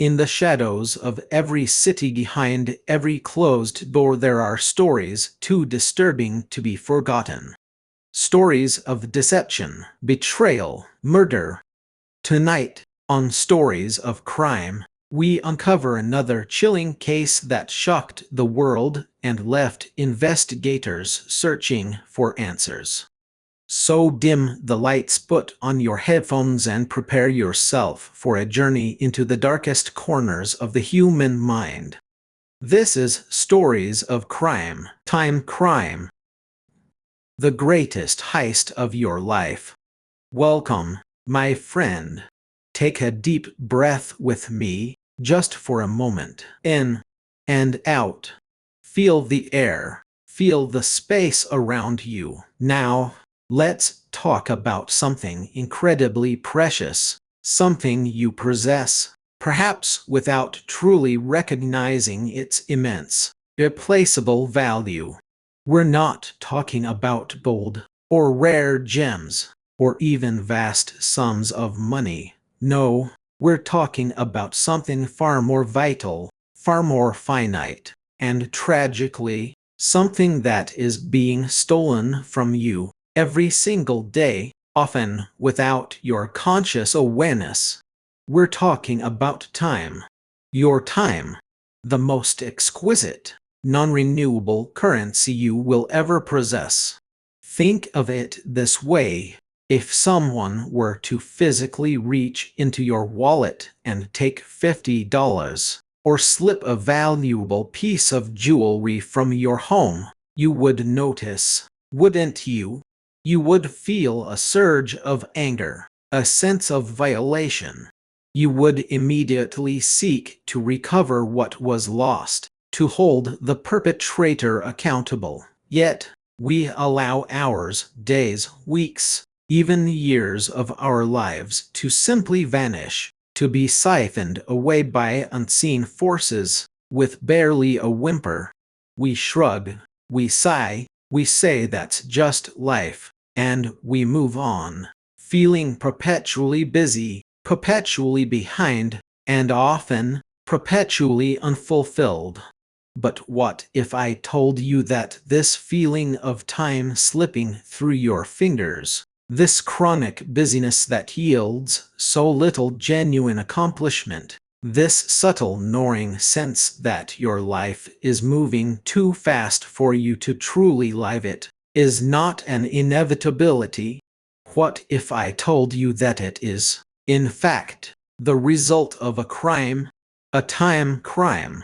In the shadows of every city, behind every closed door, there are stories too disturbing to be forgotten. Stories of deception, betrayal, murder. Tonight, on Stories of Crime, we uncover another chilling case that shocked the world and left investigators searching for answers. So dim the lights, put on your headphones and prepare yourself for a journey into the darkest corners of the human mind. This is Stories of Crime, Time Crime, the greatest heist of your life. Welcome, my friend. Take a deep breath with me, just for a moment. In and out. Feel the air. Feel the space around you. Now, let's talk about something incredibly precious, something you possess, perhaps without truly recognizing its immense, irreplaceable value. We're not talking about gold, or rare gems, or even vast sums of money. No, we're talking about something far more vital, far more finite, and tragically, something that is being stolen from you every single day, often without your conscious awareness. We're talking about time. Your time. The most exquisite, non-renewable currency you will ever possess. Think of it this way. If someone were to physically reach into your wallet and take $50, or slip a valuable piece of jewelry from your home, you would notice, wouldn't you? You would feel a surge of anger, a sense of violation. You would immediately seek to recover what was lost, to hold the perpetrator accountable. Yet, we allow hours, days, weeks, even years of our lives to simply vanish, to be siphoned away by unseen forces, with barely a whimper. We shrug, we sigh, we say that's just life, and we move on, feeling perpetually busy, perpetually behind, and often perpetually unfulfilled. But what if I told you that this feeling of time slipping through your fingers, this chronic busyness that yields so little genuine accomplishment, this subtle gnawing sense that your life is moving too fast for you to truly live it, is not an inevitability? What if I told you that it is, in fact, the result of a crime, a time crime?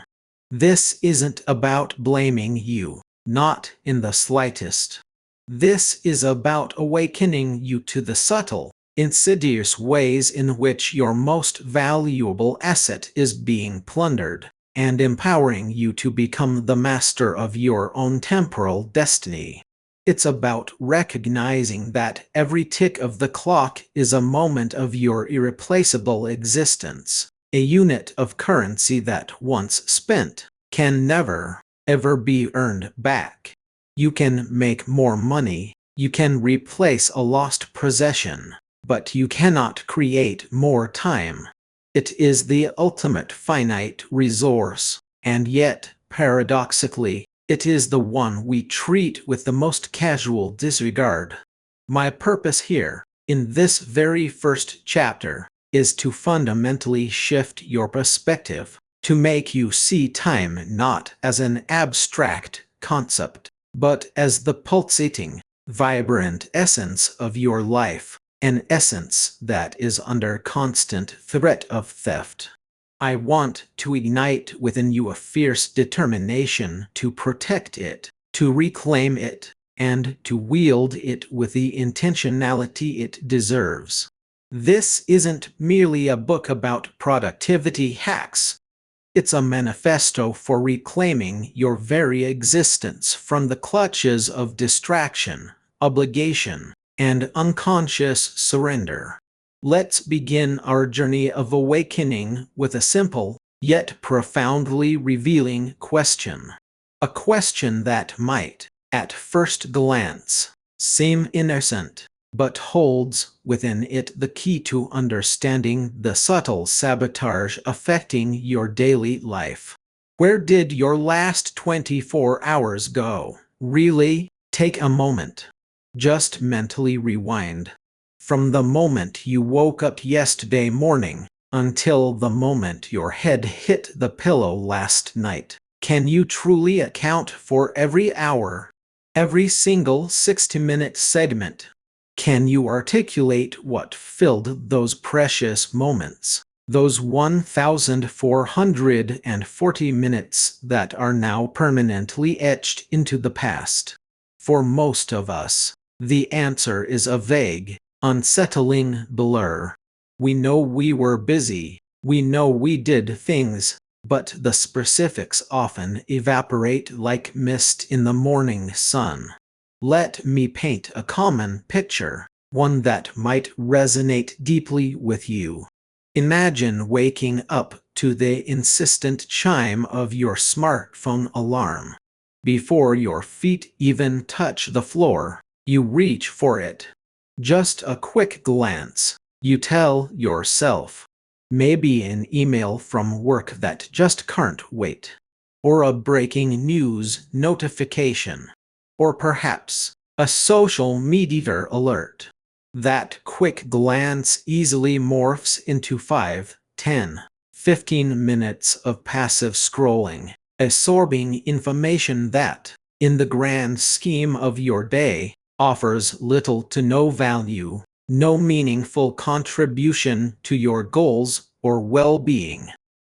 This isn't about blaming you, not in the slightest. This is about awakening you to the subtle, insidious ways in which your most valuable asset is being plundered, and empowering you to become the master of your own temporal destiny. It's about recognizing that every tick of the clock is a moment of your irreplaceable existence, a unit of currency that once spent can never, ever be earned back. You can make more money, you can replace a lost possession, but you cannot create more time. It is the ultimate finite resource, and yet, paradoxically, it is the one we treat with the most casual disregard. My purpose here, in this very first chapter, is to fundamentally shift your perspective, to make you see time not as an abstract concept, but as the pulsating, vibrant essence of your life, an essence that is under constant threat of theft. I want to ignite within you a fierce determination to protect it, to reclaim it, and to wield it with the intentionality it deserves. This isn't merely a book about productivity hacks. It's a manifesto for reclaiming your very existence from the clutches of distraction, obligation, and unconscious surrender. Let's begin our journey of awakening with a simple, yet profoundly revealing question. A question that might, at first glance, seem innocent, but holds within it the key to understanding the subtle sabotage affecting your daily life. Where did your last 24 hours go? Really? Take a moment. Just mentally rewind. From the moment you woke up yesterday morning until the moment your head hit the pillow last night, can you truly account for every hour, every single 60-minute segment? Can you articulate what filled those precious moments? Those 1,440 minutes that are now permanently etched into the past. For most of us, the answer is a vague, unsettling blur. We know we were busy, we know we did things, but the specifics often evaporate like mist in the morning sun. Let me paint a common picture, one that might resonate deeply with you. Imagine waking up to the insistent chime of your smartphone alarm. Before your feet even touch the floor, you reach for it. Just a quick glance, you tell yourself. Maybe an email from work that just can't wait. Or a breaking news notification. Or perhaps a social media alert. That quick glance easily morphs into 5, 10, 15 minutes of passive scrolling, absorbing information that, in the grand scheme of your day, offers little to no value, no meaningful contribution to your goals or well-being.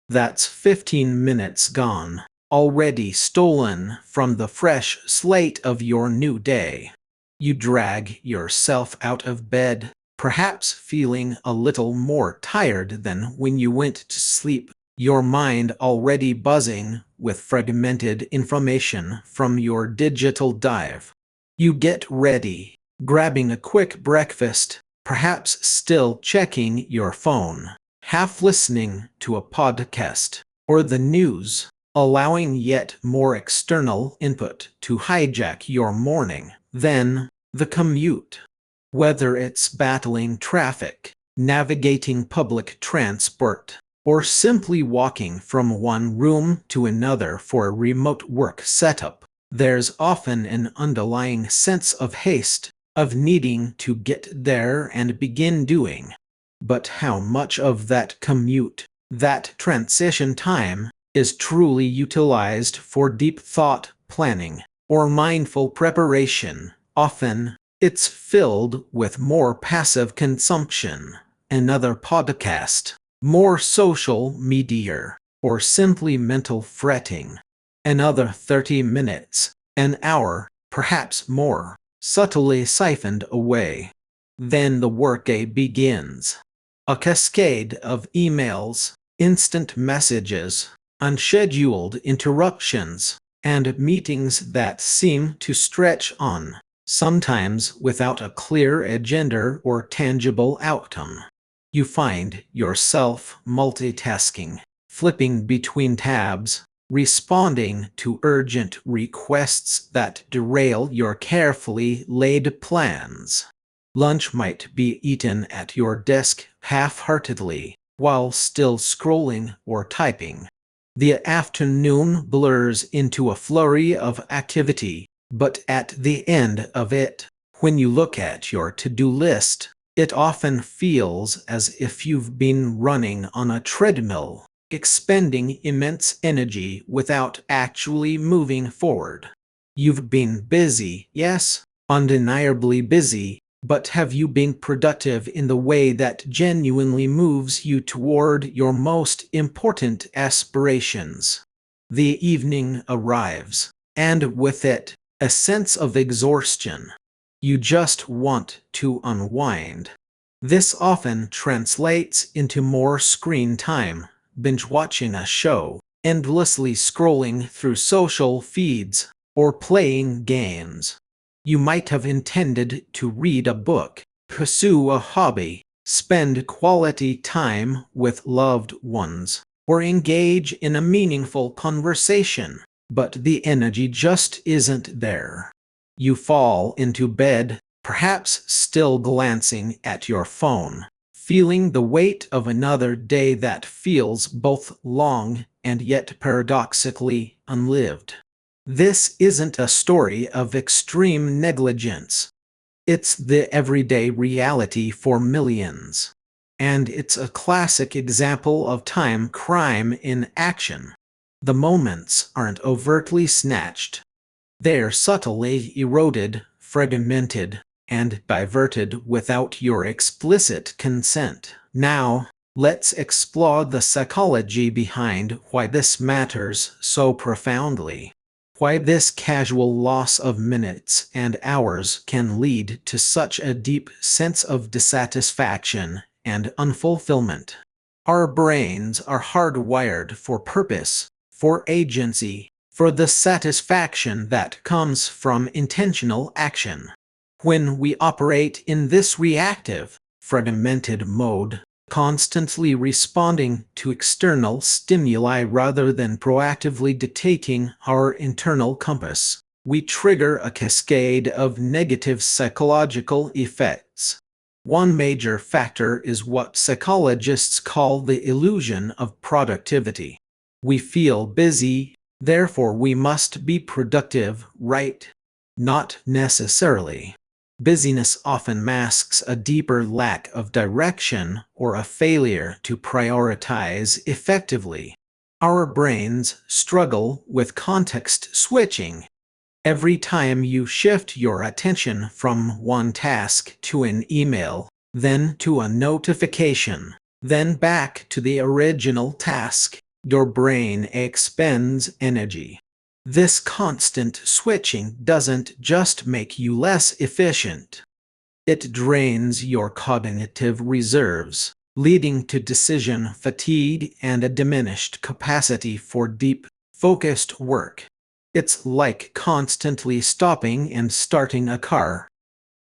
That's 15 minutes gone, already stolen from the fresh slate of your new day. You drag yourself out of bed, perhaps feeling a little more tired than when you went to sleep, your mind already buzzing with fragmented information from your digital dive. You get ready, grabbing a quick breakfast, perhaps still checking your phone, half listening to a podcast or the news, allowing yet more external input to hijack your morning. Then, the commute. Whether it's battling traffic, navigating public transport, or simply walking from one room to another for a remote work setup, there's often an underlying sense of haste, of needing to get there and begin doing. But how much of that commute, that transition time, is truly utilized for deep thought, planning, or mindful preparation? Often, it's filled with more passive consumption, another podcast, more social media, or simply mental fretting. Another 30 minutes, an hour, perhaps more, subtly siphoned away. Then the workday begins. A cascade of emails, instant messages, unscheduled interruptions, and meetings that seem to stretch on, sometimes without a clear agenda or tangible outcome. You find yourself multitasking, flipping between tabs, responding to urgent requests that derail your carefully laid plans. Lunch might be eaten at your desk half-heartedly, while still scrolling or typing. The afternoon blurs into a flurry of activity, but at the end of it, when you look at your to-do list, it often feels as if you've been running on a treadmill, expending immense energy without actually moving forward. You've been busy, yes, undeniably busy, but have you been productive in the way that genuinely moves you toward your most important aspirations? The evening arrives, and with it, a sense of exhaustion. You just want to unwind. This often translates into more screen time, binge watching a show, endlessly scrolling through social feeds, or playing games. You might have intended to read a book, pursue a hobby, spend quality time with loved ones, or engage in a meaningful conversation, but the energy just isn't there. You fall into bed, perhaps still glancing at your phone, feeling the weight of another day that feels both long and yet paradoxically unlived. This isn't a story of extreme negligence. It's the everyday reality for millions. And it's a classic example of time crime in action. The moments aren't overtly snatched. They're subtly eroded, fragmented, and diverted without your explicit consent. Now, let's explore the psychology behind why this matters so profoundly. Why this casual loss of minutes and hours can lead to such a deep sense of dissatisfaction and unfulfillment. Our brains are hardwired for purpose, for agency, for the satisfaction that comes from intentional action. When we operate in this reactive, fragmented mode, constantly responding to external stimuli rather than proactively dictating our internal compass, we trigger a cascade of negative psychological effects. One major factor is what psychologists call the illusion of productivity. We feel busy, therefore we must be productive, right? Not necessarily. Busyness often masks a deeper lack of direction or a failure to prioritize effectively. Our brains struggle with context switching. Every time you shift your attention from one task to an email, then to a notification, then back to the original task, your brain expends energy. This constant switching doesn't just make you less efficient. It drains your cognitive reserves, leading to decision fatigue and a diminished capacity for deep, focused work. It's like constantly stopping and starting a car.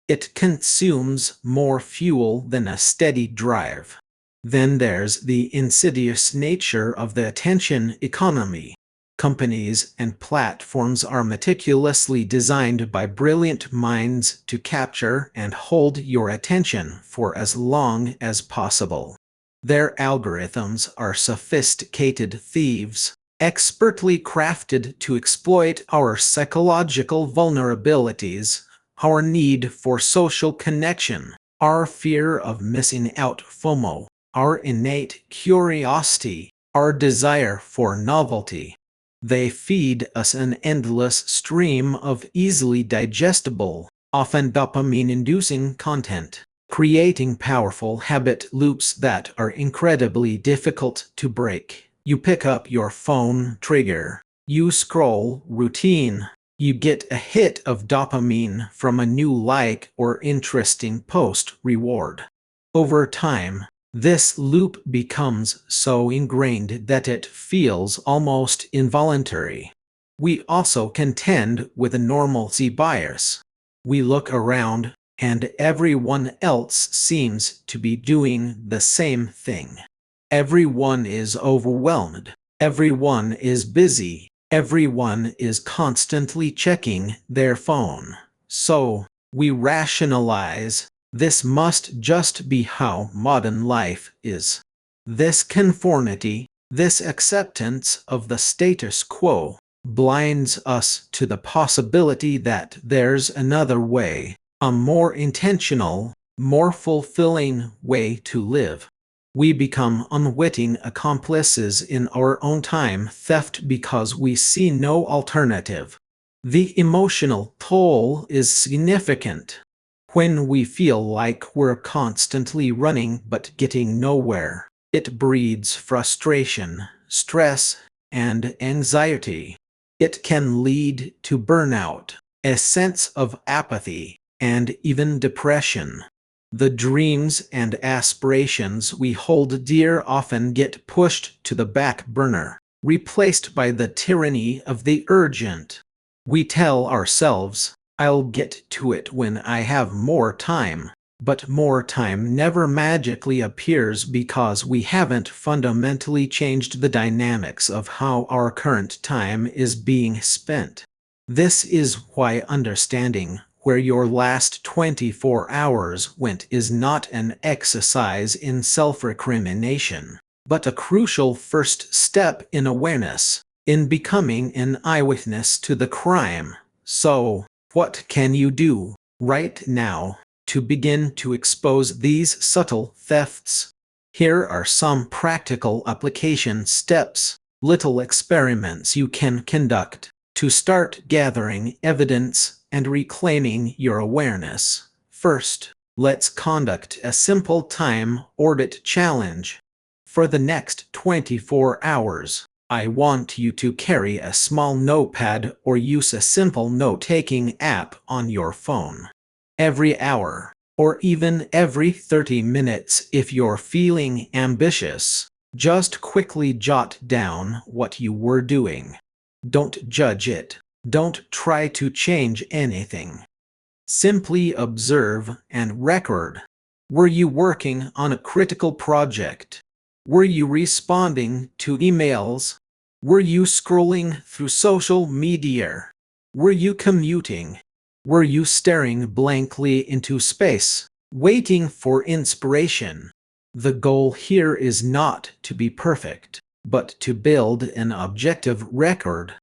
It consumes more fuel than a steady drive. Then there's the insidious nature of the attention economy. Companies and platforms are meticulously designed by brilliant minds to capture and hold your attention for as long as possible. Their algorithms are sophisticated thieves, expertly crafted to exploit our psychological vulnerabilities, our need for social connection, our fear of missing out FOMO, our innate curiosity, our desire for novelty. They feed us an endless stream of easily digestible, often dopamine-inducing content, creating powerful habit loops that are incredibly difficult to break. You pick up your phone, trigger. You scroll, routine. You get a hit of dopamine from a new like or interesting post, reward. Over time, this loop becomes so ingrained that it feels almost involuntary. We also contend with a normalcy bias. We look around, and everyone else seems to be doing the same thing. Everyone is overwhelmed. Everyone is busy. Everyone is constantly checking their phone. So, we rationalize, this must just be how modern life is. This conformity, this acceptance of the status quo, blinds us to the possibility that there's another way, a more intentional, more fulfilling way to live. We become unwitting accomplices in our own time theft because we see no alternative. The emotional toll is significant. When we feel like we're constantly running but getting nowhere, it breeds frustration, stress, and anxiety. It can lead to burnout, a sense of apathy, and even depression. The dreams and aspirations we hold dear often get pushed to the back burner, replaced by the tyranny of the urgent. We tell ourselves, I'll get to it when I have more time. But more time never magically appears because we haven't fundamentally changed the dynamics of how our current time is being spent. This is why understanding where your last 24 hours went is not an exercise in self-recrimination, but a crucial first step in awareness, in becoming an eyewitness to the crime. So, what can you do right now to begin to expose these subtle thefts? Here are some practical application steps, little experiments you can conduct to start gathering evidence and reclaiming your awareness. First, let's conduct a simple time audit challenge. For the next 24 hours, I want you to carry a small notepad or use a simple note-taking app on your phone. Every hour, or even every 30 minutes if you're feeling ambitious, just quickly jot down what you were doing. Don't judge it. Don't try to change anything. Simply observe and record. Were you working on a critical project? Were you responding to emails? Were you scrolling through social media? Were you commuting? Were you staring blankly into space, waiting for inspiration? The goal here is not to be perfect, but to build an objective record.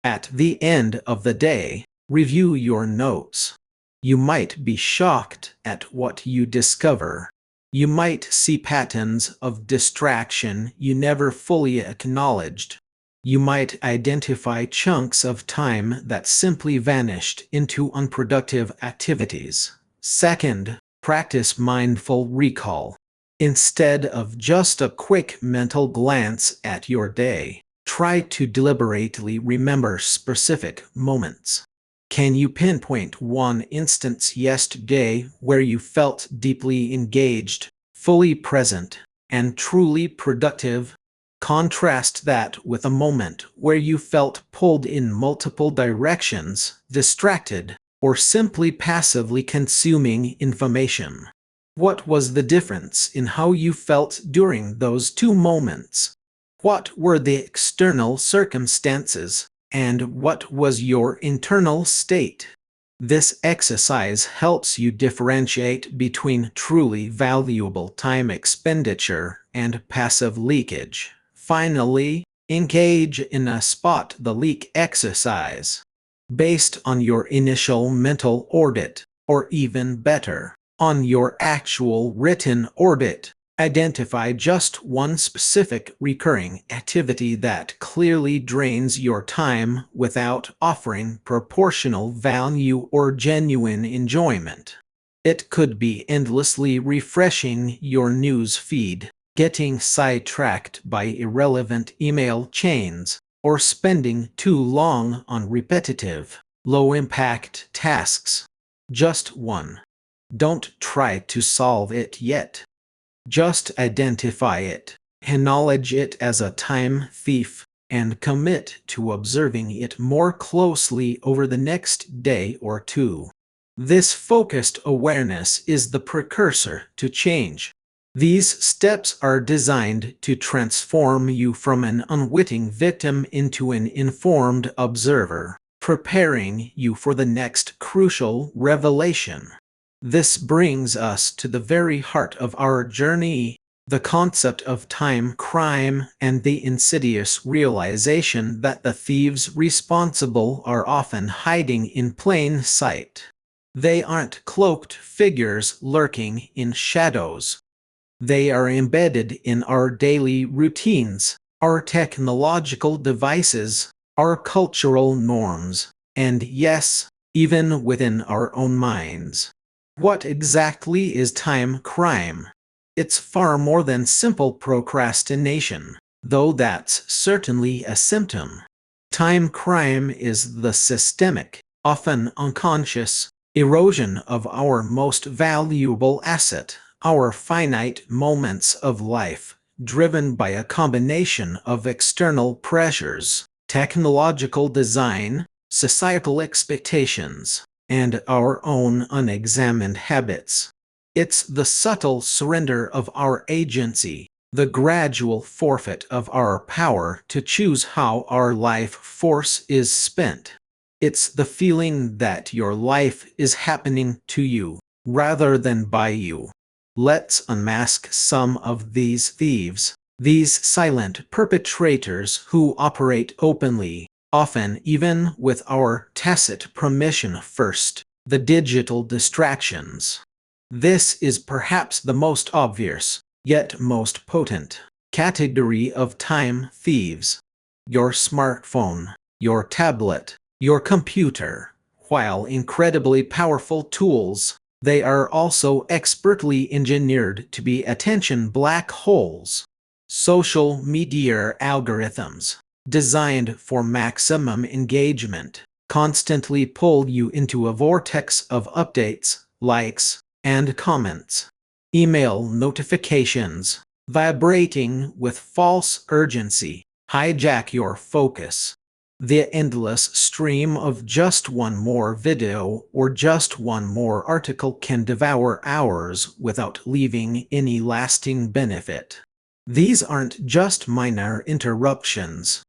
At the end of the day, review your notes. You might be shocked at what you discover. You might see patterns of distraction you never fully acknowledged. You might identify chunks of time that simply vanished into unproductive activities. Second, practice mindful recall. Instead of just a quick mental glance at your day, try to deliberately remember specific moments. Can you pinpoint one instance yesterday where you felt deeply engaged, fully present, and truly productive? Contrast that with a moment where you felt pulled in multiple directions, distracted, or simply passively consuming information. What was the difference in how you felt during those two moments? What were the external circumstances, and what was your internal state? This exercise helps you differentiate between truly valuable time expenditure and passive leakage. Finally, engage in a spot the leak exercise. Based on your initial mental audit, or even better, on your actual written audit, identify just one specific recurring activity that clearly drains your time without offering proportional value or genuine enjoyment. It could be endlessly refreshing your news feed, getting sidetracked by irrelevant email chains, or spending too long on repetitive, low-impact tasks. Just one. Don't try to solve it yet. Just identify it, acknowledge it as a time thief, and commit to observing it more closely over the next day or two. This focused awareness is the precursor to change. These steps are designed to transform you from an unwitting victim into an informed observer, preparing you for the next crucial revelation. This brings us to the very heart of our journey, the concept of time crime and the insidious realization that the thieves responsible are often hiding in plain sight. They aren't cloaked figures lurking in shadows. They are embedded in our daily routines, our technological devices, our cultural norms, and yes, even within our own minds. What exactly is time crime? It's far more than simple procrastination, though that's certainly a symptom. Time crime is the systemic, often unconscious, erosion of our most valuable asset, our finite moments of life, driven by a combination of external pressures, technological design, societal expectations, and our own unexamined habits. It's the subtle surrender of our agency, the gradual forfeit of our power to choose how our life force is spent. It's the feeling that your life is happening to you, rather than by you. Let's unmask some of these thieves, these silent perpetrators who operate openly, often even with our tacit permission first. The digital distractions. This is perhaps the most obvious, yet most potent, category of time thieves. Your smartphone, your tablet, your computer. While incredibly powerful tools, they are also expertly engineered to be attention black holes. Social media algorithms, designed for maximum engagement, constantly pull you into a vortex of updates, likes, and comments. Email notifications, vibrating with false urgency, hijack your focus. The endless stream of just one more video or just one more article can devour hours without leaving any lasting benefit. These aren't just minor interruptions.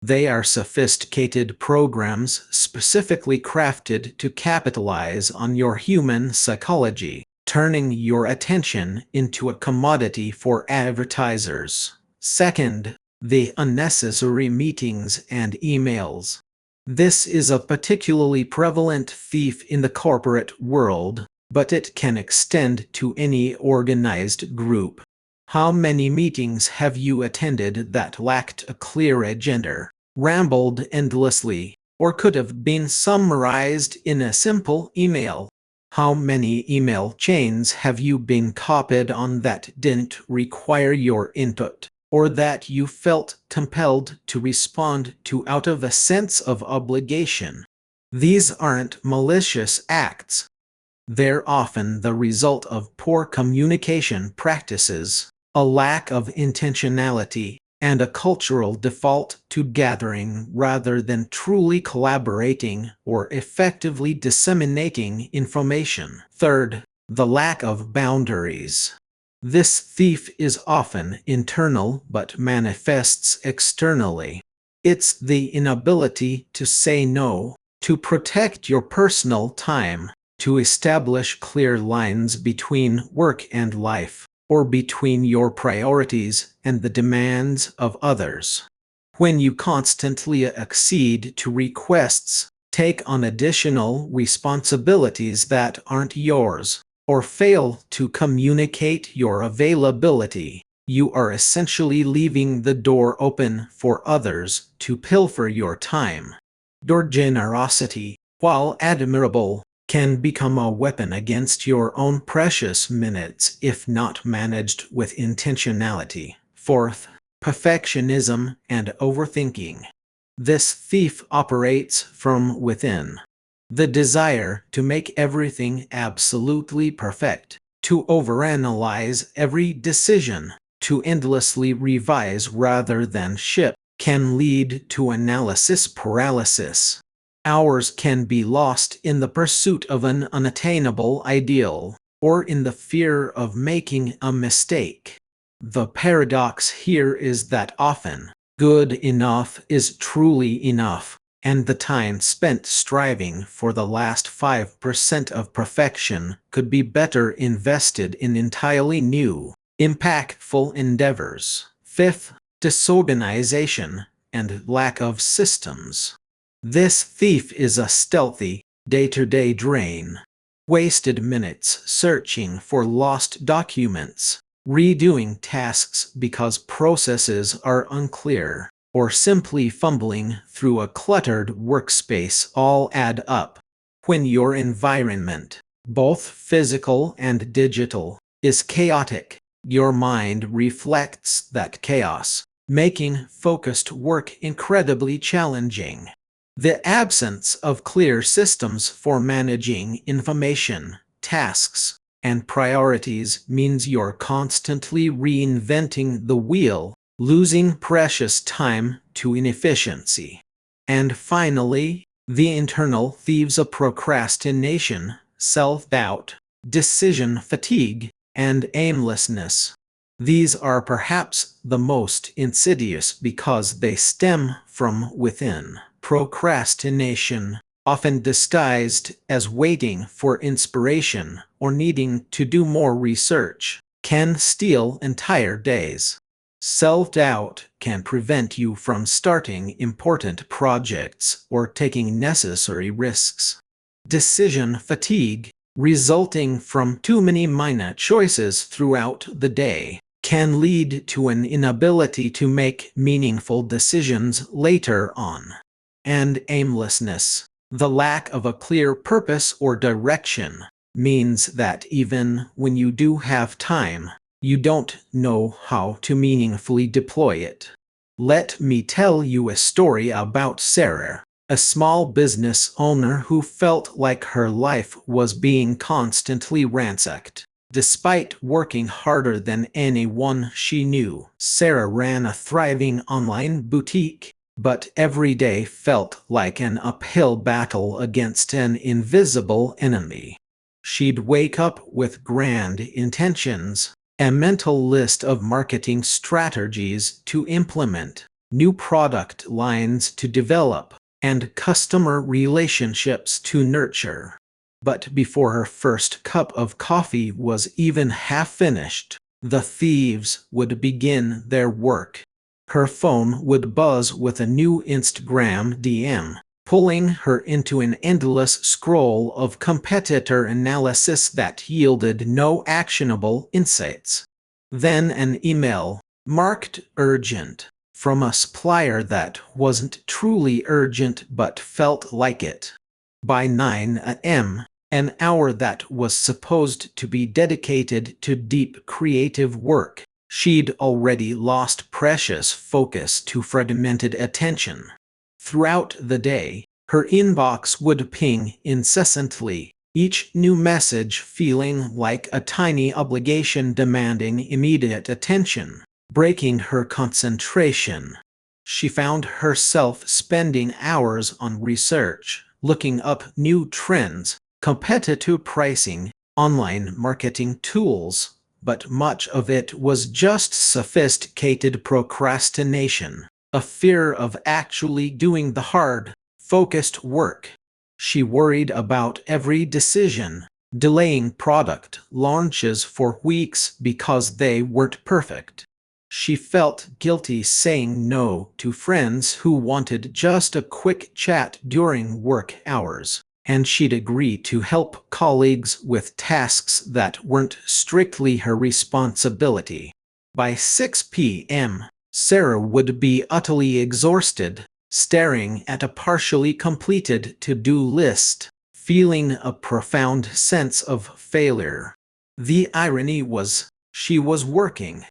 They are sophisticated programs specifically crafted to capitalize on your human psychology, turning your attention into a commodity for advertisers. Second, the unnecessary meetings and emails. This is a particularly prevalent thief in the corporate world, but it can extend to any organized group. How many meetings have you attended that lacked a clear agenda, rambled endlessly, or could have been summarized in a simple email? How many email chains have you been copied on that didn't require your input, or that you felt compelled to respond to out of a sense of obligation? These aren't malicious acts. They're often the result of poor communication practices, a lack of intentionality, and a cultural default to gathering rather than truly collaborating or effectively disseminating information. Third, the lack of boundaries. This thief is often internal but manifests externally. It's the inability to say no, to protect your personal time, to establish clear lines between work and life, or between your priorities and the demands of others. When you constantly accede to requests, take on additional responsibilities that aren't yours, or fail to communicate your availability, you are essentially leaving the door open for others to pilfer your time. Your generosity, while admirable, can become a weapon against your own precious minutes if not managed with intentionality. Fourth, perfectionism and overthinking. This thief operates from within. The desire to make everything absolutely perfect, to overanalyze every decision, to endlessly revise rather than ship, can lead to analysis paralysis. Hours can be lost in the pursuit of an unattainable ideal, or in the fear of making a mistake. The paradox here is that often, good enough is truly enough, and the time spent striving for the last 5% of perfection could be better invested in entirely new, impactful endeavors. Fifth, disorganization and lack of systems. This thief is a stealthy, day-to-day drain. Wasted minutes searching for lost documents, redoing tasks because processes are unclear, or simply fumbling through a cluttered workspace all add up. When your environment, both physical and digital, is chaotic, your mind reflects that chaos, making focused work incredibly challenging. The absence of clear systems for managing information, tasks, and priorities means you're constantly reinventing the wheel, losing precious time to inefficiency. And finally, the internal thieves of procrastination, self-doubt, decision fatigue, and aimlessness. These are perhaps the most insidious because they stem from within. Procrastination often disguised as waiting for inspiration or needing to do more research, can steal entire days. Self-doubt can prevent you from starting important projects or taking necessary risks. Decision fatigue, resulting from too many minor choices throughout the day, can lead to an inability to make meaningful decisions later on. And aimlessness, the lack of a clear purpose or direction, means that even when you do have time, you don't know how to meaningfully deploy it. Let me tell you a story about Sarah, a small business owner who felt like her life was being constantly ransacked. Despite working harder than anyone she knew, Sarah ran a thriving online boutique, but every day felt like an uphill battle against an invisible enemy. She'd wake up with grand intentions, a mental list of marketing strategies to implement, new product lines to develop, and customer relationships to nurture. But before her first cup of coffee was even half finished, the thieves would begin their work. Her phone would buzz with a new Instagram DM, pulling her into an endless scroll of competitor analysis that yielded no actionable insights. Then an email, marked urgent, from a supplier that wasn't truly urgent but felt like it. By 9 a.m., an hour that was supposed to be dedicated to deep creative work, she'd already lost precious focus to fragmented attention. Throughout the day, her inbox would ping incessantly, each new message feeling like a tiny obligation demanding immediate attention, breaking her concentration. She found herself spending hours on research, looking up new trends, competitive pricing, online marketing tools, but much of it was just sophisticated procrastination, a fear of actually doing the hard, focused work. She worried about every decision, delaying product launches for weeks because they weren't perfect. She felt guilty saying no to friends who wanted just a quick chat during work hours, and she'd agree to help colleagues with tasks that weren't strictly her responsibility. By 6 p.m., Sarah would be utterly exhausted, staring at a partially completed to-do list, feeling a profound sense of failure. The irony was, she was working.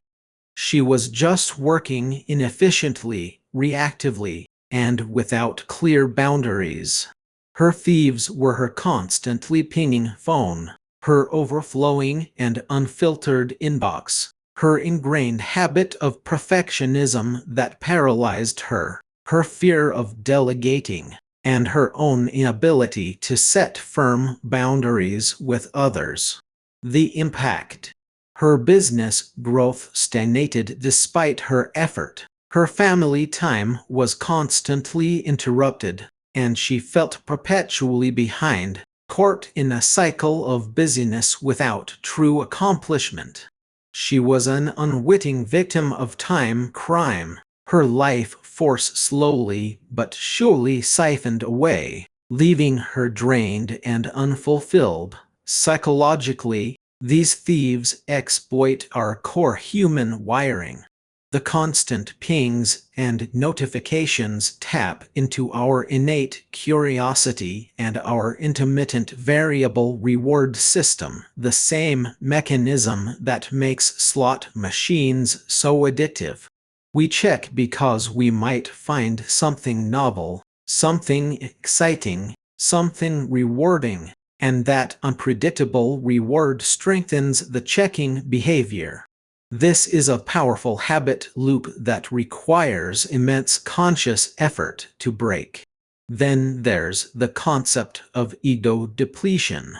She was just working inefficiently, reactively, and without clear boundaries. Her thieves were her constantly pinging phone, her overflowing and unfiltered inbox, her ingrained habit of perfectionism that paralyzed her, her fear of delegating, and her own inability to set firm boundaries with others. The impact. Her business growth stagnated despite her effort. Her family time was constantly interrupted, and she felt perpetually behind, caught in a cycle of busyness without true accomplishment. She was an unwitting victim of time crime, her life force slowly but surely siphoned away, leaving her drained and unfulfilled. Psychologically, these thieves exploit our core human wiring. The constant pings and notifications tap into our innate curiosity and our intermittent variable reward system, the same mechanism that makes slot machines so addictive. We check because we might find something novel, something exciting, something rewarding, and that unpredictable reward strengthens the checking behavior. This is a powerful habit loop that requires immense conscious effort to break. Then there's the concept of ego depletion.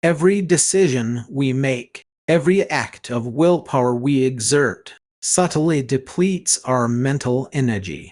Every decision we make, every act of willpower we exert, subtly depletes our mental energy.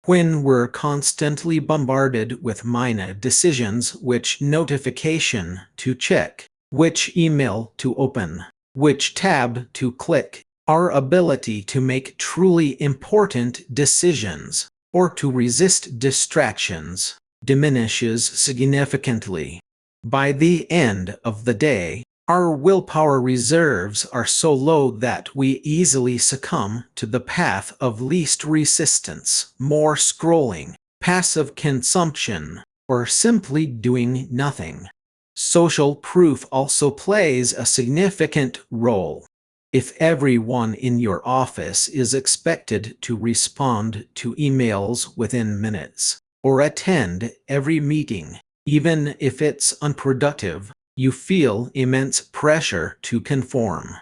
When we're constantly bombarded with minor decisions, which notification to check, which email to open, which tab to click, our ability to make truly important decisions, or to resist distractions, diminishes significantly. By the end of the day, our willpower reserves are so low that we easily succumb to the path of least resistance, more scrolling, passive consumption, or simply doing nothing. Social proof also plays a significant role. If everyone in your office is expected to respond to emails within minutes, or attend every meeting, even if it's unproductive, you feel immense pressure to conform.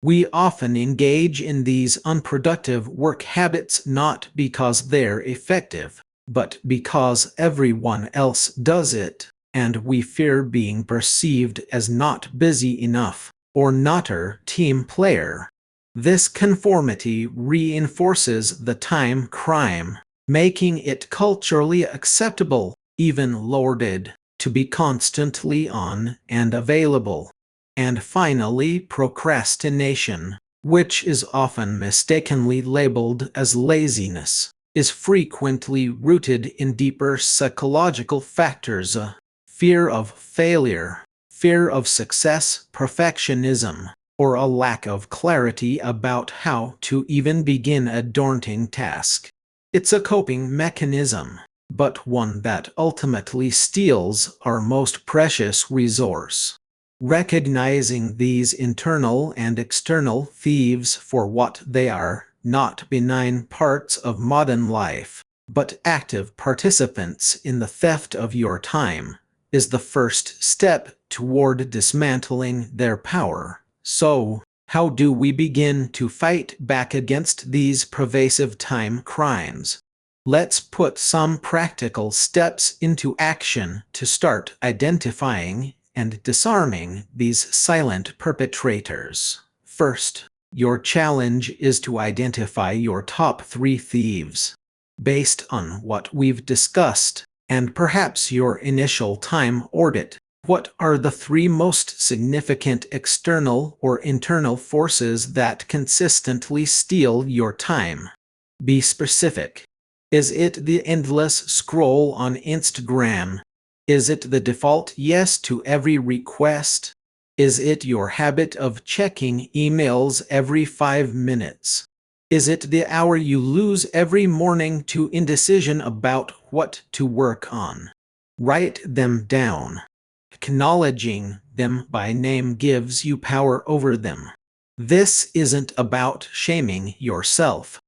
We often engage in these unproductive work habits not because they're effective, but because everyone else does it, and we fear being perceived as not busy enough or not a team player. This conformity reinforces the time crime, making it culturally acceptable, even lauded, to be constantly on and available. And finally, procrastination, which is often mistakenly labeled as laziness, is frequently rooted in deeper psychological factors: fear of failure, fear of success, perfectionism, or a lack of clarity about how to even begin a daunting task. It's a coping mechanism, but one that ultimately steals our most precious resource. Recognizing these internal and external thieves for what they are, not benign parts of modern life, but active participants in the theft of your time, is the first step toward dismantling their power. So, how do we begin to fight back against these pervasive time crimes? Let's put some practical steps into action to start identifying and disarming these silent perpetrators. First, your challenge is to identify your top 3 thieves. Based on what we've discussed, and perhaps your initial time audit, what are the 3 most significant external or internal forces that consistently steal your time? Be specific. Is it the endless scroll on Instagram? Is it the default yes to every request? Is it your habit of checking emails every 5 minutes? Is it the hour you lose every morning to indecision about what to work on? Write them down. Acknowledging them by name gives you power over them. This isn't about shaming yourself.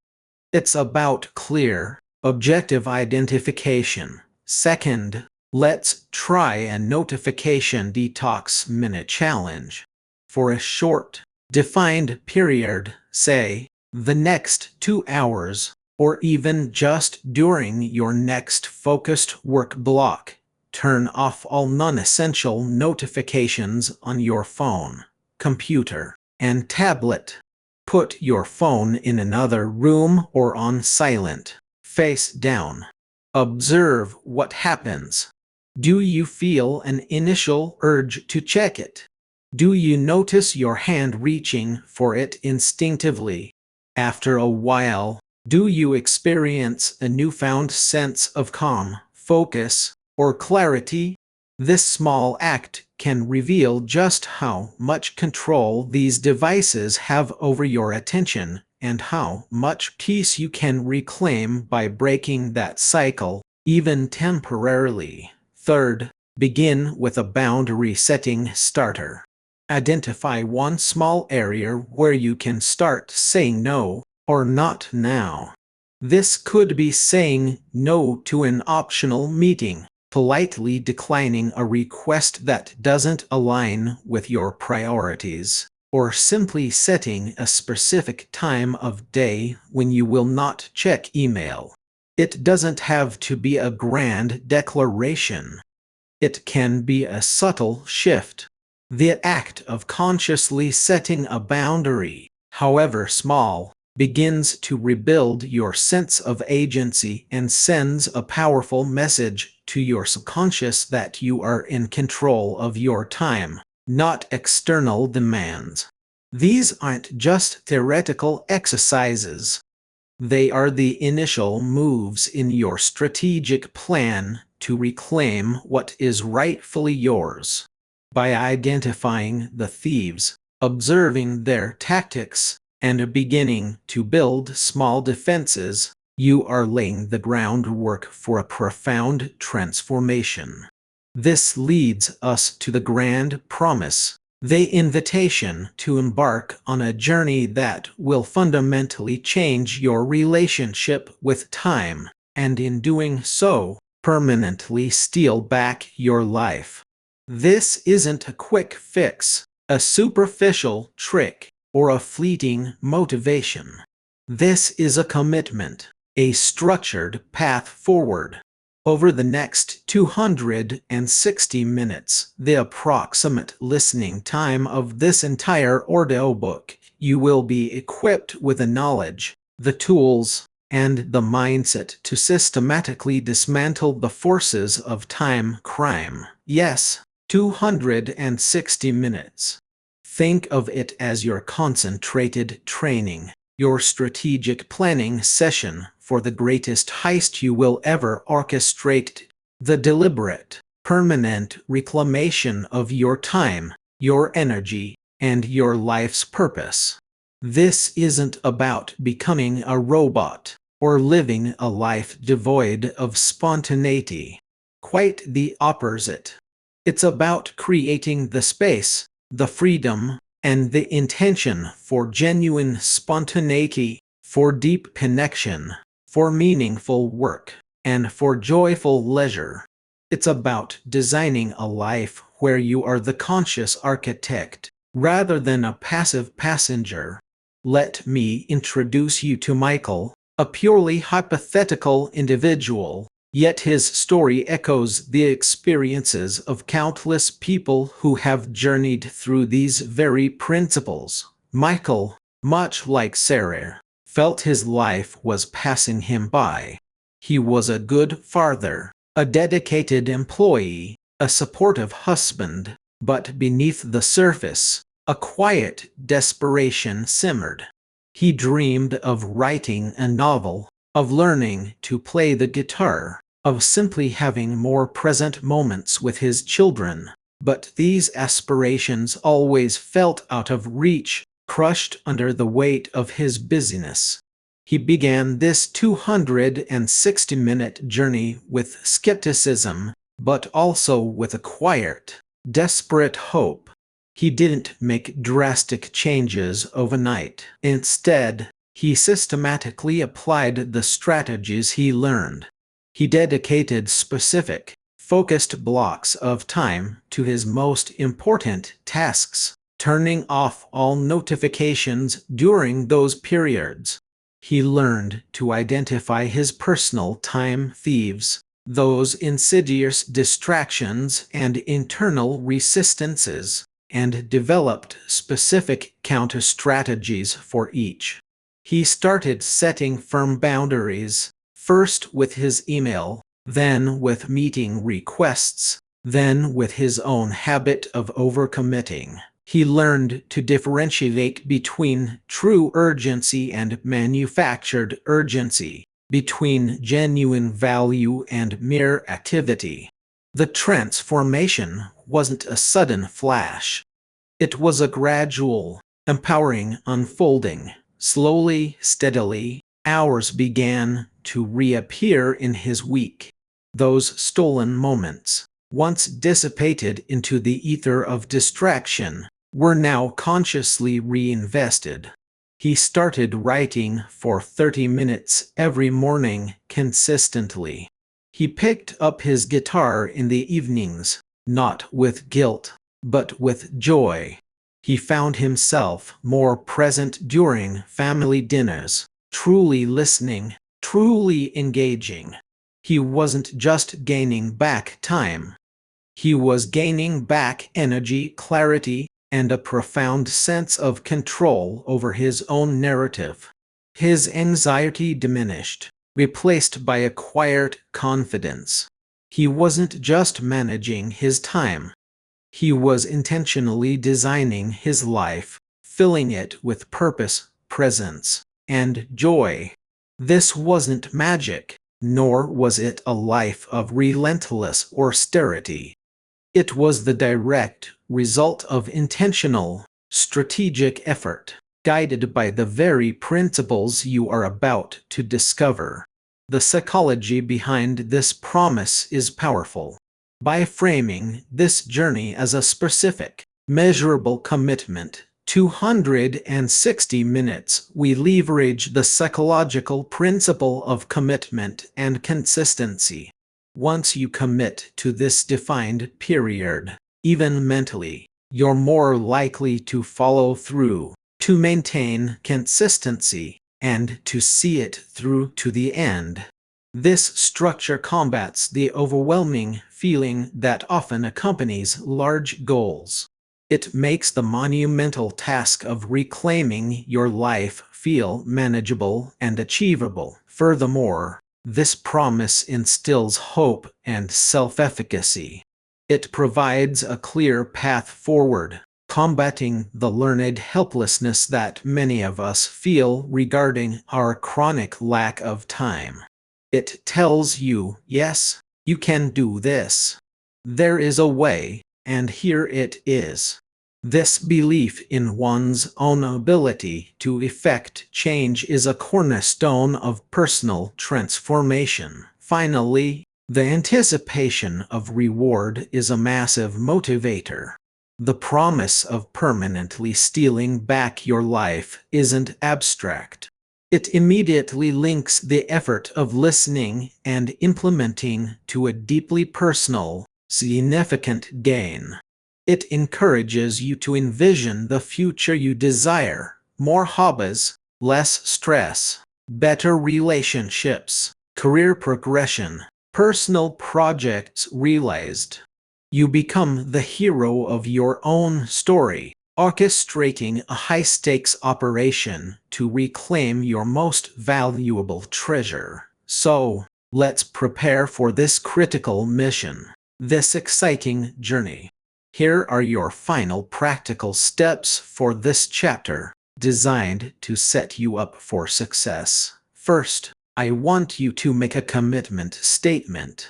It's about clear, objective identification. Second, let's try a notification detox minute challenge. For a short, defined period, say, the next 2 hours, or even just during your next focused work block, turn off all non-essential notifications on your phone, computer, and tablet. Put your phone in another room or on silent, face down. Observe what happens. Do you feel an initial urge to check it? Do you notice your hand reaching for it instinctively? After a while, do you experience a newfound sense of calm, focus, or clarity? This small act can reveal just how much control these devices have over your attention and how much peace you can reclaim by breaking that cycle, even temporarily. Third, begin with a boundary-setting starter. Identify one small area where you can start saying no, or not now. This could be saying no to an optional meeting, politely declining a request that doesn't align with your priorities, or simply setting a specific time of day when you will not check email. It doesn't have to be a grand declaration. It can be a subtle shift. The act of consciously setting a boundary, however small, begins to rebuild your sense of agency and sends a powerful message to your subconscious that you are in control of your time, not external demands. These aren't just theoretical exercises. They are the initial moves in your strategic plan to reclaim what is rightfully yours. By identifying the thieves, observing their tactics, and beginning to build small defenses, you are laying the groundwork for a profound transformation. This leads us to the grand promise, the invitation to embark on a journey that will fundamentally change your relationship with time, and in doing so, permanently steal back your life. This isn't a quick fix, a superficial trick, or a fleeting motivation. This is a commitment, a structured path forward. Over the next 260 minutes, the approximate listening time of this entire audiobook, you will be equipped with the knowledge, the tools, and the mindset to systematically dismantle the forces of time crime. Yes, 260 minutes. Think of it as your concentrated training, your strategic planning session for the greatest heist you will ever orchestrate, the deliberate, permanent reclamation of your time, your energy, and your life's purpose. This isn't about becoming a robot or living a life devoid of spontaneity. Quite the opposite. It's about creating the space, the freedom, and the intention for genuine spontaneity, for deep connection, for meaningful work, and for joyful leisure. It's about designing a life where you are the conscious architect, rather than a passive passenger. Let me introduce you to Michael, a purely hypothetical individual. Yet his story echoes the experiences of countless people who have journeyed through these very principles. Michael, much like Sarah, felt his life was passing him by. He was a good father, a dedicated employee, a supportive husband, but beneath the surface, a quiet desperation simmered. He dreamed of writing a novel, of learning to play the guitar, of simply having more present moments with his children. But these aspirations always felt out of reach, crushed under the weight of his busyness. He began this 260-minute journey with skepticism, but also with a quiet, desperate hope. He didn't make drastic changes overnight. Instead, he systematically applied the strategies he learned. He dedicated specific, focused blocks of time to his most important tasks, turning off all notifications during those periods. He learned to identify his personal time thieves, those insidious distractions and internal resistances, and developed specific counter-strategies for each. He started setting firm boundaries, first with his email, then with meeting requests, then with his own habit of overcommitting. He learned to differentiate between true urgency and manufactured urgency, between genuine value and mere activity. The transformation wasn't a sudden flash. It was a gradual, empowering unfolding. Slowly, steadily, hours began to reappear in his week. Those stolen moments, once dissipated into the ether of distraction, were now consciously reinvested. He started writing for 30 minutes every morning consistently. He picked up his guitar in the evenings, not with guilt, but with joy. He found himself more present during family dinners, truly listening, truly engaging. He wasn't just gaining back time. He was gaining back energy, clarity, and a profound sense of control over his own narrative. His anxiety diminished, replaced by a quiet confidence. He wasn't just managing his time. He was intentionally designing his life, filling it with purpose, presence, and joy. This wasn't magic, nor was it a life of relentless austerity. It was the direct result of intentional, strategic effort, guided by the very principles you are about to discover. The psychology behind this promise is powerful. By framing this journey as a specific, measurable commitment, 260 minutes, we leverage the psychological principle of commitment and consistency. Once you commit to this defined period, even mentally, you're more likely to follow through, to maintain consistency, and to see it through to the end. This structure combats the overwhelming feeling that often accompanies large goals. It makes the monumental task of reclaiming your life feel manageable and achievable. Furthermore, this promise instills hope and self-efficacy. It provides a clear path forward, combating the learned helplessness that many of us feel regarding our chronic lack of time. It tells you, yes, you can do this. There is a way, and here it is. This belief in one's own ability to effect change is a cornerstone of personal transformation. Finally, the anticipation of reward is a massive motivator. The promise of permanently stealing back your life isn't abstract. It immediately links the effort of listening and implementing to a deeply personal, significant gain. It encourages you to envision the future you desire: more hobbies, less stress, better relationships, career progression, personal projects realized. You become the hero of your own story, orchestrating a high-stakes operation to reclaim your most valuable treasure. So, let's prepare for this critical mission, this exciting journey. Here are your final practical steps for this chapter, designed to set you up for success. First, I want you to make a commitment statement.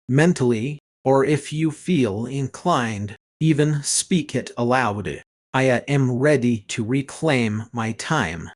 Mentally, or if you feel inclined, even speak it aloud. I am ready to reclaim my time.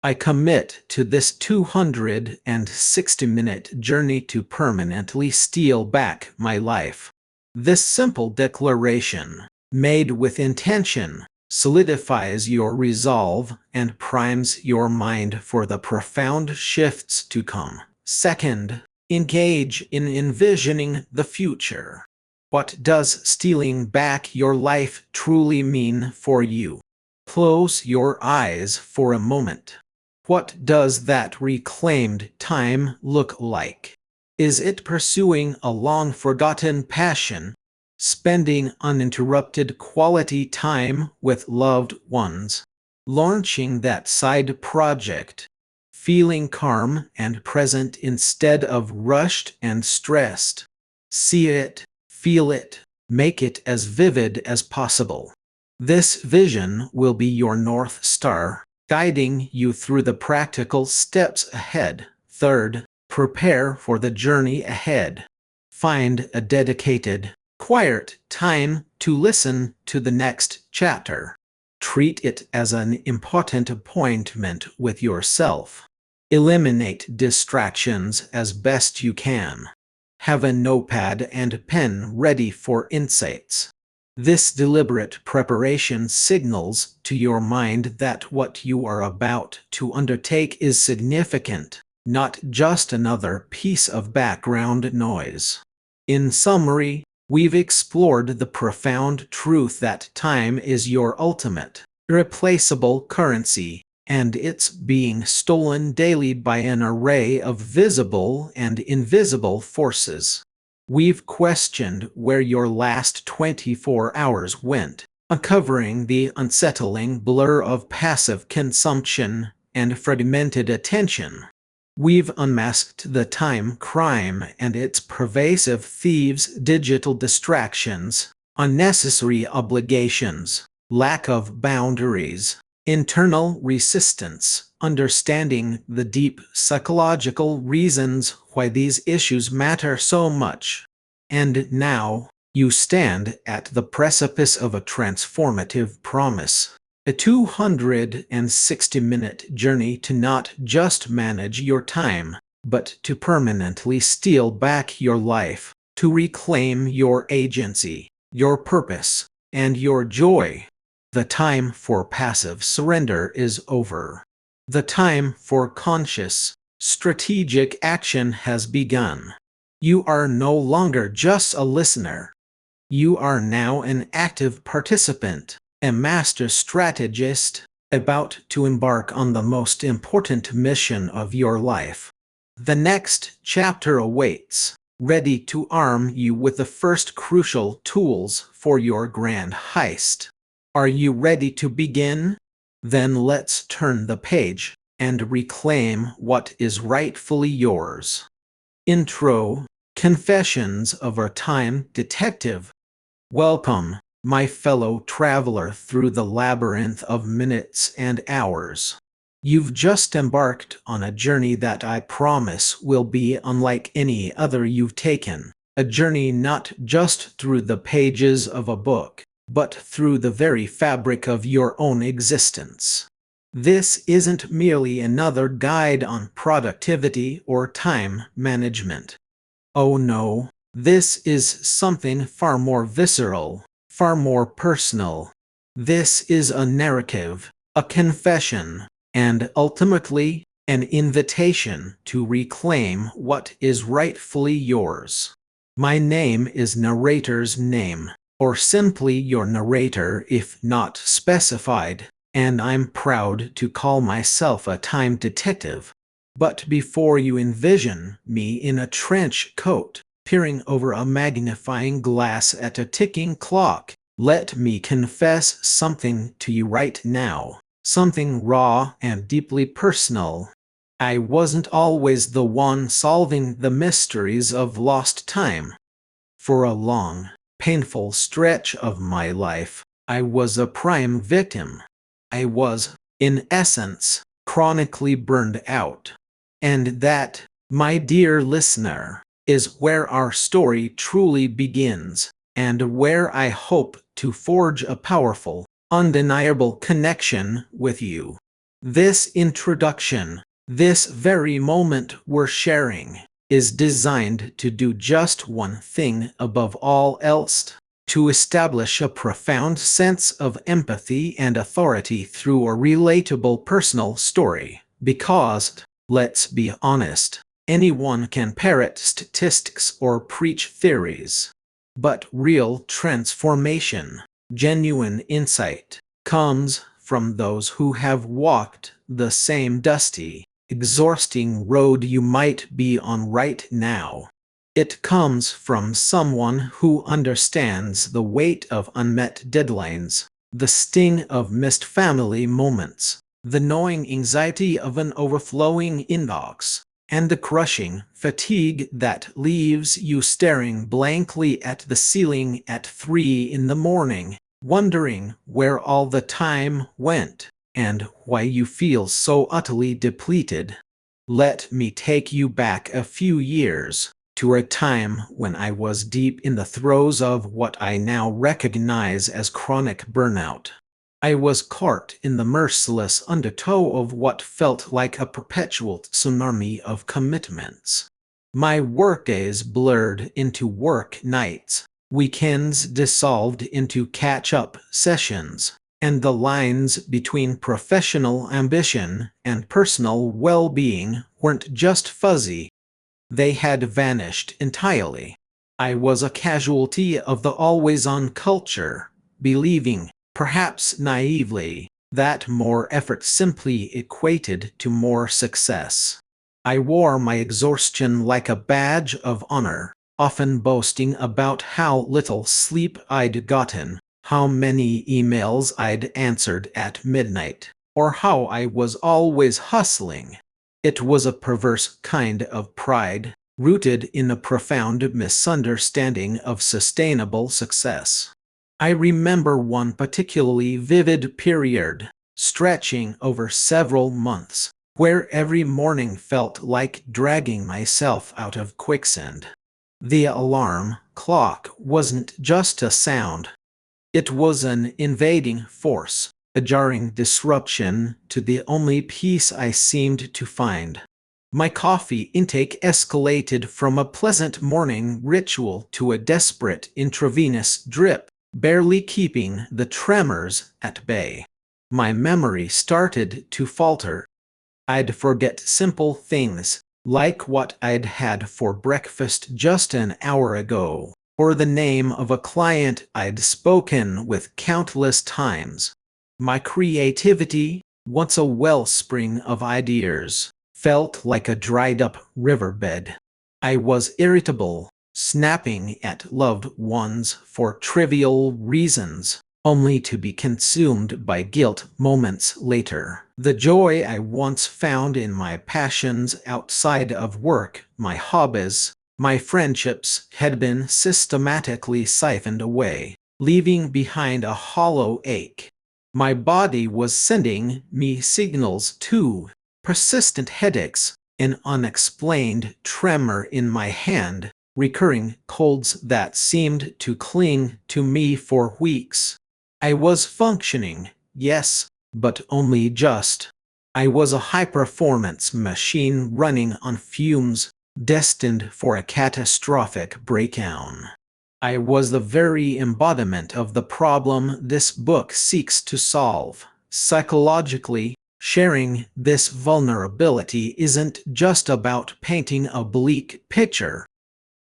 I commit to this 260-minute journey to permanently steal back my life. This simple declaration, made with intention, solidifies your resolve and primes your mind for the profound shifts to come. Second, engage in envisioning the future. What does stealing back your life truly mean for you? Close your eyes for a moment. What does that reclaimed time look like? Is it pursuing a long-forgotten passion, spending uninterrupted quality time with loved ones, launching that side project, feeling calm and present instead of rushed and stressed? See it, feel it, make it as vivid as possible. This vision will be your North Star, guiding you through the practical steps ahead. Third, prepare for the journey ahead. Find a dedicated, quiet time to listen to the next chapter. Treat it as an important appointment with yourself. Eliminate distractions as best you can. Have a notepad and pen ready for insights. This deliberate preparation signals to your mind that what you are about to undertake is significant, not just another piece of background noise. In summary, we've explored the profound truth that time is your ultimate, irreplaceable currency, and it's being stolen daily by an array of visible and invisible forces. We've questioned where your last 24 hours went, uncovering the unsettling blur of passive consumption and fragmented attention. We've unmasked the time crime and its pervasive thieves, digital distractions, unnecessary obligations, lack of boundaries, internal resistance, understanding the deep psychological reasons why these issues matter so much. And now, you stand at the precipice of a transformative promise. A 260-minute journey to not just manage your time, but to permanently steal back your life, to reclaim your agency, your purpose, and your joy. The time for passive surrender is over. The time for conscious, strategic action has begun. You are no longer just a listener. You are now an active participant, a master strategist, about to embark on the most important mission of your life. The next chapter awaits, ready to arm you with the first crucial tools for your grand heist. Are you ready to begin? Then let's turn the page and reclaim what is rightfully yours. Intro: Confessions of a Time Detective. Welcome, my fellow traveler through the labyrinth of minutes and hours. You've just embarked on a journey that I promise will be unlike any other you've taken. A journey not just through the pages of a book, but through the very fabric of your own existence. This isn't merely another guide on productivity or time management. Oh no, this is something far more visceral, far more personal. This is a narrative, a confession, and ultimately, an invitation to reclaim what is rightfully yours. My name is narrator's name, or simply your narrator if not specified, and I'm proud to call myself a time detective. But before you envision me in a trench coat, peering over a magnifying glass at a ticking clock, let me confess something to you right now, something raw and deeply personal. I wasn't always the one solving the mysteries of lost time. For a long, painful stretch of my life, I was a prime victim. I was, in essence, chronically burned out. And that, my dear listener, is where our story truly begins, and where I hope to forge a powerful, undeniable connection with you. This introduction, this very moment we're sharing, is designed to do just one thing above all else: to establish a profound sense of empathy and authority through a relatable personal story. Because, let's be honest, anyone can parrot statistics or preach theories. But real transformation, genuine insight, comes from those who have walked the same dusty, exhausting road you might be on right now. It comes from someone who understands the weight of unmet deadlines, the sting of missed family moments, the gnawing anxiety of an overflowing inbox, and the crushing fatigue that leaves you staring blankly at the ceiling at 3 in the morning, wondering where all the time went, and why you feel so utterly depleted. Let me take you back a few years, to a time when I was deep in the throes of what I now recognize as chronic burnout. I was caught in the merciless undertow of what felt like a perpetual tsunami of commitments. My workdays blurred into work nights, weekends dissolved into catch-up sessions, and the lines between professional ambition and personal well-being weren't just fuzzy. They had vanished entirely. I was a casualty of the always-on culture, believing, perhaps naively, that more effort simply equated to more success. I wore my exhaustion like a badge of honor, often boasting about how little sleep I'd gotten, how many emails I'd answered at midnight, or how I was always hustling. It was a perverse kind of pride, rooted in a profound misunderstanding of sustainable success. I remember one particularly vivid period, stretching over several months, where every morning felt like dragging myself out of quicksand. The alarm clock wasn't just a sound, it was an invading force, a jarring disruption to the only peace I seemed to find. My coffee intake escalated from a pleasant morning ritual to a desperate intravenous drip, barely keeping the tremors at bay. My memory started to falter. I'd forget simple things, like what I'd had for breakfast just an hour ago, or the name of a client I'd spoken with countless times. My creativity, once a wellspring of ideas, felt like a dried-up riverbed. I was irritable, snapping at loved ones for trivial reasons, only to be consumed by guilt moments later. The joy I once found in my passions outside of work, my hobbies, my friendships, had been systematically siphoned away, leaving behind a hollow ache. My body was sending me signals too, persistent headaches, an unexplained tremor in my hand, recurring colds that seemed to cling to me for weeks. I was functioning, yes, but only just. I was a high-performance machine running on fumes, destined for a catastrophic breakdown. I was the very embodiment of the problem this book seeks to solve. Psychologically, sharing this vulnerability isn't just about painting a bleak picture.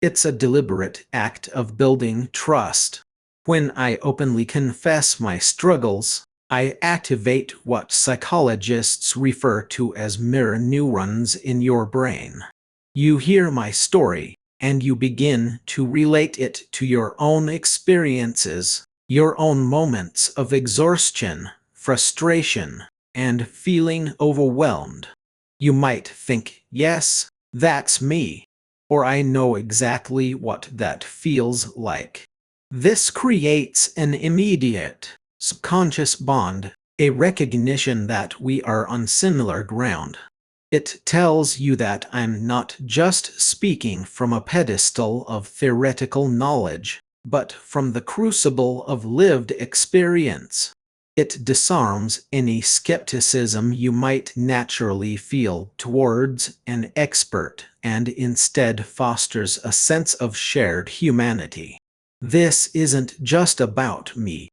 It's a deliberate act of building trust. When I openly confess my struggles, I activate what psychologists refer to as mirror neurons in your brain. You hear my story, and you begin to relate it to your own experiences, your own moments of exhaustion, frustration, and feeling overwhelmed. You might think, yes, that's me, or I know exactly what that feels like. This creates an immediate, subconscious bond, a recognition that we are on similar ground. It tells you that I'm not just speaking from a pedestal of theoretical knowledge, but from the crucible of lived experience. It disarms any skepticism you might naturally feel towards an expert and instead fosters a sense of shared humanity. This isn't just about me,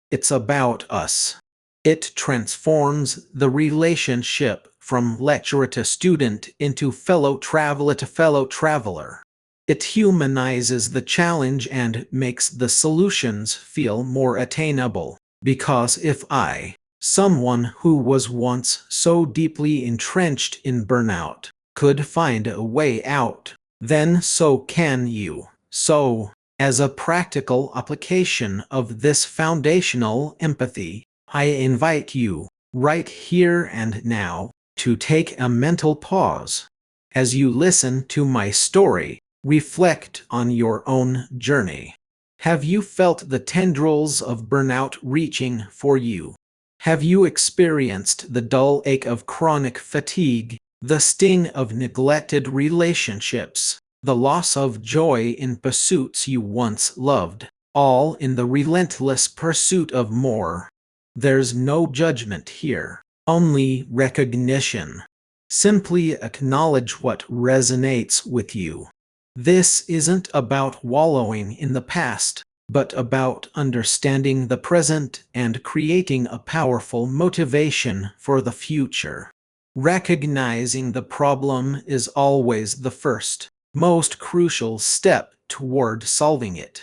it's about us. It transforms the relationship from lecturer to student into fellow traveler to fellow traveler. It humanizes the challenge and makes the solutions feel more attainable. Because if I, someone who was once so deeply entrenched in burnout, could find a way out, then so can you. So, as a practical application of this foundational empathy, I invite you, right here and now, to take a mental pause. As you listen to my story, reflect on your own journey. Have you felt the tendrils of burnout reaching for you? Have you experienced the dull ache of chronic fatigue, the sting of neglected relationships, the loss of joy in pursuits you once loved, all in the relentless pursuit of more? There's no judgment here, only recognition. Simply acknowledge what resonates with you. This isn't about wallowing in the past, but about understanding the present and creating a powerful motivation for the future. Recognizing the problem is always the first, most crucial step toward solving it.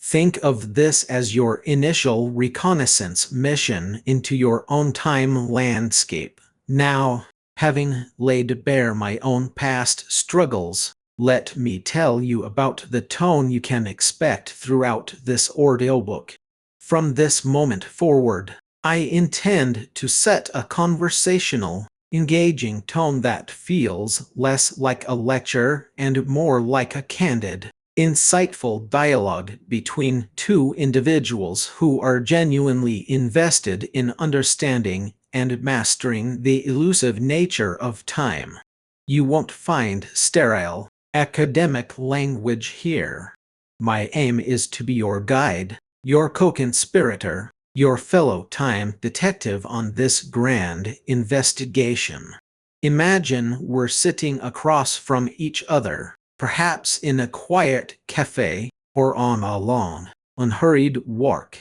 Think of this as your initial reconnaissance mission into your own time landscape. Now, having laid bare my own past struggles, let me tell you about the tone you can expect throughout this audiobook. From this moment forward, I intend to set a conversational, engaging tone that feels less like a lecture and more like a candid, insightful dialogue between two individuals who are genuinely invested in understanding and mastering the elusive nature of time. You won't find sterile, academic language here. My aim is to be your guide, your co-conspirator, your fellow time detective on this grand investigation. Imagine we're sitting across from each other, perhaps in a quiet cafe or on a long, unhurried walk.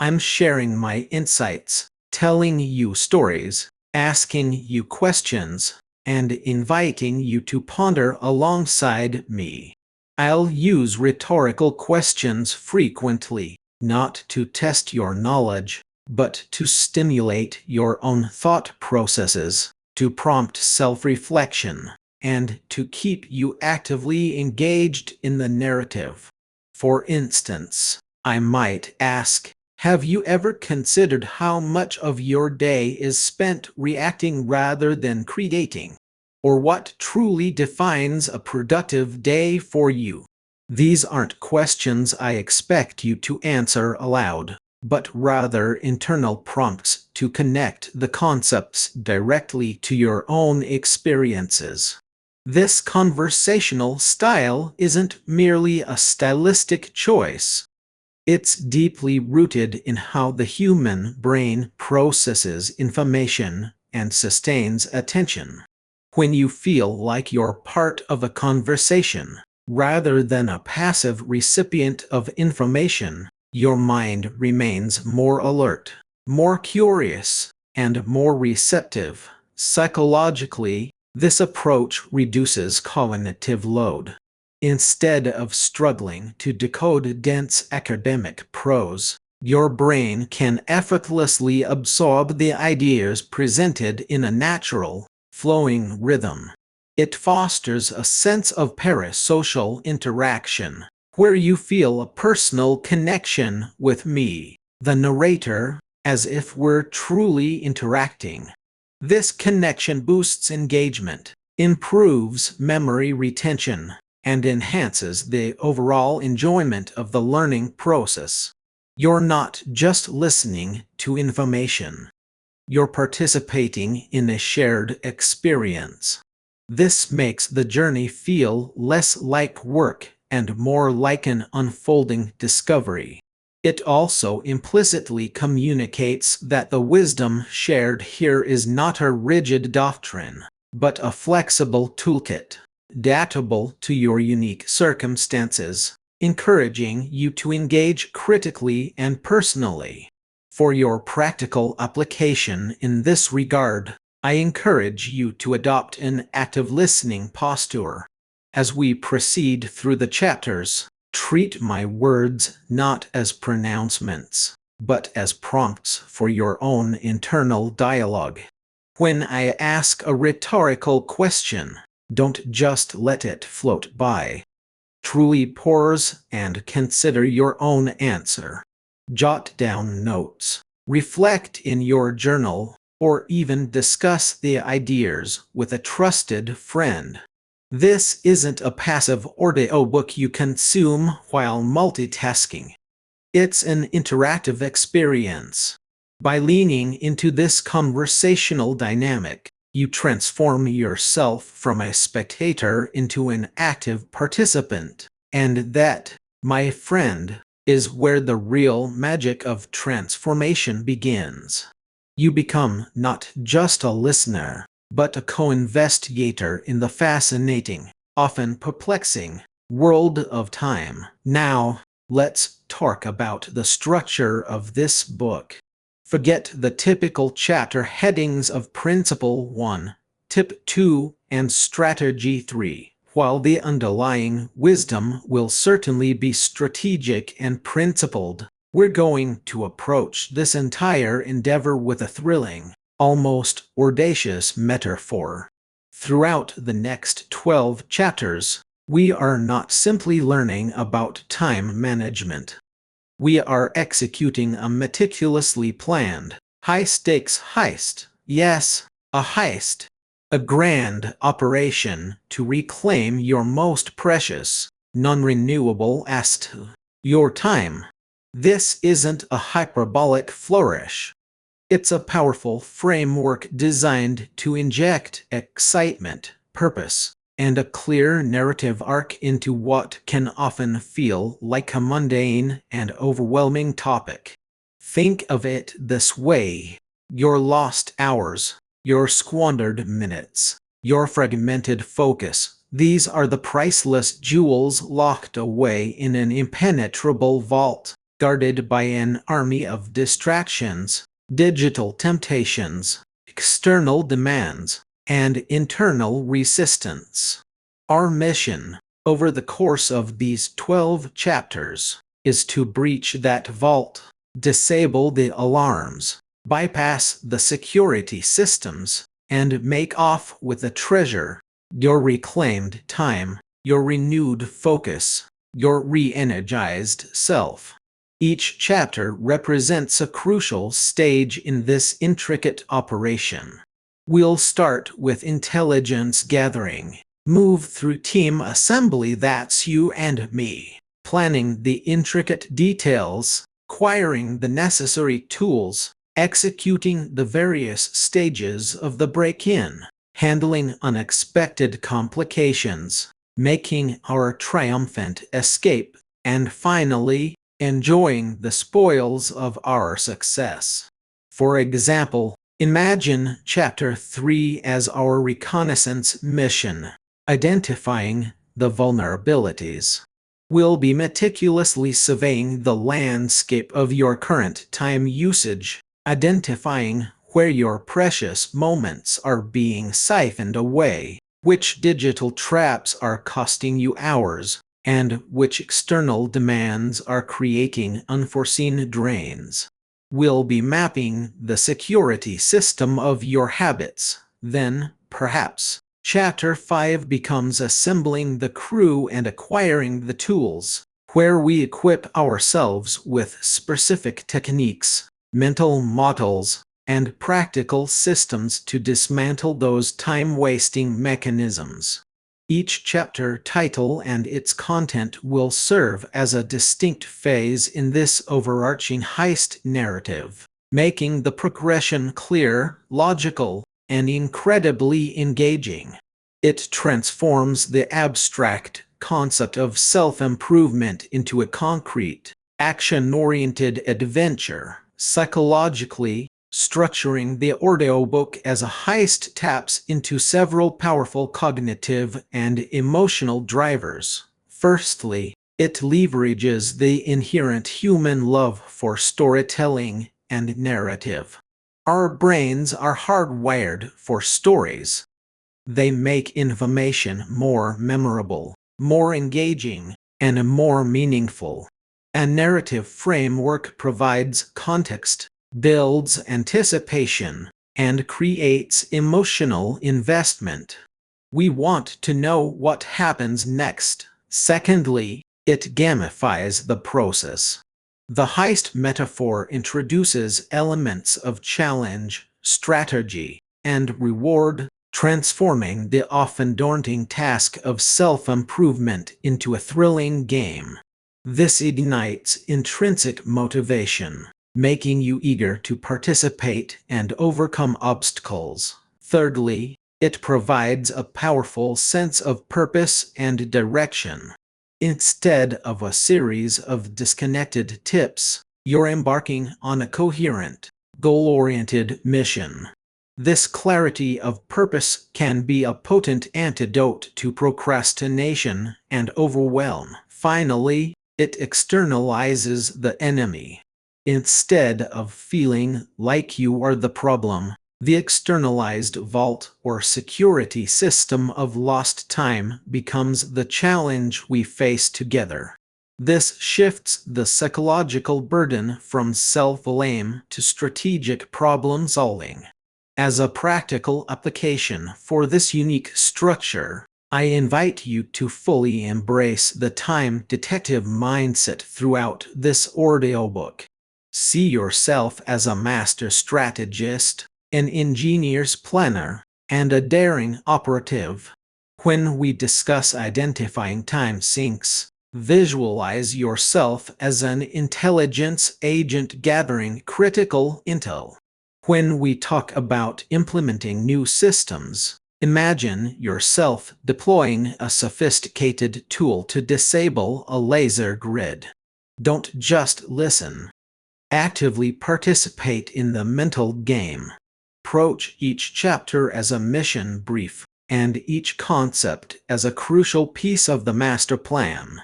I'm sharing my insights, telling you stories, asking you questions, and inviting you to ponder alongside me. I'll use rhetorical questions frequently, not to test your knowledge, but to stimulate your own thought processes, to prompt self-reflection, and to keep you actively engaged in the narrative. For instance, I might ask, have you ever considered how much of your day is spent reacting rather than creating? Or what truly defines a productive day for you? These aren't questions I expect you to answer aloud, but rather internal prompts to connect the concepts directly to your own experiences. This conversational style isn't merely a stylistic choice. It's deeply rooted in how the human brain processes information and sustains attention. When you feel like you're part of a conversation, rather than a passive recipient of information, your mind remains more alert, more curious, and more receptive. Psychologically, this approach reduces cognitive load. Instead of struggling to decode dense academic prose, your brain can effortlessly absorb the ideas presented in a natural, flowing rhythm. It fosters a sense of parasocial interaction, where you feel a personal connection with me, the narrator, as if we're truly interacting. This connection boosts engagement, improves memory retention, and enhances the overall enjoyment of the learning process. You're not just listening to information. You're participating in a shared experience. This makes the journey feel less like work and more like an unfolding discovery. It also implicitly communicates that the wisdom shared here is not a rigid doctrine, but a flexible toolkit, adaptable to your unique circumstances, encouraging you to engage critically and personally. For your practical application in this regard, I encourage you to adopt an active listening posture. As we proceed through the chapters, treat my words not as pronouncements, but as prompts for your own internal dialogue. When I ask a rhetorical question, don't just let it float by. Truly pause and consider your own answer. Jot down notes, reflect in your journal, or even discuss the ideas with a trusted friend. This isn't a passive audiobook you consume while multitasking. It's an interactive experience. By leaning into this conversational dynamic, you transform yourself from a spectator into an active participant. And that, my friend, is where the real magic of transformation begins. You become not just a listener, but a co-investigator in the fascinating, often perplexing, world of time. Now, let's talk about the structure of this book. Forget the typical chapter headings of Principle 1, Tip 2, and Strategy 3. While the underlying wisdom will certainly be strategic and principled, we're going to approach this entire endeavor with a thrilling, almost audacious metaphor. Throughout the next 12 chapters, we are not simply learning about time management. We are executing a meticulously planned, High-stakes heist. Yes, a heist. A grand operation to reclaim your most precious, non-renewable asset, your time. This isn't a hyperbolic flourish. It's a powerful framework designed to inject excitement, purpose, and a clear narrative arc into what can often feel like a mundane and overwhelming topic. Think of it this way: your lost hours, your squandered minutes, your fragmented focus. These are the priceless jewels locked away in an impenetrable vault, guarded by an army of distractions, digital temptations, external demands, and internal resistance. Our mission, over the course of these 12 chapters, is to breach that vault, disable the alarms, bypass the security systems, and make off with the treasure: your reclaimed time, your renewed focus, your re-energized self. Each chapter represents a crucial stage in this intricate operation. We'll start with intelligence gathering, move through team assembly, that's you and me, planning the intricate details, acquiring the necessary tools, executing the various stages of the break-in, handling unexpected complications, making our triumphant escape, and finally, enjoying the spoils of our success. For example, imagine Chapter 3 as our reconnaissance mission, identifying the vulnerabilities. We'll be meticulously surveying the landscape of your current time usage, identifying where your precious moments are being siphoned away, which digital traps are costing you hours, and which external demands are creating unforeseen drains. We'll be mapping the security system of your habits. Then, perhaps, Chapter 5 becomes assembling the crew and acquiring the tools, where we equip ourselves with specific techniques, mental models, and practical systems to dismantle those time-wasting mechanisms. Each chapter title and its content will serve as a distinct phase in this overarching heist narrative, making the progression clear, logical, and incredibly engaging. It transforms the abstract concept of self-improvement into a concrete, action-oriented adventure. Psychologically, structuring the audiobook as a heist taps into several powerful cognitive and emotional drivers. Firstly, it leverages the inherent human love for storytelling and narrative. Our brains are hardwired for stories. They make information more memorable, more engaging, and more meaningful. A narrative framework provides context, builds anticipation, and creates emotional investment. We want to know what happens next. Secondly, it gamifies the process. The heist metaphor introduces elements of challenge, strategy, and reward, transforming the often daunting task of self-improvement into a thrilling game. This ignites intrinsic motivation, making you eager to participate and overcome obstacles. Thirdly, it provides a powerful sense of purpose and direction. Instead of a series of disconnected tips, you're embarking on a coherent, goal-oriented mission. This clarity of purpose can be a potent antidote to procrastination and overwhelm. Finally, it externalizes the enemy. Instead of feeling like you are the problem, the externalized vault or security system of lost time becomes the challenge we face together. This shifts the psychological burden from self-blame to strategic problem solving. As a practical application for this unique structure, I invite you to fully embrace the time detective mindset throughout this audiobook. See yourself as a master strategist, an engineer's planner, and a daring operative. When we discuss identifying time sinks, visualize yourself as an intelligence agent gathering critical intel. When we talk about implementing new systems, imagine yourself deploying a sophisticated tool to disable a laser grid. Don't just listen. Actively participate in the mental game. Approach each chapter as a mission brief, and each concept as a crucial piece of the master plan.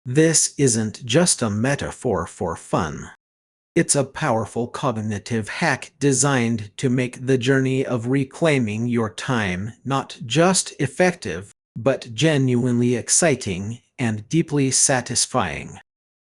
This isn't just a metaphor for fun. It's a powerful cognitive hack designed to make the journey of reclaiming your time not just effective, but genuinely exciting and deeply satisfying.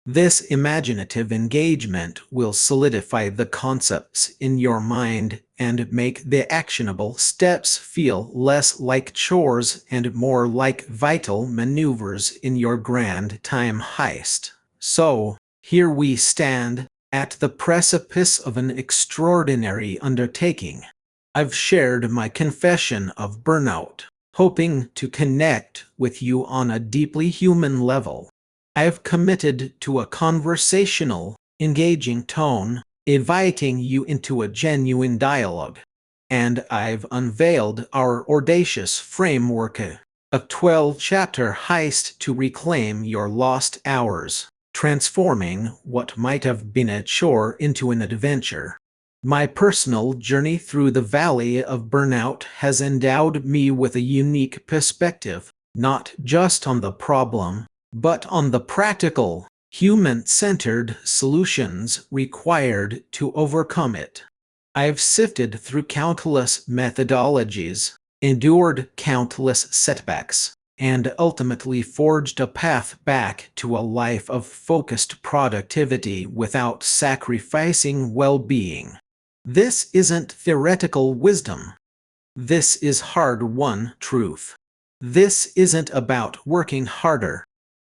This imaginative engagement will solidify the concepts in your mind and make the actionable steps feel less like chores and more like vital maneuvers in your grand time heist. So, here we stand, at the precipice of an extraordinary undertaking. I've shared my confession of burnout, hoping to connect with you on a deeply human level. I've committed to a conversational, engaging tone, inviting you into a genuine dialogue. And I've unveiled our audacious framework, a 12-chapter heist to reclaim your lost hours, transforming what might have been a chore into an adventure. My personal journey through the valley of burnout has endowed me with a unique perspective, not just on the problem, but on the practical, human-centered solutions required to overcome it. I've sifted through countless methodologies, endured countless setbacks, and ultimately forged a path back to a life of focused productivity without sacrificing well-being. This isn't theoretical wisdom. This is hard-won truth. This isn't about working harder.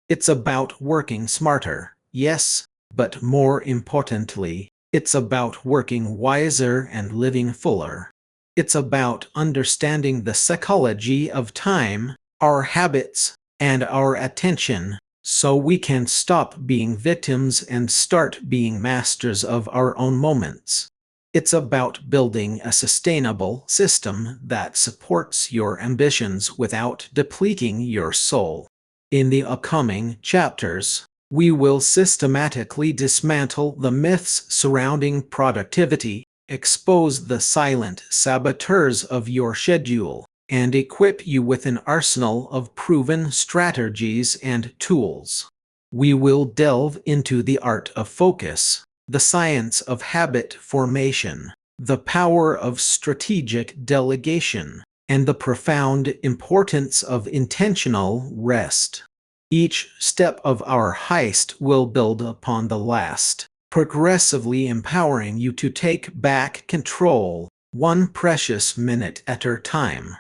It's about working smarter, yes, but more importantly, it's about working wiser and living fuller. It's about understanding the psychology of time, our habits, and our attention, so we can stop being victims and start being masters of our own moments. It's about building a sustainable system that supports your ambitions without depleting your soul. In the upcoming chapters, we will systematically dismantle the myths surrounding productivity, expose the silent saboteurs of your schedule, and equip you with an arsenal of proven strategies and tools. We will delve into the art of focus, the science of habit formation, the power of strategic delegation, and the profound importance of intentional rest. Each step of our heist will build upon the last, progressively empowering you to take back control, one precious minute at a time.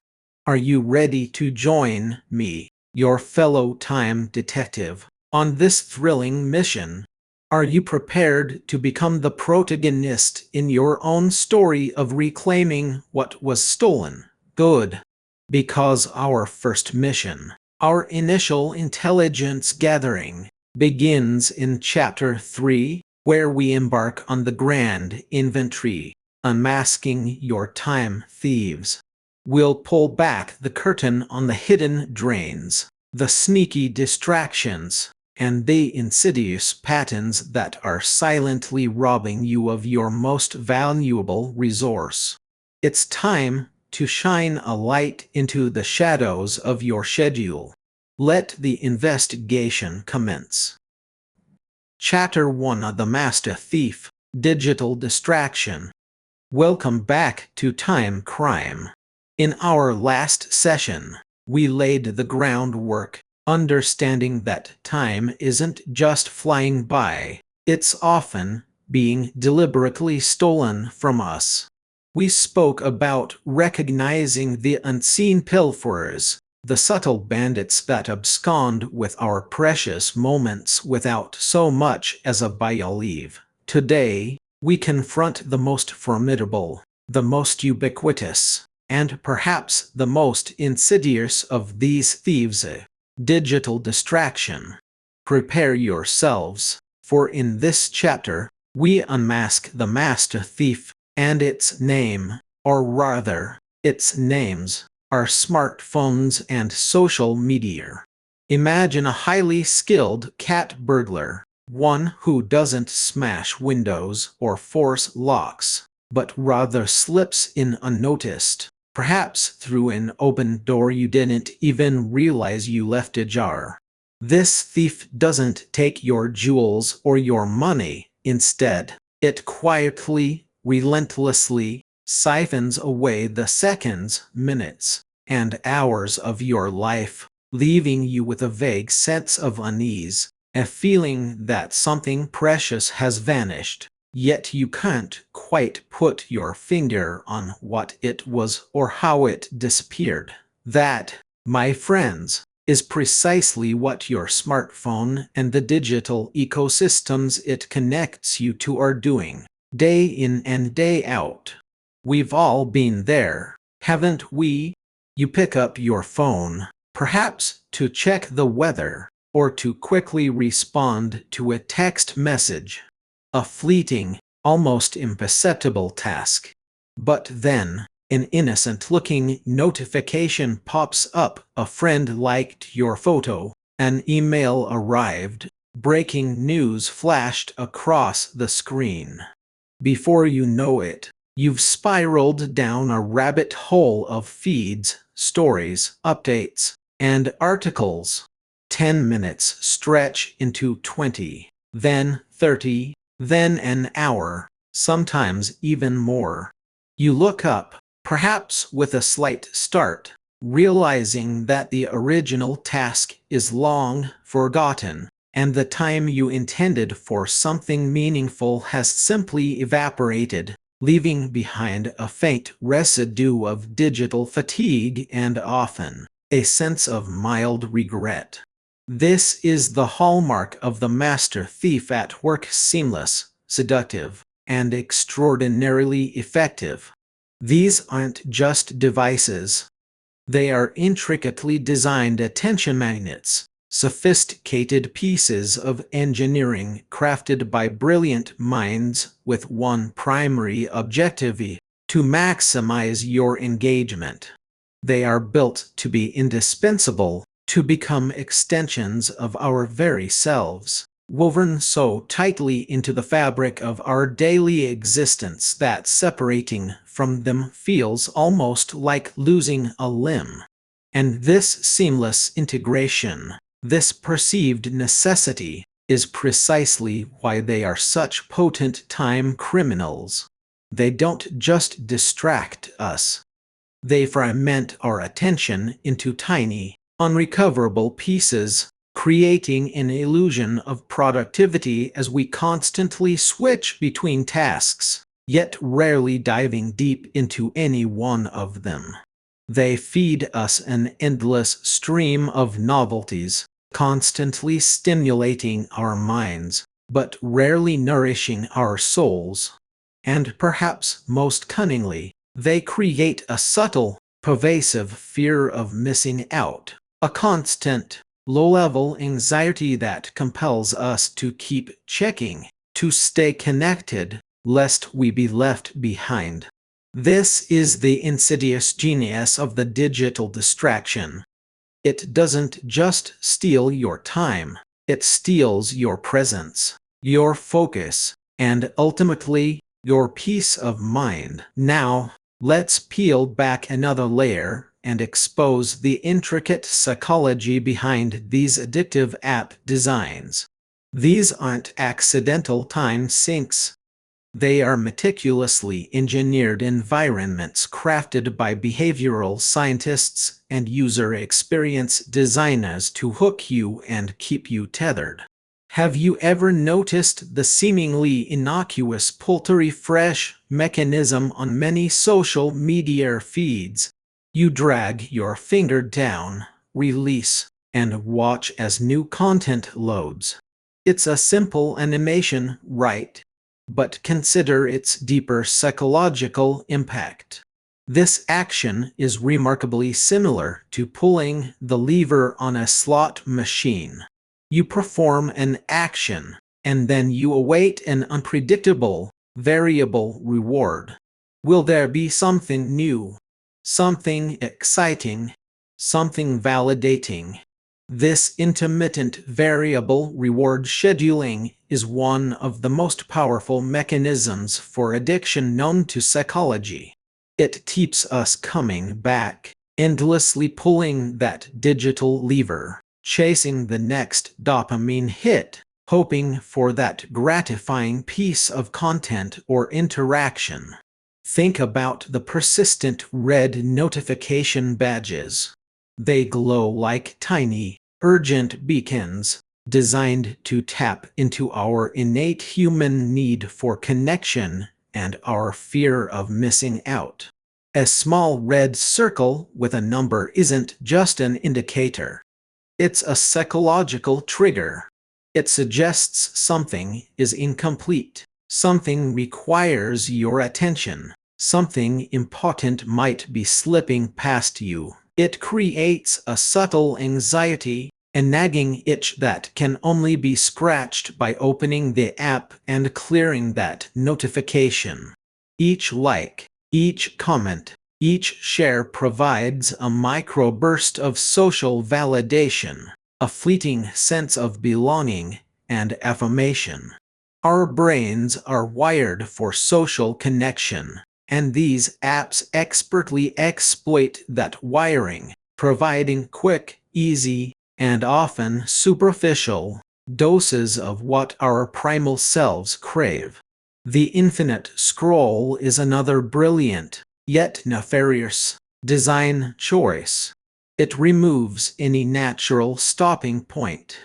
Are you ready to join me, your fellow time detective, on this thrilling mission? Are you prepared to become the protagonist in your own story of reclaiming what was stolen? Good. Because our first mission, our initial intelligence gathering, begins in Chapter 3, where we embark on the grand inventory, unmasking your time thieves. We'll pull back the curtain on the hidden drains, the sneaky distractions, and the insidious patterns that are silently robbing you of your most valuable resource. It's time to shine a light into the shadows of your schedule. Let the investigation commence. Chapter 1 of The Master Thief, Digital Distraction. Welcome back to Time Crime. In our last session, we laid the groundwork, understanding that time isn't just flying by, it's often being deliberately stolen from us. We spoke about recognizing the unseen pilferers, the subtle bandits that abscond with our precious moments without so much as a by your leave. Today, we confront the most formidable, the most ubiquitous, and perhaps the insidious of these thieves, digital distraction. Prepare yourselves, for in this chapter, we unmask the master thief and its name, or rather, its names, are smartphones and social media. Imagine a highly skilled cat burglar, one who doesn't smash windows or force locks, but rather slips in unnoticed, perhaps through an open door you didn't even realize you left ajar. This thief doesn't take your jewels or your money. Instead, it quietly, relentlessly siphons away the seconds, minutes, and hours of your life, leaving you with a vague sense of unease, a feeling that something precious has vanished. Yet you can't quite put your finger on what it was or how it disappeared. That, my friends, is precisely what your smartphone and the digital ecosystems it connects you to are doing, day in and day out. We've all been there, haven't we? You pick up your phone, perhaps to check the weather, or to quickly respond to a text message. A fleeting, almost imperceptible task. But then, an innocent-looking notification pops up. A friend liked your photo. An email arrived. Breaking news flashed across the screen. Before you know it, you've spiraled down a rabbit hole of feeds, stories, updates, and articles. 10 minutes stretch into 20, then 30, then an hour, sometimes even more. You look up, perhaps with a slight start, realizing that the original task is long forgotten, and the time you intended for something meaningful has simply evaporated, leaving behind a faint residue of digital fatigue and often a sense of mild regret. This is the hallmark of the master thief at work: seamless, seductive, and extraordinarily effective. These aren't just devices. They are intricately designed attention magnets, sophisticated pieces of engineering crafted by brilliant minds with one primary objective: to maximize your engagement. They are built to be indispensable, to become extensions of our very selves, woven so tightly into the fabric of our daily existence that separating from them feels almost like losing a limb. And this seamless integration, this perceived necessity, is precisely why they are such potent time criminals. They don't just distract us. They fragment our attention into tiny, unrecoverable pieces, creating an illusion of productivity as we constantly switch between tasks, yet rarely diving deep into any one of them. They feed us an endless stream of novelties, constantly stimulating our minds, but rarely nourishing our souls. And perhaps most cunningly, they create a subtle, pervasive fear of missing out, a constant, low-level anxiety that compels us to keep checking, to stay connected, lest we be left behind. This is the insidious genius of the digital distraction. It doesn't just steal your time, it steals your presence, your focus, and ultimately, your peace of mind. Now, let's peel back another layer and expose the intricate psychology behind these addictive app designs. These aren't accidental time sinks. They are meticulously engineered environments crafted by behavioral scientists and user experience designers to hook you and keep you tethered. Have you ever noticed the seemingly innocuous pull-to-refresh mechanism on many social media feeds? You drag your finger down, release, and watch as new content loads. It's a simple animation, right? but consider its deeper psychological impact. This action is remarkably similar to pulling the lever on a slot machine. You perform an action, and then you await an unpredictable, variable reward. Will there be something new, something exciting, something validating? This intermittent variable reward scheduling is one of the most powerful mechanisms for addiction known to psychology. It keeps us coming back, endlessly pulling that digital lever, chasing the next dopamine hit, hoping for that gratifying piece of content or interaction. Think about the persistent red notification badges. They glow like tiny, urgent beacons, designed to tap into our innate human need for connection and our fear of missing out. A small red circle with a number isn't just an indicator. It's a psychological trigger. It suggests something is incomplete, something requires your attention, something important might be slipping past you. It creates a subtle anxiety, a nagging itch that can only be scratched by opening the app and clearing that notification. Each like, each comment, each share provides a microburst of social validation, a fleeting sense of belonging and affirmation. Our brains are wired for social connection, and these apps expertly exploit that wiring, providing quick, easy, and often superficial doses of what our primal selves crave. The infinite scroll is another brilliant, yet nefarious, design choice. It removes any natural stopping point.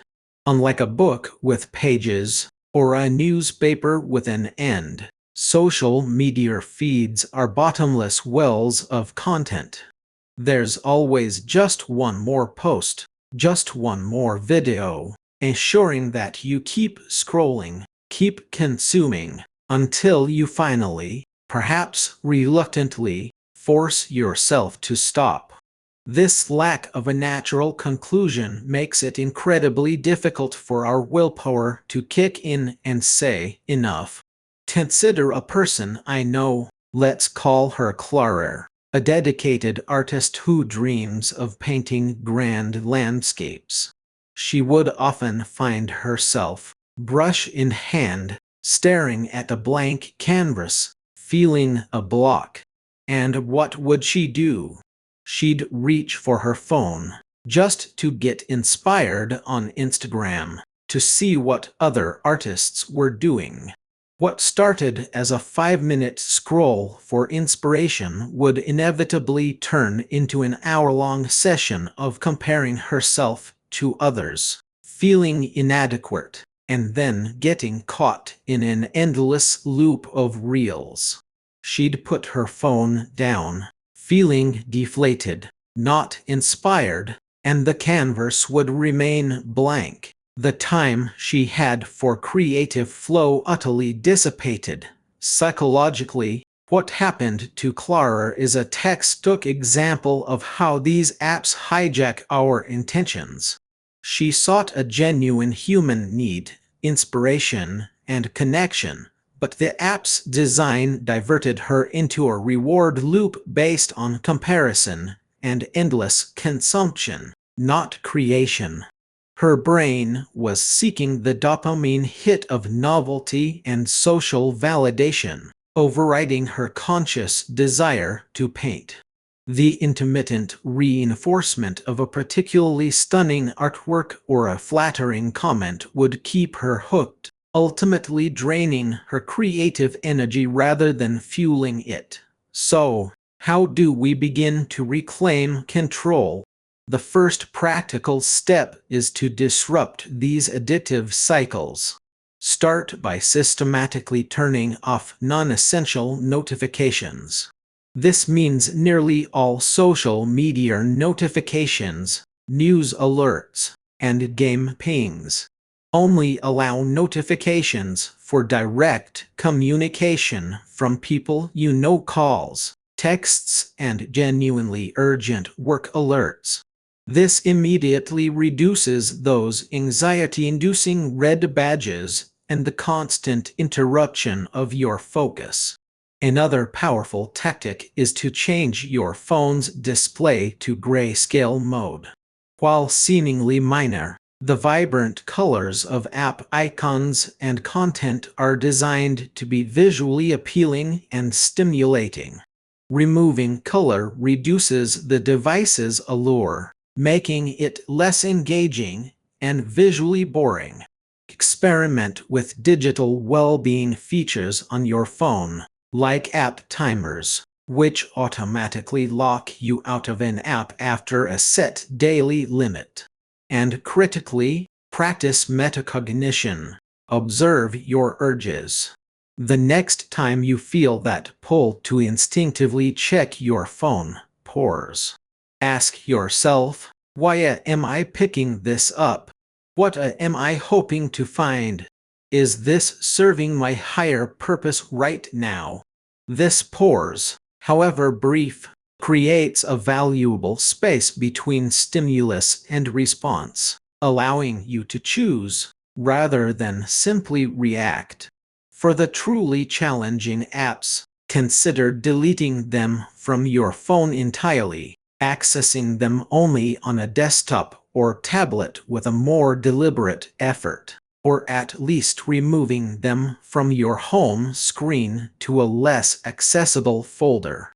Unlike a book with pages, or a newspaper with an end, social media feeds are bottomless wells of content. There's always just one more post, just one more video, ensuring that you keep scrolling, keep consuming, until you finally, perhaps reluctantly, force yourself to stop. This lack of a natural conclusion makes it incredibly difficult for our willpower to kick in and say, enough. Consider a person I know, let's call her Clara, a dedicated artist who dreams of painting grand landscapes. She would often find herself, brush in hand, staring at a blank canvas, feeling a block. And what would she do? She'd reach for her phone, just to get inspired on Instagram, to see what other artists were doing. What started as a 5-minute scroll for inspiration would inevitably turn into an hour-long session of comparing herself to others, feeling inadequate, and then getting caught in an endless loop of reels. She'd put her phone down, feeling deflated, not inspired, and the canvas would remain blank. The time she had for creative flow utterly dissipated. Psychologically, what happened to Clara is a textbook example of how these apps hijack our intentions. She sought a genuine human need, inspiration, and connection, but the app's design diverted her into a reward loop based on comparison and endless consumption, not creation. Her brain was seeking the dopamine hit of novelty and social validation, overriding her conscious desire to paint. The intermittent reinforcement of a particularly stunning artwork or a flattering comment would keep her hooked, ultimately draining her creative energy rather than fueling it. So, how do we begin to reclaim control? The first practical step is to disrupt these addictive cycles. Start by systematically turning off non-essential notifications. This means nearly all social media notifications, news alerts, and game pings. Only allow notifications for direct communication from people you know, calls, texts, and genuinely urgent work alerts. This immediately reduces those anxiety-inducing red badges and the constant interruption of your focus. Another powerful tactic is to change your phone's display to grayscale mode. While seemingly minor, the vibrant colors of app icons and content are designed to be visually appealing and stimulating. Removing color reduces the device's allure, making it less engaging and visually boring. Experiment with digital well-being features on your phone, like app timers, which automatically lock you out of an app after a set daily limit. And critically, practice metacognition. Observe your urges. The next time you feel that pull to instinctively check your phone, pause. Ask yourself, why am I picking this up? What am I hoping to find? Is this serving my higher purpose right now? This pause, however brief, creates a valuable space between stimulus and response, allowing you to choose, rather than simply react. For the truly challenging apps, consider deleting them from your phone entirely, accessing them only on a desktop or tablet with a more deliberate effort, or at least removing them from your home screen to a less accessible folder.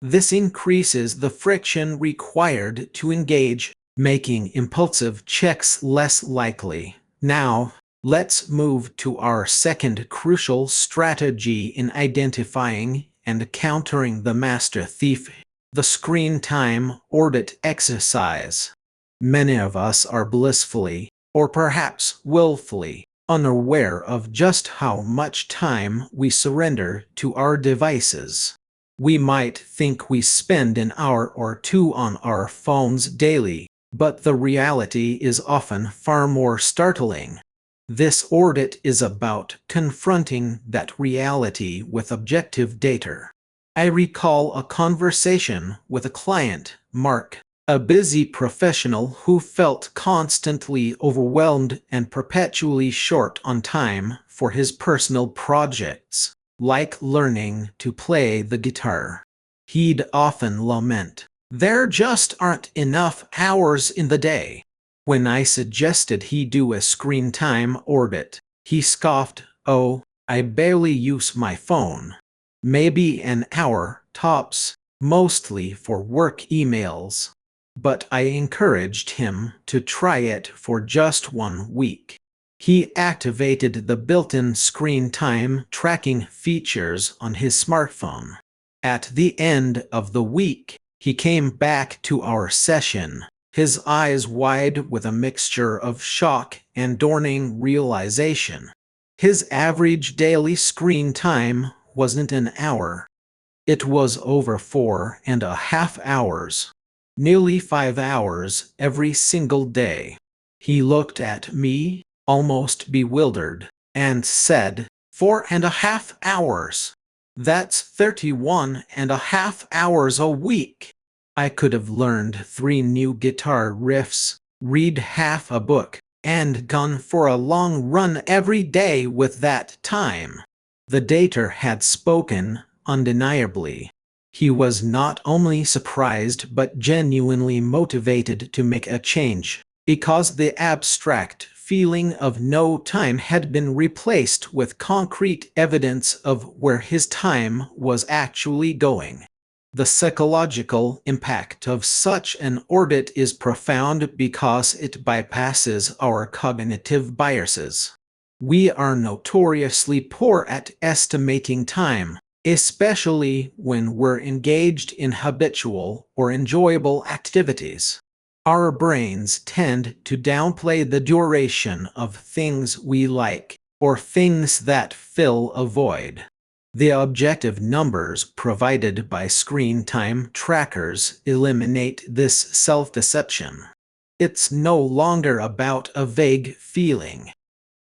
This increases the friction required to engage, making impulsive checks less likely. Now, let's move to our second crucial strategy in identifying and countering the master thief, the screen time audit exercise. Many of us are blissfully, or perhaps willfully, unaware of just how much time we surrender to our devices. We might think we spend an hour or two on our phones daily, but the reality is often far more startling. This audit is about confronting that reality with objective data. I recall a conversation with a client, Mark, a busy professional who felt constantly overwhelmed and perpetually short on time for his personal projects, like learning to play the guitar. He'd often lament, "There just aren't enough hours in the day." When I suggested he do a screen time audit, he scoffed, "Oh, I barely use my phone. Maybe an hour, tops, mostly for work emails." But I encouraged him to try it for just 1 week. He activated the built-in screen time tracking features on his smartphone. At the end of the week, he came back to our session, his eyes wide with a mixture of shock and dawning realization. His average daily screen time wasn't an hour. It was over 4.5 hours. Nearly 5 hours every single day. He looked at me, almost bewildered, and said, 4.5 hours? That's 31.5 hours a week. I could have learned 3 new guitar riffs, read half a book, and gone for a long run every day with that time. The data had spoken, undeniably. He was not only surprised but genuinely motivated to make a change, because the abstract feeling of no time had been replaced with concrete evidence of where his time was actually going. The psychological impact of such an audit is profound because it bypasses our cognitive biases. We are notoriously poor at estimating time, especially when we're engaged in habitual or enjoyable activities. Our brains tend to downplay the duration of things we like, or things that fill a void. The objective numbers provided by screen time trackers eliminate this self-deception. It's no longer about a vague feeling.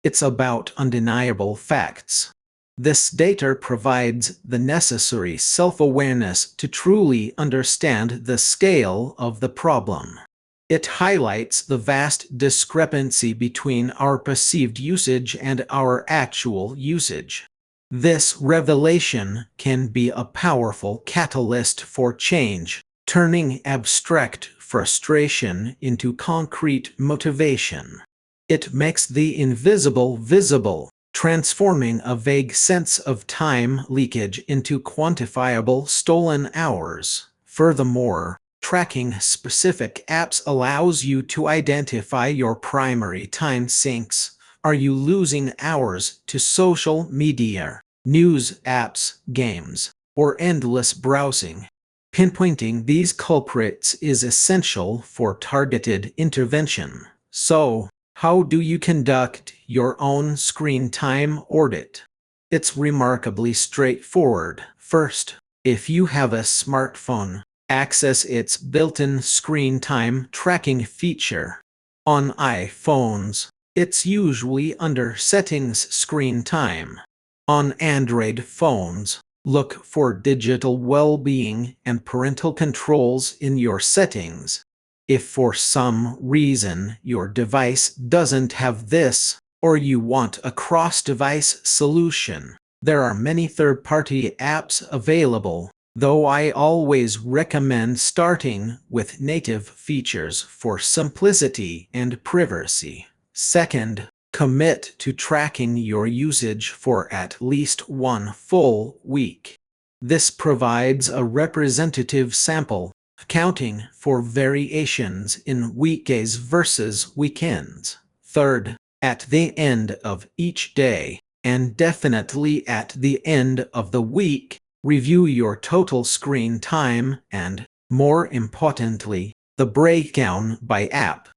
It's about undeniable facts. This data provides the necessary self-awareness to truly understand the scale of the problem. It highlights the vast discrepancy between our perceived usage and our actual usage. This revelation can be a powerful catalyst for change, turning abstract frustration into concrete motivation. It makes the invisible visible, transforming a vague sense of time leakage into quantifiable stolen hours. Furthermore, tracking specific apps allows you to identify your primary time sinks. Are you losing hours to social media, news apps, games, or endless browsing? Pinpointing these culprits is essential for targeted intervention. So, how do you conduct your own screen time audit? It's remarkably straightforward. First, if you have a smartphone, access its built-in screen time tracking feature. On iPhones, it's usually under Settings Screen Time. On Android phones, look for digital well-being and parental controls in your settings. If for some reason your device doesn't have this, or you want a cross-device solution, there are many third-party apps available, though I always recommend starting with native features for simplicity and privacy. Second, commit to tracking your usage for at least one full week. This provides a representative sample, accounting for variations in weekdays versus weekends. Third, at the end of each day, and definitely at the end of the week, review your total screen time and, more importantly, the breakdown by app.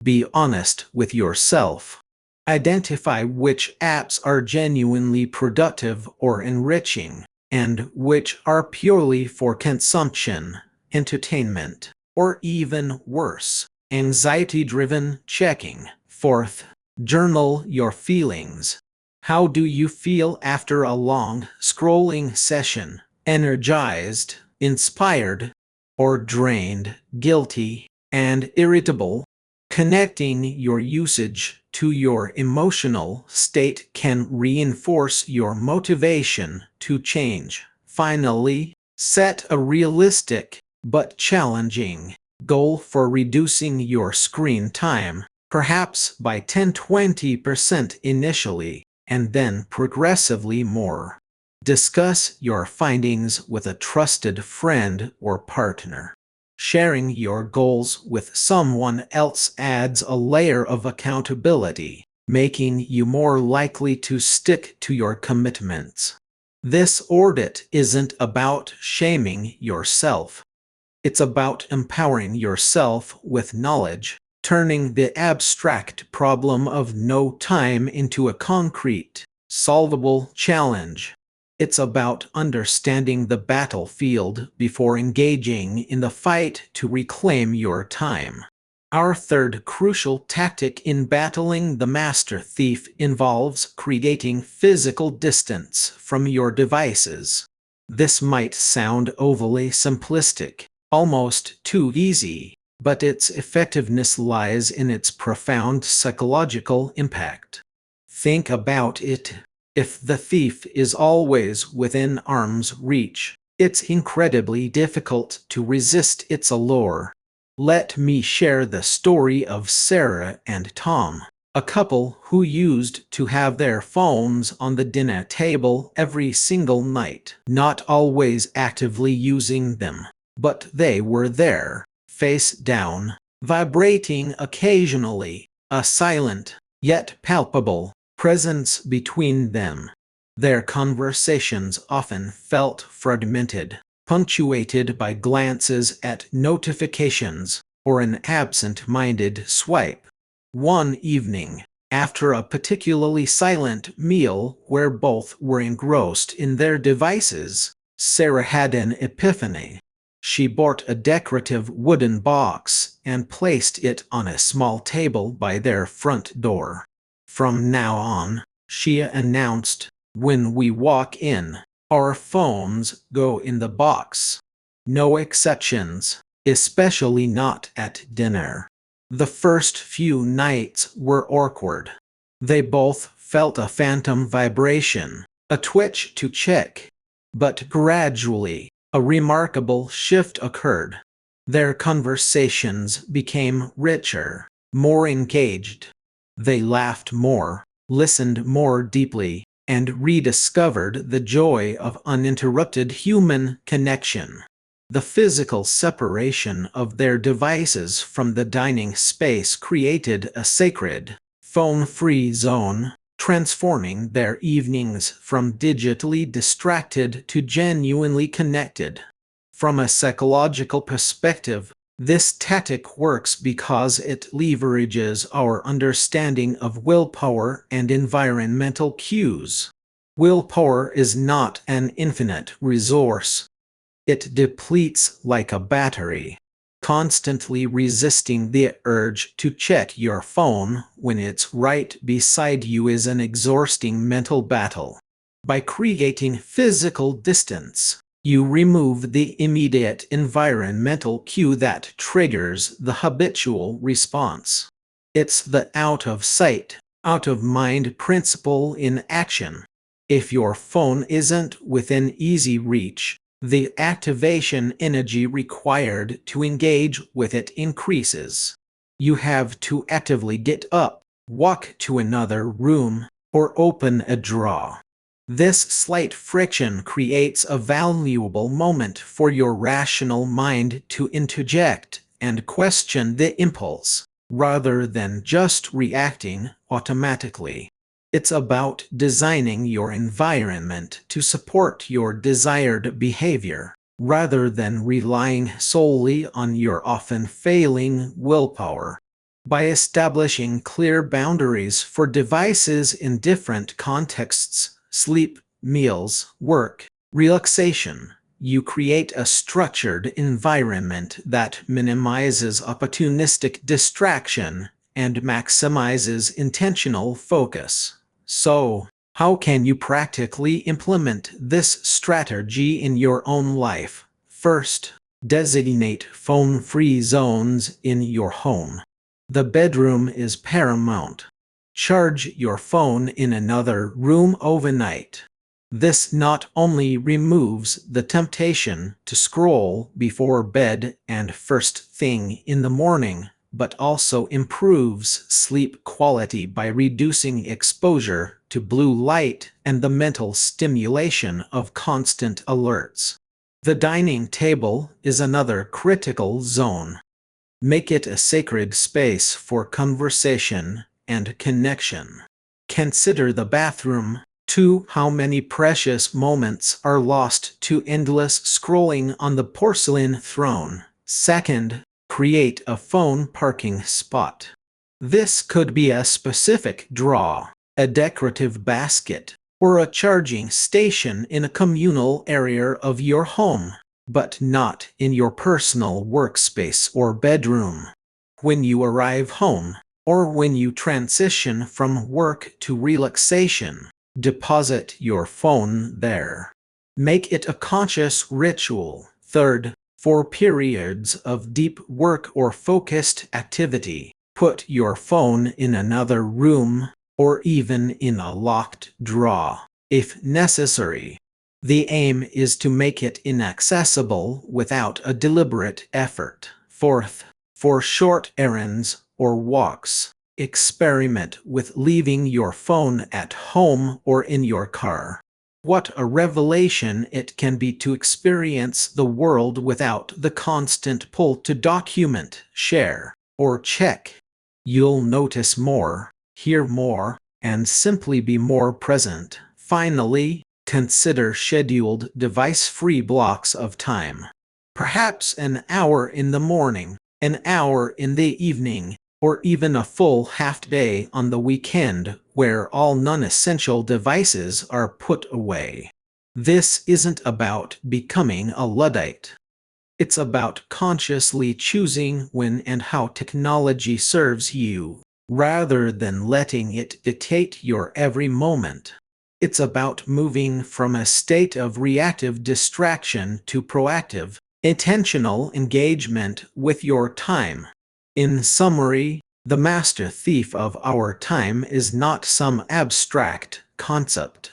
Be honest with yourself. Identify which apps are genuinely productive or enriching, and which are purely for consumption, entertainment, or even worse, anxiety-driven checking. Fourth, journal your feelings. How do you feel after a long scrolling session? Energized, inspired, or drained, guilty, and irritable? Connecting your usage to your emotional state can reinforce your motivation to change. Finally, set a realistic but challenging goal for reducing your screen time, perhaps by 10–20% initially, and then progressively more. Discuss your findings with a trusted friend or partner. Sharing your goals with someone else adds a layer of accountability, making you more likely to stick to your commitments. This audit isn't about shaming yourself. It's about empowering yourself with knowledge, turning the abstract problem of no time into a concrete, solvable challenge. It's about understanding the battlefield before engaging in the fight to reclaim your time. Our third crucial tactic in battling the master thief involves creating physical distance from your devices. This might sound overly simplistic, almost too easy, but its effectiveness lies in its profound psychological impact. Think about it. If the thief is always within arm's reach, it's incredibly difficult to resist its allure. Let me share the story of Sarah and Tom, a couple who used to have their phones on the dinner table every single night, not always actively using them, but they were there, face down, vibrating occasionally, a silent, yet palpable presence between them. Their conversations often felt fragmented, punctuated by glances at notifications or an absent-minded swipe. One evening, after a particularly silent meal where both were engrossed in their devices, Sarah had an epiphany. She bought a decorative wooden box and placed it on a small table by their front door. From now on, she announced, when we walk in, our phones go in the box. No exceptions, especially not at dinner. The first few nights were awkward. They both felt a phantom vibration, a twitch to check. But gradually, a remarkable shift occurred. Their conversations became richer, more engaged. They laughed more, listened more deeply, and rediscovered the joy of uninterrupted human connection. The physical separation of their devices from the dining space created a sacred, phone-free zone, transforming their evenings from digitally distracted to genuinely connected. From a psychological perspective, this tactic works because it leverages our understanding of willpower and environmental cues. Willpower is not an infinite resource. It depletes like a battery. Constantly resisting the urge to check your phone when it's right beside you is an exhausting mental battle. By creating physical distance, you remove the immediate environmental cue that triggers the habitual response. It's the out of sight, out of mind principle in action. If your phone isn't within easy reach, the activation energy required to engage with it increases. You have to actively get up, walk to another room, or open a drawer. This slight friction creates a valuable moment for your rational mind to interject and question the impulse, rather than just reacting automatically. It's about designing your environment to support your desired behavior, rather than relying solely on your often failing willpower. By establishing clear boundaries for devices in different contexts, sleep, meals, work, relaxation, you create a structured environment that minimizes opportunistic distraction and maximizes intentional focus. So, how can you practically implement this strategy in your own life? First, designate phone-free zones in your home. The bedroom is paramount. Charge your phone in another room overnight. This not only removes the temptation to scroll before bed and first thing in the morning, but also improves sleep quality by reducing exposure to blue light and the mental stimulation of constant alerts. The dining table is another critical zone. Make it a sacred space for conversation and connection. Consider the bathroom, too. How many precious moments are lost to endless scrolling on the porcelain throne? Second, create a phone parking spot. This could be a specific drawer, a decorative basket, or a charging station in a communal area of your home, but not in your personal workspace or bedroom. When you arrive home, or when you transition from work to relaxation, deposit your phone there. Make it a conscious ritual. Third, for periods of deep work or focused activity, put your phone in another room, or even in a locked drawer, if necessary. The aim is to make it inaccessible without a deliberate effort. Fourth, for short errands or walks, experiment with leaving your phone at home or in your car. What a revelation it can be to experience the world without the constant pull to document, share, or check. You'll notice more, hear more, and simply be more present. Finally, consider scheduled device-free blocks of time. Perhaps an hour in the morning, an hour in the evening, or even a full half-day on the weekend where all non-essential devices are put away. This isn't about becoming a Luddite. It's about consciously choosing when and how technology serves you. rather than letting it dictate your every moment. It's about moving from a state of reactive distraction to proactive, intentional engagement with your time. In summary, the master thief of our time is not some abstract concept.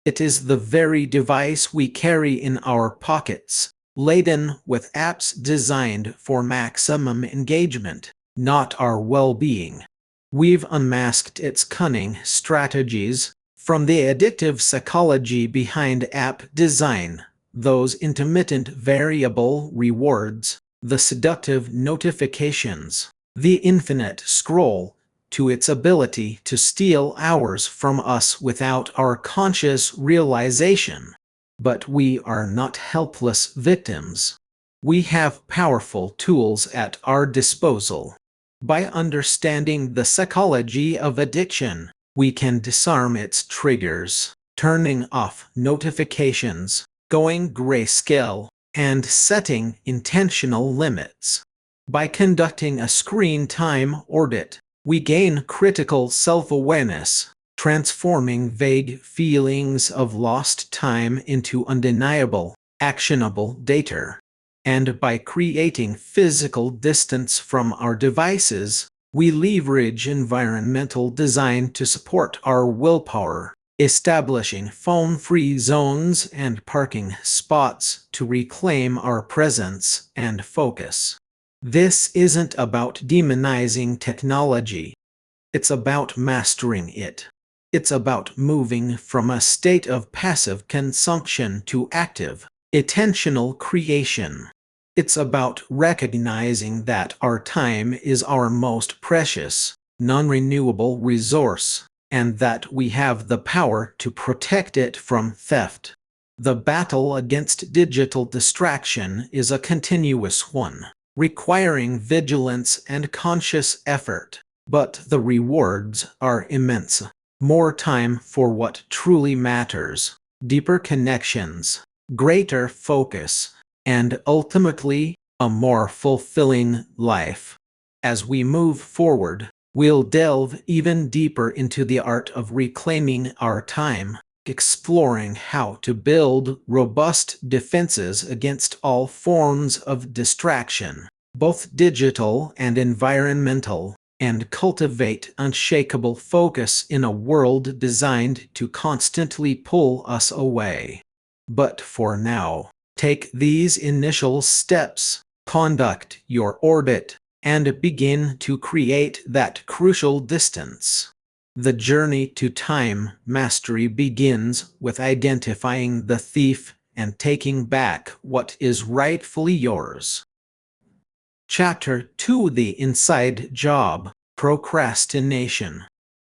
It is the very device we carry in our pockets, laden with apps designed for maximum engagement, not our well-being. We've unmasked its cunning strategies, from the addictive psychology behind app design, those intermittent variable rewards, the seductive notifications, the infinite scroll, to its ability to steal hours from us without our conscious realization. But we are not helpless victims. We have powerful tools at our disposal. By understanding the psychology of addiction, we can disarm its triggers, turning off notifications, going grayscale, and setting intentional limits. By conducting a screen time audit, we gain critical self-awareness, transforming vague feelings of lost time into undeniable, actionable data. And by creating physical distance from our devices, we leverage environmental design to support our willpower, establishing phone-free zones and parking spots to reclaim our presence and focus. This isn't about demonizing technology. It's about mastering it. It's about moving from a state of passive consumption to active, intentional creation. It's about recognizing that our time is our most precious, non-renewable resource, and that we have the power to protect it from theft. The battle against digital distraction is a continuous one, requiring vigilance and conscious effort, but the rewards are immense. More time for what truly matters, deeper connections, greater focus, and ultimately, a more fulfilling life. As we move forward, we'll delve even deeper into the art of reclaiming our time, exploring how to build robust defenses against all forms of distraction, both digital and environmental, and cultivate unshakable focus in a world designed to constantly pull us away. But for now, take these initial steps, conduct your audit, and begin to create that crucial distance. The journey to time mastery begins with identifying the thief and taking back what is rightfully yours. Chapter 2: The Inside Job, Procrastination.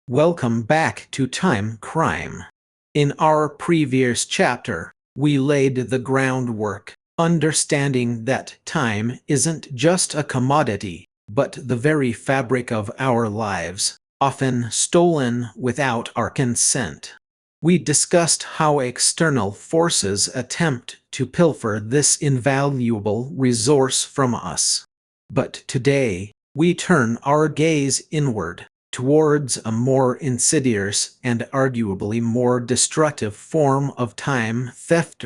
Welcome back to Time Crime. In our previous chapter, we laid the groundwork, understanding that time isn't just a commodity, but the very fabric of our lives, often stolen without our consent. We discussed how external forces attempt to pilfer this invaluable resource from us. But today, we turn our gaze inward, towards a more insidious and arguably more destructive form of time theft,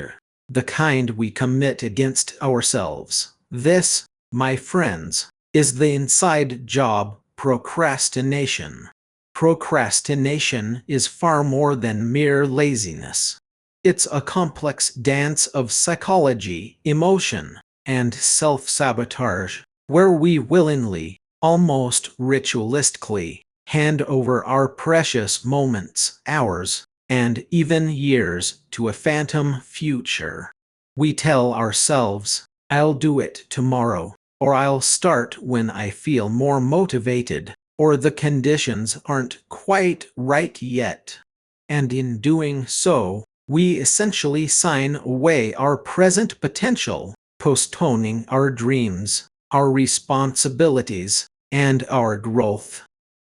the kind we commit against ourselves. This, my friends, is the inside job: procrastination. Procrastination is far more than mere laziness. It's a complex dance of psychology, emotion, and self-sabotage, where we willingly, almost ritualistically, hand over our precious moments, hours, and even years to a phantom future. We tell ourselves, "I'll do it tomorrow," or "I'll start when I feel more motivated," or "the conditions aren't quite right yet." And in doing so, we essentially sign away our present potential, postponing our dreams, our responsibilities, and our growth.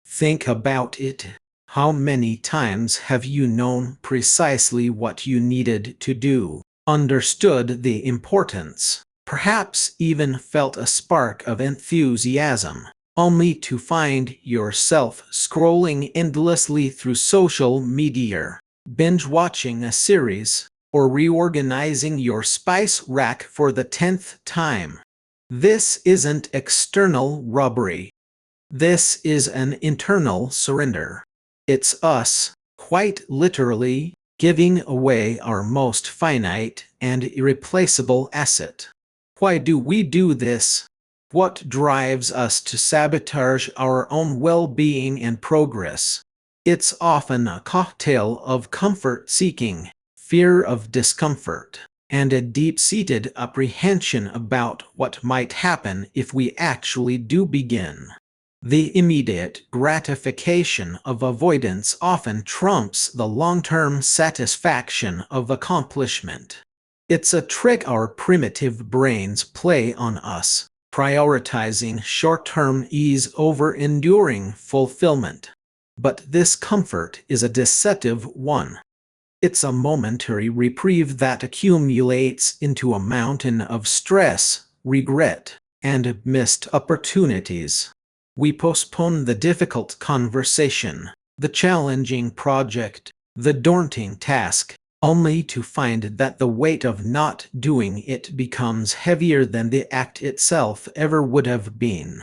Think about it. How many times have you known precisely what you needed to do, understood the importance, perhaps even felt a spark of enthusiasm, only to find yourself scrolling endlessly through social media, binge-watching a series, or reorganizing your spice rack for the 10th time. This isn't external robbery. This is an internal surrender. It's us, quite literally, giving away our most finite and irreplaceable asset. Why do we do this? What drives us to sabotage our own well-being and progress? It's often a cocktail of comfort-seeking, fear of discomfort, and a deep-seated apprehension about what might happen if we actually do begin. The immediate gratification of avoidance often trumps the long-term satisfaction of accomplishment. It's a trick our primitive brains play on us, prioritizing short-term ease over enduring fulfillment. But this comfort is a deceptive one. It's a momentary reprieve that accumulates into a mountain of stress, regret, and missed opportunities. We postpone the difficult conversation, the challenging project, the daunting task, only to find that the weight of not doing it becomes heavier than the act itself ever would have been.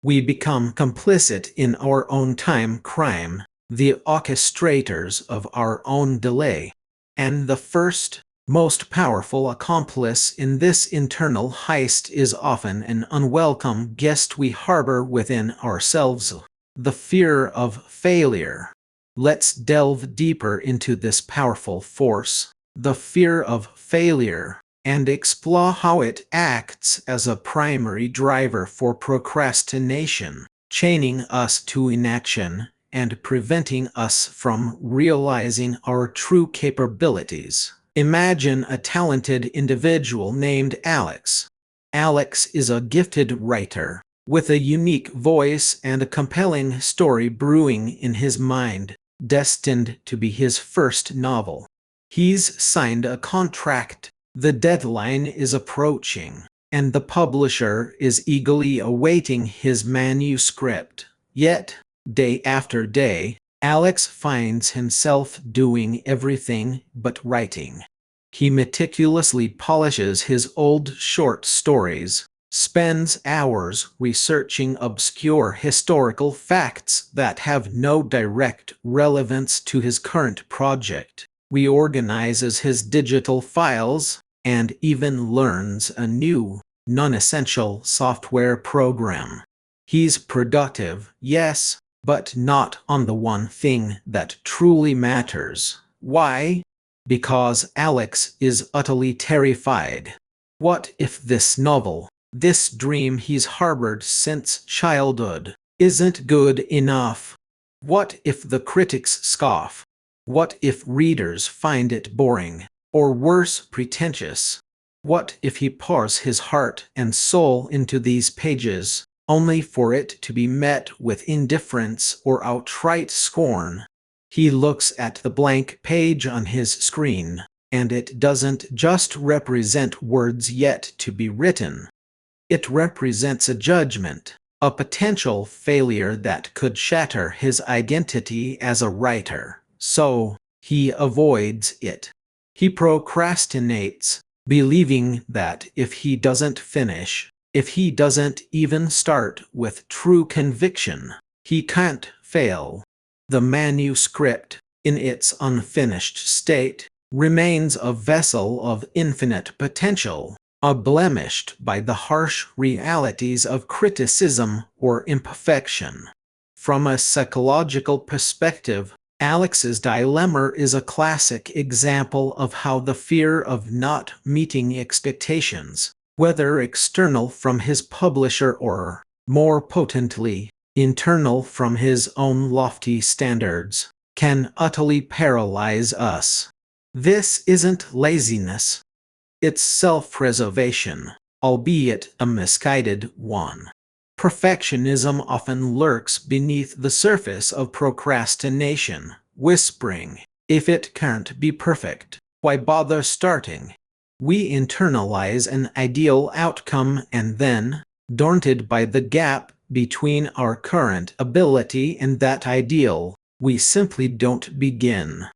We become complicit in our own time crime, the orchestrators of our own delay. And the first, most powerful accomplice in this internal heist is often an unwelcome guest we harbor within ourselves: the fear of failure. Let's delve deeper into this powerful force, the fear of failure, and explore how it acts as a primary driver for procrastination, chaining us to inaction and preventing us from realizing our true capabilities. Imagine a talented individual named Alex. Alex is a gifted writer, with a unique voice and a compelling story brewing in his mind, destined to be his first novel. He's signed a contract, the deadline is approaching, and the publisher is eagerly awaiting his manuscript. Yet, day after day, Alex finds himself doing everything but writing. He meticulously polishes his old short stories, spends hours researching obscure historical facts that have no direct relevance to his current project, reorganizes his digital files, and even learns a new, non-essential software program. He's productive, yes, but not on the one thing that truly matters. Why? Because Alex is utterly terrified. What if this novel, this dream he's harbored since childhood, isn't good enough? What if the critics scoff? What if readers find it boring, or worse, pretentious? What if he pours his heart and soul into these pages, only for it to be met with indifference or outright scorn? He looks at the blank page on his screen, and it doesn't just represent words yet to be written. It represents a judgment, a potential failure that could shatter his identity as a writer. So, he avoids it. He procrastinates, believing that if he doesn't finish, if he doesn't even start with true conviction, he can't fail. The manuscript, in its unfinished state, remains a vessel of infinite potential, unblemished by the harsh realities of criticism or imperfection. From a psychological perspective, Alex's dilemma is a classic example of how the fear of not meeting expectations, whether external from his publisher or, more potently, internal from his own lofty standards, can utterly paralyze us. This isn't laziness. It's self-preservation, albeit a misguided one. Perfectionism often lurks beneath the surface of procrastination, whispering, "If it can't be perfect, why bother starting?" We internalize an ideal outcome and then, daunted by the gap between our current ability and that ideal, we simply don't begin.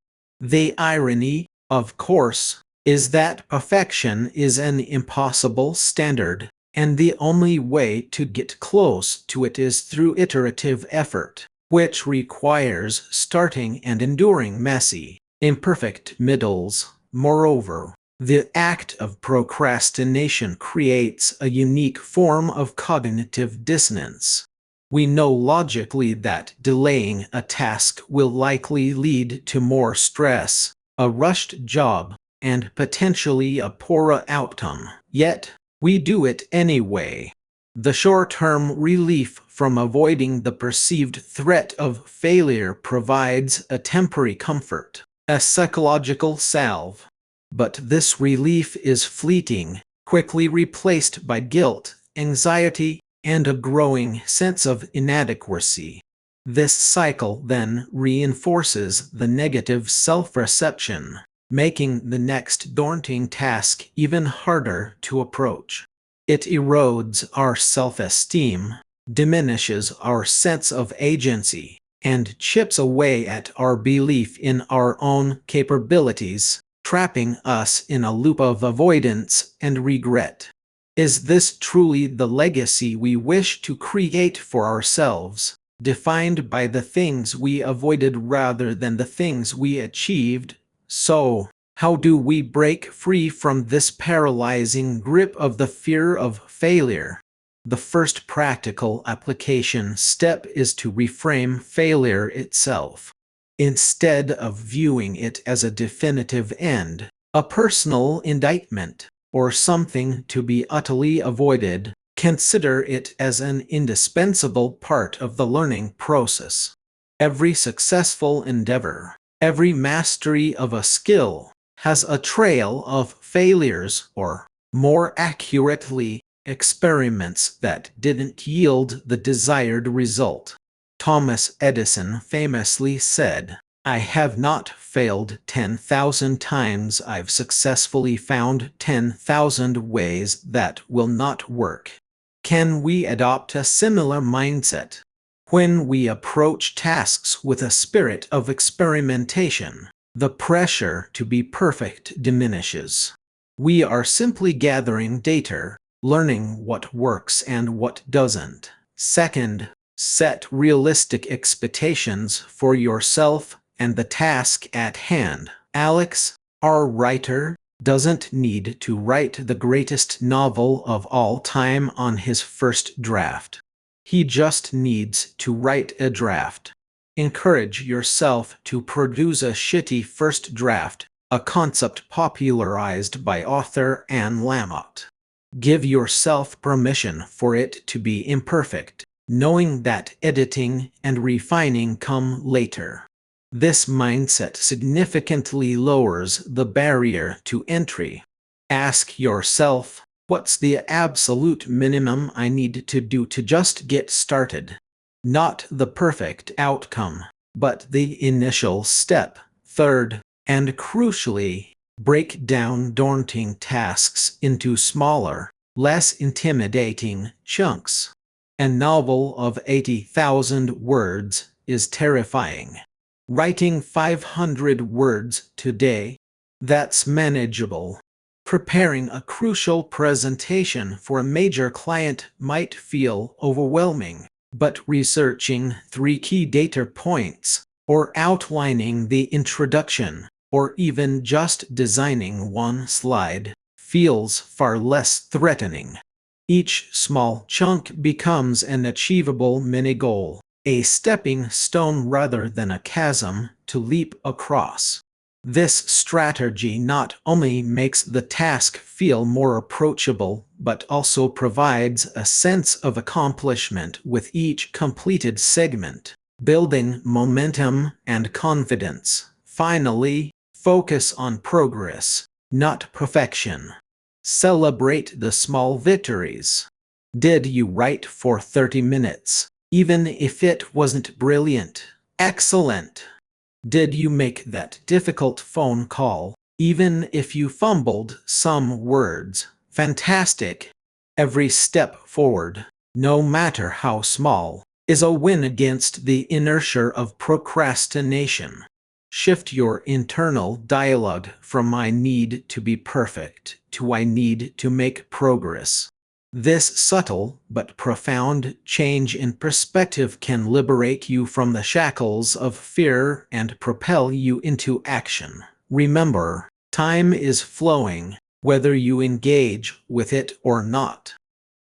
The irony, of course, is that perfection is an impossible standard, and the only way to get close to it is through iterative effort, which requires starting and enduring messy, imperfect middles. Moreover, the act of procrastination creates a unique form of cognitive dissonance. We know logically that delaying a task will likely lead to more stress, a rushed job, and potentially a poorer outcome. Yet, we do it anyway. The short-term relief from avoiding the perceived threat of failure provides a temporary comfort, a psychological salve. But this relief is fleeting, quickly replaced by guilt, anxiety, and a growing sense of inadequacy. This cycle then reinforces the negative self-perception, making the next daunting task even harder to approach. It erodes our self-esteem, diminishes our sense of agency, and chips away at our belief in our own capabilities, trapping us in a loop of avoidance and regret. Is this truly the legacy we wish to create for ourselves, defined by the things we avoided rather than the things we achieved? So, how do we break free from this paralyzing grip of the fear of failure? The first practical application step is to reframe failure itself. Instead of viewing it as a definitive end, a personal indictment, or something to be utterly avoided, consider it as an indispensable part of the learning process. Every successful endeavor, every mastery of a skill, has a trail of failures, or, more accurately, experiments that didn't yield the desired result. Thomas Edison famously said, "I have not failed 10,000 times, I've successfully found 10,000 ways that will not work." Can we adopt a similar mindset? When we approach tasks with a spirit of experimentation, the pressure to be perfect diminishes. We are simply gathering data, learning what works and what doesn't. Second, set realistic expectations for yourself and the task at hand. Alex, our writer, doesn't need to write the greatest novel of all time on his first draft. He just needs to write a draft. Encourage yourself to produce a shitty first draft, a concept popularized by author Anne Lamott. Give yourself permission for it to be imperfect, knowing that editing and refining come later. This mindset significantly lowers the barrier to entry. Ask yourself, what's the absolute minimum I need to do to just get started? Not the perfect outcome, but the initial step. Third, and crucially, break down daunting tasks into smaller, less intimidating chunks. A novel of 80,000 words is terrifying. Writing 500 words today, that's manageable. Preparing a crucial presentation for a major client might feel overwhelming, but researching 3 key data points, or outlining the introduction, or even just designing one slide, feels far less threatening. Each small chunk becomes an achievable mini-goal, a stepping stone rather than a chasm to leap across. This strategy not only makes the task feel more approachable, but also provides a sense of accomplishment with each completed segment, building momentum and confidence. Finally, focus on progress, not perfection. Celebrate the small victories. Did you write for 30 minutes, even if it wasn't brilliant? Excellent. Did you make that difficult phone call, even if you fumbled some words? Fantastic. Every step forward, no matter how small, is a win against the inertia of procrastination. Shift your internal dialogue from "I need to be perfect" to "I need to make progress." This subtle but profound change in perspective can liberate you from the shackles of fear and propel you into action. Remember, time is flowing, whether you engage with it or not.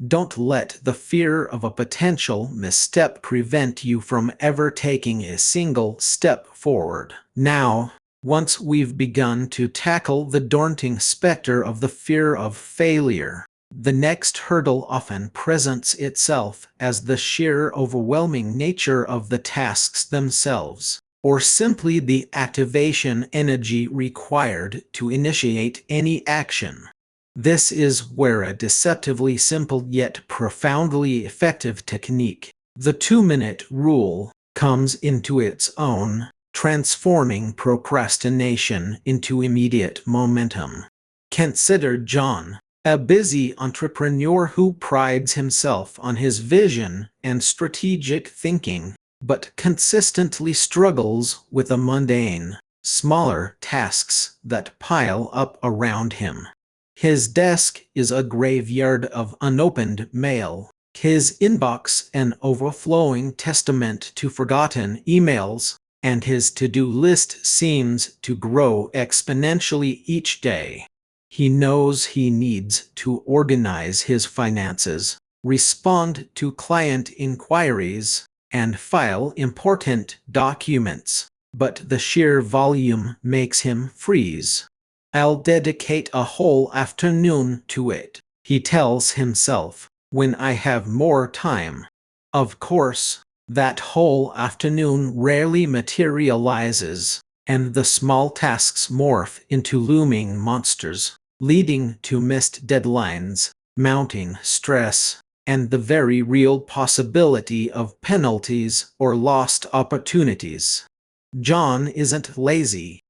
Don't let the fear of a potential misstep prevent you from ever taking a single step forward. Now, once we've begun to tackle the daunting specter of the fear of failure, the next hurdle often presents itself as the sheer overwhelming nature of the tasks themselves, or simply the activation energy required to initiate any action. This is where a deceptively simple yet profoundly effective technique, the 2-minute rule, comes into its own, transforming procrastination into immediate momentum. Consider John, a busy entrepreneur who prides himself on his vision and strategic thinking, but consistently struggles with the mundane, smaller tasks that pile up around him. His desk is a graveyard of unopened mail, his inbox an overflowing testament to forgotten emails, and his to-do list seems to grow exponentially each day. He knows he needs to organize his finances, respond to client inquiries, and file important documents, but the sheer volume makes him freeze. "I'll dedicate a whole afternoon to it," he tells himself, "when I have more time." Of course, that whole afternoon rarely materializes, and the small tasks morph into looming monsters, leading to missed deadlines, mounting stress, and the very real possibility of penalties or lost opportunities. John isn't lazy.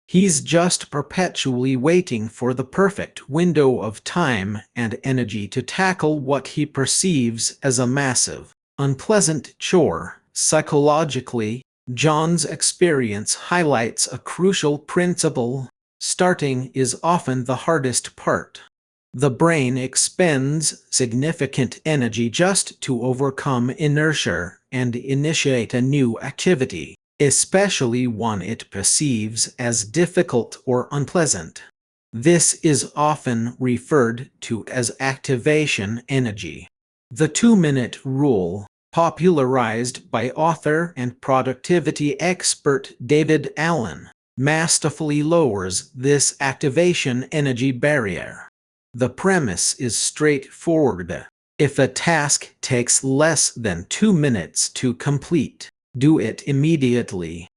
He's just perpetually waiting for the perfect window of time and energy to tackle what he perceives as a massive, unpleasant chore. Psychologically, John's experience highlights a crucial principle: starting is often the hardest part. The brain expends significant energy just to overcome inertia and initiate a new activity, especially one it perceives as difficult or unpleasant. This is often referred to as activation energy. The 2-minute rule, popularized by author and productivity expert David Allen, masterfully lowers this activation energy barrier. The premise is straightforward. If a task takes less than 2 minutes to complete, do it immediately.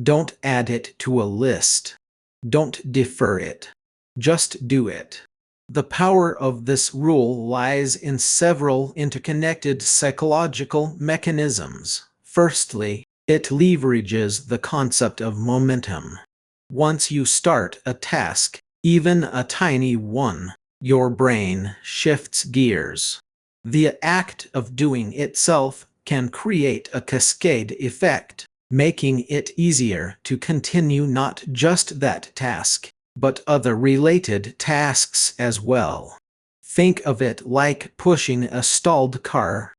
Don't add it to a list. Don't defer it. Just do it. The power of this rule lies in several interconnected psychological mechanisms. Firstly, it leverages the concept of momentum. Once you start a task, even a tiny one, your brain shifts gears. The act of doing itself can create a cascade effect, making it easier to continue not just that task, but other related tasks as well. Think of it like pushing a stalled car.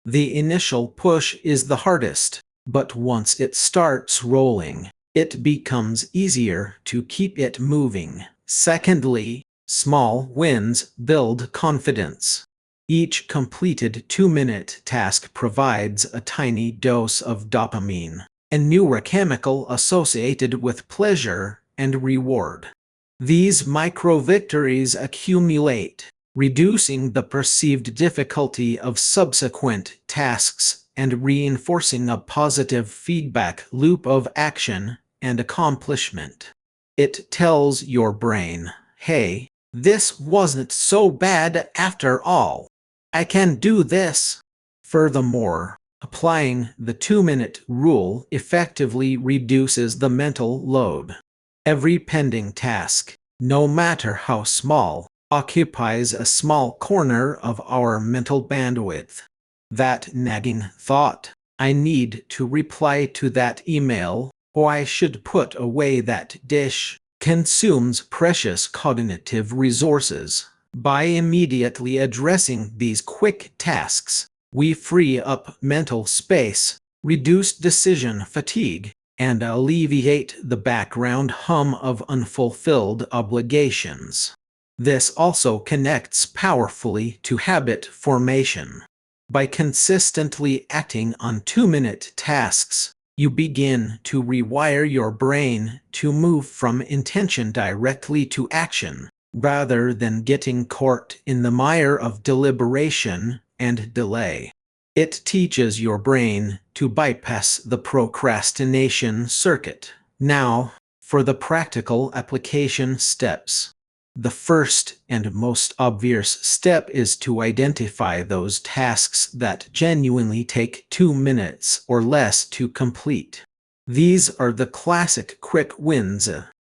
The initial push is the hardest, but once it starts rolling, it becomes easier to keep it moving. Secondly, small wins build confidence. Each completed 2-minute task provides a tiny dose of dopamine, a neurochemical associated with pleasure and reward. These micro-victories accumulate, reducing the perceived difficulty of subsequent tasks and reinforcing a positive feedback loop of action and accomplishment. It tells your brain, "Hey, this wasn't so bad after all. I can do this." Furthermore, applying the 2-minute rule effectively reduces the mental load. Every pending task, no matter how small, occupies a small corner of our mental bandwidth. That nagging thought, I need to reply to that email, or I should put away that dish, consumes precious cognitive resources. By immediately addressing these quick tasks, we free up mental space, reduce decision fatigue, and alleviate the background hum of unfulfilled obligations. This also connects powerfully to habit formation. By consistently acting on 2-minute tasks, you begin to rewire your brain to move from intention directly to action, rather than getting caught in the mire of deliberation and delay. It teaches your brain to bypass the procrastination circuit. Now, for the practical application steps. The first and most obvious step is to identify those tasks that genuinely take 2 minutes or less to complete. These are the classic quick wins: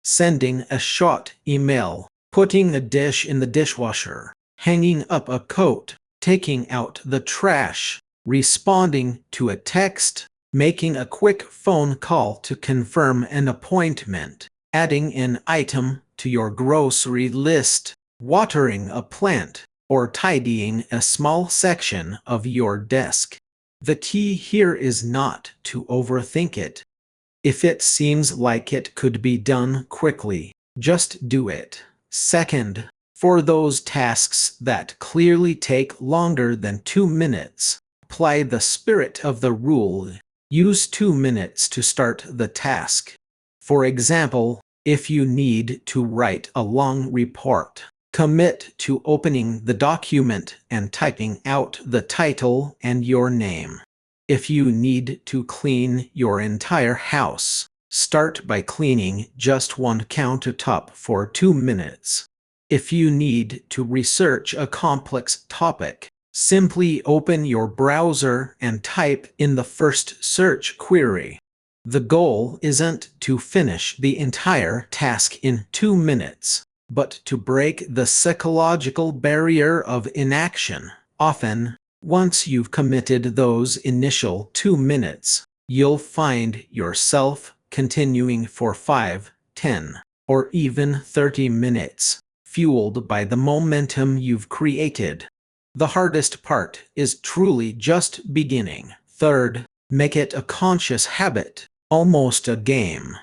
sending a short email, putting a dish in the dishwasher, hanging up a coat, taking out the trash, responding to a text, making a quick phone call to confirm an appointment, adding an item to your grocery list, watering a plant, or tidying a small section of your desk. The key here is not to overthink it. If it seems like it could be done quickly, just do it. Second, for those tasks that clearly take longer than 2 minutes, apply the spirit of the rule. Use 2 minutes to start the task. For example, if you need to write a long report, commit to opening the document and typing out the title and your name. If you need to clean your entire house, start by cleaning just one countertop for 2 minutes. If you need to research a complex topic, simply open your browser and type in the first search query. The goal isn't to finish the entire task in 2 minutes, but to break the psychological barrier of inaction. Often, once you've committed those initial 2 minutes, you'll find yourself continuing for 5, 10, or even 30 minutes, fueled by the momentum you've created. The hardest part is truly just beginning. Third, make it a conscious habit, almost a game.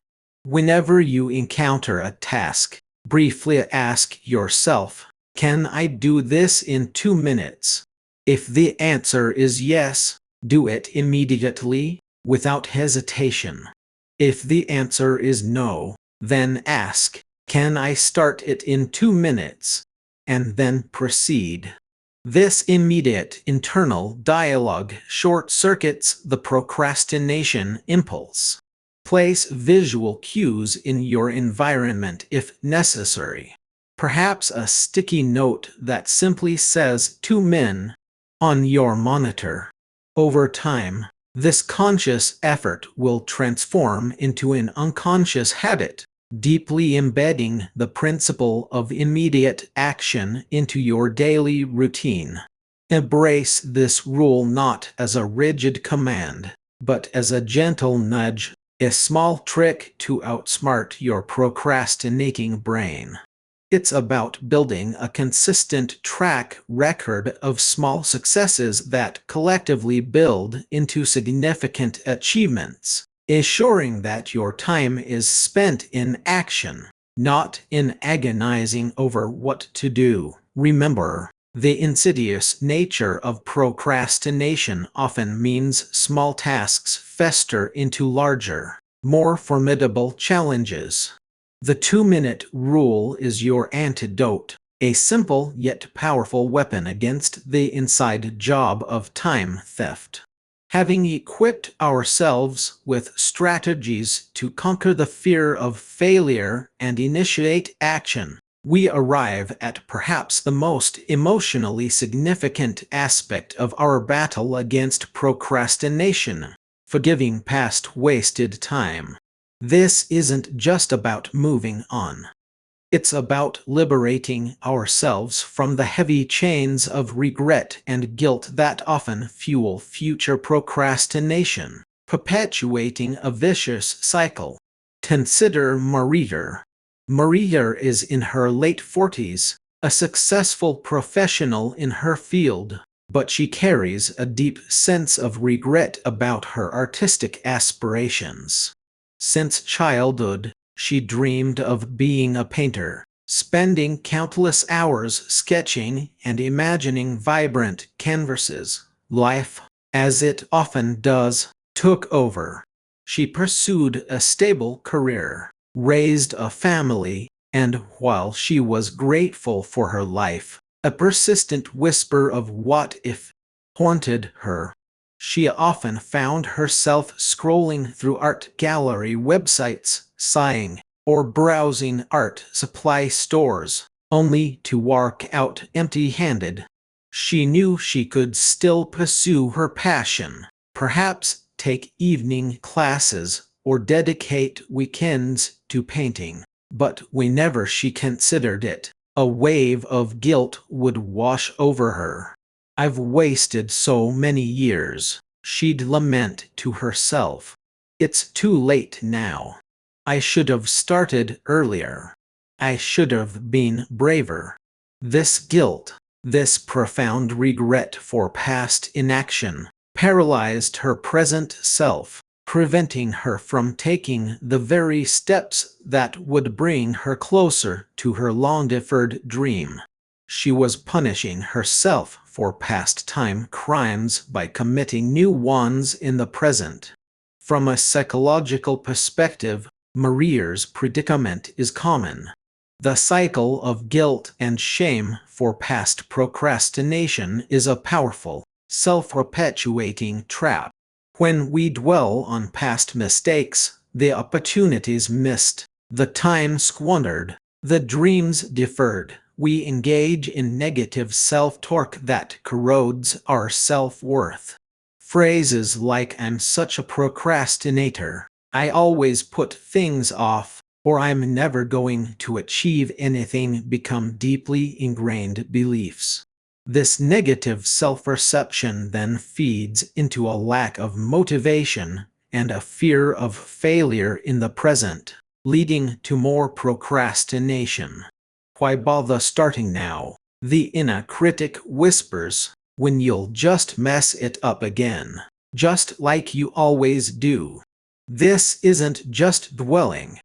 Whenever you encounter a task, briefly ask yourself, can I do this in 2 minutes? If the answer is yes, do it immediately, without hesitation. If the answer is no, then ask, can I start it in 2 minutes? And then proceed. This immediate internal dialogue short-circuits the procrastination impulse. Place visual cues in your environment if necessary. Perhaps a sticky note that simply says 2 min on your monitor. Over time, this conscious effort will transform into an unconscious habit, deeply embedding the principle of immediate action into your daily routine. Embrace this rule not as a rigid command, but as a gentle nudge, a small trick to outsmart your procrastinating brain. It's about building a consistent track record of small successes that collectively build into significant achievements, ensuring that your time is spent in action, not in agonizing over what to do. Remember, the insidious nature of procrastination often means small tasks fester into larger, more formidable challenges. The 2-minute rule is your antidote, a simple yet powerful weapon against the inside job of time theft. Having equipped ourselves with strategies to conquer the fear of failure and initiate action, we arrive at perhaps the most emotionally significant aspect of our battle against procrastination: forgiving past wasted time. This isn't just about moving on. It's about liberating ourselves from the heavy chains of regret and guilt that often fuel future procrastination, perpetuating a vicious cycle. Consider Maria. Maria is in her late 40s, a successful professional in her field, but she carries a deep sense of regret about her artistic aspirations. Since childhood, she dreamed of being a painter, spending countless hours sketching and imagining vibrant canvases. Life, as it often does, took over. She pursued a stable career, raised a family, and while she was grateful for her life, a persistent whisper of what if haunted her. She often found herself scrolling through art gallery websites, sighing, or browsing art supply stores, only to walk out empty-handed. She knew she could still pursue her passion, perhaps take evening classes or dedicate weekends to painting, but whenever she considered it, a wave of guilt would wash over her. "I've wasted so many years," she'd lament to herself. "It's too late now. I should have started earlier. I should have been braver." This guilt, this profound regret for past inaction, paralyzed her present self, preventing her from taking the very steps that would bring her closer to her long-deferred dream. She was punishing herself for past time crimes by committing new ones in the present. From a psychological perspective, Maria's predicament is common. The cycle of guilt and shame for past procrastination is a powerful, self-perpetuating trap. When we dwell on past mistakes, the opportunities missed, the time squandered, the dreams deferred, we engage in negative self-talk that corrodes our self-worth. Phrases like "I'm such a procrastinator," "I always put things off," or "I'm never going to achieve anything" become deeply ingrained beliefs. This negative self-perception then feeds into a lack of motivation and a fear of failure in the present, leading to more procrastination. "Why bother starting now?" the inner critic whispers, "when you'll just mess it up again, just like you always do." This isn't just dwelling.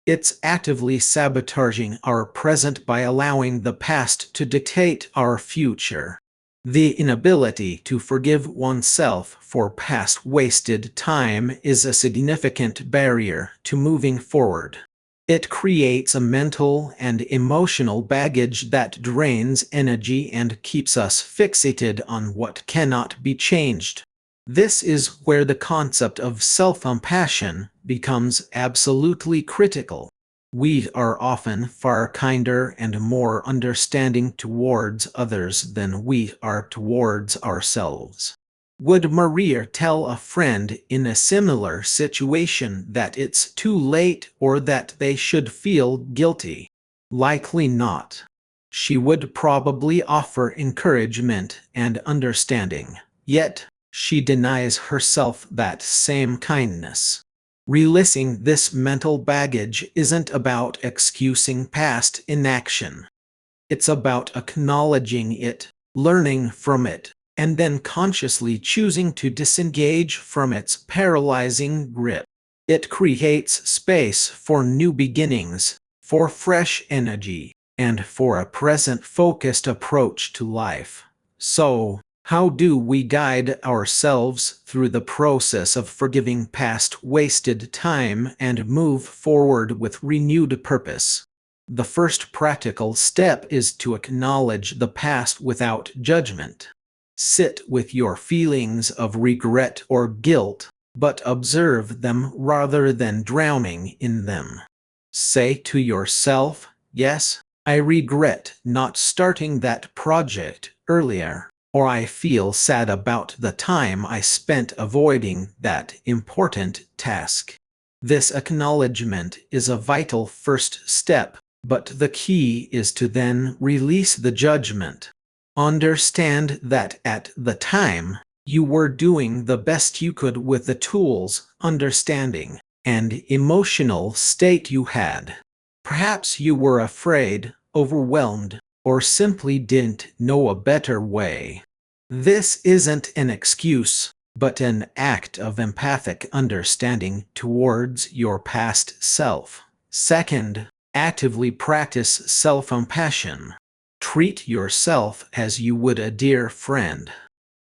It's actively sabotaging our present by allowing the past to dictate our future. The inability to forgive oneself for past wasted time is a significant barrier to moving forward. It creates a mental and emotional baggage that drains energy and keeps us fixated on what cannot be changed. This is where the concept of self-compassion becomes absolutely critical. We are often far kinder and more understanding towards others than we are towards ourselves. Would Maria tell a friend in a similar situation that it's too late or that they should feel guilty? Likely not. She would probably offer encouragement and understanding, yet she denies herself that same kindness. Releasing this mental baggage isn't about excusing past inaction. It's about acknowledging it, learning from it, and then consciously choosing to disengage from its paralyzing grip. It creates space for new beginnings, for fresh energy, and for a present-focused approach to life. So, how do we guide ourselves through the process of forgiving past wasted time and move forward with renewed purpose? The first practical step is to acknowledge the past without judgment. Sit with your feelings of regret or guilt, but observe them rather than drowning in them. Say to yourself, "Yes, I regret not starting that project earlier," or "I feel sad about the time I spent avoiding that important task." This acknowledgement is a vital first step But the key is to then release the judgment. Understand that at the time, you were doing the best you could with the tools, understanding, and emotional state you had. Perhaps you were afraid, overwhelmed, or simply didn't know a better way. This isn't an excuse, but an act of empathic understanding towards your past self. Second, actively practice self-compassion. Treat yourself as you would a dear friend.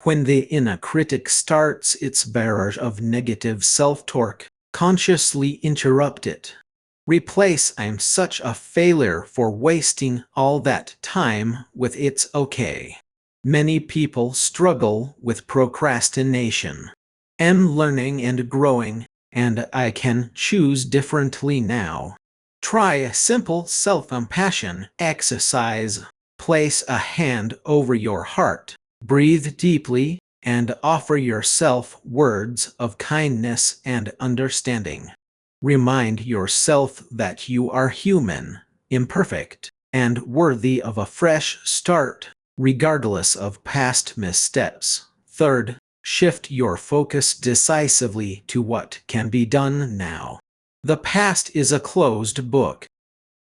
When the inner critic starts its barrage of negative self-talk, consciously interrupt it. Replace "I'm such a failure for wasting all that time" with "it's okay. Many people struggle with procrastination. I'm learning and growing, and I can choose differently now." Try a simple self-compassion exercise. Place a hand over your heart, breathe deeply, and offer yourself words of kindness and understanding. Remind yourself that you are human, imperfect, and worthy of a fresh start, regardless of past missteps. Third, shift your focus decisively to what can be done now. The past is a closed book.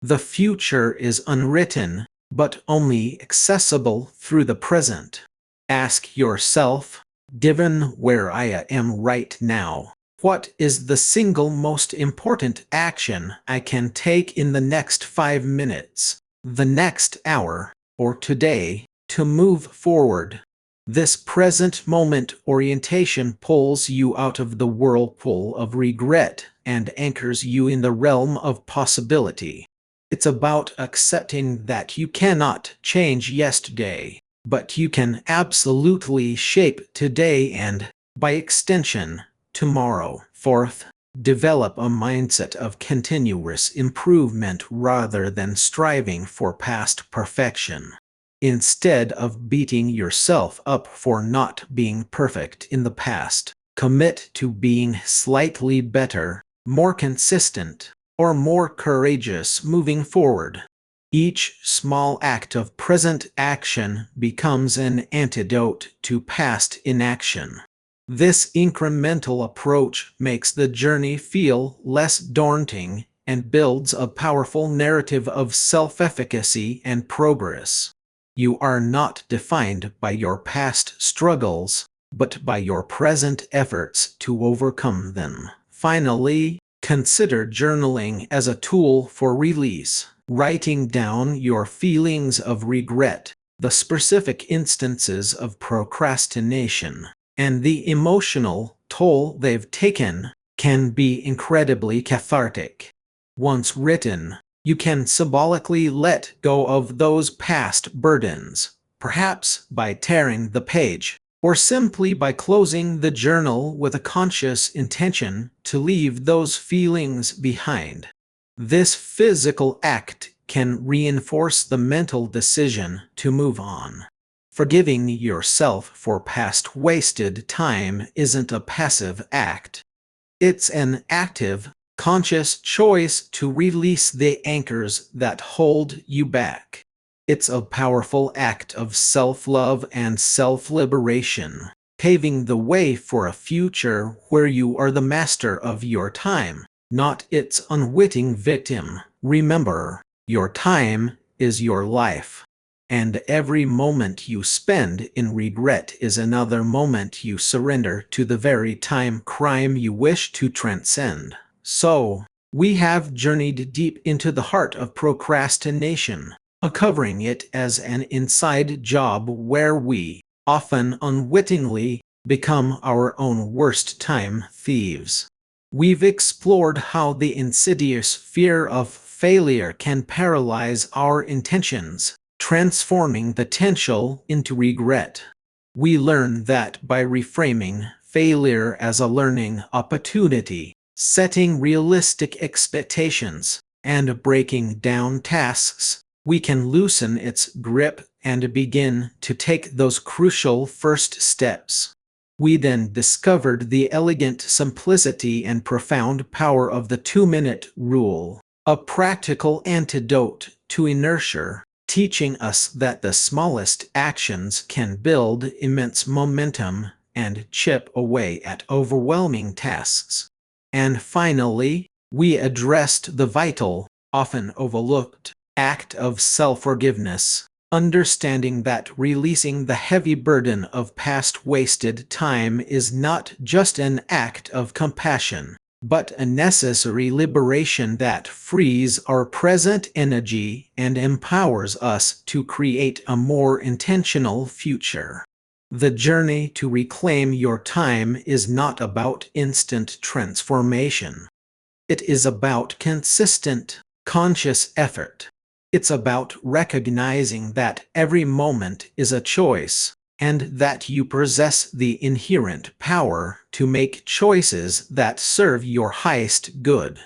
The future is unwritten, but only accessible through the present. Ask yourself, given where I am right now, what is the single most important action I can take in the next 5 minutes, the next hour, or today, to move forward? This present moment orientation pulls you out of the whirlpool of regret and anchors you in the realm of possibility. It's about accepting that you cannot change yesterday, but you can absolutely shape today and, by extension, tomorrow. Fourth, develop a mindset of continuous improvement rather than striving for past perfection. Instead of beating yourself up for not being perfect in the past, commit to being slightly better, more consistent, or more courageous moving forward. Each small act of present action becomes an antidote to past inaction. This incremental approach makes the journey feel less daunting and builds a powerful narrative of self-efficacy and progress. You are not defined by your past struggles, but by your present efforts to overcome them. Finally, consider journaling as a tool for release. Writing down your feelings of regret, the specific instances of procrastination, and the emotional toll they've taken can be incredibly cathartic. Once written, you can symbolically let go of those past burdens, perhaps by tearing the page, or simply by closing the journal with a conscious intention to leave those feelings behind. This physical act can reinforce the mental decision to move on. Forgiving yourself for past wasted time isn't a passive act. It's an active, conscious choice to release the anchors that hold you back. It's a powerful act of self-love and self-liberation, paving the way for a future where you are the master of your time, not its unwitting victim. Remember, your time is your life, and every moment you spend in regret is another moment you surrender to the very time crime you wish to transcend. So, we have journeyed deep into the heart of procrastination, uncovering it as an inside job where we, often unwittingly, become our own worst time thieves. We've explored how the insidious fear of failure can paralyze our intentions, transforming the potential into regret. We learn that by reframing failure as a learning opportunity, setting realistic expectations, and breaking down tasks, we can loosen its grip and begin to take those crucial first steps. We then discovered the elegant simplicity and profound power of the 2-minute rule. a practical antidote to inertia, teaching us that the smallest actions can build immense momentum and chip away at overwhelming tasks. And finally, we addressed the vital, often overlooked, act of self-forgiveness, understanding that releasing the heavy burden of past wasted time is not just an act of compassion, but a necessary liberation that frees our present energy and empowers us to create a more intentional future. The journey to reclaim your time is not about instant transformation. It is about consistent, conscious effort. It's about recognizing that every moment is a choice, and that you possess the inherent power to make choices that serve your highest good.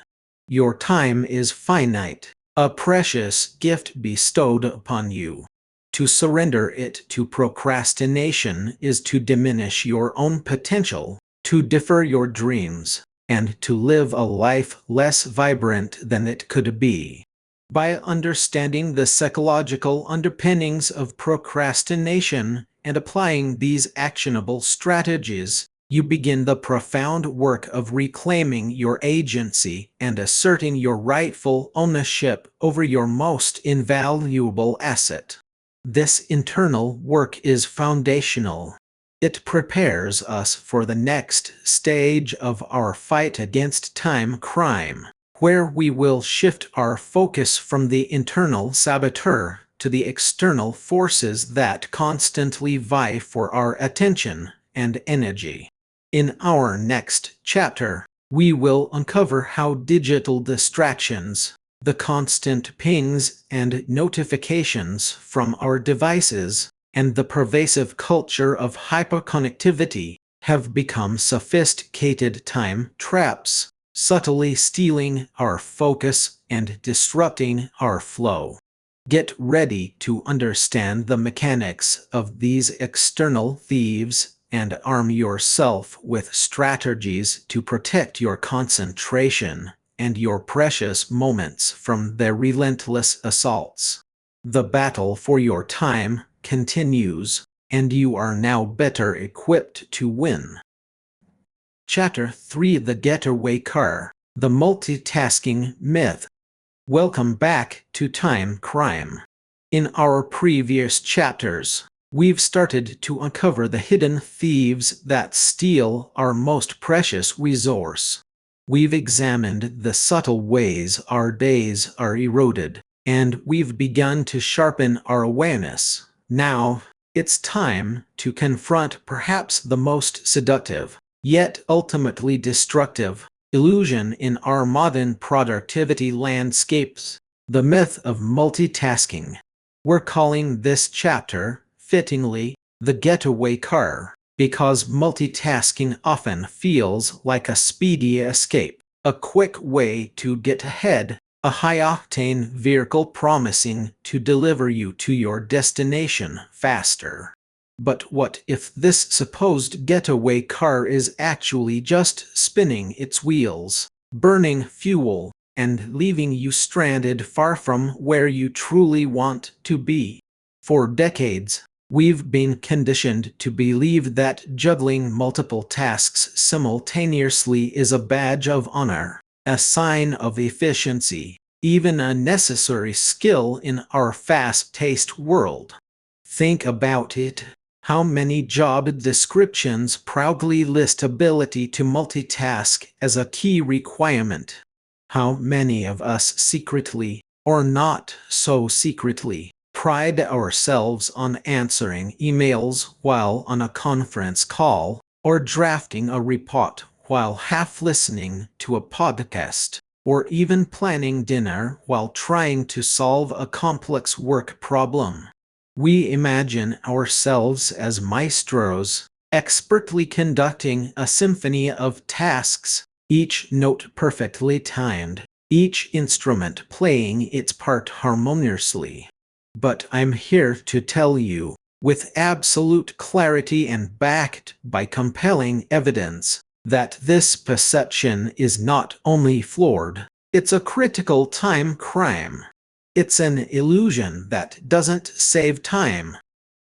Your time is finite, a precious gift bestowed upon you. To surrender it to procrastination is to diminish your own potential, to defer your dreams, and to live a life less vibrant than it could be. By understanding the psychological underpinnings of procrastination and applying these actionable strategies, you begin the profound work of reclaiming your agency and asserting your rightful ownership over your most invaluable asset. This internal work is foundational. It prepares us for the next stage of our fight against time crime, where we will shift our focus from the internal saboteur to the external forces that constantly vie for our attention and energy. In our next chapter, we will uncover how digital distractions, the constant pings and notifications from our devices, and the pervasive culture of hyperconnectivity have become sophisticated time traps, subtly stealing our focus and disrupting our flow. Get ready to understand the mechanics of these external thieves and arm yourself with strategies to protect your concentration and your precious moments from their relentless assaults. The battle for your time continues, and you are now better equipped to win. Chapter 3: The Getaway Car, the Multitasking Myth. Welcome back to Time Crime. In our previous chapters, we've started to uncover the hidden thieves that steal our most precious resource. We've examined the subtle ways our days are eroded, and we've begun to sharpen our awareness. Now, it's time to confront perhaps the most seductive, yet ultimately destructive, illusion in our modern productivity landscapes: the myth of multitasking. We're calling this chapter, fittingly, The Getaway Car, because multitasking often feels like a speedy escape, a quick way to get ahead, a high-octane vehicle promising to deliver you to your destination faster. But what if this supposed getaway car is actually just spinning its wheels, burning fuel, and leaving you stranded far from where you truly want to be? For decades, we've been conditioned to believe that juggling multiple tasks simultaneously is a badge of honor, a sign of efficiency, even a necessary skill in our fast-paced world. Think about it. How many job descriptions proudly list ability to multitask as a key requirement? How many of us secretly, or not so secretly, pride ourselves on answering emails while on a conference call, or drafting a report while half listening to a podcast, or even planning dinner while trying to solve a complex work problem? We imagine ourselves as maestros, expertly conducting a symphony of tasks, each note perfectly timed, each instrument playing its part harmoniously. But I'm here to tell you, with absolute clarity and backed by compelling evidence, that this perception is not only flawed, It's a critical time crime. It's an illusion that doesn't save time.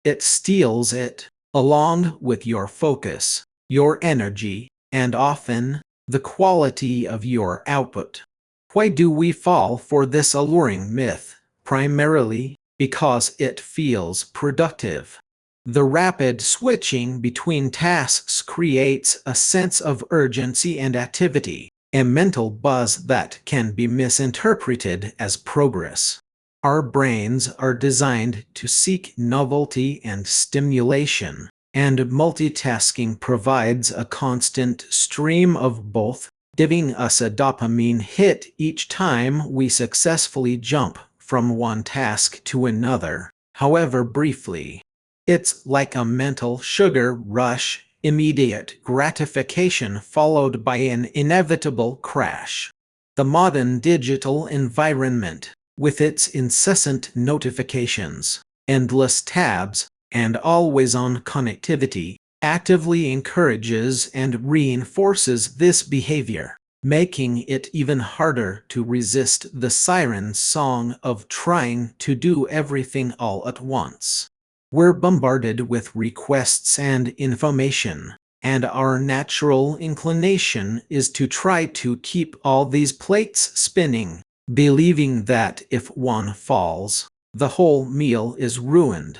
It steals it, along with your focus, your energy, and often the quality of your output. Why do we fall for this alluring myth? Primarily because it feels productive. The rapid switching between tasks creates a sense of urgency and activity, a mental buzz that can be misinterpreted as progress. Our brains are designed to seek novelty and stimulation, and multitasking provides a constant stream of both, giving us a dopamine hit each time we successfully jump from one task to another, however briefly. It's like a mental sugar rush, immediate gratification followed by an inevitable crash. The modern digital environment, with its incessant notifications, endless tabs, and always-on connectivity, actively encourages and reinforces this behavior, making it even harder to resist the siren song of trying to do everything all at once. We're bombarded with requests and information, and our natural inclination is to try to keep all these plates spinning, believing that if one falls, the whole meal is ruined.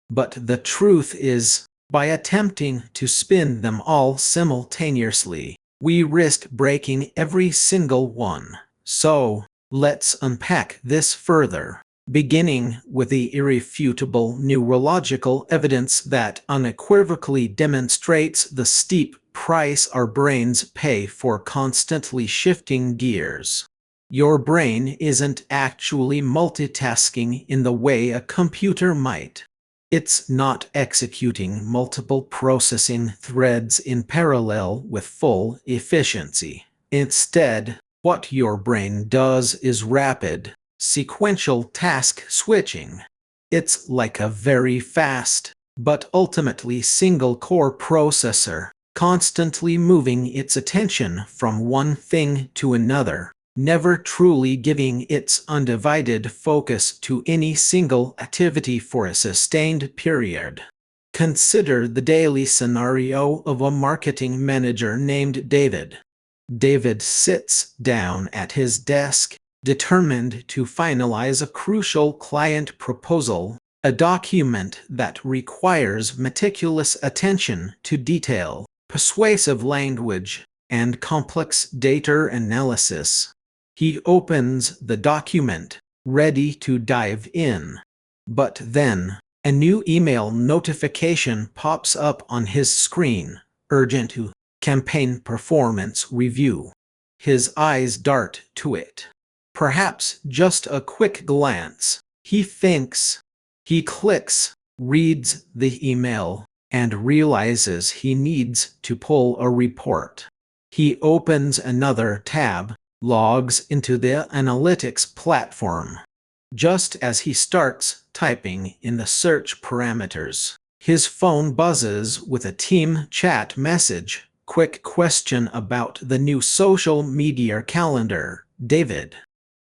But the truth is, by attempting to spin them all simultaneously, we risk breaking every single one. So, let's unpack this further, beginning with the irrefutable neurological evidence that unequivocally demonstrates the steep price our brains pay for constantly shifting gears. Your brain isn't actually multitasking in the way a computer might. It's not executing multiple processing threads in parallel with full efficiency. Instead, what your brain does is rapid, sequential task switching. It's like a very fast, but ultimately single-core processor, constantly moving its attention from one thing to another, never truly giving its undivided focus to any single activity for a sustained period. Consider the daily scenario of a marketing manager named David. David sits down at his desk, determined to finalize a crucial client proposal, a document that requires meticulous attention to detail, persuasive language, and complex data analysis. He opens the document, ready to dive in. But then, a new email notification pops up on his screen, urgent to campaign performance review. His eyes dart to it. Perhaps just a quick glance, he thinks. He clicks, reads the email, and realizes he needs to pull a report. He opens another tab, logs into the analytics platform. Just as he starts typing in the search parameters, his phone buzzes with a team chat message. Quick question about the new social media calendar, David.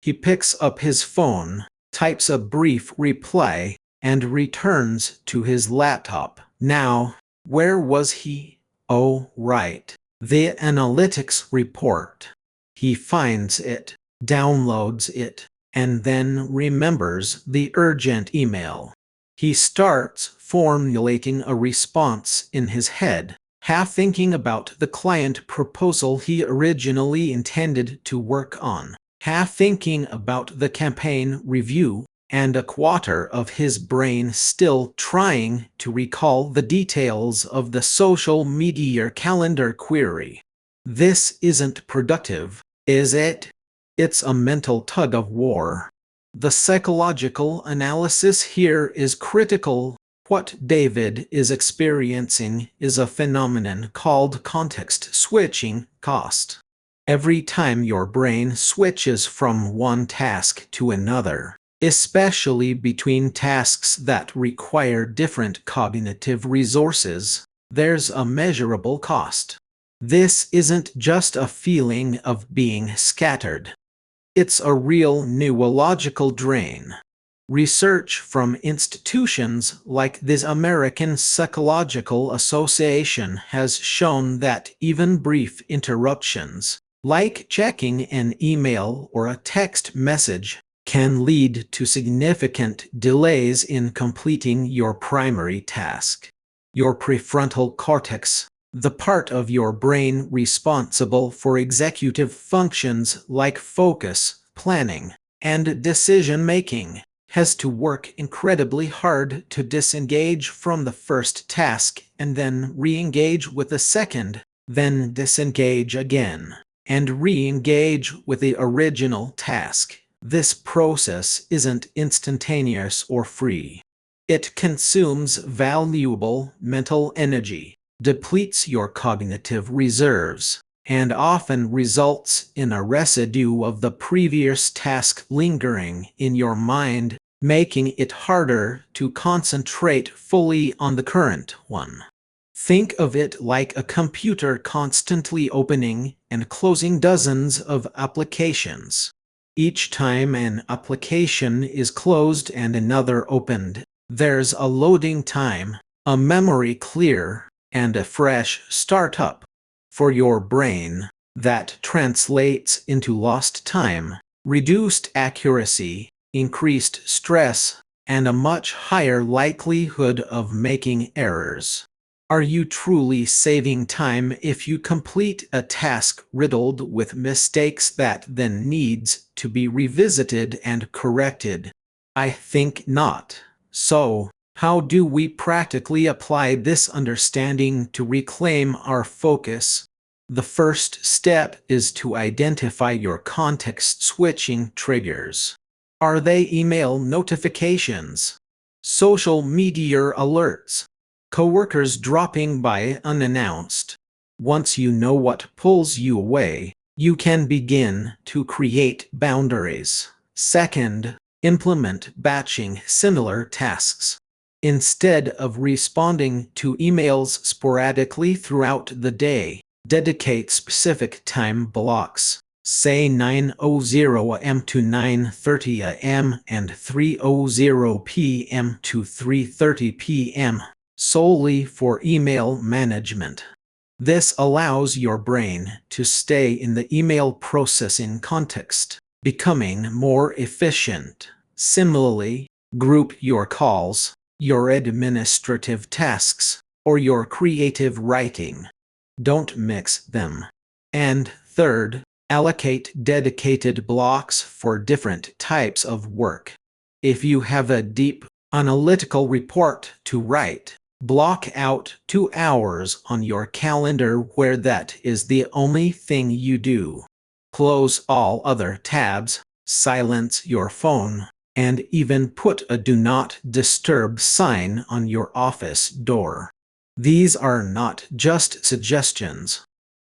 He picks up his phone, types a brief reply, and returns to his laptop. Now, where was he? Oh, right. The analytics report. He finds it, downloads it, and then remembers the urgent email. He starts formulating a response in his head, half thinking about the client proposal he originally intended to work on, half thinking about the campaign review, and a quarter of his brain still trying to recall the details of the social media calendar query. This isn't productive, is it? It's a mental tug-of-war. The psychological analysis here is critical. What David is experiencing is a phenomenon called context switching cost. Every time your brain switches from one task to another, especially between tasks that require different cognitive resources, there's a measurable cost. This isn't just a feeling of being scattered. It's a real neurological drain. Research from institutions like the American Psychological Association has shown that even brief interruptions, like checking an email or a text message, can lead to significant delays in completing your primary task. Your prefrontal cortex, the part of your brain responsible for executive functions like focus, planning, and decision-making, has to work incredibly hard to disengage from the first task and then re-engage with the second, then disengage again, and re-engage with the original task. This process isn't instantaneous or free. It consumes valuable mental energy, depletes your cognitive reserves, and often results in a residue of the previous task lingering in your mind, making it harder to concentrate fully on the current one. Think of it like a computer constantly opening and closing dozens of applications. Each time an application is closed and another opened, there's a loading time, a memory clear, and a fresh startup. For your brain, that translates into lost time, reduced accuracy, increased stress, and a much higher likelihood of making errors. Are you truly saving time if you complete a task riddled with mistakes that then needs to be revisited and corrected? I think not. So, how do we practically apply this understanding to reclaim our focus? The first step is to identify your context-switching triggers. Are they email notifications, social media alerts, coworkers dropping by unannounced? Once you know what pulls you away, you can begin to create boundaries. Second, implement batching similar tasks. Instead of responding to emails sporadically throughout the day, dedicate specific time blocks, say 9:00 a.m. to 9:30 a.m. and 3:00 p.m. to 3:30 p.m., solely for email management. This allows your brain to stay in the email processing context, becoming more efficient. Similarly, group your calls, your administrative tasks, or your creative writing. Don't mix them. And third, allocate dedicated blocks for different types of work. If you have a deep, analytical report to write, block out 2 hours on your calendar where that is the only thing you do. Close all other tabs, silence your phone, and even put a Do Not Disturb sign on your office door. These are not just suggestions.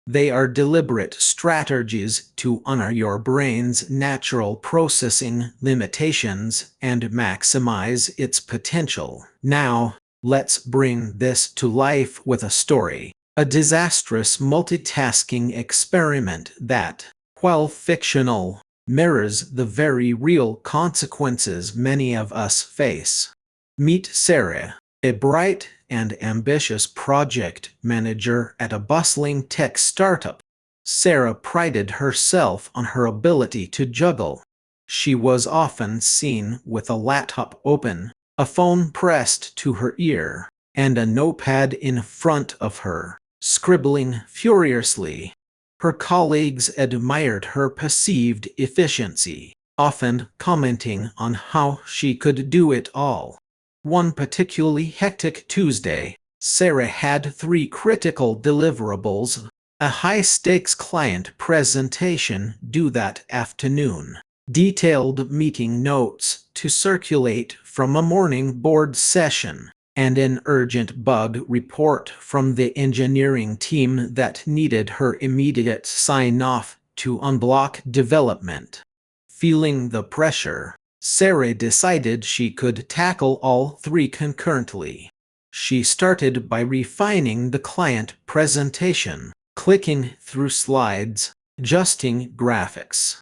They are deliberate strategies to honor your brain's natural processing limitations and maximize its potential. Now, let's bring this to life with a story. A disastrous multitasking experiment that, while fictional, mirrors the very real consequences many of us face. Meet Sarah, a bright and ambitious project manager at a bustling tech startup. Sarah prided herself on her ability to juggle. She was often seen with a laptop open, a phone pressed to her ear, and a notepad in front of her, scribbling furiously. Her colleagues admired her perceived efficiency, often commenting on how she could do it all. One particularly hectic Tuesday, Sarah had 3 critical deliverables: a high-stakes client presentation due that afternoon, detailed meeting notes to circulate from a morning board session, and an urgent bug report from the engineering team that needed her immediate sign-off to unblock development. Feeling the pressure, Sarah decided she could tackle all 3 concurrently. She started by refining the client presentation, clicking through slides, adjusting graphics.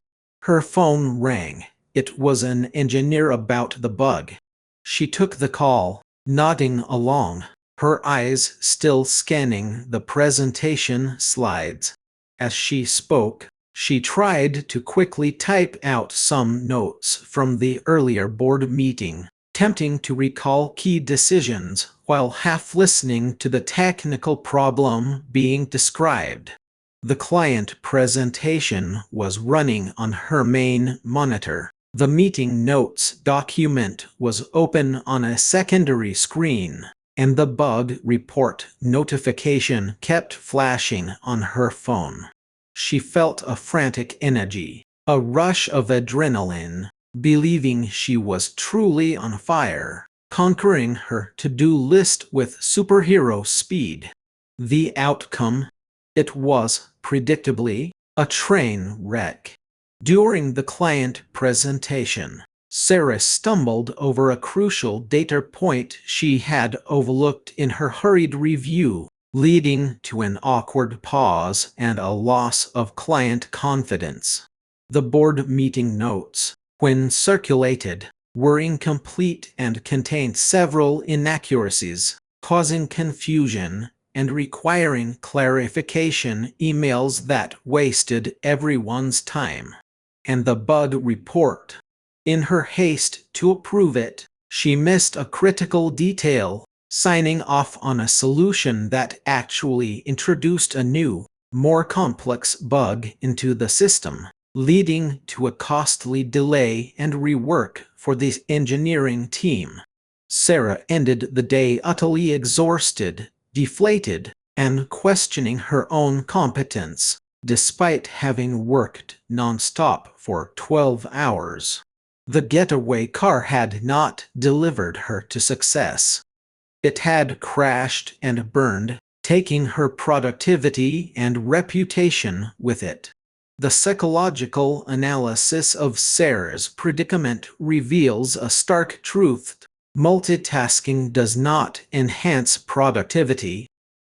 Her phone rang. It was an engineer about the bug. She took the call, nodding along, her eyes still scanning the presentation slides. As she spoke, she tried to quickly type out some notes from the earlier board meeting, attempting to recall key decisions while half listening to the technical problem being described. The client presentation was running on her main monitor. The meeting notes document was open on a secondary screen, and the bug report notification kept flashing on her phone. She felt a frantic energy, a rush of adrenaline, believing she was truly on fire, conquering her to-do list with superhero speed. The outcome? It was, predictably, a train wreck. During the client presentation, Sarah stumbled over a crucial data point she had overlooked in her hurried review, leading to an awkward pause and a loss of client confidence. The board meeting notes, when circulated, were incomplete and contained several inaccuracies, causing confusion and requiring clarification emails that wasted everyone's time. And the bug report. In her haste to approve it, she missed a critical detail, signing off on a solution that actually introduced a new, more complex bug into the system, leading to a costly delay and rework for the engineering team. Sarah ended the day utterly exhausted, deflated, and questioning her own competence, despite having worked non-stop for 12 hours. The getaway car had not delivered her to success. It had crashed and burned, taking her productivity and reputation with it. The psychological analysis of Sarah's predicament reveals a stark truth. Multitasking does not enhance productivity,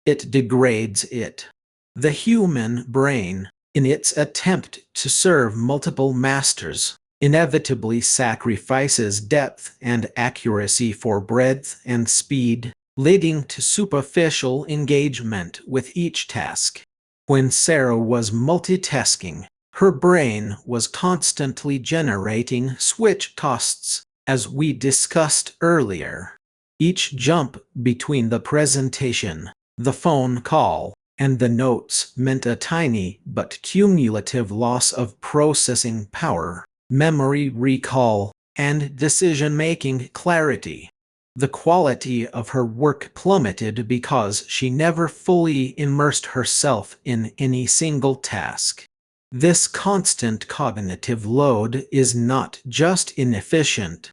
it degrades it. The human brain, in its attempt to serve multiple masters, inevitably sacrifices depth and accuracy for breadth and speed, leading to superficial engagement with each task. When Sarah was multitasking, her brain was constantly generating switch costs, as we discussed earlier. Each jump between the presentation, the phone call, and the notes meant a tiny but cumulative loss of processing power, memory recall, and decision-making clarity. The quality of her work plummeted because she never fully immersed herself in any single task. This constant cognitive load is not just inefficient,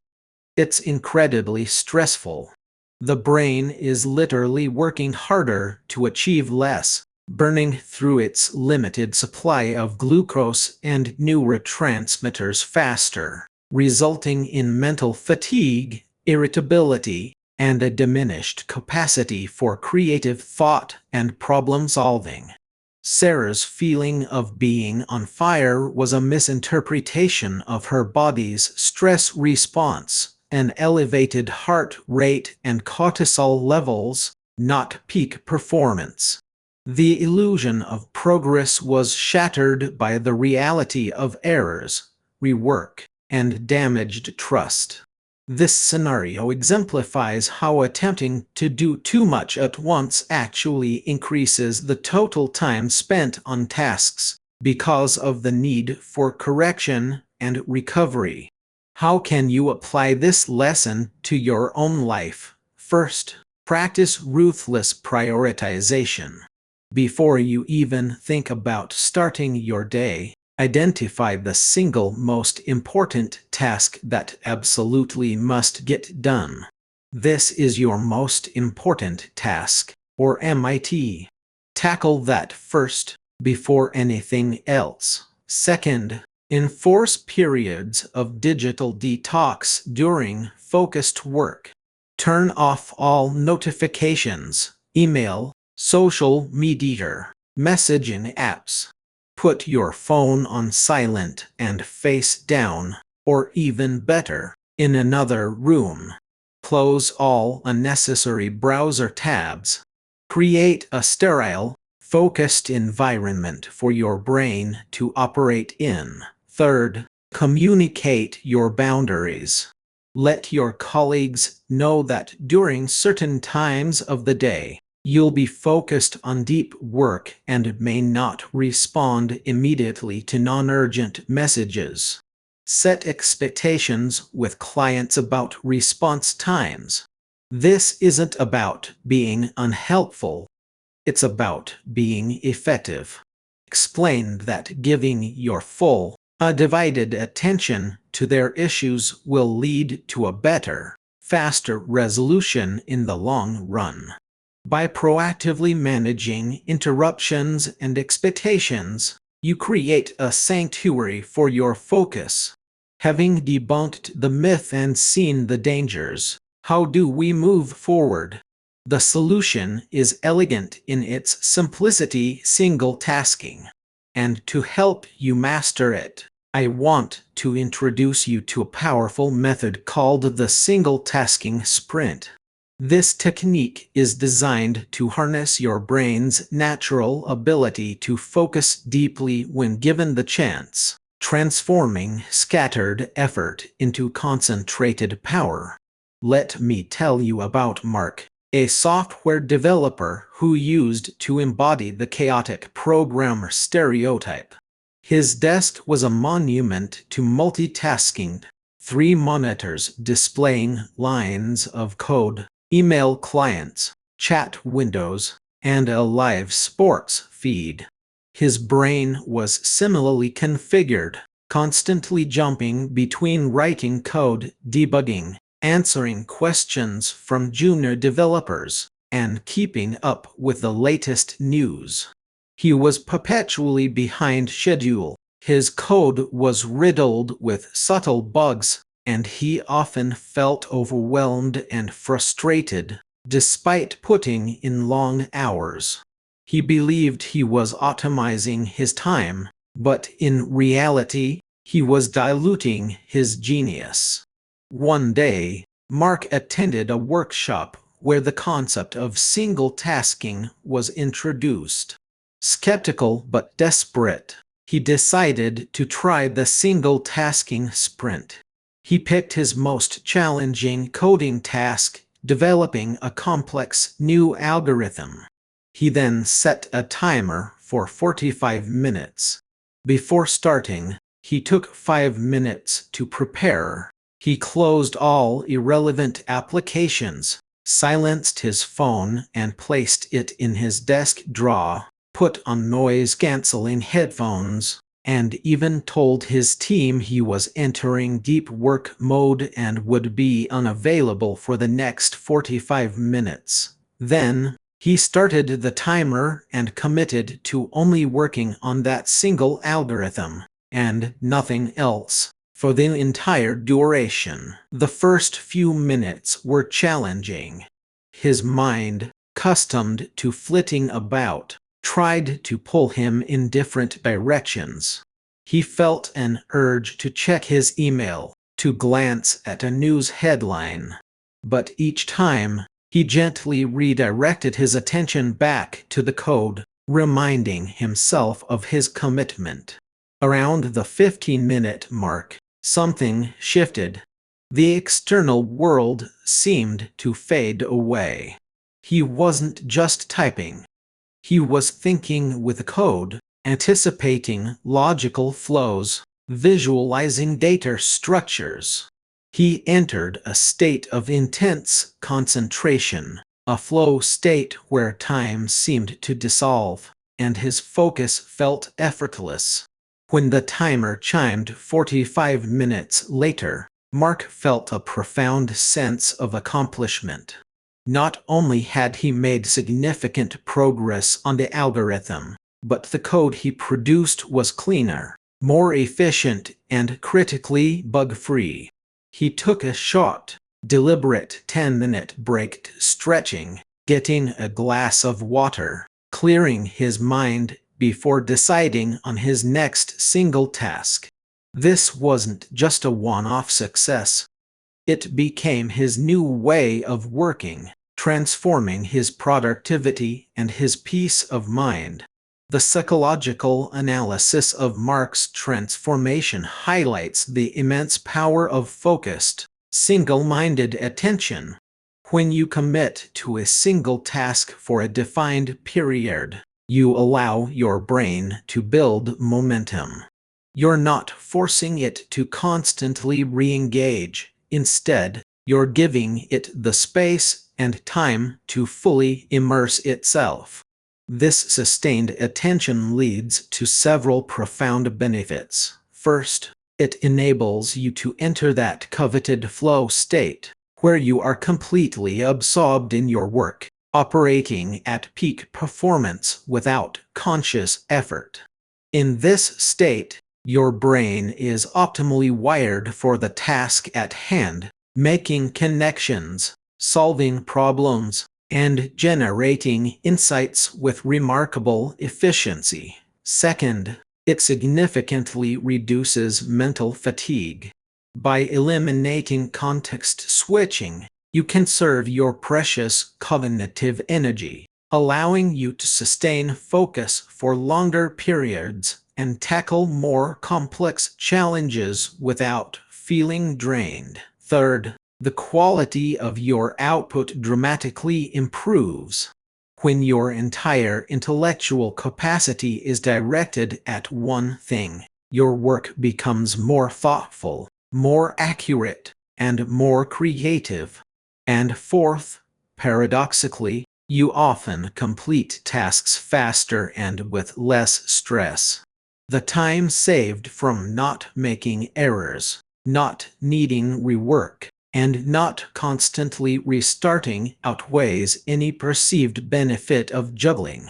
it's incredibly stressful. The brain is literally working harder to achieve less, burning through its limited supply of glucose and neurotransmitters faster, resulting in mental fatigue, irritability, and a diminished capacity for creative thought and problem solving. Sarah's feeling of being on fire was a misinterpretation of her body's stress response, an elevated heart rate and cortisol levels, not peak performance. The illusion of progress was shattered by the reality of errors, rework, and damaged trust. This scenario exemplifies how attempting to do too much at once actually increases the total time spent on tasks because of the need for correction and recovery. How can you apply this lesson to your own life? First, practice ruthless prioritization. Before you even think about starting your day, identify the single most important task that absolutely must get done. This is your most important task, or MIT. Tackle that first, before anything else. Second, enforce periods of digital detox during focused work. Turn off all notifications, email, social media, messaging apps. Put your phone on silent and face down, or even better, in another room. Close all unnecessary browser tabs. Create a sterile, focused environment for your brain to operate in. Third, communicate your boundaries. Let your colleagues know that during certain times of the day, you'll be focused on deep work and may not respond immediately to non-urgent messages. Set expectations with clients about response times. This isn't about being unhelpful. It's about being effective. Explain that giving your full, undivided attention to their issues will lead to a better, faster resolution in the long run. By proactively managing interruptions and expectations, you create a sanctuary for your focus. Having debunked the myth and seen the dangers, how do we move forward? The solution is elegant in its simplicity: single tasking. And to help you master it, I want to introduce you to a powerful method called the single tasking sprint. This technique is designed to harness your brain's natural ability to focus deeply when given the chance, transforming scattered effort into concentrated power. Let me tell you about Mark, a software developer who used to embody the chaotic programmer stereotype. His desk was a monument to multitasking: 3 monitors displaying lines of code, email clients, chat windows, and a live sports feed. His brain was similarly configured, constantly jumping between writing code, debugging, answering questions from junior developers, and keeping up with the latest news. He was perpetually behind schedule. His code was riddled with subtle bugs, and he often felt overwhelmed and frustrated, despite putting in long hours. He believed he was optimizing his time, but in reality, he was diluting his genius. One day, Mark attended a workshop where the concept of single tasking was introduced. Skeptical but desperate, he decided to try the single tasking sprint. He picked his most challenging coding task, developing a complex new algorithm. He then set a timer for 45 minutes. Before starting, he took 5 minutes to prepare. He closed all irrelevant applications, silenced his phone and placed it in his desk drawer, put on noise-canceling headphones, and even told his team he was entering deep work mode and would be unavailable for the next 45 minutes. Then, he started the timer and committed to only working on that single algorithm, and nothing else, for the entire duration. The first few minutes were challenging. His mind, accustomed to flitting about, tried to pull him in different directions. He felt an urge to check his email, to glance at a news headline. But each time, he gently redirected his attention back to the code, reminding himself of his commitment. Around the 15-minute mark, something shifted. The external world seemed to fade away. He wasn't just typing. He was thinking with the code, anticipating logical flows, visualizing data structures. He entered a state of intense concentration, a flow state where time seemed to dissolve, and his focus felt effortless. When the timer chimed 45 minutes later, Mark felt a profound sense of accomplishment. Not only had he made significant progress on the algorithm, but the code he produced was cleaner, more efficient, and critically bug-free. He took a short, deliberate 10-minute break, stretching, getting a glass of water, clearing his mind, before deciding on his next single task. This wasn't just a one-off success. It became his new way of working, transforming his productivity and his peace of mind. The psychological analysis of Mark's transformation highlights the immense power of focused, single-minded attention. When you commit to a single task for a defined period, you allow your brain to build momentum. You're not forcing it to constantly re-engage. Instead, you're giving it the space and time to fully immerse itself. This sustained attention leads to several profound benefits. First, it enables you to enter that coveted flow state, where you are completely absorbed in your work, operating at peak performance without conscious effort. In this state, your brain is optimally wired for the task at hand, making connections, solving problems, and generating insights with remarkable efficiency. Second, it significantly reduces mental fatigue. By eliminating context switching, you conserve your precious cognitive energy, allowing you to sustain focus for longer periods and tackle more complex challenges without feeling drained. Third, the quality of your output dramatically improves. When your entire intellectual capacity is directed at one thing, your work becomes more thoughtful, more accurate, and more creative. And fourth, paradoxically, you often complete tasks faster and with less stress. The time saved from not making errors, not needing rework, and not constantly restarting outweighs any perceived benefit of juggling.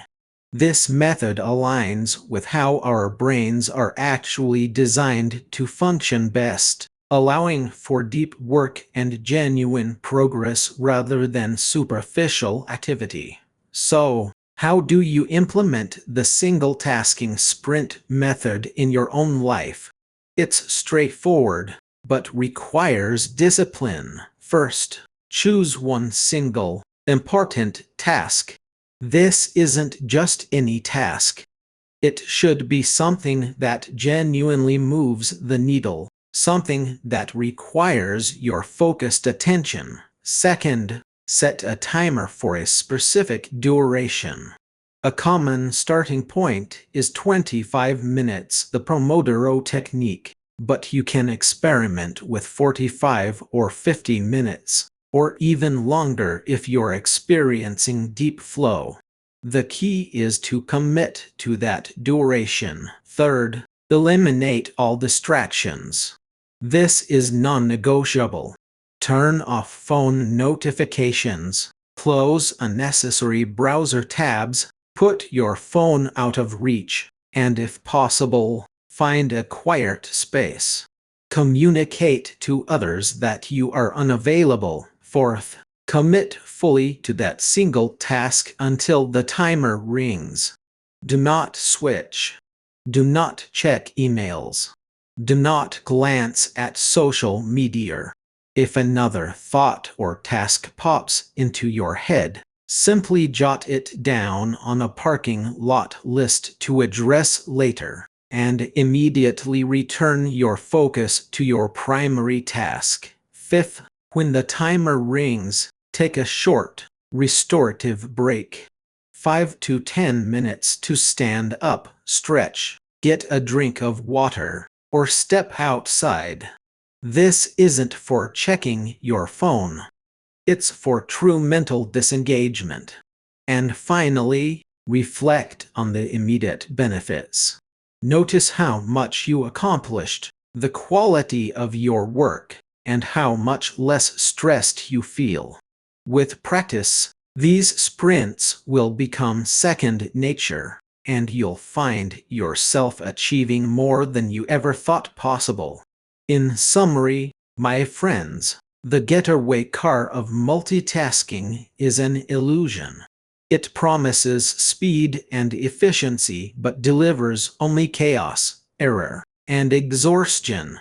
This method aligns with how our brains are actually designed to function best, allowing for deep work and genuine progress rather than superficial activity. So, how do you implement the single-tasking sprint method in your own life? It's straightforward, but requires discipline. First, choose one single, important task. This isn't just any task. It should be something that genuinely moves the needle, something that requires your focused attention. Second, set a timer for a specific duration. A common starting point is 25 minutes, the Pomodoro technique, but you can experiment with 45 or 50 minutes, or even longer if you're experiencing deep flow. The key is to commit to that duration. Third, eliminate all distractions. This is non-negotiable. Turn off phone notifications, close unnecessary browser tabs, put your phone out of reach, and if possible, find a quiet space. Communicate to others that you are unavailable. Fourth, commit fully to that single task until the timer rings. Do not switch. Do not check emails. Do not glance at social media. If another thought or task pops into your head, simply jot it down on a parking lot list to address later, and immediately return your focus to your primary task. Fifth, when the timer rings, take a short, restorative break. 5 to 10 minutes to stand up, stretch, get a drink of water, or step outside. This isn't for checking your phone. It's for true mental disengagement. And finally, reflect on the immediate benefits. Notice how much you accomplished, the quality of your work, and how much less stressed you feel. With practice, these sprints will become second nature, and you'll find yourself achieving more than you ever thought possible. In summary, my friends, the getaway car of multitasking is an illusion. It promises speed and efficiency but delivers only chaos, error, and exhaustion.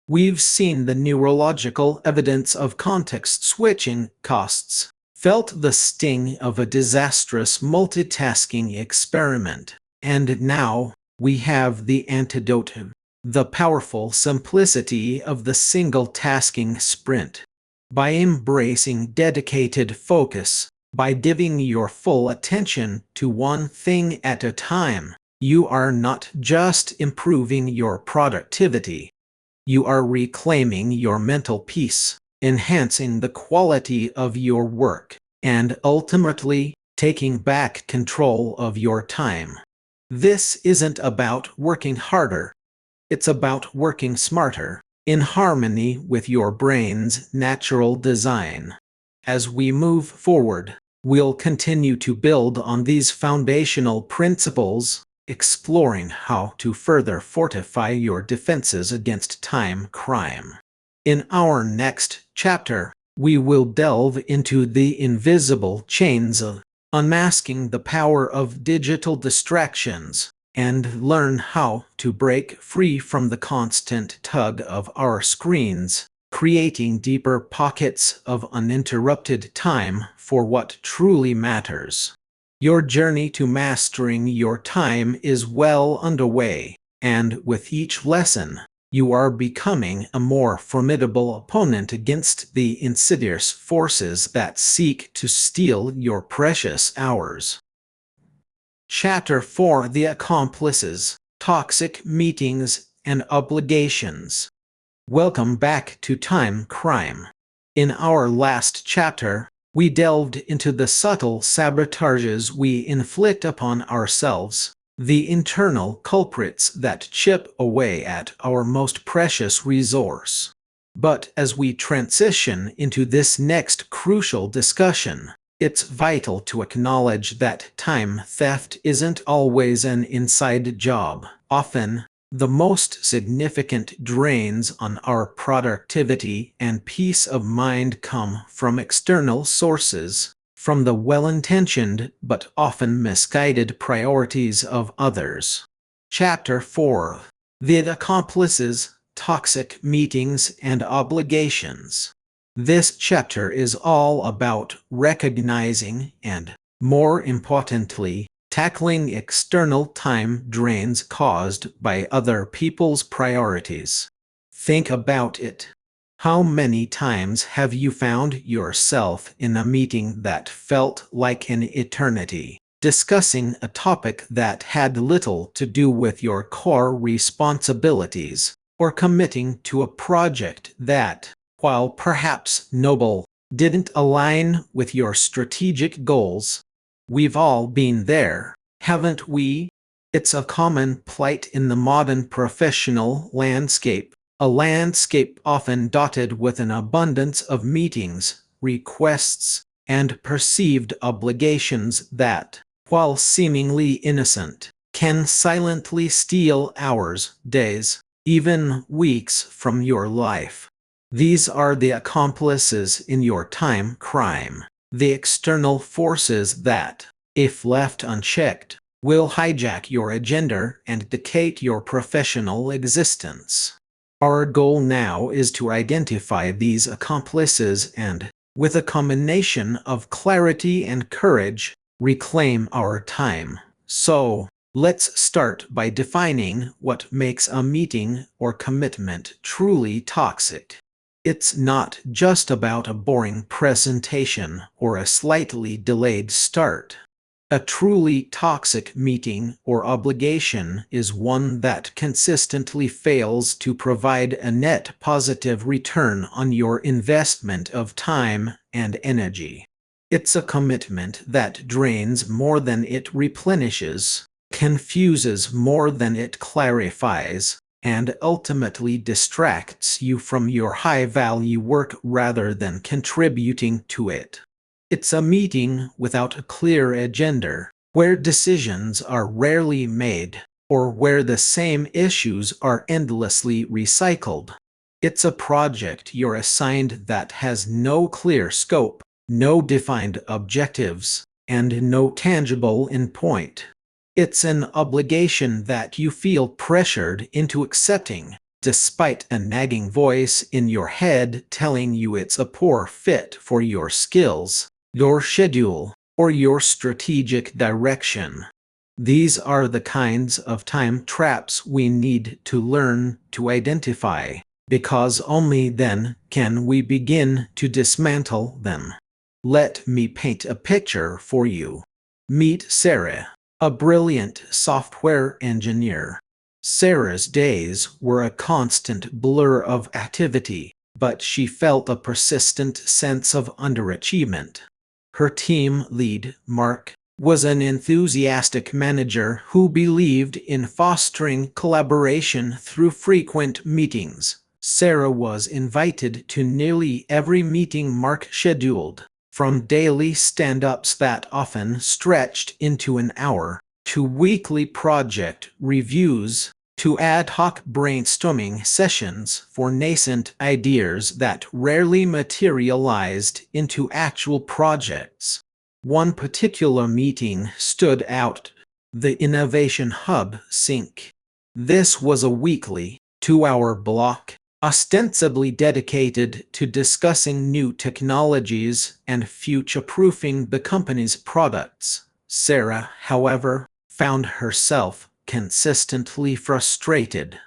We've seen the neurological evidence of context switching costs, felt the sting of a disastrous multitasking experiment, and now we have the antidote: the powerful simplicity of the single-tasking sprint. By embracing dedicated focus, by giving your full attention to one thing at a time, you are not just improving your productivity. You are reclaiming your mental peace, enhancing the quality of your work, and ultimately taking back control of your time. This isn't about working harder. It's about working smarter, in harmony with your brain's natural design. As we move forward, we'll continue to build on these foundational principles, exploring how to further fortify your defenses against time crime. In our next chapter, we will delve into the invisible chains of unmasking the power of digital distractions, and learn how to break free from the constant tug of our screens, creating deeper pockets of uninterrupted time for what truly matters. Your journey to mastering your time is well underway, and with each lesson, you are becoming a more formidable opponent against the insidious forces that seek to steal your precious hours. Chapter 4: The Accomplices, Toxic Meetings and Obligations. Welcome back to Time Crime. In our last chapter, we delved into the subtle sabotages we inflict upon ourselves, the internal culprits that chip away at our most precious resource. But as we transition into this next crucial discussion, it's vital to acknowledge that time theft isn't always an inside job. Often, the most significant drains on our productivity and peace of mind come from external sources, from the well-intentioned but often misguided priorities of others. Chapter 4: The Accomplices, Toxic Meetings and Obligations. This chapter is all about recognizing and, more importantly, tackling external time drains caused by other people's priorities. Think about it. How many times have you found yourself in a meeting that felt like an eternity, discussing a topic that had little to do with your core responsibilities, or committing to a project that, while perhaps noble, didn't align with your strategic goals? We've all been there, haven't we? It's a common plight in the modern professional landscape, a landscape often dotted with an abundance of meetings, requests, and perceived obligations that, while seemingly innocent, can silently steal hours, days, even weeks from your life. These are the accomplices in your time crime, the external forces that, if left unchecked, will hijack your agenda and dictate your professional existence. Our goal now is to identify these accomplices and, with a combination of clarity and courage, reclaim our time. So, let's start by defining what makes a meeting or commitment truly toxic. It's not just about a boring presentation or a slightly delayed start. A truly toxic meeting or obligation is one that consistently fails to provide a net positive return on your investment of time and energy. It's a commitment that drains more than it replenishes, confuses more than it clarifies, and ultimately distracts you from your high-value work rather than contributing to it. It's a meeting without a clear agenda, where decisions are rarely made, or where the same issues are endlessly recycled. It's a project you're assigned that has no clear scope, no defined objectives, and no tangible endpoint. It's an obligation that you feel pressured into accepting, despite a nagging voice in your head telling you it's a poor fit for your skills, your schedule, or your strategic direction. These are the kinds of time traps we need to learn to identify, because only then can we begin to dismantle them. Let me paint a picture for you. Meet Sarah, a brilliant software engineer. Sarah's days were a constant blur of activity, but she felt a persistent sense of underachievement. Her team lead, Mark, was an enthusiastic manager who believed in fostering collaboration through frequent meetings. Sarah was invited to nearly every meeting Mark scheduled, from daily stand-ups that often stretched into an hour, to weekly project reviews, to ad hoc brainstorming sessions for nascent ideas that rarely materialized into actual projects. One particular meeting stood out: the Innovation Hub Sync. This was a weekly, 2-hour block, ostensibly dedicated to discussing new technologies and future-proofing the company's products. Sarah, however, found herself consistently frustrated.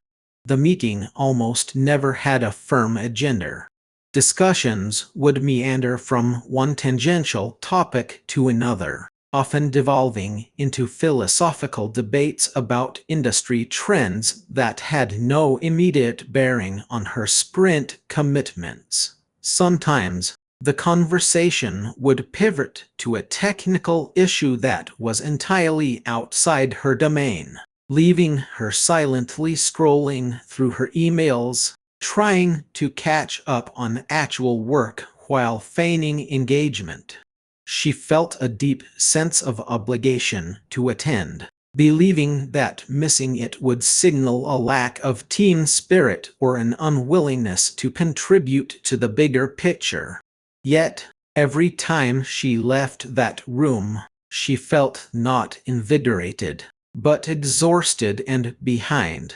The meeting almost never had a firm agenda. Discussions would meander from one tangential topic to another, often devolving into philosophical debates about industry trends that had no immediate bearing on her sprint commitments. Sometimes, the conversation would pivot to a technical issue that was entirely outside her domain, leaving her silently scrolling through her emails, trying to catch up on actual work while feigning engagement. She felt a deep sense of obligation to attend, believing that missing it would signal a lack of team spirit or an unwillingness to contribute to the bigger picture. Yet, every time she left that room, she felt not invigorated, but exhausted and behind.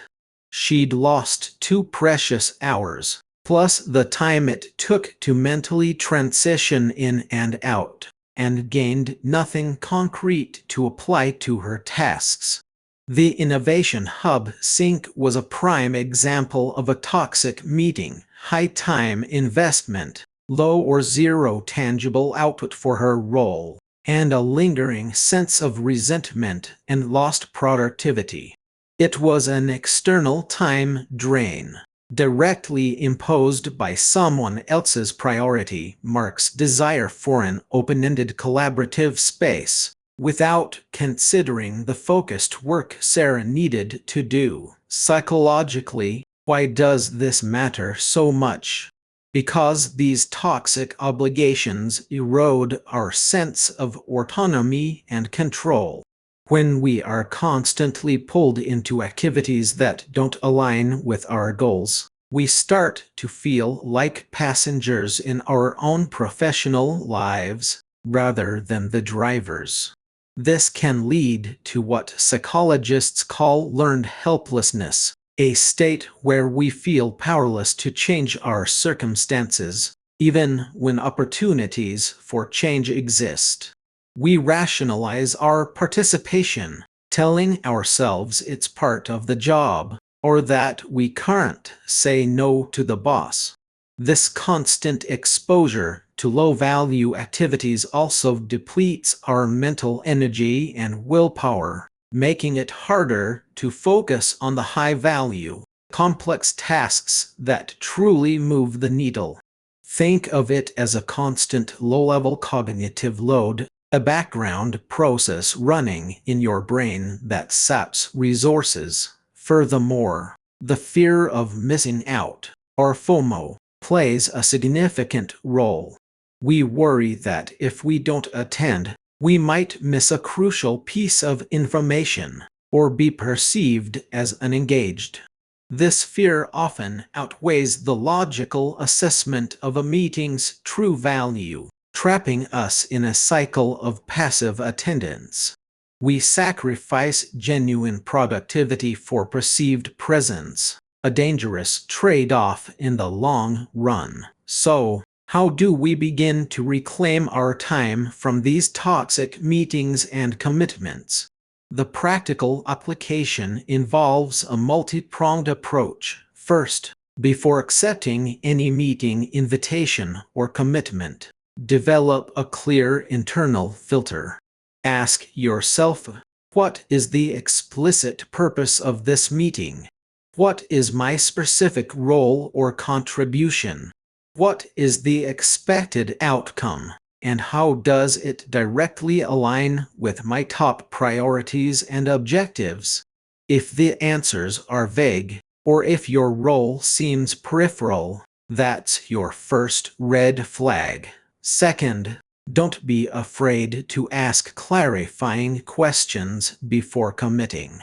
She'd lost 2 precious hours, plus the time it took to mentally transition in and out, and gained nothing concrete to apply to her tasks. The Innovation Hub Sync was a prime example of a toxic meeting: high time investment, low or zero tangible output for her role, and a lingering sense of resentment and lost productivity. It was an external time drain, directly imposed by someone else's priority, Mark's desire for an open-ended collaborative space, without considering the focused work Sarah needed to do. Psychologically, why does this matter so much? Because these toxic obligations erode our sense of autonomy and control. When we are constantly pulled into activities that don't align with our goals, we start to feel like passengers in our own professional lives, rather than the drivers. This can lead to what psychologists call learned helplessness, a state where we feel powerless to change our circumstances, even when opportunities for change exist. We rationalize our participation, telling ourselves it's part of the job, or that we can't say no to the boss. This constant exposure to low-value activities also depletes our mental energy and willpower, making it harder to focus on the high-value, complex tasks that truly move the needle. Think of it as a constant low-level cognitive load, a background process running in your brain that saps resources. Furthermore, the fear of missing out, or FOMO, plays a significant role. We worry that if we don't attend, we might miss a crucial piece of information, or be perceived as unengaged. This fear often outweighs the logical assessment of a meeting's true value. trapping us in a cycle of passive attendance. We sacrifice genuine productivity for perceived presence, a dangerous trade-off in the long run. So, how do we begin to reclaim our time from these toxic meetings and commitments? The practical application involves a multi-pronged approach. First, before accepting any meeting invitation or commitment, develop a clear internal filter. Ask yourself, what is the explicit purpose of this meeting? What is my specific role or contribution? What is the expected outcome? And how does it directly align with my top priorities and objectives? If the answers are vague, or if your role seems peripheral, that's your first red flag. Second, don't be afraid to ask clarifying questions before committing.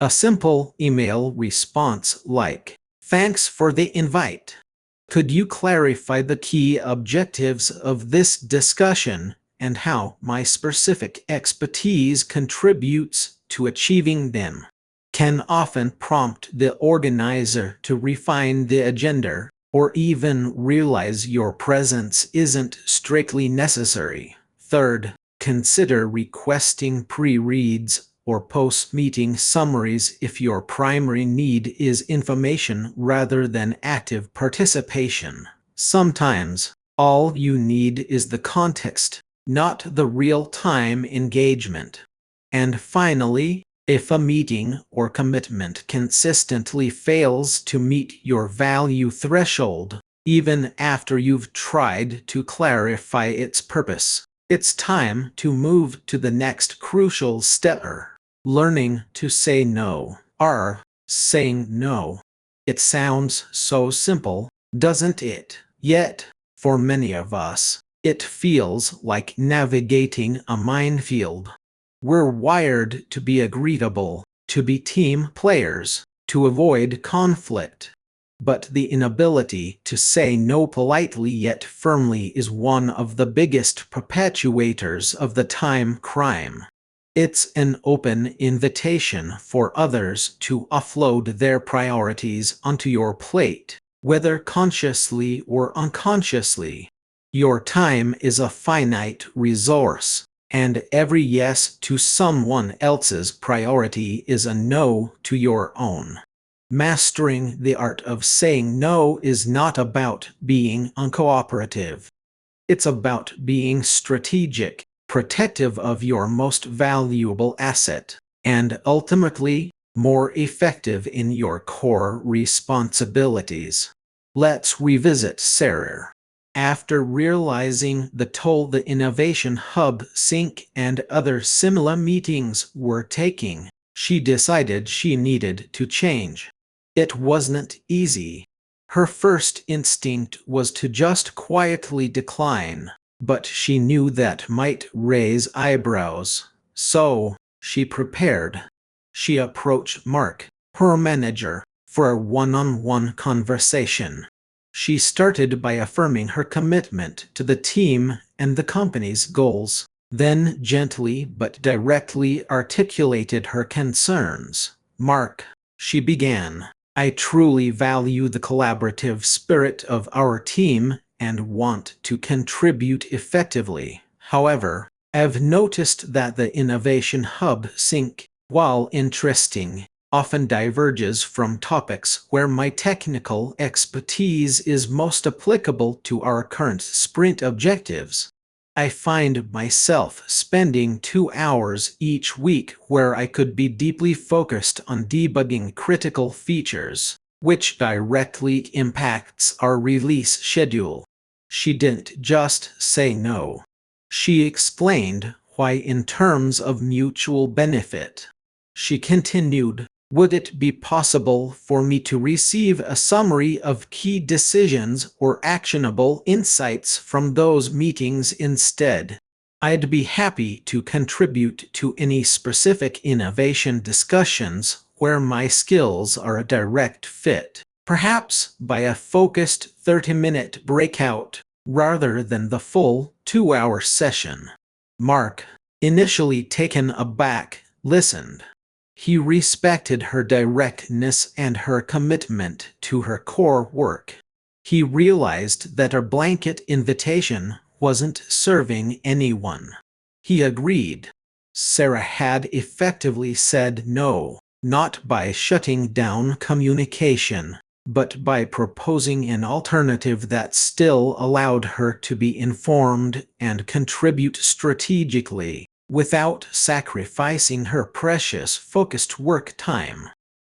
A simple email response like, "Thanks for the invite. Could you clarify the key objectives of this discussion and how my specific expertise contributes to achieving them?" can often prompt the organizer to refine the agenda or even realize your presence isn't strictly necessary. Third, consider requesting pre-reads or post-meeting summaries if your primary need is information rather than active participation. Sometimes, all you need is the context, not the real-time engagement. And finally, if a meeting or commitment consistently fails to meet your value threshold, even after you've tried to clarify its purpose, it's time to move to the next crucial step: learning to say no. Saying no. It sounds so simple, doesn't it? Yet, for many of us, it feels like navigating a minefield. We're wired to be agreeable, to be team players, to avoid conflict. But the inability to say no politely yet firmly is one of the biggest perpetuators of the time crime. It's an open invitation for others to offload their priorities onto your plate, whether consciously or unconsciously. Your time is a finite resource, and every yes to someone else's priority is a no to your own. Mastering the art of saying no is not about being uncooperative. It's about being strategic, protective of your most valuable asset, and ultimately, more effective in your core responsibilities. Let's revisit Sarah. After realizing the toll the Innovation Hub Sync and other similar meetings were taking, she decided she needed to change. It wasn't easy. Her first instinct was to just quietly decline, but she knew that might raise eyebrows. So, she prepared. She approached Mark, her manager, for a one-on-one conversation. She started by affirming her commitment to the team and the company's goals, then gently but directly articulated her concerns. "Mark," she began, "I truly value the collaborative spirit of our team and want to contribute effectively. However, I've noticed that the Innovation Hub Sync, while interesting, often diverges from topics where my technical expertise is most applicable to our current sprint objectives. I find myself spending 2 hours each week where I could be deeply focused on debugging critical features, which directly impacts our release schedule." She didn't just say no. She explained why in terms of mutual benefit. She continued, "Would it be possible for me to receive a summary of key decisions or actionable insights from those meetings instead? I'd be happy to contribute to any specific innovation discussions where my skills are a direct fit, perhaps by a focused 30-minute breakout rather than the full 2-hour session. Mark, initially taken aback, listened. He respected her directness and her commitment to her core work. He realized that a blanket invitation wasn't serving anyone. He agreed. Sarah had effectively said no, not by shutting down communication, but by proposing an alternative that still allowed her to be informed and contribute strategically, without sacrificing her precious focused work time.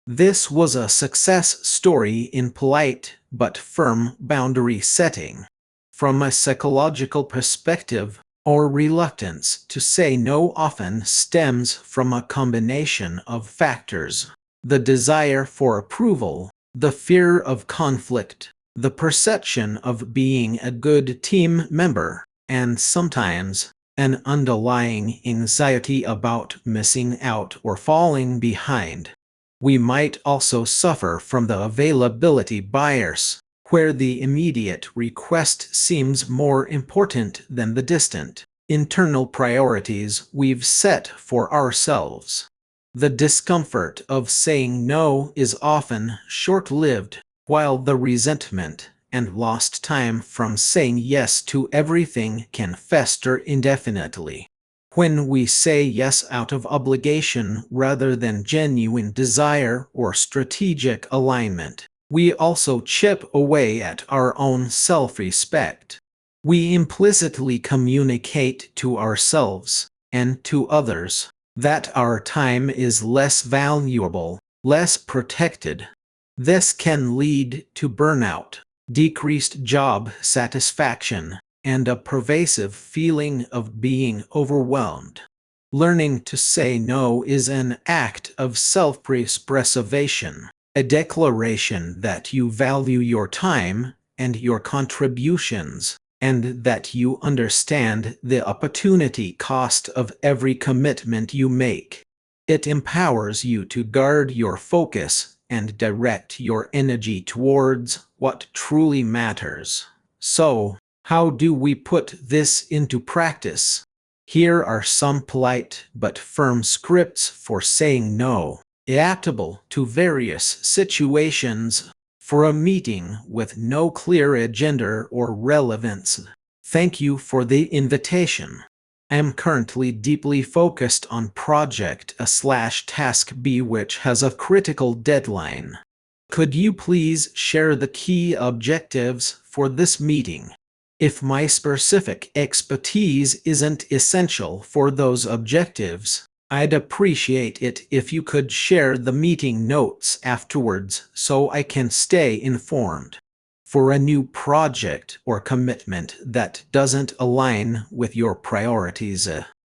This was a success story in polite but firm boundary setting. From a psychological perspective, our reluctance to say no often stems from a combination of factors: the desire for approval, the fear of conflict, the perception of being a good team member, and sometimes an underlying anxiety about missing out or falling behind. We might also suffer from the availability bias, where the immediate request seems more important than the distant, internal priorities we've set for ourselves. The discomfort of saying no is often short-lived, while the resentment and lost time from saying yes to everything can fester indefinitely. When we say yes out of obligation rather than genuine desire or strategic alignment, we also chip away at our own self-respect. We implicitly communicate to ourselves and to others that our time is less valuable, less protected. This can lead to burnout, decreased job satisfaction, and a pervasive feeling of being overwhelmed. Learning to say no is an act of self-preservation, a declaration that you value your time and your contributions, and that you understand the opportunity cost of every commitment you make. It empowers you to guard your focus and direct your energy towards what truly matters. So, how do we put this into practice? Here are some polite but firm scripts for saying no, adaptable to various situations. For a meeting with no clear agenda or relevance, thank you for the invitation. I'm currently deeply focused on project A/task B, which has a critical deadline. Could you please share the key objectives for this meeting? If my specific expertise isn't essential for those objectives, I'd appreciate it if you could share the meeting notes afterwards so I can stay informed. For a new project or commitment that doesn't align with your priorities,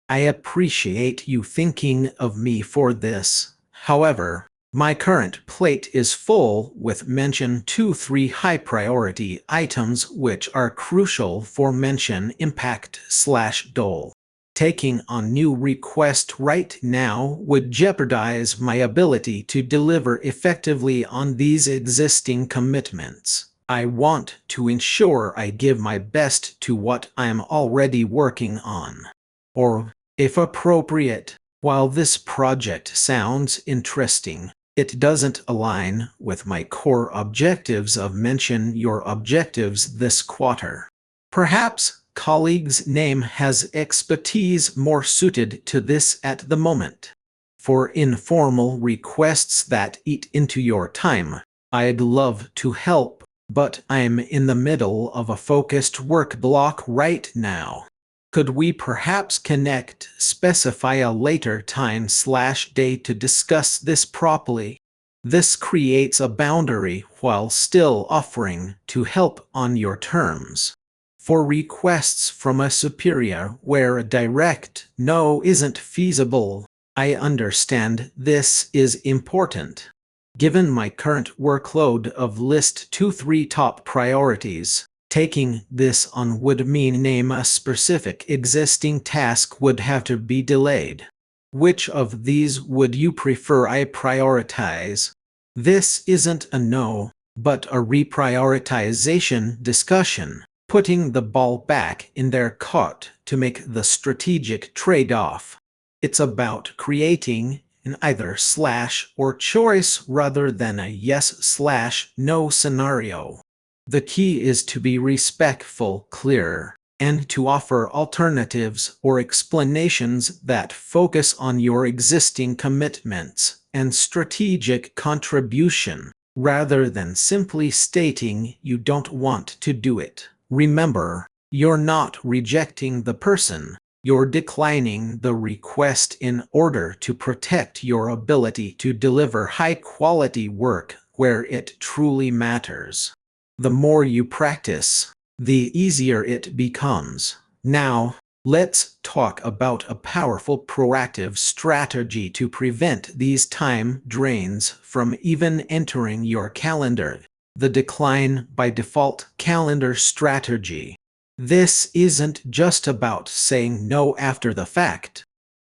I appreciate you thinking of me for this. However, my current plate is full with mention 2-3 high priority items which are crucial for mention impact/goal. Taking on new requests right now would jeopardize my ability to deliver effectively on these existing commitments. I want to ensure I give my best to what I'm already working on. Or, if appropriate, while this project sounds interesting, it doesn't align with my core objectives of mention your objectives this quarter. Perhaps colleague's name has expertise more suited to this at the moment. For informal requests that eat into your time, I'd love to help, but I'm in the middle of a focused work block right now. Could we perhaps connect, specify a later time/day to discuss this properly? This creates a boundary while still offering to help on your terms. For requests from a superior where a direct no isn't feasible, I understand this is important. Given my current workload of list 2-3 top priorities, taking this on would mean name a specific existing task would have to be delayed. Which of these would you prefer I prioritize? This isn't a no, but a reprioritization discussion. putting the ball back in their court to make the strategic trade-off. It's about creating an either/or choice rather than a yes/no scenario. The key is to be respectful, clear, and to offer alternatives or explanations that focus on your existing commitments and strategic contribution, rather than simply stating you don't want to do it. Remember, you're not rejecting the person, you're declining the request in order to protect your ability to deliver high-quality work where it truly matters. The more you practice, the easier it becomes. Now, let's talk about a powerful proactive strategy to prevent these time drains from even entering your calendar: the decline by default calendar strategy. This isn't just about saying no after the fact.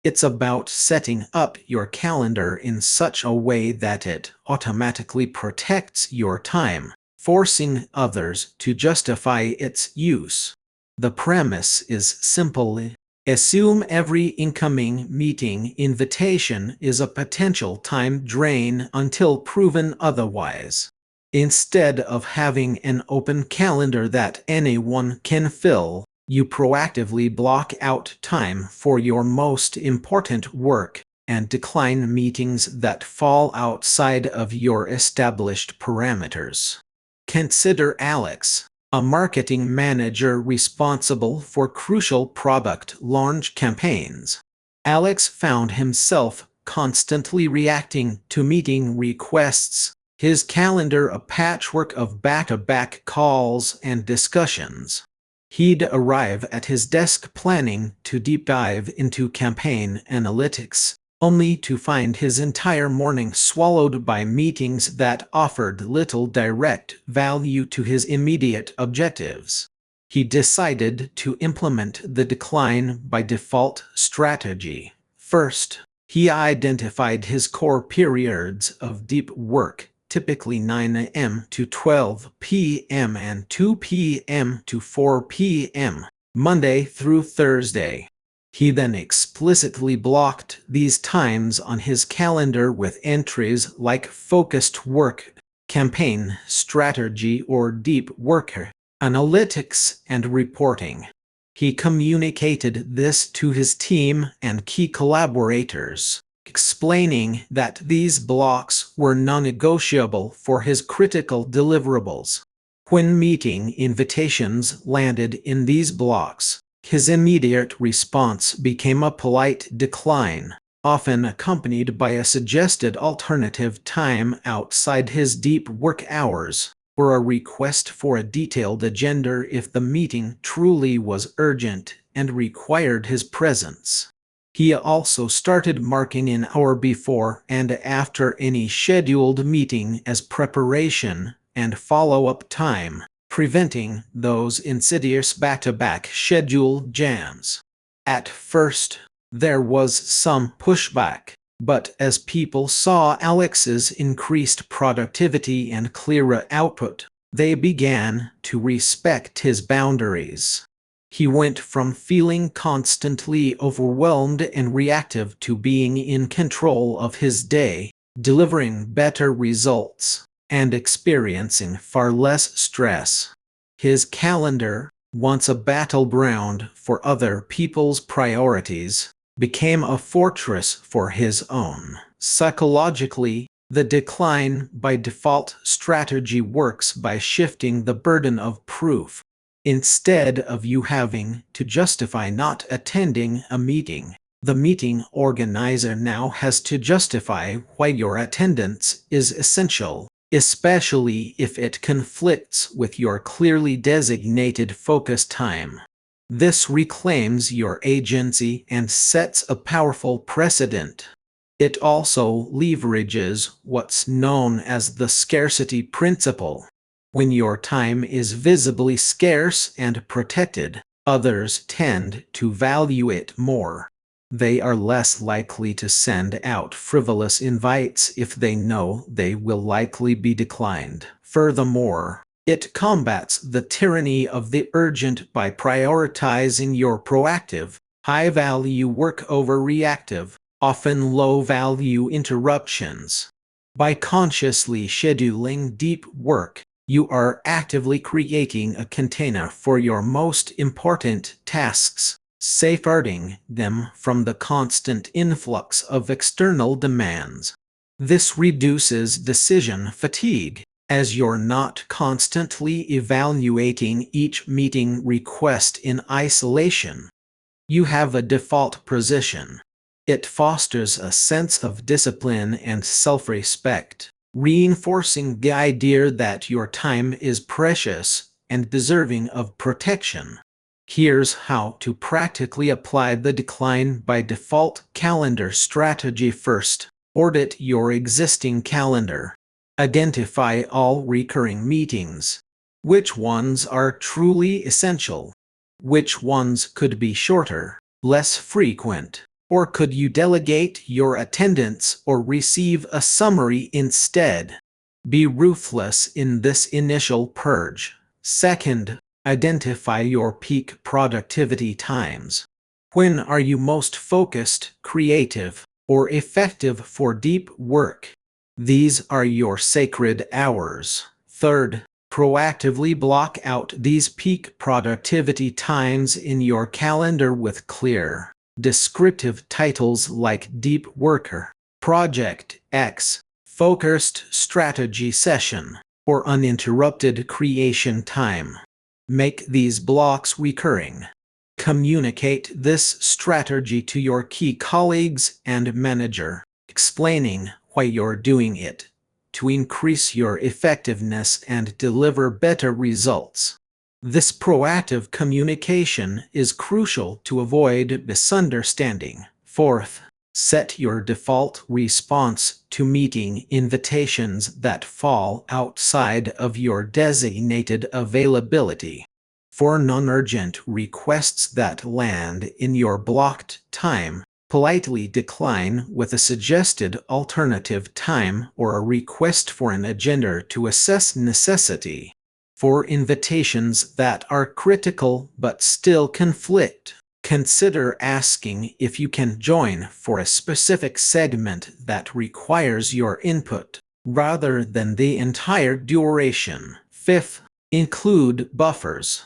It's about setting up your calendar in such a way that it automatically protects your time, forcing others to justify its use. The premise is simple. Assume every incoming meeting invitation is a potential time drain until proven otherwise. Instead of having an open calendar that anyone can fill, you proactively block out time for your most important work and decline meetings that fall outside of your established parameters. Consider Alex, a marketing manager responsible for crucial product launch campaigns. Alex found himself constantly reacting to meeting requests, his calendar a patchwork of back-to-back calls and discussions. He'd arrive at his desk planning to deep dive into campaign analytics, only to find his entire morning swallowed by meetings that offered little direct value to his immediate objectives. He decided to implement the decline by default strategy. First, he identified his core periods of deep work, typically 9 a.m. to 12 p.m. and 2 p.m. to 4 p.m., Monday through Thursday. He then explicitly blocked these times on his calendar with entries like focused work, campaign strategy, or deep work, analytics, and reporting. He communicated this to his team and key collaborators, explaining that these blocks were non-negotiable for his critical deliverables. When meeting invitations landed in these blocks, his immediate response became a polite decline, often accompanied by a suggested alternative time outside his deep work hours, or a request for a detailed agenda if the meeting truly was urgent and required his presence. He also started marking an hour before and after any scheduled meeting as preparation and follow-up time, preventing those insidious back-to-back scheduled jams. At first, there was some pushback, but as people saw Alex's increased productivity and clearer output, they began to respect his boundaries. He went from feeling constantly overwhelmed and reactive to being in control of his day, delivering better results, and experiencing far less stress. His calendar, once a battleground for other people's priorities, became a fortress for his own. Psychologically, the decline by default strategy works by shifting the burden of proof. Instead of you having to justify not attending a meeting, the meeting organizer now has to justify why your attendance is essential, especially if it conflicts with your clearly designated focus time. This reclaims your agency and sets a powerful precedent. It also leverages what's known as the scarcity principle. When your time is visibly scarce and protected, others tend to value it more. They are less likely to send out frivolous invites if they know they will likely be declined. Furthermore, It combats the tyranny of the urgent by prioritizing your proactive, high-value work over reactive, often low-value interruptions. By consciously scheduling deep work, you are actively creating a container for your most important tasks, safeguarding them from the constant influx of external demands. This reduces decision fatigue, as you're not constantly evaluating each meeting request in isolation. You have a default position. It fosters a sense of discipline and self-respect, reinforcing the idea that your time is precious and deserving of protection. Here's how to practically apply the decline by default calendar strategy. First, audit your existing calendar. Identify all recurring meetings. Which ones are truly essential? Which ones could be shorter, less frequent? Or could you delegate your attendance or receive a summary instead? Be ruthless in this initial purge. Second, identify your peak productivity times. When are you most focused, creative, or effective for deep work? These are your sacred hours. Third, proactively block out these peak productivity times in your calendar with clear, descriptive titles like Deep Worker, Project X, Focused Strategy Session, or Uninterrupted Creation Time. Make these blocks recurring. Communicate this strategy to your key colleagues and manager, explaining why you're doing it, to increase your effectiveness and deliver better results. This proactive communication is crucial to avoid misunderstanding. Fourth, set your default response to meeting invitations that fall outside of your designated availability. For non-urgent requests that land in your blocked time, politely decline with a suggested alternative time or a request for an agenda to assess necessity. For invitations that are critical but still conflict, consider asking if you can join for a specific segment that requires your input, rather than the entire duration. Fifth, include buffers.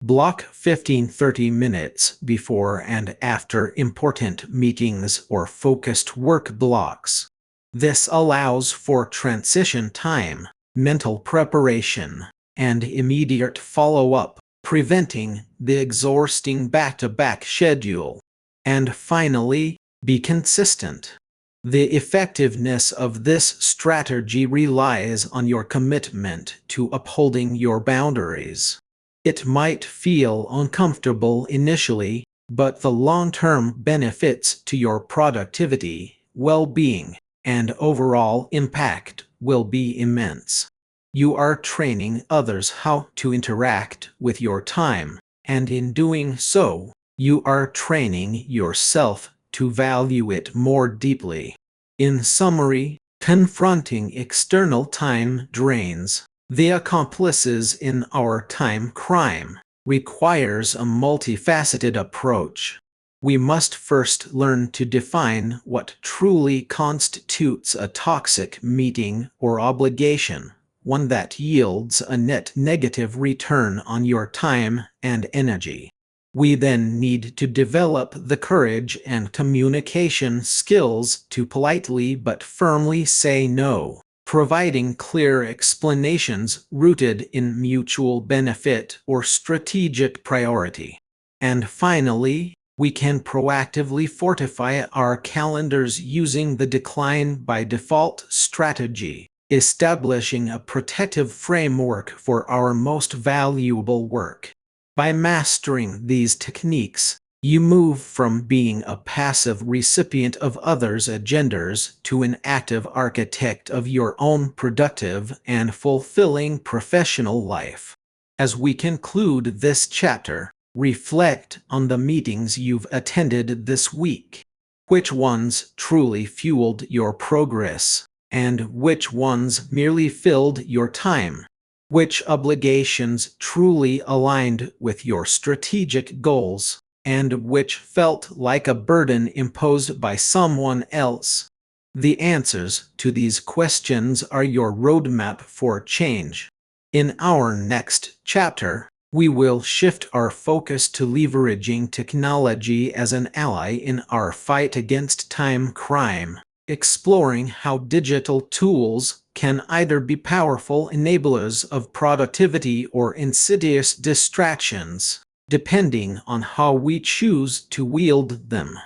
Block 15-30 minutes before and after important meetings or focused work blocks. This allows for transition time, mental preparation, and immediate follow-up, preventing the exhausting back-to-back schedule. And finally, be consistent. The effectiveness of this strategy relies on your commitment to upholding your boundaries. It might feel uncomfortable initially, but the long-term benefits to your productivity, well-being, and overall impact will be immense. You are training others how to interact with your time, and in doing so, you are training yourself to value it more deeply. In summary, confronting external time drains, the accomplices in our time crime, requires a multifaceted approach. We must first learn to define what truly constitutes a toxic meeting or obligation, one that yields a net negative return on your time and energy. We then need to develop the courage and communication skills to politely but firmly say no, providing clear explanations rooted in mutual benefit or strategic priority. And finally, we can proactively fortify our calendars using the decline by default strategy, establishing a protective framework for our most valuable work. By mastering these techniques, you move from being a passive recipient of others' agendas to an active architect of your own productive and fulfilling professional life. As we conclude this chapter, reflect on the meetings you've attended this week. Which ones truly fueled your progress, and which ones merely filled your time? which obligations truly aligned with your strategic goals, and which felt like a burden imposed by someone else. The answers to these questions are your roadmap for change. In our next chapter, we will shift our focus to leveraging technology as an ally in our fight against time crime, exploring how digital tools can either be powerful enablers of productivity or insidious distractions, depending on how we choose to wield them.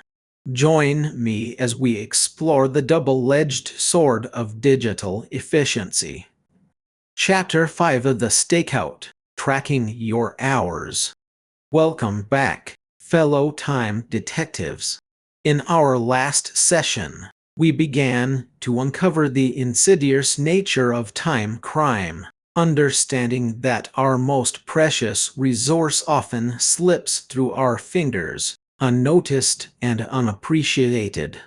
Join me as we explore the double-edged sword of digital efficiency. Chapter 5 of the Stakeout: Tracking Your Hours. Welcome back, fellow time detectives. In our last session, we began to uncover the insidious nature of time crime, understanding that our most precious resource often slips through our fingers, unnoticed and unappreciated.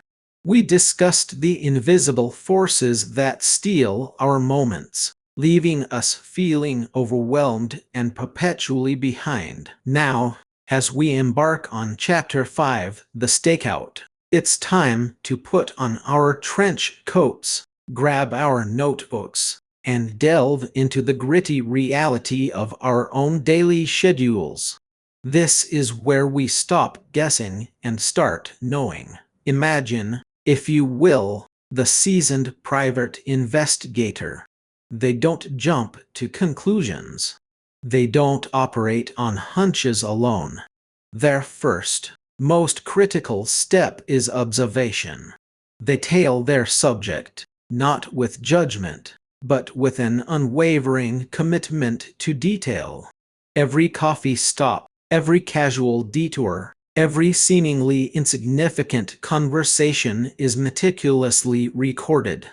We discussed the invisible forces that steal our moments, leaving us feeling overwhelmed and perpetually behind. Now, as we embark on Chapter 5, the Stakeout, it's time to put on our trench coats, grab our notebooks, and delve into the gritty reality of our own daily schedules. This is where we stop guessing and start knowing. Imagine, if you will, the seasoned private investigator. They don't jump to conclusions. They don't operate on hunches alone. Their first, most critical step is observation. They tail their subject, not with judgment, but with an unwavering commitment to detail. Every coffee stop, every casual detour, every seemingly insignificant conversation is meticulously recorded.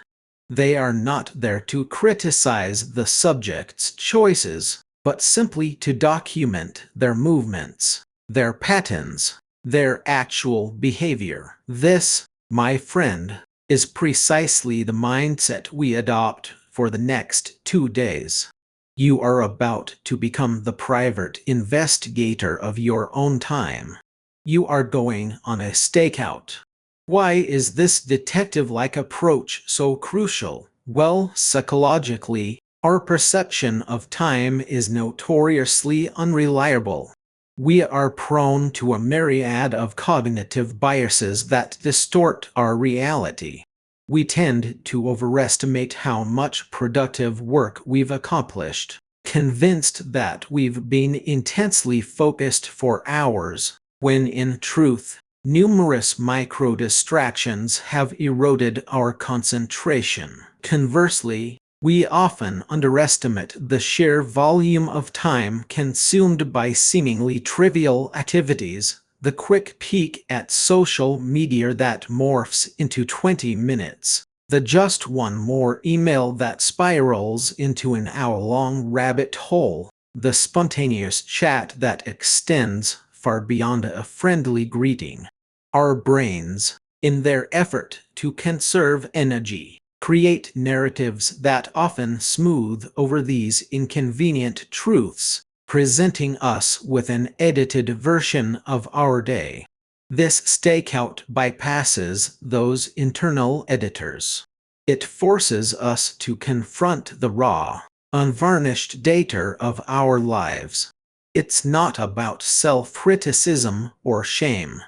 They are not there to criticize the subject's choices, but simply to document their movements, their patterns, their actual behavior. This, my friend, is precisely the mindset we adopt for the next 2 days. You are about to become the private investigator of your own time. You are going on a stakeout. Why is this detective-like approach so crucial? Well, psychologically, our perception of time is notoriously unreliable. We are prone to a myriad of cognitive biases that distort our reality. We tend to overestimate how much productive work we've accomplished, convinced that we've been intensely focused for hours, when in truth, numerous micro-distractions have eroded our concentration. Conversely, we often underestimate the sheer volume of time consumed by seemingly trivial activities, the quick peek at social media that morphs into 20 minutes, the just one more email that spirals into an hour-long rabbit hole, the spontaneous chat that extends far beyond a friendly greeting. Our brains, in their effort to conserve energy, create narratives that often smooth over these inconvenient truths, presenting us with an edited version of our day. This stakeout bypasses those internal editors. It forces us to confront the raw, unvarnished data of our lives. It's not about self-criticism or shame.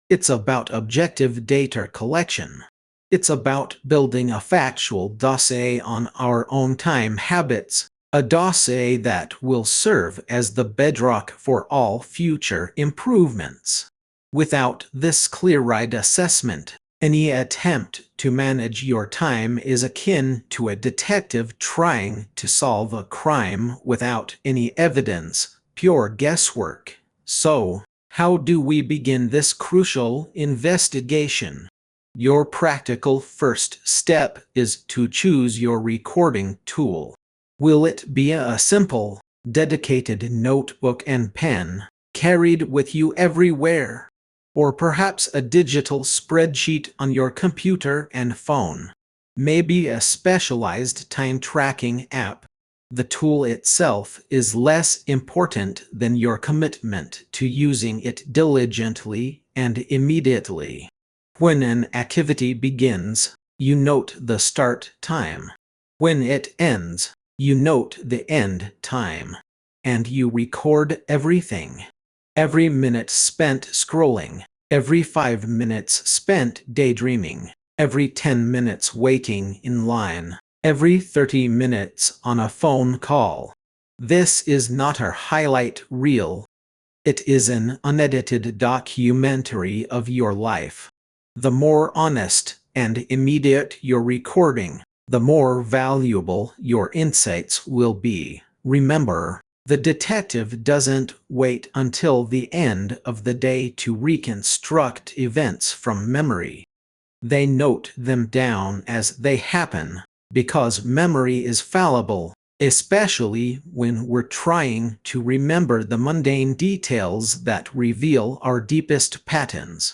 It's about objective data collection. It's about building a factual dossier on our own time habits, a dossier that will serve as the bedrock for all future improvements. Without this clear-eyed assessment, any attempt to manage your time is akin to a detective trying to solve a crime without any evidence, pure guesswork. So, how do we begin this crucial investigation? Your practical first step is to choose your recording tool. Will it be a simple, dedicated notebook and pen, carried with you everywhere? Or perhaps a digital spreadsheet on your computer and phone? Maybe a specialized time tracking app? The tool itself is less important than your commitment to using it diligently and immediately. When an activity begins, you note the start time. When it ends, you note the end time. And you record everything. Every minute spent scrolling, every 5 minutes spent daydreaming, every 10 minutes waiting in line, every 30 minutes on a phone call. This is not a highlight reel. It is an unedited documentary of your life. The more honest and immediate your recording, the more valuable your insights will be. Remember, the detective doesn't wait until the end of the day to reconstruct events from memory. They note them down as they happen, because memory is fallible, especially when we're trying to remember the mundane details that reveal our deepest patterns.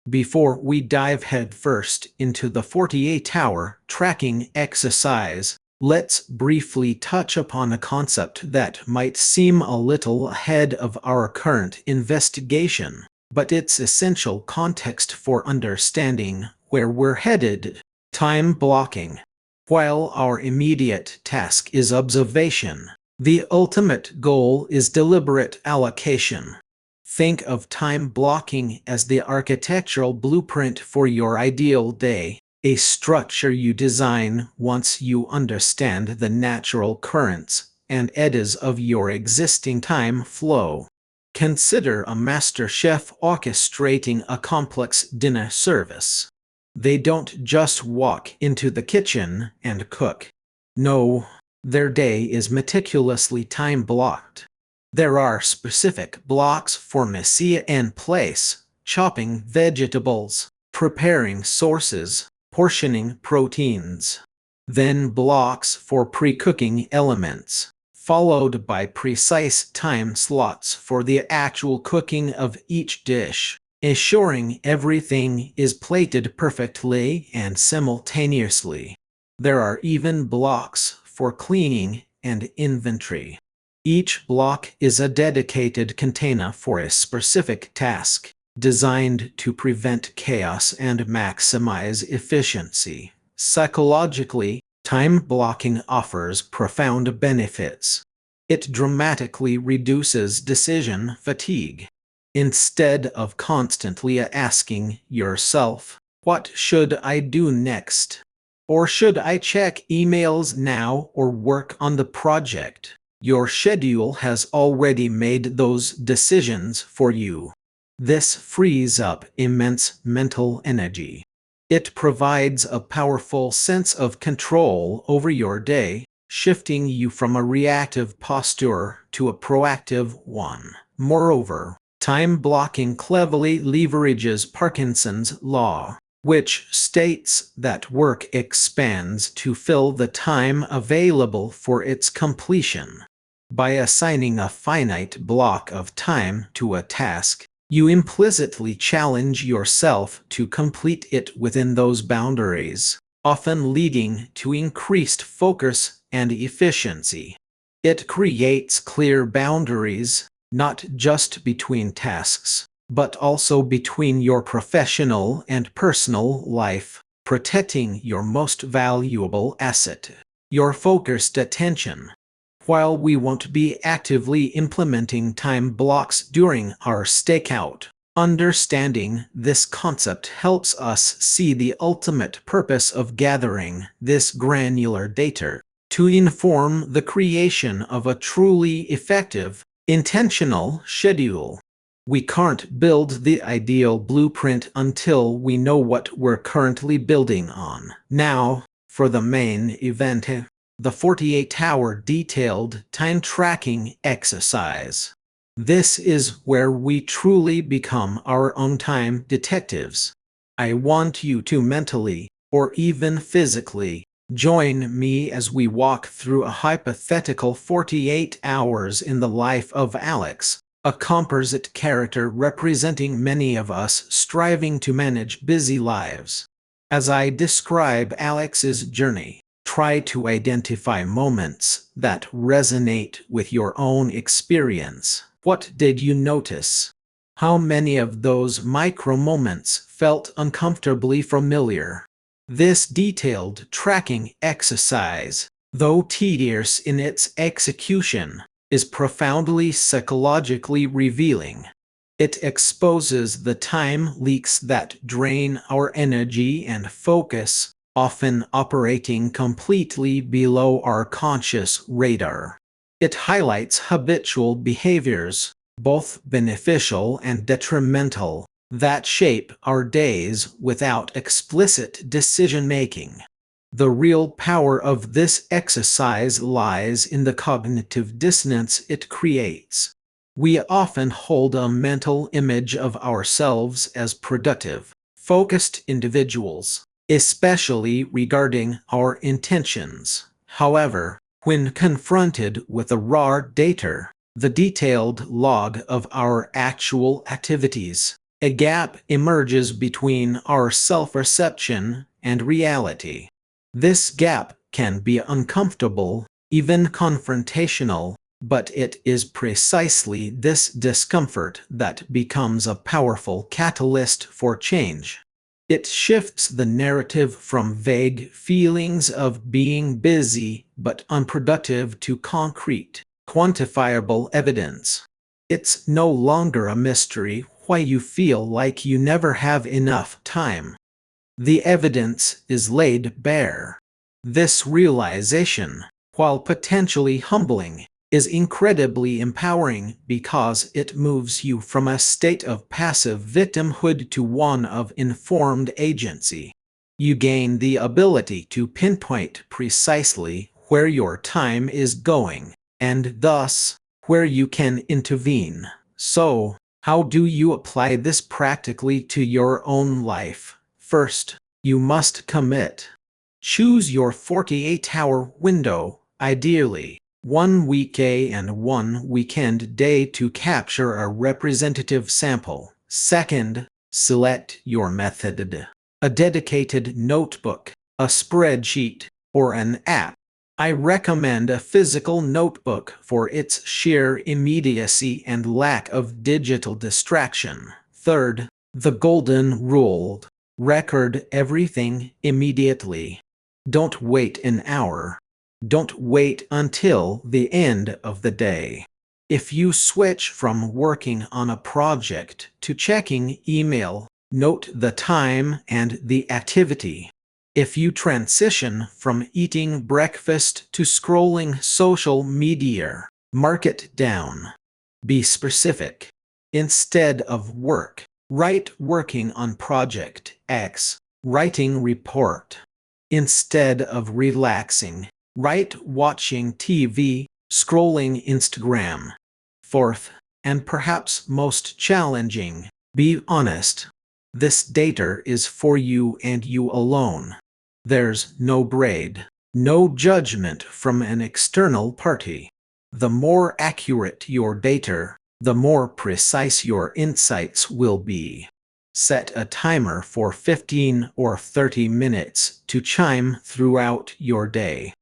Before we dive headfirst into the 48-hour tracking exercise, let's briefly touch upon a concept that might seem a little ahead of our current investigation, but it's essential context for understanding where we're headed: time blocking. While our immediate task is observation, the ultimate goal is deliberate allocation. Think of time blocking as the architectural blueprint for your ideal day, a structure you design once you understand the natural currents and edges of your existing time flow. Consider a master chef orchestrating a complex dinner service. They don't just walk into the kitchen and cook. No, their day is meticulously time-blocked. There are specific blocks for mise en place, chopping vegetables, preparing sauces, portioning proteins. Then blocks for pre-cooking elements, followed by precise time slots for the actual cooking of each dish, ensuring everything is plated perfectly and simultaneously. There are even blocks for cleaning and inventory. Each block is a dedicated container for a specific task, designed to prevent chaos and maximize efficiency. Psychologically, time blocking offers profound benefits. It dramatically reduces decision fatigue. Instead of constantly asking yourself, "What should I do next?" or "Should I check emails now or work on the project?" your schedule has already made those decisions for you. This frees up immense mental energy. It provides a powerful sense of control over your day, shifting you from a reactive posture to a proactive one. Moreover, time blocking cleverly leverages Parkinson's law, which states that work expands to fill the time available for its completion. By assigning a finite block of time to a task, you implicitly challenge yourself to complete it within those boundaries, often leading to increased focus and efficiency. It creates clear boundaries, not just between tasks, but also between your professional and personal life, protecting your most valuable asset, your focused attention. While we won't be actively implementing time blocks during our stakeout, understanding this concept helps us see the ultimate purpose of gathering this granular data: to inform the creation of a truly effective, intentional schedule. We can't build the ideal blueprint until we know what we're currently building on. Now, for the main event, the 48-hour detailed time tracking exercise. This is where we truly become our own time detectives. I want you to mentally, or even physically, join me as we walk through a hypothetical 48 hours in the life of Alex, a composite character representing many of us striving to manage busy lives. As I describe Alex's journey, Try to identify moments that resonate with your own experience. What did you notice? How many of those micro moments felt uncomfortably familiar? This detailed tracking exercise, though tedious in its execution, is profoundly psychologically revealing. It exposes the time leaks that drain our energy and focus, often operating completely below our conscious radar. It highlights habitual behaviors, both beneficial and detrimental, that shape our days without explicit decision-making. The real power of this exercise lies in the cognitive dissonance it creates. We often hold a mental image of ourselves as productive, focused individuals, especially regarding our intentions. However, when confronted with the raw data, the detailed log of our actual activities, a gap emerges between our self-perception and reality. This gap can be uncomfortable, even confrontational, but it is precisely this discomfort that becomes a powerful catalyst for change. It shifts the narrative from vague feelings of being busy but unproductive to concrete, quantifiable evidence. It's no longer a mystery why you feel like you never have enough time. The evidence is laid bare. This realization, while potentially humbling, is incredibly empowering because it moves you from a state of passive victimhood to one of informed agency. You gain the ability to pinpoint precisely where your time is going, and thus, where you can intervene. So, how do you apply this practically to your own life? First, you must commit. Choose your 48-hour window, ideally one weekday and one weekend day, to capture a representative sample. Second, select your method. A dedicated notebook, a spreadsheet, or an app. I recommend a physical notebook for its sheer immediacy and lack of digital distraction. Third, the golden rule. Record everything immediately. Don't wait an hour. Don't wait until the end of the day. If you switch from working on a project to checking email, note the time and the activity. If you transition from eating breakfast to scrolling social media, mark it down. Be specific. Instead of work, write working on project X, writing report. Instead of relaxing, write watching TV, scrolling Instagram. Fourth, and perhaps most challenging, be honest. This data is for you and you alone. There's no grade, no judgment from an external party. The more accurate your data, the more precise your insights will be. Set a timer for 15 or 30 minutes to chime throughout your day.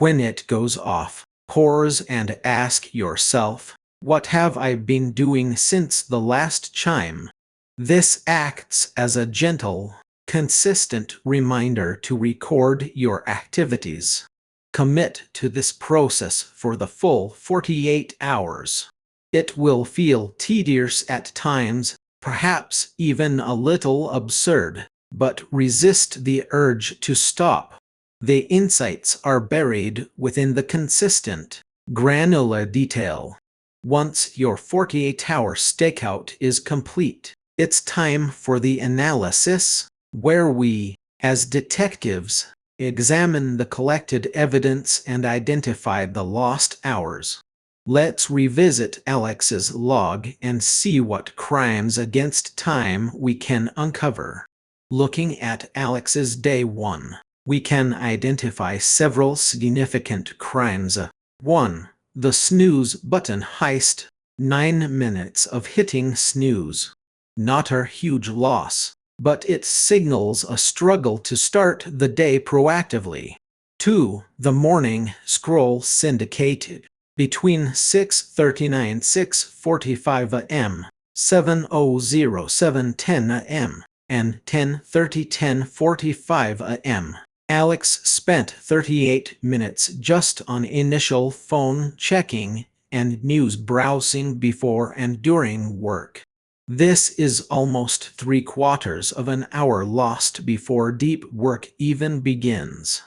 When it goes off, pause and ask yourself, what have I been doing since the last chime? This acts as a gentle, consistent reminder to record your activities. Commit to this process for the full 48 hours. It will feel tedious at times, perhaps even a little absurd, but resist the urge to stop. The insights are buried within the consistent, granular detail. Once your 48-hour stakeout is complete, it's time for the analysis, where we, as detectives, examine the collected evidence and identify the lost hours. Let's revisit Alex's log and see what crimes against time we can uncover. Looking at Alex's day 1, we can identify several significant crimes. 1. The snooze button heist. 9 minutes of hitting snooze. Not a huge loss, but it signals a struggle to start the day proactively. 2. The morning scroll syndicated between 6:39 6:45 a.m., 7:00 7:10 a.m., and 10:30 10:45 a.m. Alex spent 38 minutes just on initial phone checking and news browsing before and during work. This is almost 3/4 of an hour lost before deep work even begins.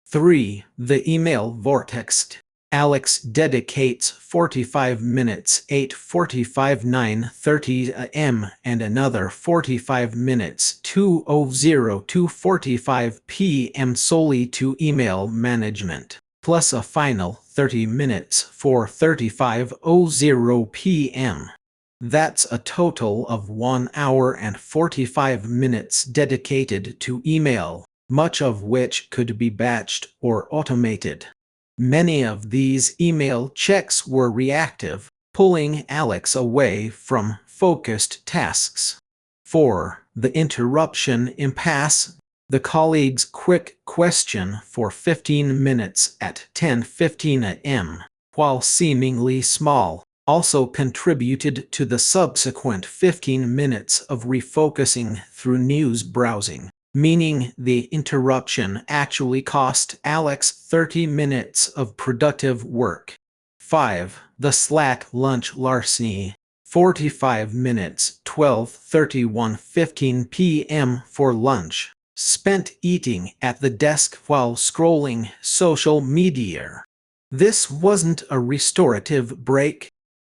3. The email vortex. Alex dedicates 45 minutes 8:45 9:30 a.m. and another 45 minutes 2:00 2:45 p.m. solely to email management, plus a final 30 minutes 4:35 p.m. That's a total of 1 hour and 45 minutes dedicated to email, much of which could be batched or automated. Many of these email checks were reactive, pulling Alex away from focused tasks. 4. The interruption impasse. The colleague's quick question for 15 minutes at 10:15 a.m., while seemingly small, also contributed to the subsequent 15 minutes of refocusing through news browsing, meaning the interruption actually cost Alex 30 minutes of productive work. 5. The Slack lunch larceny. 45 minutes 12:31 15 p.m. for lunch, spent eating at the desk while scrolling social media. This wasn't a restorative break.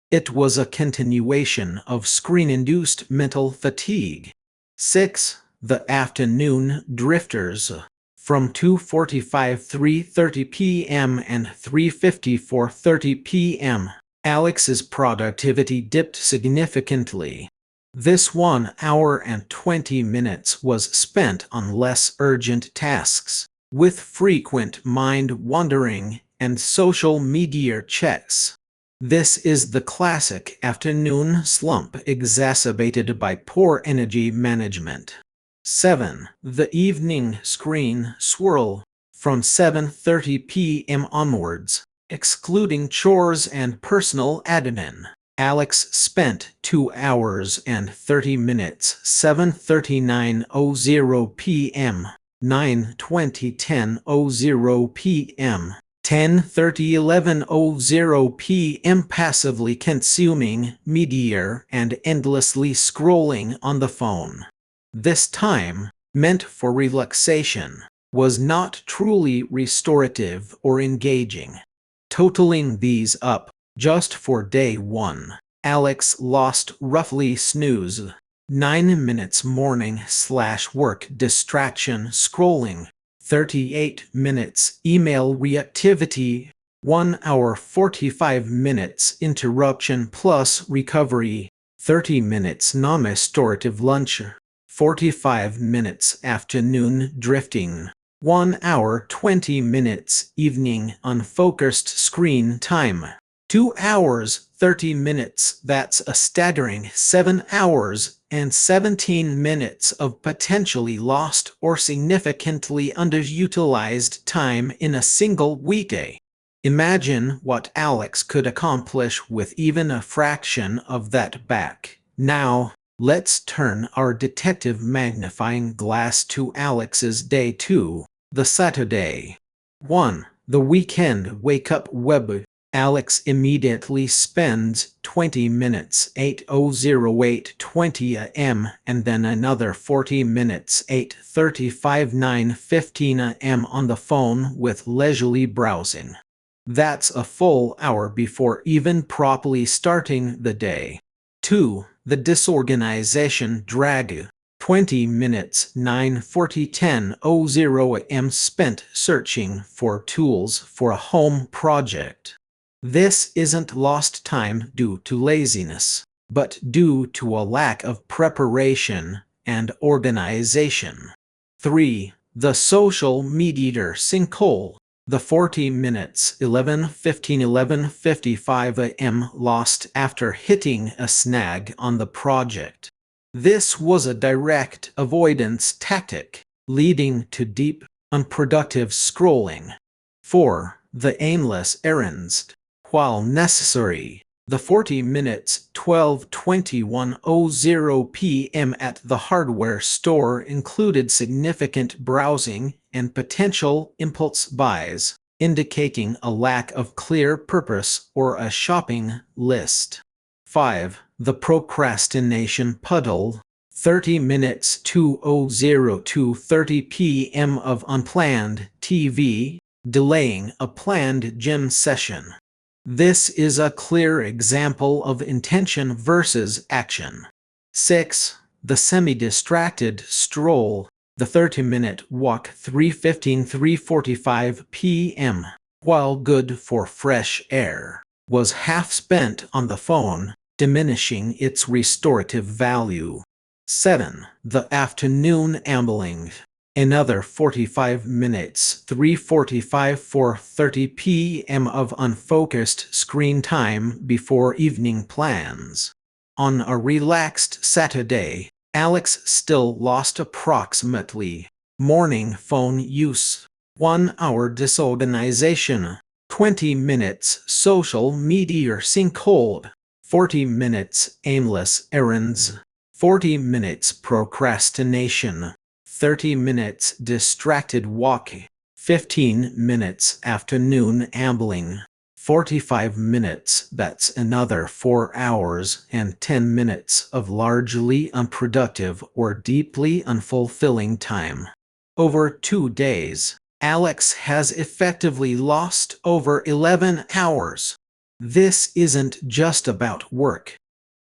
It was a continuation of screen-induced mental fatigue. 6. The afternoon drifters. From 2:45 3:30 p.m. and 3:54 30 p.m., Alex's productivity dipped significantly. This 1 hour and 20 minutes was spent on less urgent tasks, with frequent mind-wandering and social media checks. This is the classic afternoon slump exacerbated by poor energy management. 7. The evening screen swirl. From 7:30 p.m. onwards, excluding chores and personal admin, Alex spent 2 hours and 30 minutes 7:39 p.m., 9:20 10 p.m., 10:30 11 p.m. passively consuming media and endlessly scrolling on the phone. This time, meant for relaxation, was not truly restorative or engaging. Totaling these up, just for day 1, Alex lost roughly snooze 9 minutes morning/work distraction scrolling, 38 minutes email reactivity, 1 hour 45 minutes interruption plus recovery, 30 minutes non-restorative lunch, 45 minutes afternoon drifting, 1 hour 20 minutes evening unfocused screen time, 2 hours 30 minutes. That's a staggering 7 hours and 17 minutes of potentially lost or significantly underutilized time in a single weekday. Imagine what Alex could accomplish with even a fraction of that back. Now, let's turn our detective magnifying glass to Alex's day 2, the Saturday. 1. The weekend wake-up web. Alex immediately spends 20 minutes 8:08 20 a.m. and then another 40 minutes 8:35 9:15 a.m. on the phone with leisurely browsing. That's a full hour before even properly starting the day. 2. The disorganization drag. 20 minutes 9:40 10:00 a.m. spent searching for tools for a home project. This isn't lost time due to laziness, but due to a lack of preparation and organization. 3. The social media sinkhole. The 40 minutes 11:15 11:55 a.m. lost after hitting a snag on the project. This was a direct avoidance tactic, leading to deep, unproductive scrolling. 4. The aimless errands. While necessary, the 40 minutes 12:21:00 p.m. at the hardware store included significant browsing and potential impulse buys, indicating a lack of clear purpose or a shopping list. 5. The procrastination puddle. 30 minutes 2:00 p.m. of unplanned TV, delaying a planned gym session. This is a clear example of intention versus action. 6. The semi-distracted stroll. The 30-minute walk 3:15–3:45 p.m., while good for fresh air, was half spent on the phone, diminishing its restorative value. 7. The afternoon ambling. Another 45 minutes 3:45–4:30 p.m. of unfocused screen time before evening plans. On a relaxed Saturday, Alex still lost approximately morning phone use, 1 hour disorganization, 20 minutes social media sinkhole, 40 minutes aimless errands, 40 minutes procrastination, 30 minutes distracted walking, 15 minutes afternoon ambling, 45 minutes, that's another 4 hours, and 10 minutes of largely unproductive or deeply unfulfilling time. Over 2 days, Alex has effectively lost over 11 hours. This isn't just about work.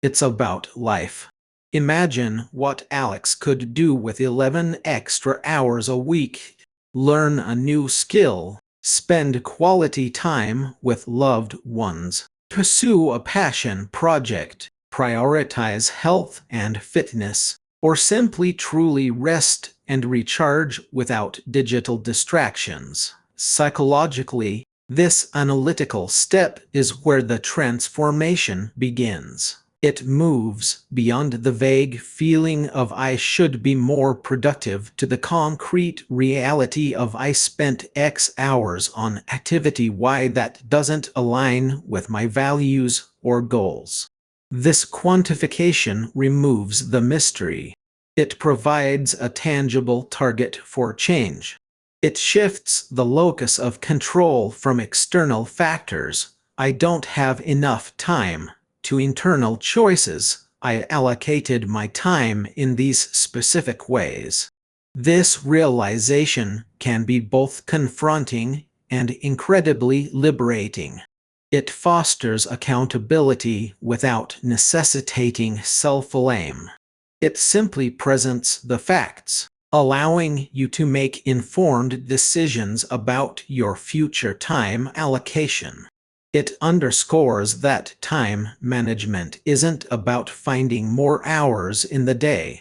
It's about life. Imagine what Alex could do with 11 extra hours a week. Learn a new skill, spend quality time with loved ones, pursue a passion project, prioritize health and fitness, or simply truly rest and recharge without digital distractions. Psychologically, this analytical step is where the transformation begins. It moves beyond the vague feeling of I should be more productive to the concrete reality of I spent X hours on activity Y that doesn't align with my values or goals. This quantification removes the mystery. It provides a tangible target for change. It shifts the locus of control from external factors, I don't have enough time, to internal choices, I allocated my time in these specific ways. This realization can be both confronting and incredibly liberating. It fosters accountability without necessitating self-blame. It simply presents the facts, allowing you to make informed decisions about your future time allocation. It underscores that time management isn't about finding more hours in the day.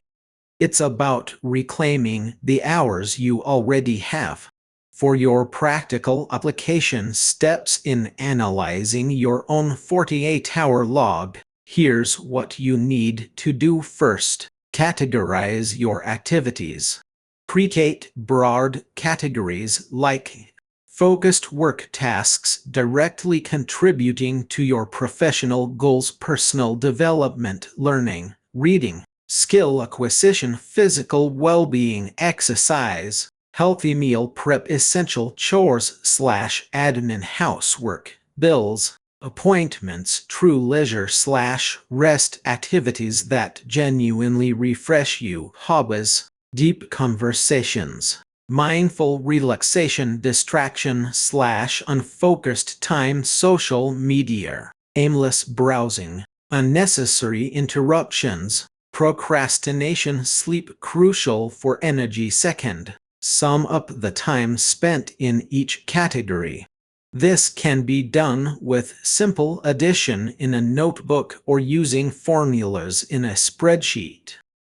It's about reclaiming the hours you already have. For your practical application steps in analyzing your own 48-hour log, here's what you need to do first. Categorize your activities. Create broad categories like focused work tasks directly contributing to your professional goals, personal development, learning, reading, skill acquisition, physical well-being, exercise, healthy meal prep, essential chores/admin, housework, bills, appointments, true leisure/rest, activities that genuinely refresh you, hobbies, deep conversations, mindful relaxation, distraction/unfocused time, social media, aimless browsing, unnecessary interruptions, procrastination, sleep, crucial for energy. Second, sum up the time spent in each category. This can be done with simple addition in a notebook or using formulas in a spreadsheet.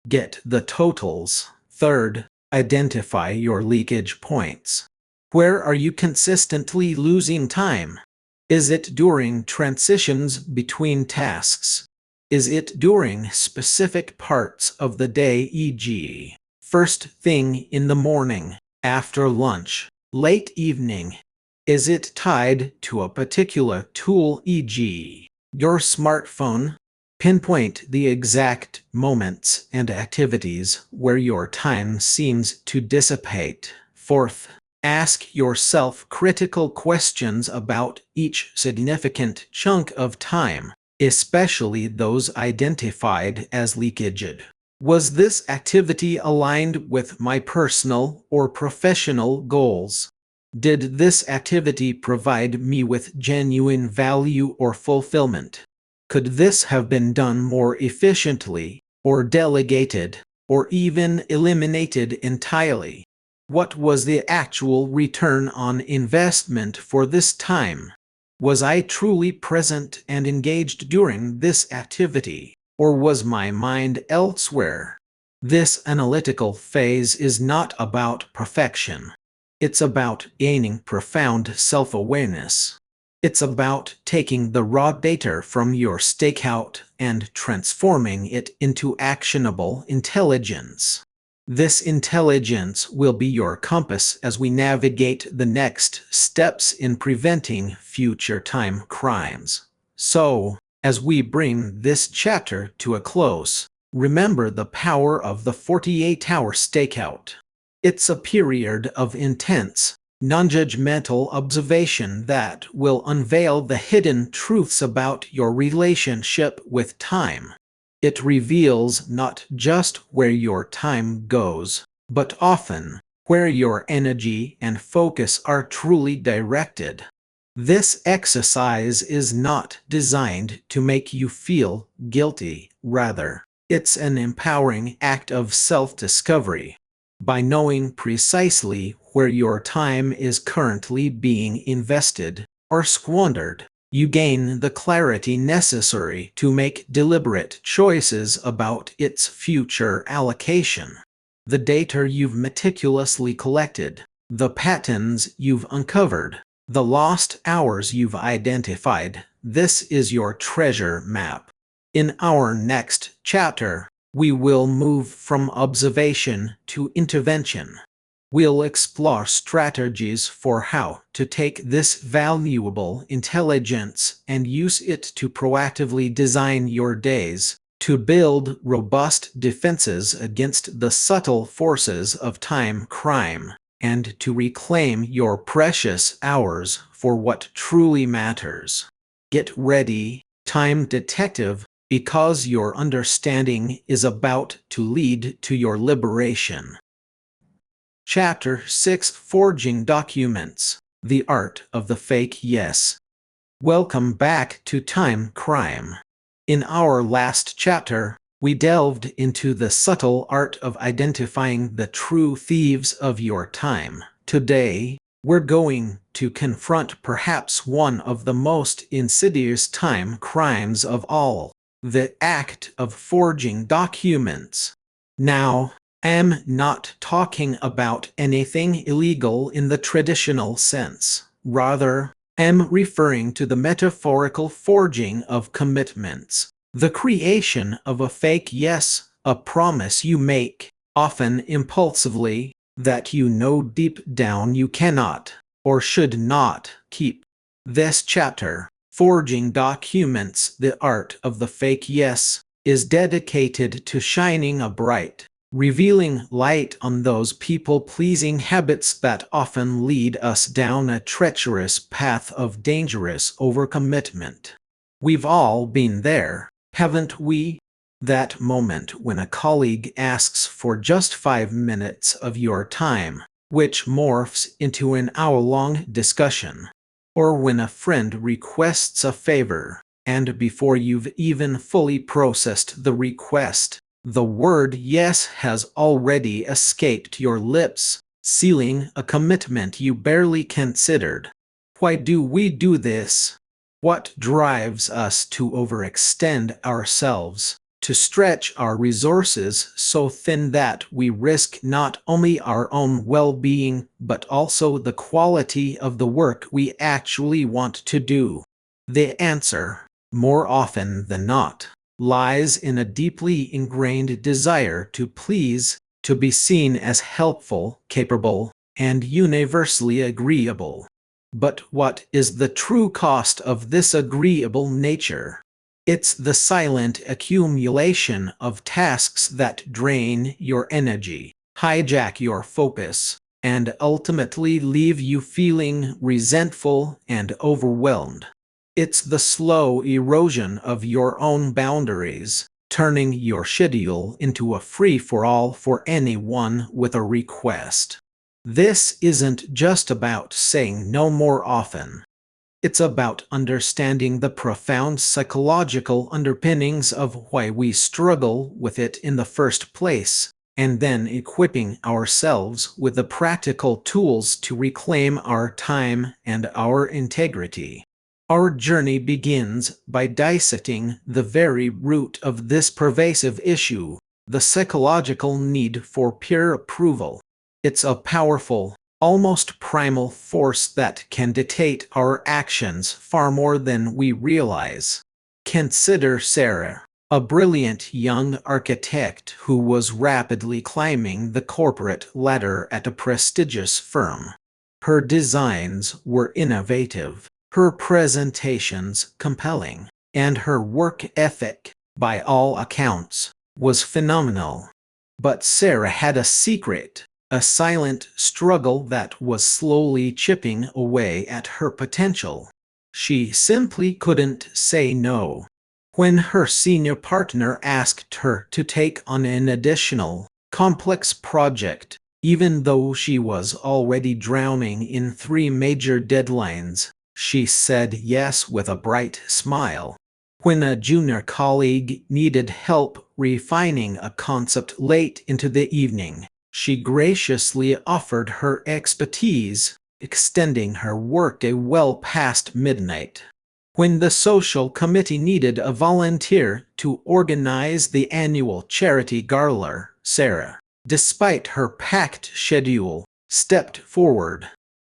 Get the totals. Third, identify your leakage points. Where are you consistently losing time? Is it during transitions between tasks? Is it during specific parts of the day, e.g., first thing in the morning, after lunch, late evening? Is it tied to a particular tool, e.g., your smartphone? Pinpoint the exact moments and activities where your time seems to dissipate. Fourth, ask yourself critical questions about each significant chunk of time, especially those identified as leakage. Was this activity aligned with my personal or professional goals? Did this activity provide me with genuine value or fulfillment? Could this have been done more efficiently, or delegated, or even eliminated entirely? What was the actual return on investment for this time? Was I truly present and engaged during this activity, or was my mind elsewhere? This analytical phase is not about perfection. It's about gaining profound self-awareness. It's about taking the raw data from your stakeout and transforming it into actionable intelligence. This intelligence will be your compass as we navigate the next steps in preventing future time crimes. So, as we bring this chapter to a close, remember the power of the 48-hour stakeout. It's a period of intense, non-judgmental observation that will unveil the hidden truths about your relationship with time. It reveals not just where your time goes, but often where your energy and focus are truly directed. This exercise is not designed to make you feel guilty. Rather, it's an empowering act of self-discovery. By knowing precisely where your time is currently being invested or squandered, you gain the clarity necessary to make deliberate choices about its future allocation. The data you've meticulously collected, the patterns you've uncovered, the lost hours you've identified, this is your treasure map. In our next chapter, we will move from observation to intervention. We'll explore strategies for how to take this valuable intelligence and use it to proactively design your days, to build robust defenses against the subtle forces of time crime, and to reclaim your precious hours for what truly matters. Get ready, time detective, because your understanding is about to lead to your liberation. Chapter 6: Forging Documents. The Art of the Fake Yes. Welcome back to Time Crime. In our last chapter, we delved into the subtle art of identifying the true thieves of your time. Today, we're going to confront perhaps one of the most insidious time crimes of all: the act of forging documents. Now, I'm not talking about anything illegal in the traditional sense. Rather, I'm referring to the metaphorical forging of commitments, the creation of a fake yes, a promise you make, often impulsively, that you know deep down you cannot, or should not, keep. This chapter, Forging Documents: The Art of the Fake Yes, is dedicated to shining a bright, revealing light on those people-pleasing habits that often lead us down a treacherous path of dangerous overcommitment. We've all been there, haven't we? That moment when a colleague asks for just 5 minutes of your time, which morphs into an hour-long discussion. Or when a friend requests a favor, and before you've even fully processed the request, the word yes has already escaped your lips, sealing a commitment you barely considered. Why do we do this? What drives us to overextend ourselves, to stretch our resources so thin that we risk not only our own well-being but also the quality of the work we actually want to do? The answer, more often than not, lies in a deeply ingrained desire to please, to be seen as helpful, capable, and universally agreeable. But what is the true cost of this agreeable nature? It's the silent accumulation of tasks that drain your energy, hijack your focus, and ultimately leave you feeling resentful and overwhelmed. It's the slow erosion of your own boundaries, turning your schedule into a free-for-all for anyone with a request. This isn't just about saying no more often. It's about understanding the profound psychological underpinnings of why we struggle with it in the first place, and then equipping ourselves with the practical tools to reclaim our time and our integrity. Our journey begins by dissecting the very root of this pervasive issue, the psychological need for peer approval. It's a powerful, almost primal force that can dictate our actions far more than we realize. Consider Sarah, a brilliant young architect who was rapidly climbing the corporate ladder at a prestigious firm. Her designs were innovative, her presentations compelling, and her work ethic, by all accounts, was phenomenal. But Sarah had a secret, a silent struggle that was slowly chipping away at her potential. She simply couldn't say no. When her senior partner asked her to take on an additional, complex project, even though she was already drowning in 3 major deadlines, she said yes with a bright smile. When a junior colleague needed help refining a concept late into the evening, she graciously offered her expertise, extending her workday well past midnight. When the social committee needed a volunteer to organize the annual charity gala, Sarah, despite her packed schedule, stepped forward.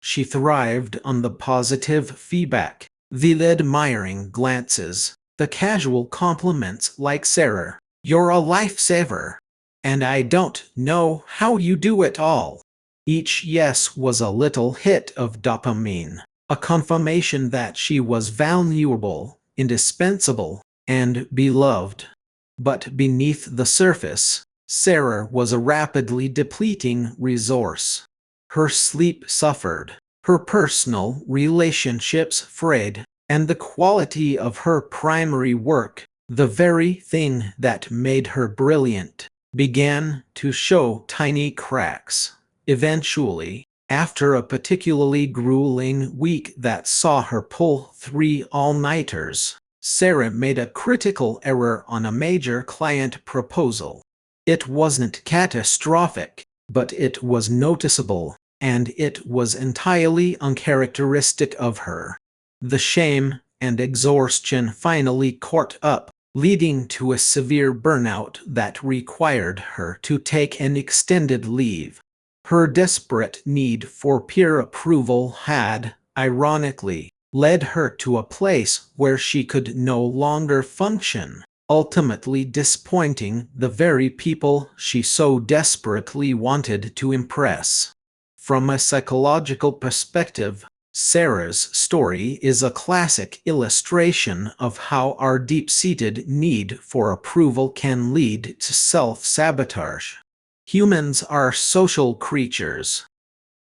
She thrived on the positive feedback, the admiring glances, the casual compliments like "Sarah, you're a lifesaver," and "I don't know how you do it all." Each yes was a little hit of dopamine, a confirmation that she was valuable, indispensable, and beloved. But beneath the surface, Sarah was a rapidly depleting resource. Her sleep suffered, her personal relationships frayed, and the quality of her primary work, the very thing that made her brilliant, began to show tiny cracks. Eventually, after a particularly grueling week that saw her pull 3 all-nighters, Sarah made a critical error on a major client proposal. It wasn't catastrophic, but it was noticeable, and it was entirely uncharacteristic of her. The shame and exhaustion finally caught up, leading to a severe burnout that required her to take an extended leave. Her desperate need for peer approval had, ironically, led her to a place where she could no longer function, ultimately disappointing the very people she so desperately wanted to impress. From a psychological perspective, Sarah's story is a classic illustration of how our deep-seated need for approval can lead to self-sabotage. Humans are social creatures.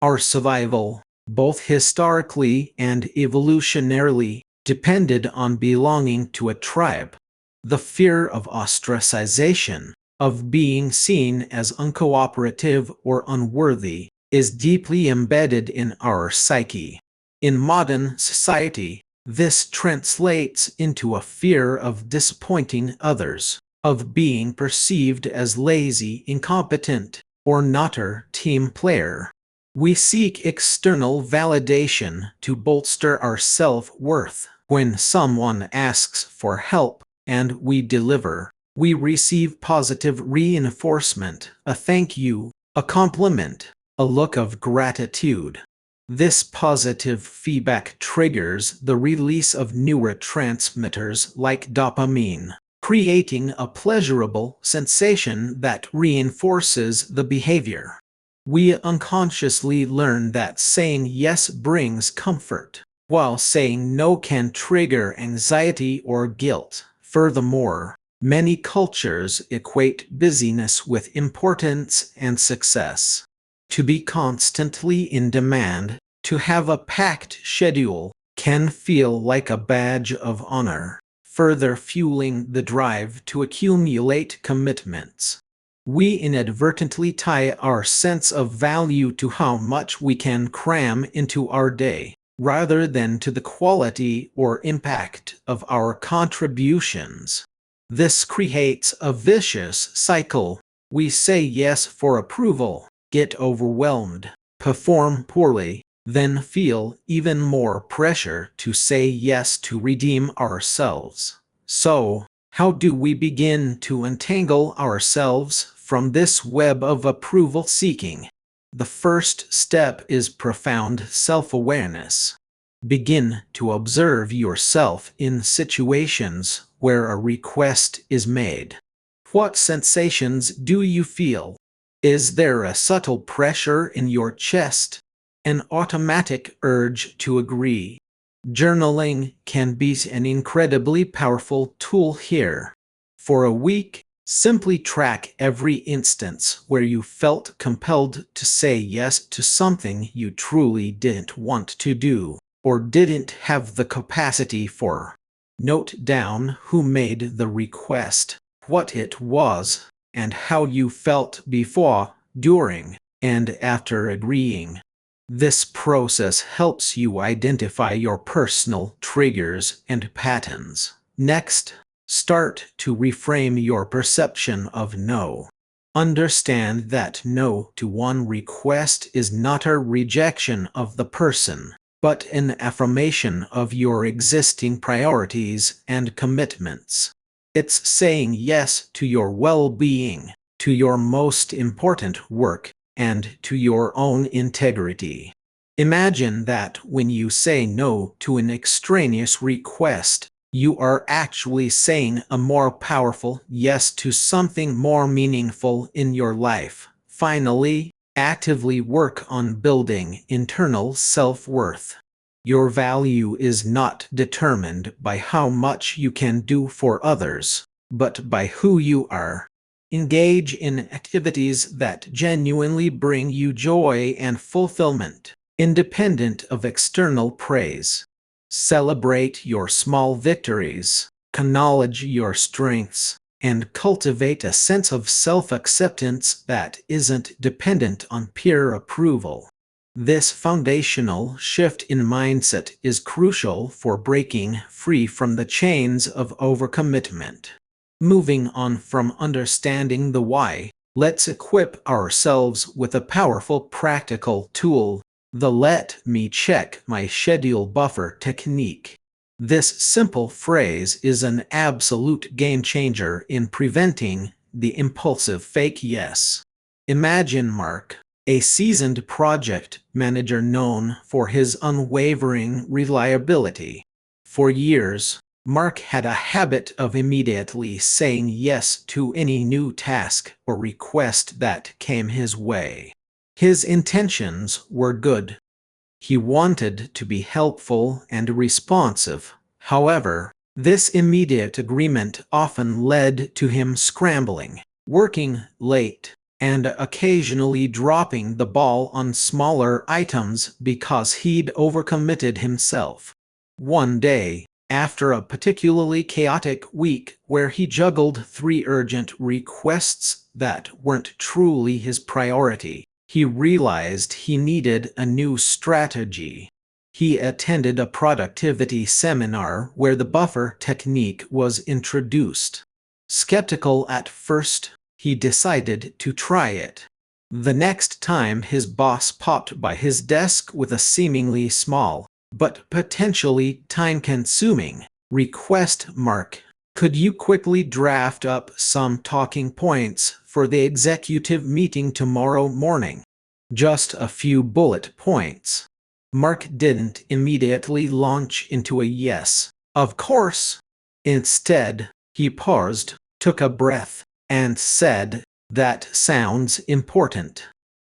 Our survival, both historically and evolutionarily, depended on belonging to a tribe. The fear of ostracization, of being seen as uncooperative or unworthy, is deeply embedded in our psyche. In modern society, this translates into a fear of disappointing others, of being perceived as lazy, incompetent, or not a team player. We seek external validation to bolster our self-worth. When someone asks for help, and we deliver, we receive positive reinforcement, a thank you, a compliment, a look of gratitude. This positive feedback triggers the release of neurotransmitters like dopamine, creating a pleasurable sensation that reinforces the behavior. We unconsciously learn that saying yes brings comfort, while saying no can trigger anxiety or guilt. Furthermore, many cultures equate busyness with importance and success. To be constantly in demand, to have a packed schedule, can feel like a badge of honor, further fueling the drive to accumulate commitments. We inadvertently tie our sense of value to how much we can cram into our day, rather than to the quality or impact of our contributions. This creates a vicious cycle. We say yes for approval, get overwhelmed, perform poorly, then feel even more pressure to say yes to redeem ourselves. So, how do we begin to untangle ourselves from this web of approval seeking? The first step is profound self-awareness. Begin to observe yourself in situations where a request is made. What sensations do you feel? Is there a subtle pressure in your chest? An automatic urge to agree? Journaling can be an incredibly powerful tool here. For a week, simply track every instance where you felt compelled to say yes to something you truly didn't want to do, or didn't have the capacity for. Note down who made the request, what it was, and how you felt before, during, and after agreeing. This process helps you identify your personal triggers and patterns. Next, start to reframe your perception of no. Understand that no to one request is not a rejection of the person, but an affirmation of your existing priorities and commitments. It's saying yes to your well-being, to your most important work, and to your own integrity. Imagine that when you say no to an extraneous request, you are actually saying a more powerful yes to something more meaningful in your life. Finally, actively work on building internal self-worth. Your value is not determined by how much you can do for others, but by who you are. Engage in activities that genuinely bring you joy and fulfillment, independent of external praise. Celebrate your small victories, acknowledge your strengths, and cultivate a sense of self-acceptance that isn't dependent on peer approval. This foundational shift in mindset is crucial for breaking free from the chains of overcommitment. Moving on from understanding the why, let's equip ourselves with a powerful practical tool, the "let me check my schedule buffer" technique. This simple phrase is an absolute game changer in preventing the impulsive fake yes. Imagine Mark, a seasoned project manager known for his unwavering reliability. For years, Mark had a habit of immediately saying yes to any new task or request that came his way. His intentions were good. He wanted to be helpful and responsive. However, this immediate agreement often led to him scrambling, working late, and occasionally dropping the ball on smaller items because he'd overcommitted himself. One day, after a particularly chaotic week where he juggled 3 urgent requests that weren't truly his priority, he realized he needed a new strategy. He attended a productivity seminar where the buffer technique was introduced. Skeptical at first, he decided to try it. The next time his boss popped by his desk with a seemingly small, but potentially time-consuming request, "Mark, could you quickly draft up some talking points for the executive meeting tomorrow morning? Just a few bullet points." Mark didn't immediately launch into a yes, "of course." Instead, he paused, took a breath, and said, "That sounds important.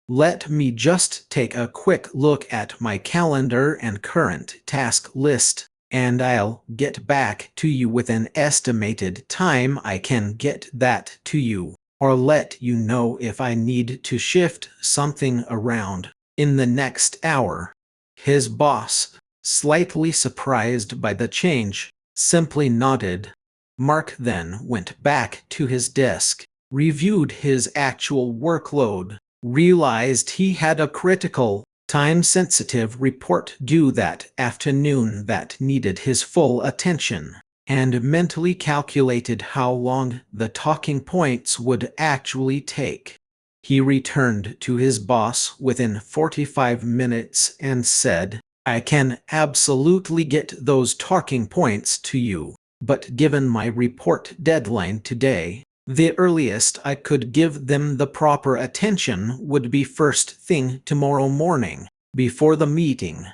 Let me just take a quick look at my calendar and current task list, and I'll get back to you with an estimated time. I can get that to you, or let you know if I need to shift something around in the next hour. His boss, slightly surprised by the change, simply nodded. Mark then went back to his desk, reviewed his actual workload, realized he had a critical, time-sensitive report due that afternoon that needed his full attention, and mentally calculated how long the talking points would actually take. He returned to his boss within 45 minutes and said, "I can absolutely get those talking points to you, but given my report deadline today, the earliest I could give them the proper attention would be first thing tomorrow morning, before the meeting.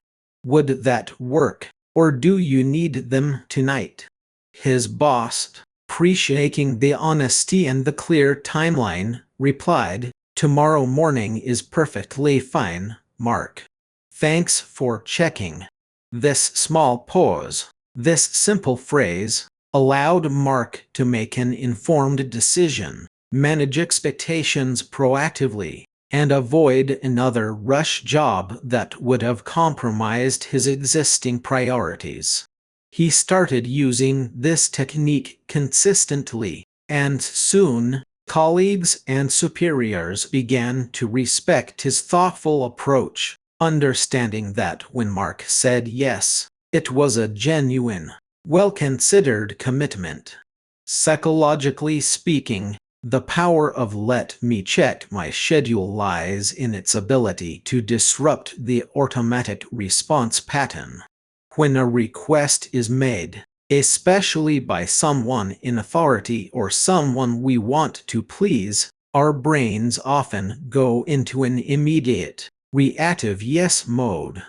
Would that work, or do you need them tonight?" His boss, appreciating the honesty and the clear timeline, replied, "Tomorrow morning is perfectly fine, Mark. Thanks for checking." This small pause, this simple phrase, allowed Mark to make an informed decision, manage expectations proactively, and avoid another rush job that would have compromised his existing priorities. He started using this technique consistently, and soon, colleagues and superiors began to respect his thoughtful approach, understanding that when Mark said yes, it was a genuine, well-considered commitment. Psychologically speaking, the power of "let me check my schedule" lies in its ability to disrupt the automatic response pattern. When a request is made, especially by someone in authority or someone we want to please, our brains often go into an immediate, reactive yes mode.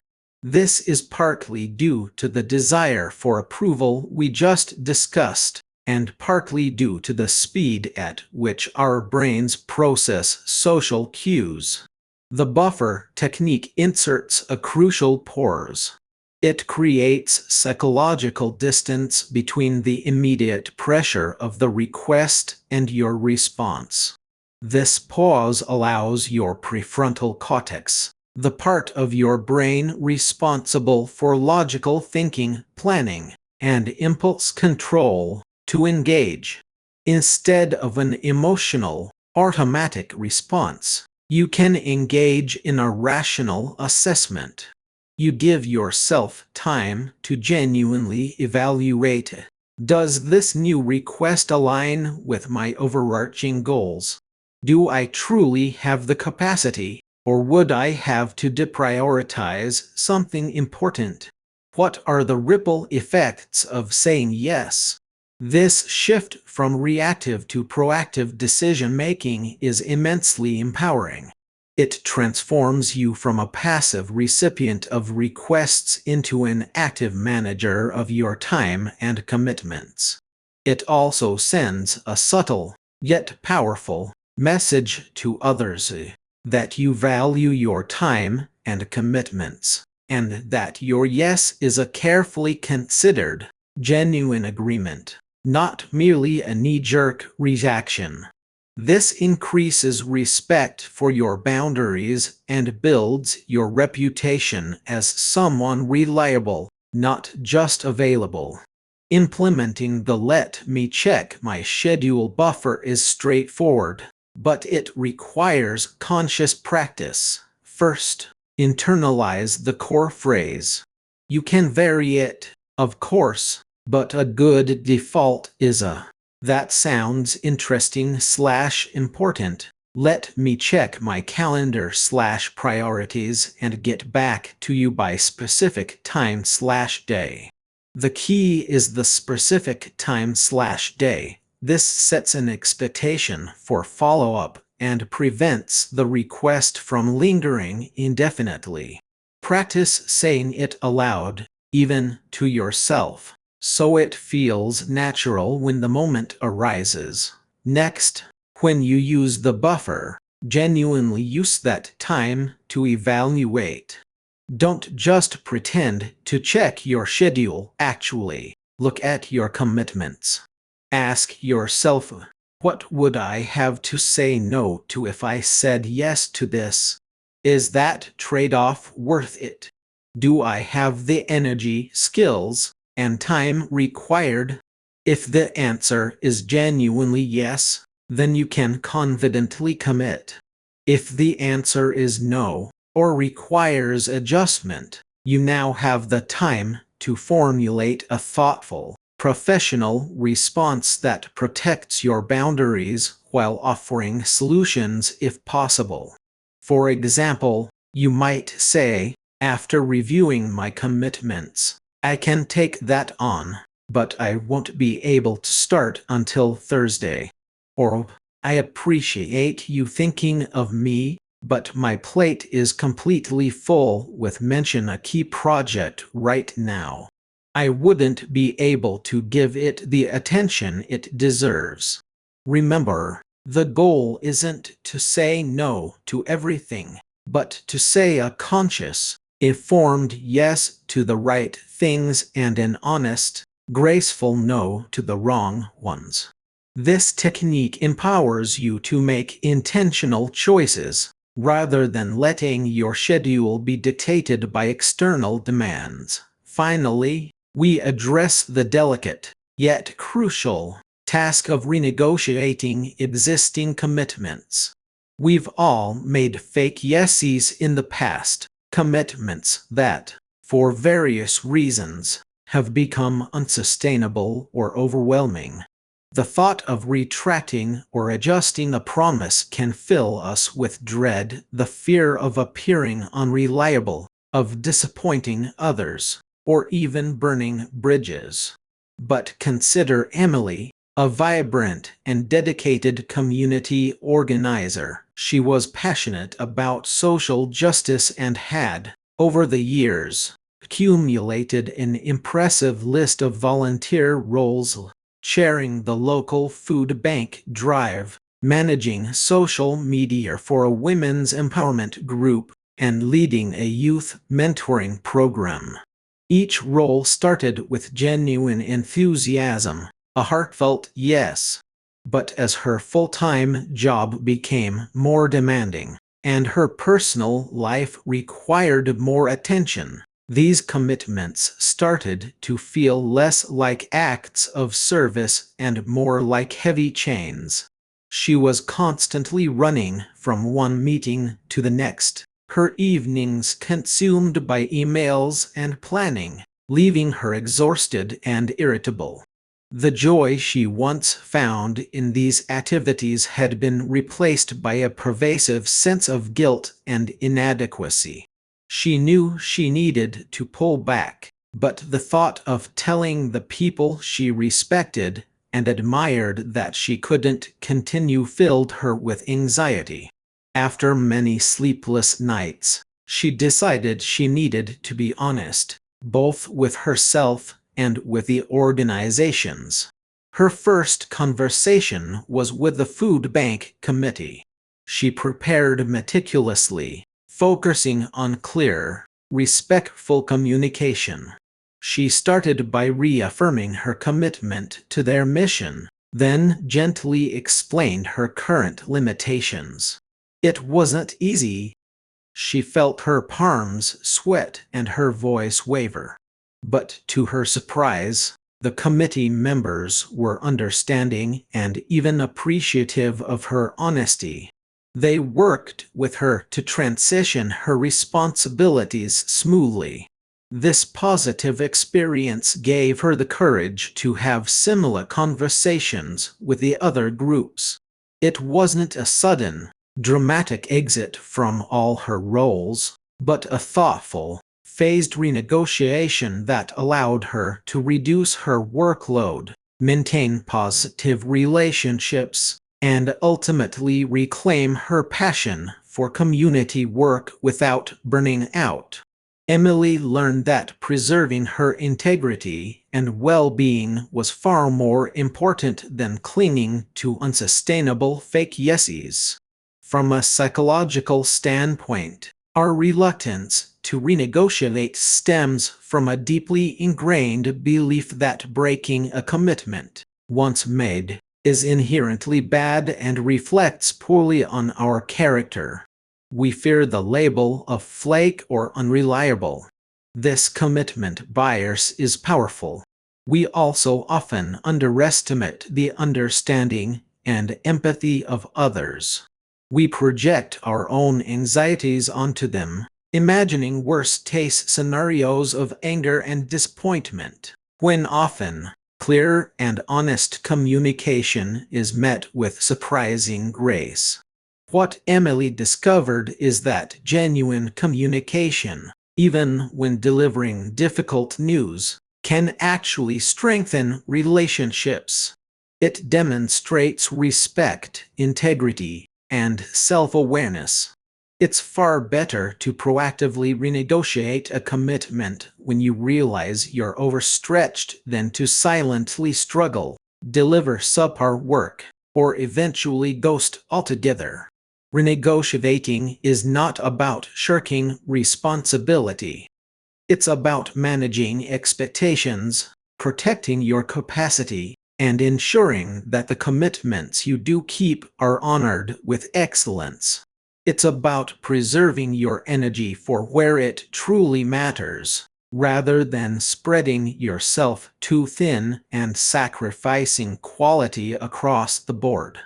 This is partly due to the desire for approval we just discussed, and partly due to the speed at which our brains process social cues. The buffer technique inserts a crucial pause. It creates psychological distance between the immediate pressure of the request and your response. This pause allows your prefrontal cortex, the part of your brain responsible for logical thinking, planning, and impulse control, to engage. Instead of an emotional, automatic response, you can engage in a rational assessment. You give yourself time to genuinely evaluate: does this new request align with my overarching goals? Do I truly have the capacity, or would I have to deprioritize something important? What are the ripple effects of saying yes? This shift from reactive to proactive decision-making is immensely empowering. It transforms you from a passive recipient of requests into an active manager of your time and commitments. It also sends a subtle, yet powerful, message to others that you value your time and commitments, and that your yes is a carefully considered, genuine agreement, not merely a knee-jerk reaction. This increases respect for your boundaries and builds your reputation as someone reliable, not just available. Implementing the "let me check my schedule" buffer is straightforward, but it requires conscious practice. First, internalize the core phrase. You can vary it, of course, but a good default is a "that sounds interesting/important. Let me check my calendar/priorities and get back to you by specific time/day." The key is the specific time/day. This sets an expectation for follow-up and prevents the request from lingering indefinitely. Practice saying it aloud, even to yourself, so it feels natural when the moment arises. Next, when you use the buffer, Genuinely use that time to evaluate. Don't just pretend to check your schedule, actually. Look at your commitments. Ask yourself, what would I have to say no to if I said yes to this? Is that trade-off worth it? Do I have the energy, skills, and time required? If the answer is genuinely yes, then you can confidently commit. If the answer is no, or requires adjustment, you now have the time to formulate a thoughtful, professional response that protects your boundaries while offering solutions if possible. For example, you might say, after reviewing my commitments, I can take that on, but I won't be able to start until Thursday. Or, I appreciate you thinking of me, but my plate is completely full with mention a key project right now. I wouldn't be able to give it the attention it deserves. Remember, the goal isn't to say no to everything, but to say a conscious, informed yes to the right things and an honest, graceful no to the wrong ones. This technique empowers you to make intentional choices, rather than letting your schedule be dictated by external demands. Finally, we address the delicate, yet crucial, task of renegotiating existing commitments. We've all made fake yeses in the past, commitments that, for various reasons, have become unsustainable or overwhelming. The thought of retracting or adjusting a promise can fill us with dread, the fear of appearing unreliable, of disappointing others, or even burning bridges. But consider Emily, a vibrant and dedicated community organizer. She was passionate about social justice and had, over the years, accumulated an impressive list of volunteer roles, chairing the local food bank drive, managing social media for a women's empowerment group, and leading a youth mentoring program. Each role started with genuine enthusiasm, a heartfelt yes. But as her full-time job became more demanding, and her personal life required more attention, these commitments started to feel less like acts of service and more like heavy chains. She was constantly running from one meeting to the next, her evenings consumed by emails and planning, leaving her exhausted and irritable. The joy she once found in these activities had been replaced by a pervasive sense of guilt and inadequacy. She knew she needed to pull back, but the thought of telling the people she respected and admired that she couldn't continue filled her with anxiety. After many sleepless nights, she decided she needed to be honest, both with herself and with the organizations. Her first conversation was with the food bank committee. She prepared meticulously, focusing on clear, respectful communication. She started by reaffirming her commitment to their mission, then gently explained her current limitations. It wasn't easy. She felt her palms sweat and her voice waver. But to her surprise, the committee members were understanding and even appreciative of her honesty. They worked with her to transition her responsibilities smoothly. This positive experience gave her the courage to have similar conversations with the other groups. It wasn't a sudden, dramatic exit from all her roles, but a thoughtful, phased renegotiation that allowed her to reduce her workload, maintain positive relationships, and ultimately reclaim her passion for community work without burning out. Emily learned that preserving her integrity and well-being was far more important than clinging to unsustainable fake yeses. From a psychological standpoint, our reluctance to renegotiate stems from a deeply ingrained belief that breaking a commitment, once made, is inherently bad and reflects poorly on our character. We fear the label of flake or unreliable. This commitment bias is powerful. We also often underestimate the understanding and empathy of others. We project our own anxieties onto them, imagining worst-case scenarios of anger and disappointment, when often, clear and honest communication is met with surprising grace. What Emily discovered is that genuine communication, even when delivering difficult news, can actually strengthen relationships. It demonstrates respect, integrity, and self-awareness. It's far better to proactively renegotiate a commitment when you realize you're overstretched than to silently struggle, deliver subpar work, or eventually ghost altogether. Renegotiating is not about shirking responsibility. It's about managing expectations, protecting your capacity, and ensuring that the commitments you do keep are honored with excellence. It's about preserving your energy for where it truly matters, rather than spreading yourself too thin and sacrificing quality across the board.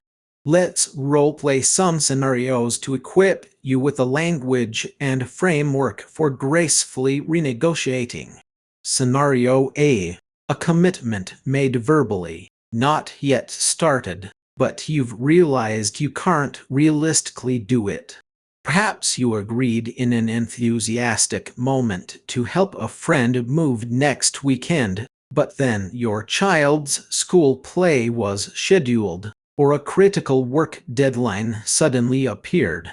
Let's roleplay some scenarios to equip you with the language and framework for gracefully renegotiating. Scenario A. A commitment made verbally, not yet started, but you've realized you can't realistically do it. Perhaps you agreed in an enthusiastic moment to help a friend move next weekend, but then your child's school play was scheduled, or a critical work deadline suddenly appeared.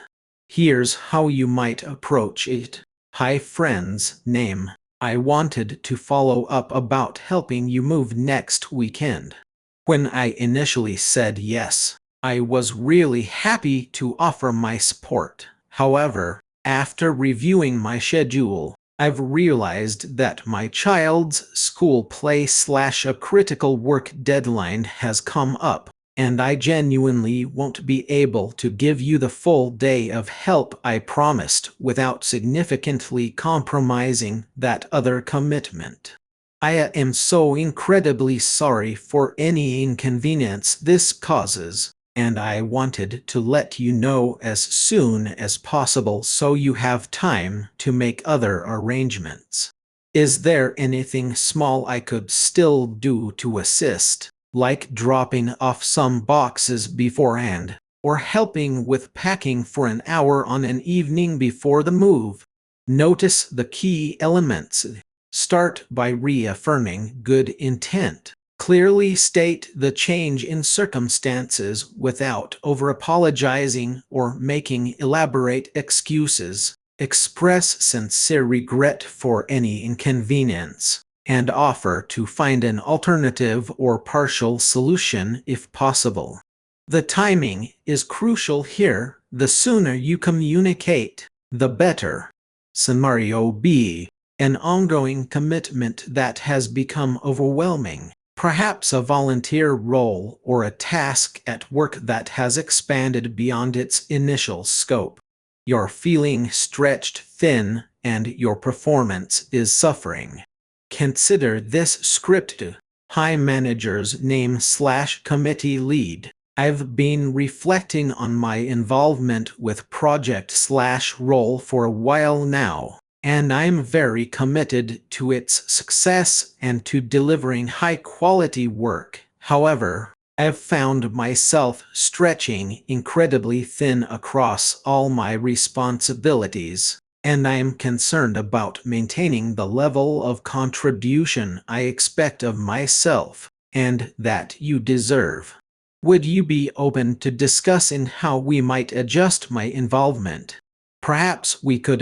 Here's how you might approach it. Hi friends, name. I wanted to follow up about helping you move next weekend. When I initially said yes, I was really happy to offer my support. However, after reviewing my schedule, I've realized that my child's school play/a critical work deadline has come up, and I genuinely won't be able to give you the full day of help I promised without significantly compromising that other commitment. I am so incredibly sorry for any inconvenience this causes, and I wanted to let you know as soon as possible so you have time to make other arrangements. Is there anything small I could still do to assist, like dropping off some boxes beforehand, or helping with packing for an hour on an evening before the move? Notice the key elements. Start by reaffirming good intent. Clearly state the change in circumstances without over-apologizing or making elaborate excuses. Express sincere regret for any inconvenience, and offer to find an alternative or partial solution if possible. The timing is crucial here. The sooner you communicate, the better. Scenario B. An ongoing commitment that has become overwhelming. Perhaps a volunteer role or a task at work that has expanded beyond its initial scope. You're feeling stretched thin and your performance is suffering. Consider this scripted. Hi manager's name/committee lead. I've been reflecting on my involvement with project/role for a while now, and I'm very committed to its success and to delivering high-quality work. However, I've found myself stretching incredibly thin across all my responsibilities, and I'm concerned about maintaining the level of contribution I expect of myself, and that you deserve. Would you be open to discussing how we might adjust my involvement? Perhaps we could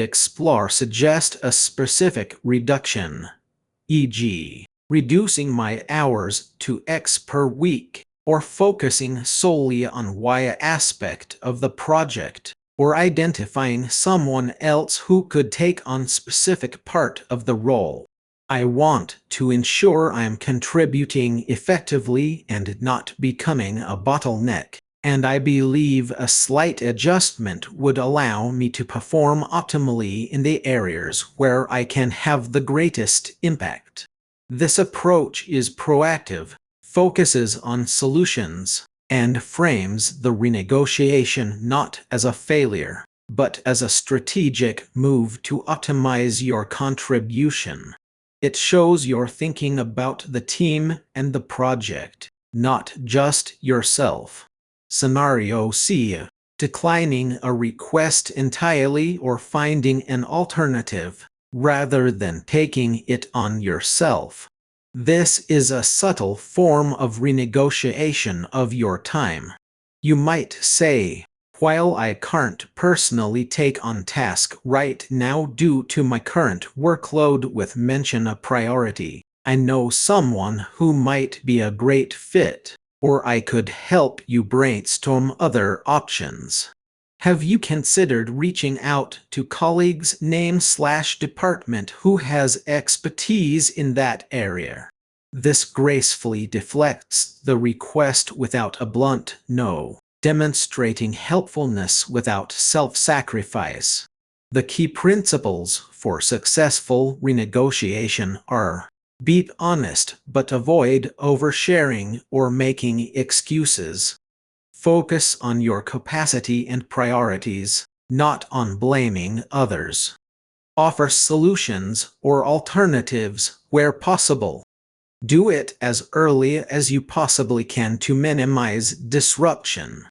suggest a specific reduction, e.g., reducing my hours to X per week, or focusing solely on one aspect of the project, or identifying someone else who could take on specific part of the role. I want to ensure I am contributing effectively and not becoming a bottleneck, and I believe a slight adjustment would allow me to perform optimally in the areas where I can have the greatest impact. This approach is proactive, focuses on solutions, and frames the renegotiation not as a failure, but as a strategic move to optimize your contribution. It shows you're thinking about the team and the project, not just yourself. Scenario C. Declining a request entirely or finding an alternative, rather than taking it on yourself. This is a subtle form of renegotiation of your time. You might say, while I can't personally take on task right now due to my current workload with mention a priority, I know someone who might be a great fit, or I could help you brainstorm other options. Have you considered reaching out to colleagues name/department who has expertise in that area? This gracefully deflects the request without a blunt no, demonstrating helpfulness without self-sacrifice. The key principles for successful renegotiation are: be honest but avoid oversharing or making excuses. Focus on your capacity and priorities, not on blaming others. Offer solutions or alternatives where possible. Do it as early as you possibly can to minimize disruption.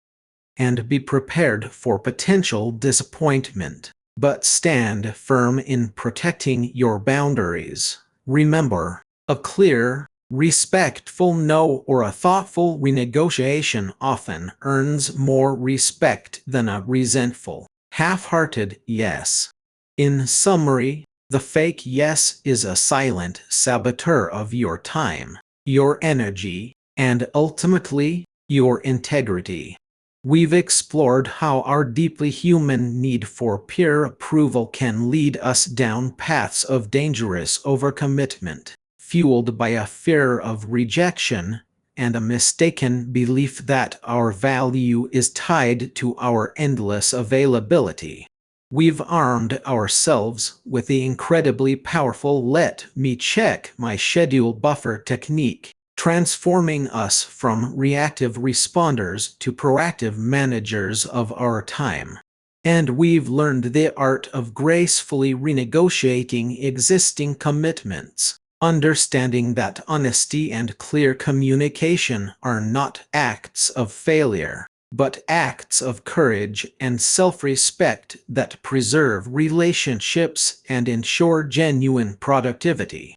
And be prepared for potential disappointment, but stand firm in protecting your boundaries. Remember, a clear, respectful no or a thoughtful renegotiation often earns more respect than a resentful, half-hearted yes. In summary, the fake yes is a silent saboteur of your time, your energy, and ultimately, your integrity. We've explored how our deeply human need for peer approval can lead us down paths of dangerous overcommitment, fueled by a fear of rejection and a mistaken belief that our value is tied to our endless availability. We've armed ourselves with the incredibly powerful "let me check my schedule" buffer technique, transforming us from reactive responders to proactive managers of our time. And we've learned the art of gracefully renegotiating existing commitments, understanding that honesty and clear communication are not acts of failure, but acts of courage and self-respect that preserve relationships and ensure genuine productivity.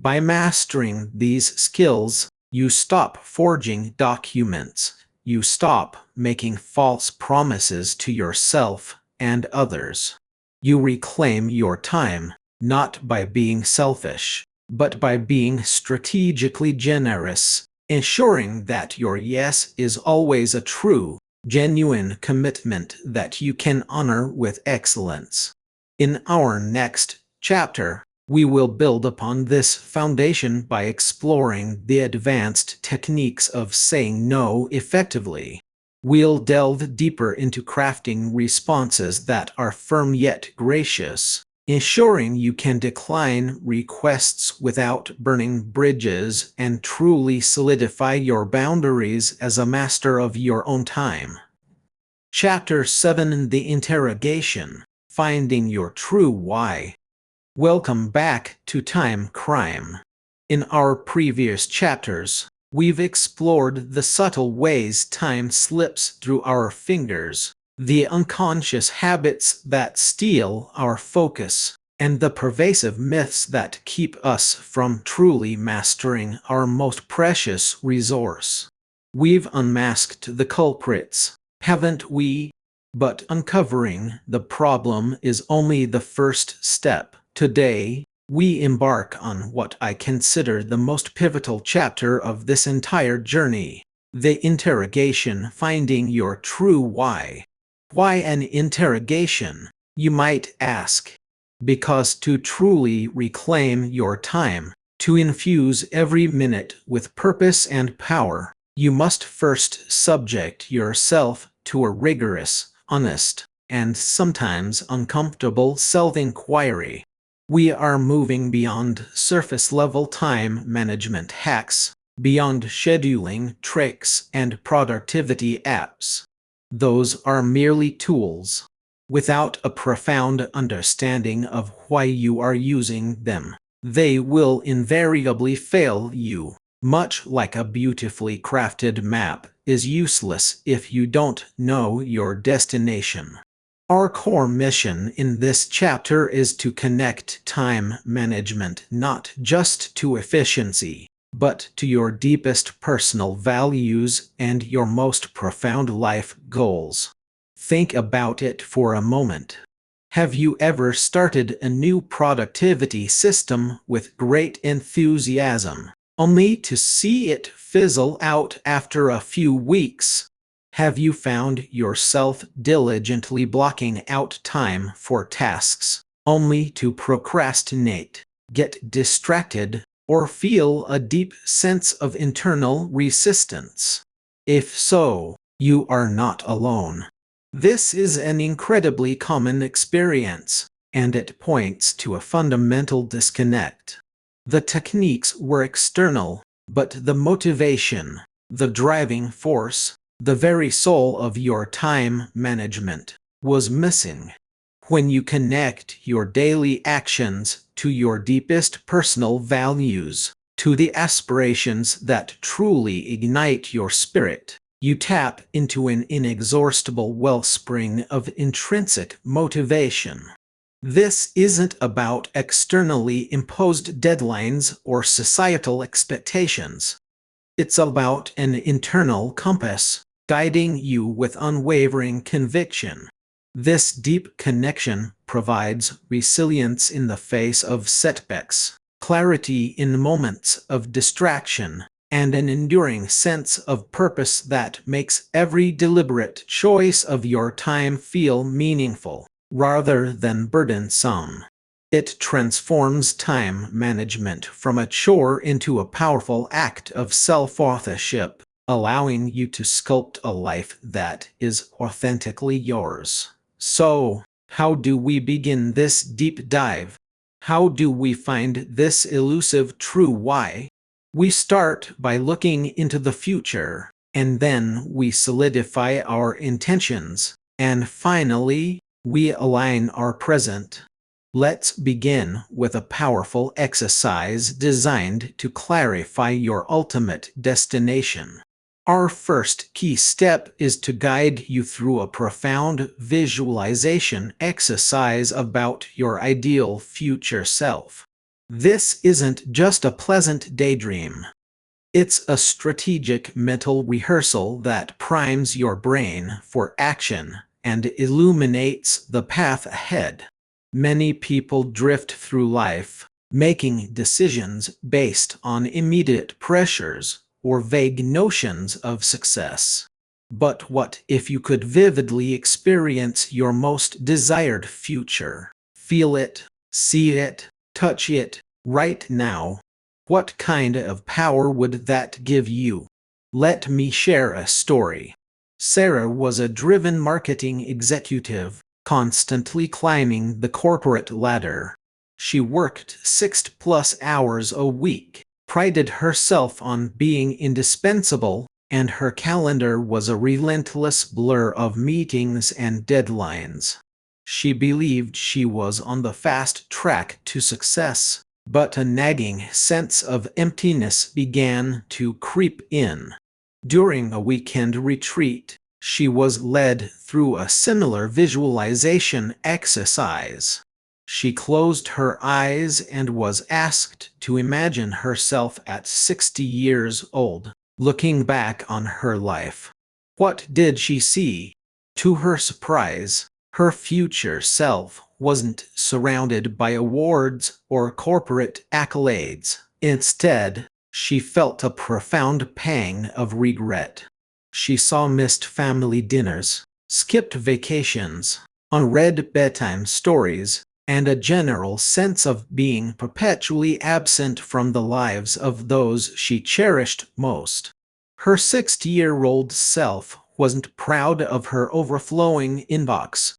By mastering these skills, you stop forging documents, you stop making false promises to yourself and others. You reclaim your time, not by being selfish, but by being strategically generous, ensuring that your yes is always a true, genuine commitment that you can honor with excellence. In our next chapter, we will build upon this foundation by exploring the advanced techniques of saying no effectively. We'll delve deeper into crafting responses that are firm yet gracious, ensuring you can decline requests without burning bridges and truly solidify your boundaries as a master of your own time. Chapter 7: The Interrogation: Finding Your True Why. Welcome back to Time Crime. In our previous chapters, we've explored the subtle ways time slips through our fingers, the unconscious habits that steal our focus, and the pervasive myths that keep us from truly mastering our most precious resource. We've unmasked the culprits, haven't we? But uncovering the problem is only the first step. Today, we embark on what I consider the most pivotal chapter of this entire journey: The interrogation: finding your true why. Why an interrogation, you might ask? Because to truly reclaim your time, to infuse every minute with purpose and power, you must first subject yourself to a rigorous, honest, and sometimes uncomfortable self-inquiry. We are moving beyond surface-level time management hacks, beyond scheduling tricks and productivity apps. Those are merely tools. Without a profound understanding of why you are using them, they will invariably fail you. Much like a beautifully crafted map is useless if you don't know your destination. Our core mission in this chapter is to connect time management not just to efficiency, but to your deepest personal values and your most profound life goals. Think about it for a moment. Have you ever started a new productivity system with great enthusiasm, only to see it fizzle out after a few weeks? Have you found yourself diligently blocking out time for tasks, only to procrastinate, get distracted, or feel a deep sense of internal resistance? If so, you are not alone. This is an incredibly common experience, and it points to a fundamental disconnect. The techniques were external, but the motivation, the driving force, the very soul of your time management, was missing. When you connect your daily actions to your deepest personal values, to the aspirations that truly ignite your spirit, you tap into an inexhaustible wellspring of intrinsic motivation. This isn't about externally imposed deadlines or societal expectations. It's about an internal compass, guiding you with unwavering conviction. This deep connection provides resilience in the face of setbacks, clarity in moments of distraction, and an enduring sense of purpose that makes every deliberate choice of your time feel meaningful, rather than burdensome. It transforms time management from a chore into a powerful act of self-authorship, allowing you to sculpt a life that is authentically yours. So, how do we begin this deep dive? How do we find this elusive true why? We start by looking into the future, and then we solidify our intentions, and finally, we align our present. Let's begin with a powerful exercise designed to clarify your ultimate destination. Our first key step is to guide you through a profound visualization exercise about your ideal future self. This isn't just a pleasant daydream. It's a strategic mental rehearsal that primes your brain for action and illuminates the path ahead. Many people drift through life, making decisions based on immediate pressures or vague notions of success. But what if you could vividly experience your most desired future? Feel it, see it, touch it, right now. What kind of power would that give you? Let me share a story. Sarah was a driven marketing executive, constantly climbing the corporate ladder. She worked 6+ hours a week, prided herself on being indispensable, and her calendar was a relentless blur of meetings and deadlines. She believed she was on the fast track to success, but a nagging sense of emptiness began to creep in. During a weekend retreat, she was led through a similar visualization exercise. She closed her eyes and was asked to imagine herself at 60 years old, looking back on her life. What did she see? To her surprise, her future self wasn't surrounded by awards or corporate accolades. Instead, She felt a profound pang of regret. She saw missed family dinners, skipped vacations, unread bedtime stories, and a general sense of being perpetually absent from the lives of those she cherished most. Her 60-year-old self wasn't proud of her overflowing inbox.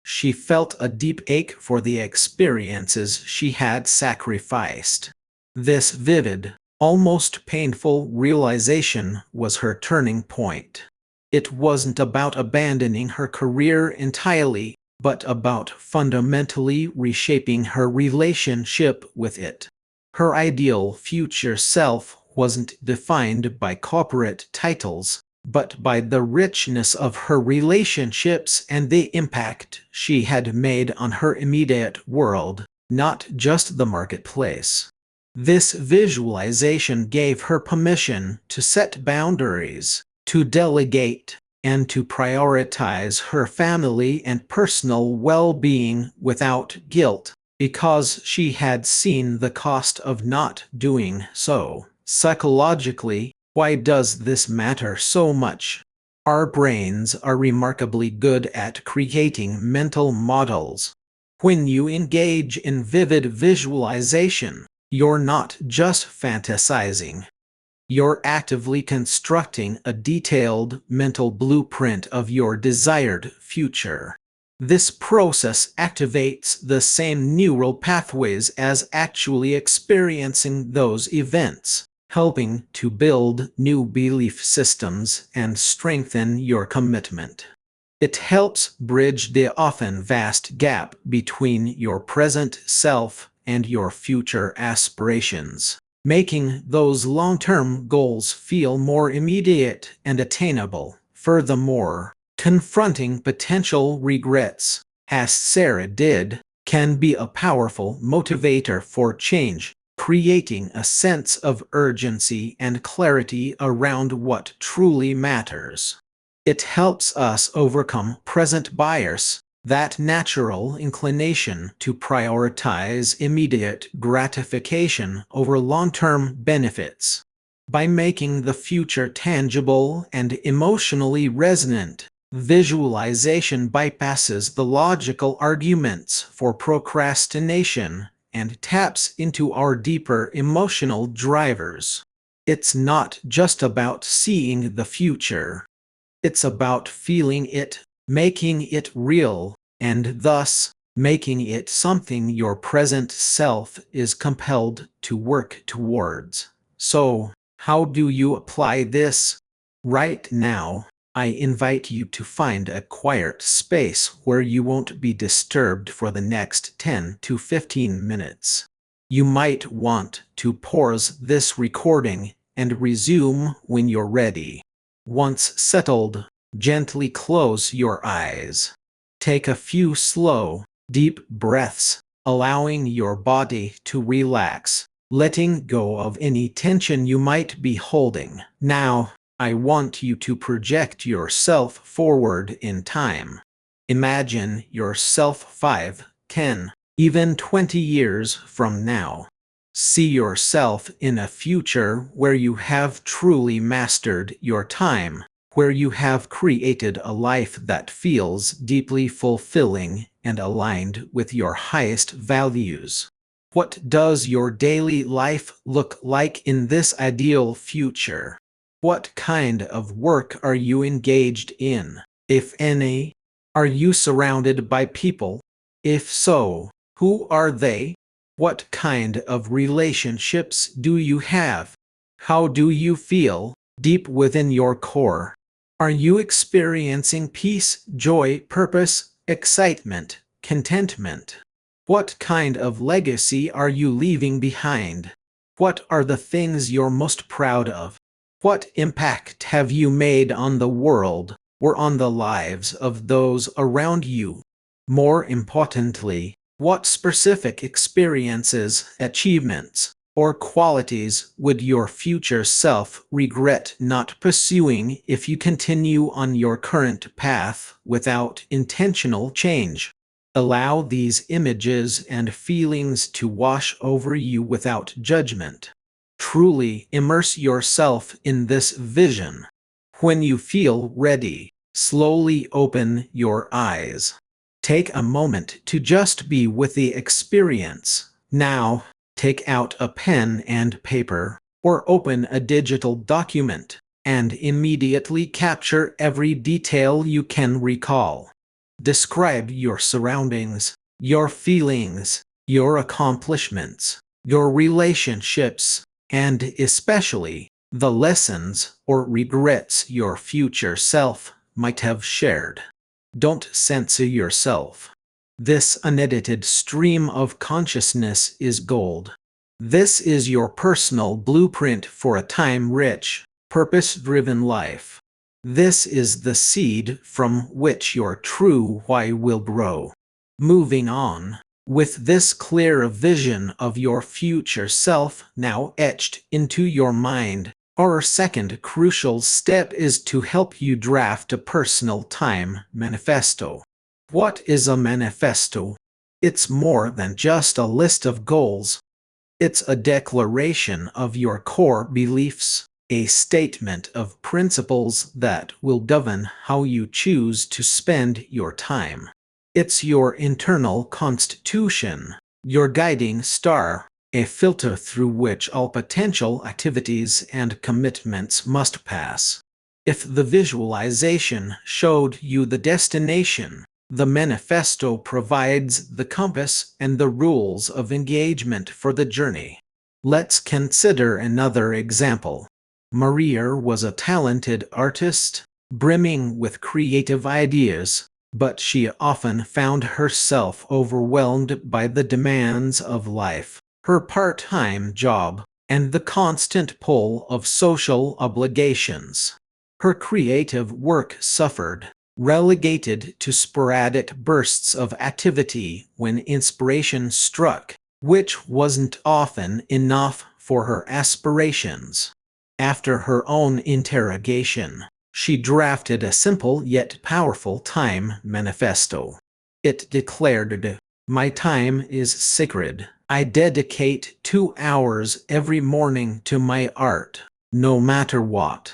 She felt a deep ache for the experiences she had sacrificed. This vivid, almost painful realization was her turning point. It wasn't about abandoning her career entirely, but about fundamentally reshaping her relationship with it. Her ideal future self wasn't defined by corporate titles, but by the richness of her relationships and the impact she had made on her immediate world, not just the marketplace. This visualization gave her permission to set boundaries, to delegate, and to prioritize her family and personal well-being without guilt, because she had seen the cost of not doing so. Psychologically, why does this matter so much? Our brains are remarkably good at creating mental models. When you engage in vivid visualization, you're not just fantasizing. You're actively constructing a detailed mental blueprint of your desired future. This process activates the same neural pathways as actually experiencing those events, helping to build new belief systems and strengthen your commitment. It helps bridge the often vast gap between your present self and your future aspirations, making those long-term goals feel more immediate and attainable. Furthermore, confronting potential regrets, as Sarah did, can be a powerful motivator for change, creating a sense of urgency and clarity around what truly matters. It helps us overcome present bias, that natural inclination to prioritize immediate gratification over long-term benefits. By making the future tangible and emotionally resonant, visualization bypasses the logical arguments for procrastination and taps into our deeper emotional drivers. It's not just about seeing the future. It's about feeling it, making it real, and thus making it something your present self is compelled to work towards. So, how do you apply this? Right now, I invite you to find a quiet space where you won't be disturbed for the next 10 to 15 minutes. You might want to pause this recording and resume when you're ready. Once settled, gently close your eyes. Take a few slow, deep breaths, allowing your body to relax, letting go of any tension you might be holding. Now, I want you to project yourself forward in time. Imagine yourself 5, 10, even 20 years from now. See yourself in a future where you have truly mastered your time, where you have created a life that feels deeply fulfilling and aligned with your highest values. What does your daily life look like in this ideal future? What kind of work are you engaged in, if any? Are you surrounded by people? If so, who are they? What kind of relationships do you have? How do you feel deep within your core? Are you experiencing peace, joy, purpose, excitement, contentment? What kind of legacy are you leaving behind? What are the things you're most proud of? What impact have you made on the world or on the lives of those around you? More importantly, what specific experiences, achievements, or qualities would your future self regret not pursuing if you continue on your current path without intentional change? Allow these images and feelings to wash over you without judgment. Truly immerse yourself in this vision. When you feel ready, slowly open your eyes. Take a moment to just be with the experience. Now, take out a pen and paper, or open a digital document, and immediately capture every detail you can recall. Describe your surroundings, your feelings, your accomplishments, your relationships, and especially the lessons or regrets your future self might have shared. Don't censor yourself. This unedited stream of consciousness is gold. This is your personal blueprint for a time-rich, purpose-driven life. This is the seed from which your true why will grow. Moving on, with this clear vision of your future self now etched into your mind, our second crucial step is to help you draft a personal time manifesto. What is a manifesto? It's more than just a list of goals. It's a declaration of your core beliefs, a statement of principles that will govern how you choose to spend your time. It's your internal constitution, your guiding star, a filter through which all potential activities and commitments must pass. If the visualization showed you the destination, the manifesto provides the compass and the rules of engagement for the journey. Let's consider another example. Maria was a talented artist, brimming with creative ideas, but she often found herself overwhelmed by the demands of life, her part-time job, and the constant pull of social obligations. Her creative work suffered, relegated to sporadic bursts of activity when inspiration struck, which wasn't often enough for her aspirations. After her own interrogation, she drafted a simple yet powerful time manifesto. It declared, "My time is sacred. I dedicate 2 hours every morning to my art, no matter what.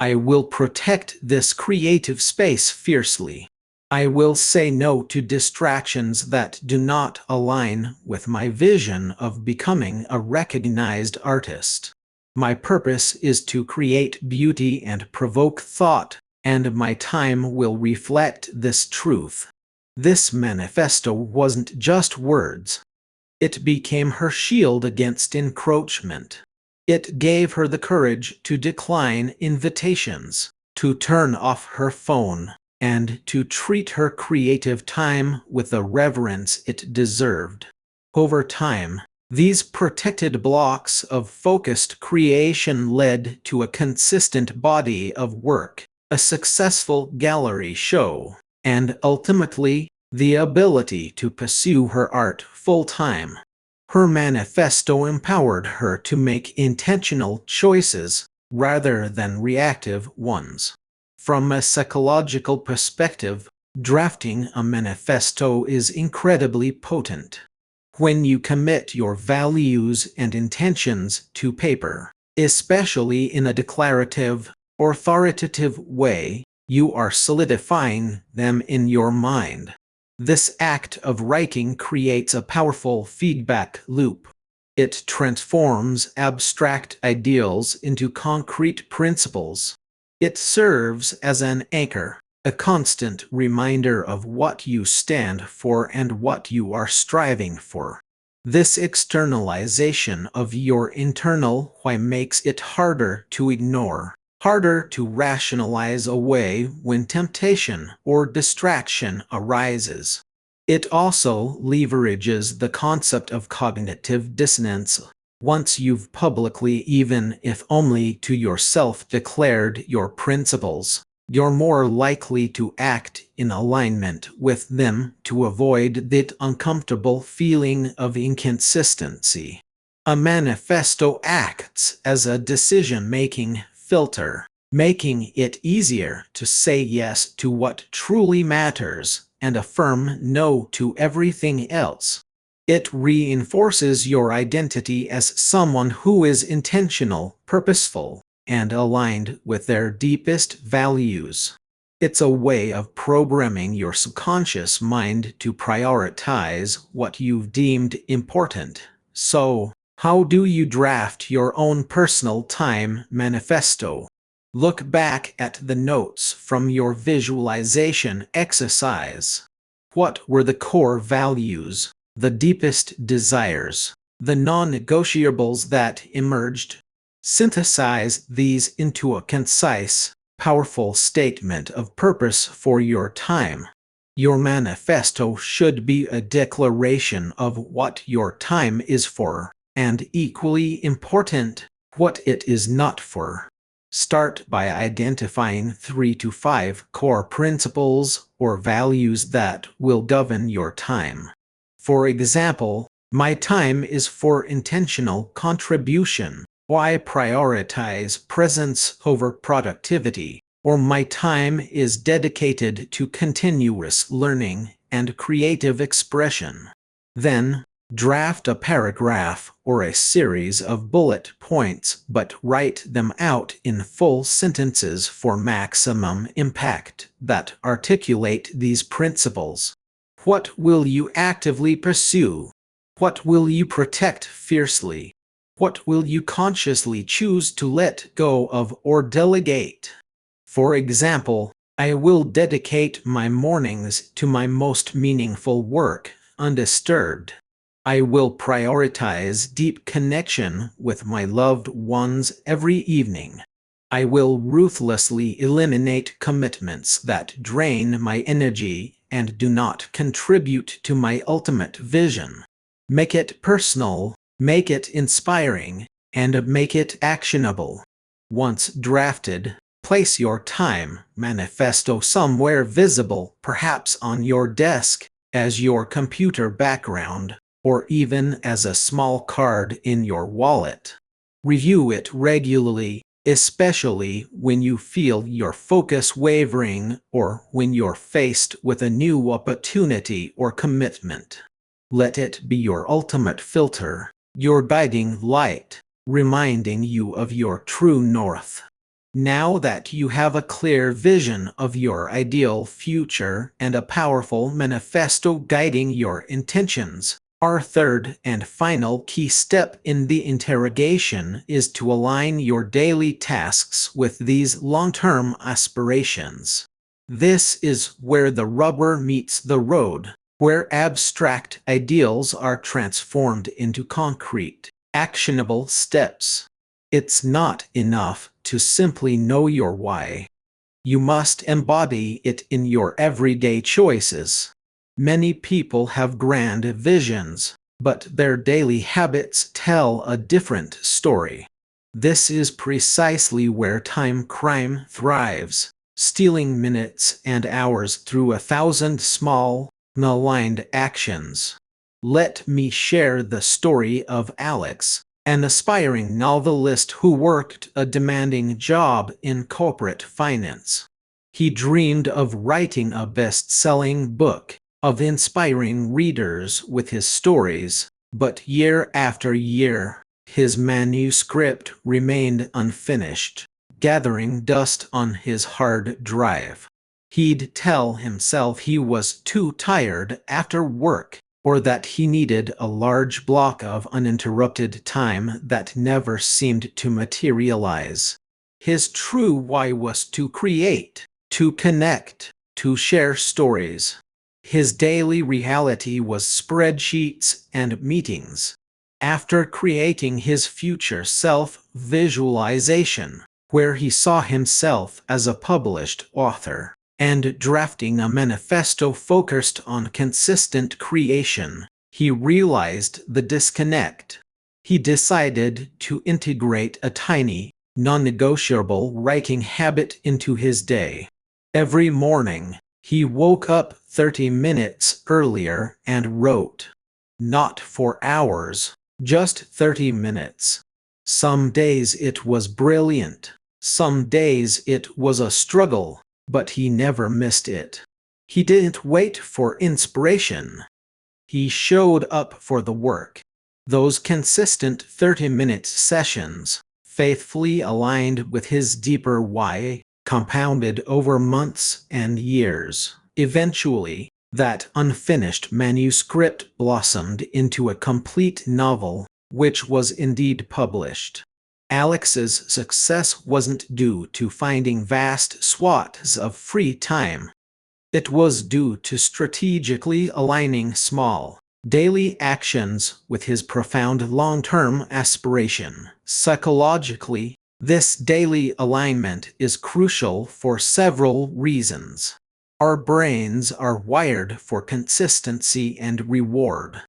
I will protect this creative space fiercely. I will say no to distractions that do not align with my vision of becoming a recognized artist. My purpose is to create beauty and provoke thought, and my time will reflect this truth." This manifesto wasn't just words. It became her shield against encroachment. It gave her the courage to decline invitations, to turn off her phone, and to treat her creative time with the reverence it deserved. Over time, these protected blocks of focused creation led to a consistent body of work, a successful gallery show, and ultimately, the ability to pursue her art full-time. Her manifesto empowered her to make intentional choices rather than reactive ones. From a psychological perspective, drafting a manifesto is incredibly potent. When you commit your values and intentions to paper, especially in a declarative, authoritative way, you are solidifying them in your mind. This act of writing creates a powerful feedback loop. It transforms abstract ideals into concrete principles. It serves as an anchor, a constant reminder of what you stand for and what you are striving for. This externalization of your internal why makes it harder to ignore, harder to rationalize away when temptation or distraction arises. It also leverages the concept of cognitive dissonance. Once you've publicly, even if only to yourself, declared your principles, you're more likely to act in alignment with them to avoid that uncomfortable feeling of inconsistency. A manifesto acts as a decision-making filter, making it easier to say yes to what truly matters and a firm no to everything else. It reinforces your identity as someone who is intentional, purposeful, and aligned with their deepest values. It's a way of programming your subconscious mind to prioritize what you've deemed important. So, how do you draft your own personal time manifesto? Look back at the notes from your visualization exercise. What were the core values, the deepest desires, the non-negotiables that emerged? Synthesize these into a concise, powerful statement of purpose for your time. Your manifesto should be a declaration of what your time is for, and equally important, what it is not for. Start by identifying 3 to 5 core principles or values that will govern your time. For example, my time is for intentional contribution. Why prioritize presence over productivity? Or my time is dedicated to continuous learning and creative expression. Then, draft a paragraph or a series of bullet points, but write them out in full sentences for maximum impact that articulate these principles. What will you actively pursue? What will you protect fiercely? What will you consciously choose to let go of or delegate? For example, I will dedicate my mornings to my most meaningful work, undisturbed. I will prioritize deep connection with my loved ones every evening. I will ruthlessly eliminate commitments that drain my energy and do not contribute to my ultimate vision. Make it personal, make it inspiring, and make it actionable. Once drafted, place your time manifesto somewhere visible, perhaps on your desk, as your computer background, or even as a small card in your wallet. Review it regularly, especially when you feel your focus wavering or when you're faced with a new opportunity or commitment. Let it be your ultimate filter, your guiding light, reminding you of your true north. Now that you have a clear vision of your ideal future and a powerful manifesto guiding your intentions, our third and final key step in the interrogation is to align your daily tasks with these long-term aspirations. This is where the rubber meets the road, where abstract ideals are transformed into concrete, actionable steps. It's not enough to simply know your why. You must embody it in your everyday choices. Many people have grand visions, but their daily habits tell a different story. This is precisely where time crime thrives, stealing minutes and hours through 1,000 small, maligned actions. Let me share the story of Alex, an aspiring novelist who worked a demanding job in corporate finance. He dreamed of writing a best-selling book, of inspiring readers with his stories, but year after year, his manuscript remained unfinished, gathering dust on his hard drive. He'd tell himself he was too tired after work, or that he needed a large block of uninterrupted time that never seemed to materialize. His true why was to create, to connect, to share stories. His daily reality was spreadsheets and meetings. After creating his future self-visualization, where he saw himself as a published author, and drafting a manifesto focused on consistent creation, he realized the disconnect. He decided to integrate a tiny, non-negotiable writing habit into his day. Every morning, he woke up 30 minutes earlier and wrote. Not for hours, just 30 minutes. Some days it was brilliant. Some days it was a struggle, but he never missed it. He didn't wait for inspiration. he showed up for the work. Those consistent 30-minute sessions, faithfully aligned with his deeper why, compounded over months and years. Eventually, that unfinished manuscript blossomed into a complete novel, which was indeed published. Alex's success wasn't due to finding vast swaths of free time. It was due to strategically aligning small, daily actions with his profound long-term aspiration. Psychologically, this daily alignment is crucial for several reasons. Our brains are wired for consistency and reward.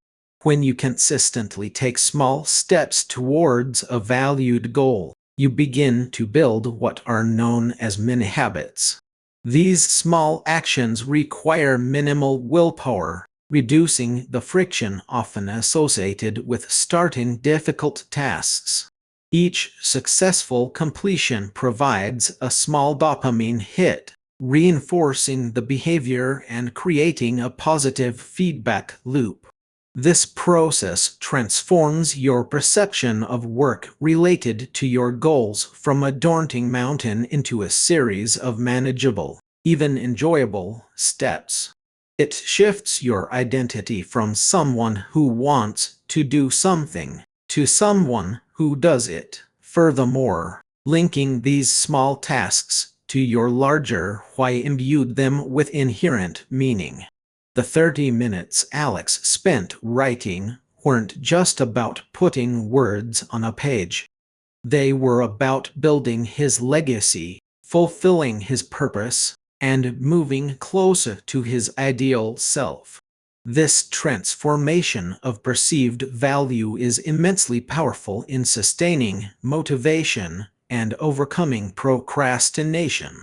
When you consistently take small steps towards a valued goal, you begin to build what are known as mini habits. These small actions require minimal willpower, reducing the friction often associated with starting difficult tasks. Each successful completion provides a small dopamine hit, reinforcing the behavior and creating a positive feedback loop. This process transforms your perception of work related to your goals from a daunting mountain into a series of manageable, even enjoyable, steps. It shifts your identity from someone who wants to do something to someone who does it. Furthermore, linking these small tasks to your larger why imbued them with inherent meaning. The 30 minutes Alex spent writing weren't just about putting words on a page. They were about building his legacy, fulfilling his purpose, and moving closer to his ideal self. This transformation of perceived value is immensely powerful in sustaining motivation and overcoming procrastination.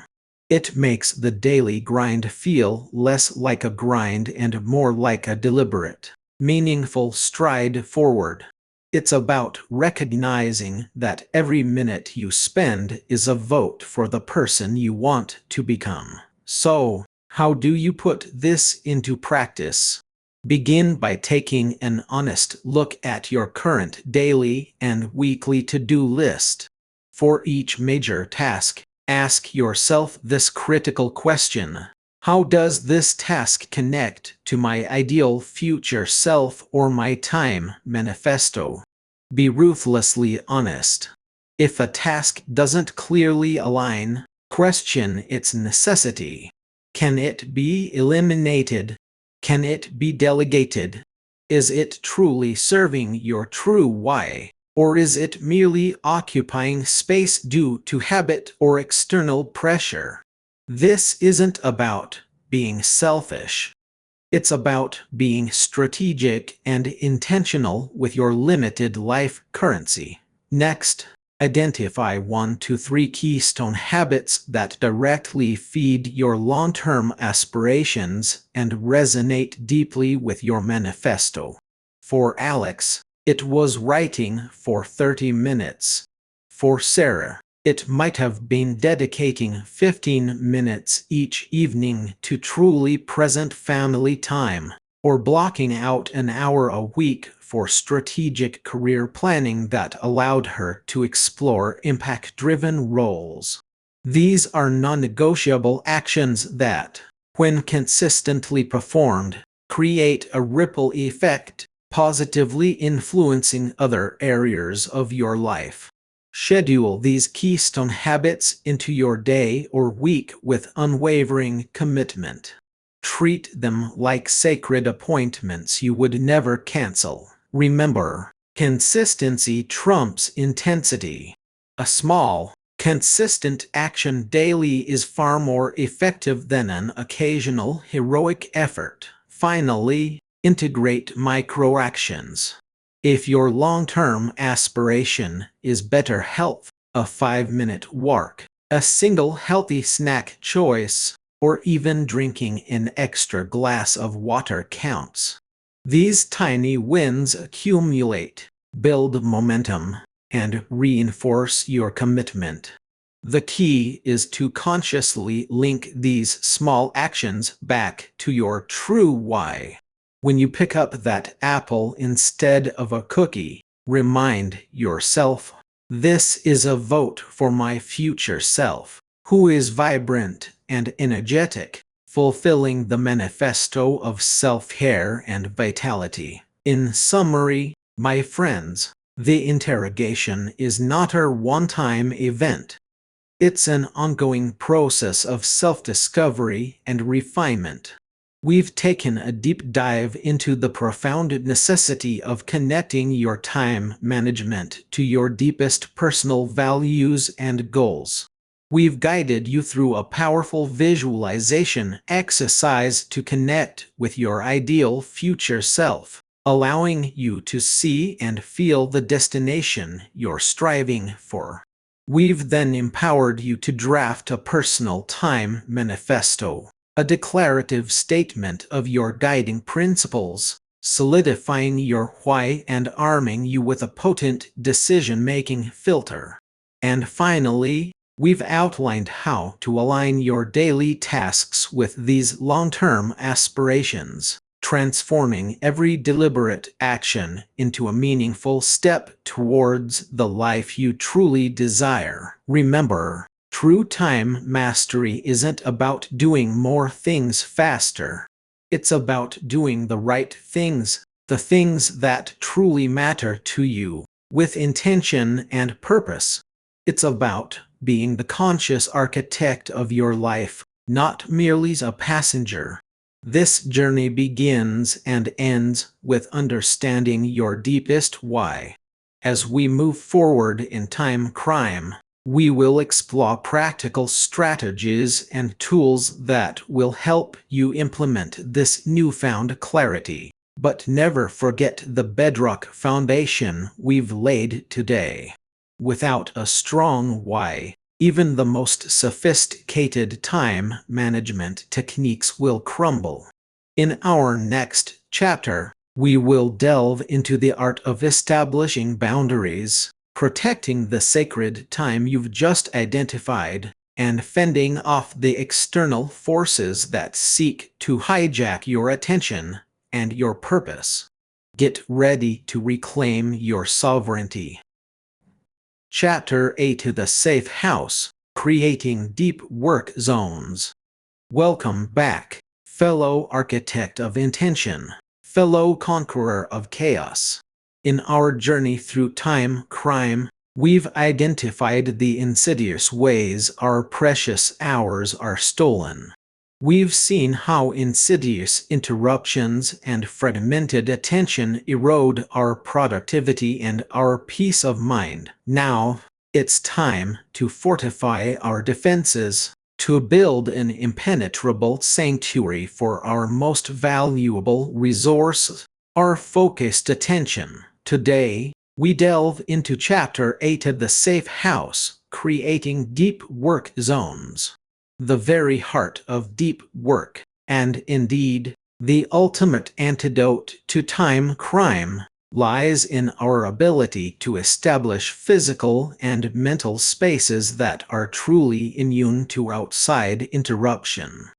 It makes the daily grind feel less like a grind and more like a deliberate, meaningful stride forward. It's about recognizing that every minute you spend is a vote for the person you want to become. So, how do you put this into practice? Begin by taking an honest look at your current daily and weekly to-do list. For each major task, ask yourself this critical question: how does this task connect to my ideal future self or my time manifesto? Be ruthlessly honest. If a task doesn't clearly align, question its necessity. Can it be eliminated? Can it be delegated? Is it truly serving your true why? Or is it merely occupying space due to habit or external pressure? This isn't about being selfish. It's about being strategic and intentional with your limited life currency. Next, identify 1 to 3 keystone habits that directly feed your long-term aspirations and resonate deeply with your manifesto. For Alex, it was writing for 30 minutes. For Sarah, it might have been dedicating 15 minutes each evening to truly present family time, or blocking out an hour a week for strategic career planning that allowed her to explore impact-driven roles. These are non-negotiable actions that, when consistently performed, create a ripple effect, positively influencing other areas of your life. Schedule these keystone habits into your day or week with unwavering commitment. Treat them like sacred appointments you would never cancel. Remember, consistency trumps intensity. A small, consistent action daily is far more effective than an occasional heroic effort. Finally, integrate micro-actions. If your long-term aspiration is better health, a 5-minute walk, a single healthy snack choice, or even drinking an extra glass of water counts. These tiny wins accumulate, build momentum, and reinforce your commitment. The key is to consciously link these small actions back to your true why. When you pick up that apple instead of a cookie, remind yourself, this is a vote for my future self, who is vibrant and energetic, fulfilling the manifesto of self-care and vitality. In summary, my friends, the interrogation is not a one-time event. It's an ongoing process of self-discovery and refinement. We've taken a deep dive into the profound necessity of connecting your time management to your deepest personal values and goals. We've guided you through a powerful visualization exercise to connect with your ideal future self, allowing you to see and feel the destination you're striving for. We've then empowered you to draft a personal time manifesto, a declarative statement of your guiding principles, solidifying your why and arming you with a potent decision-making filter. And finally, we've outlined how to align your daily tasks with these long-term aspirations, transforming every deliberate action into a meaningful step towards the life you truly desire. Remember, true time mastery isn't about doing more things faster. It's about doing the right things, the things that truly matter to you, with intention and purpose. It's about being the conscious architect of your life, not merely a passenger. This journey begins and ends with understanding your deepest why. As we move forward in time crime, we will explore practical strategies and tools that will help you implement this newfound clarity. But never forget the bedrock foundation we've laid today. Without a strong why, even the most sophisticated time management techniques will crumble. In our next chapter, we will delve into the art of establishing boundaries, protecting the sacred time you've just identified, and fending off the external forces that seek to hijack your attention and your purpose. Get ready to reclaim your sovereignty. Chapter 8: The Safe House, Creating Deep Work Zones. Welcome back, fellow architect of intention, fellow conqueror of chaos. In our journey through time crime, we've identified the insidious ways our precious hours are stolen. We've seen how insidious interruptions and fragmented attention erode our productivity and our peace of mind. Now, it's time to fortify our defenses, to build an impenetrable sanctuary for our most valuable resource, our focused attention. Today, we delve into Chapter 8 of The Safe House, Creating Deep Work Zones. The very heart of deep work, and indeed, the ultimate antidote to time crime, lies in our ability to establish physical and mental spaces that are truly immune to outside interruption.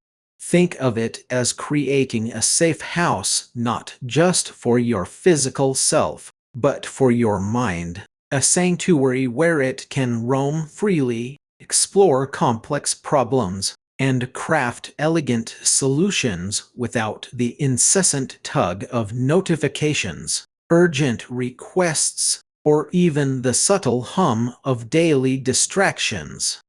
Think of it as creating a safe house not just for your physical self, but for your mind, a sanctuary where it can roam freely, explore complex problems, and craft elegant solutions without the incessant tug of notifications, urgent requests, or even the subtle hum of daily distractions.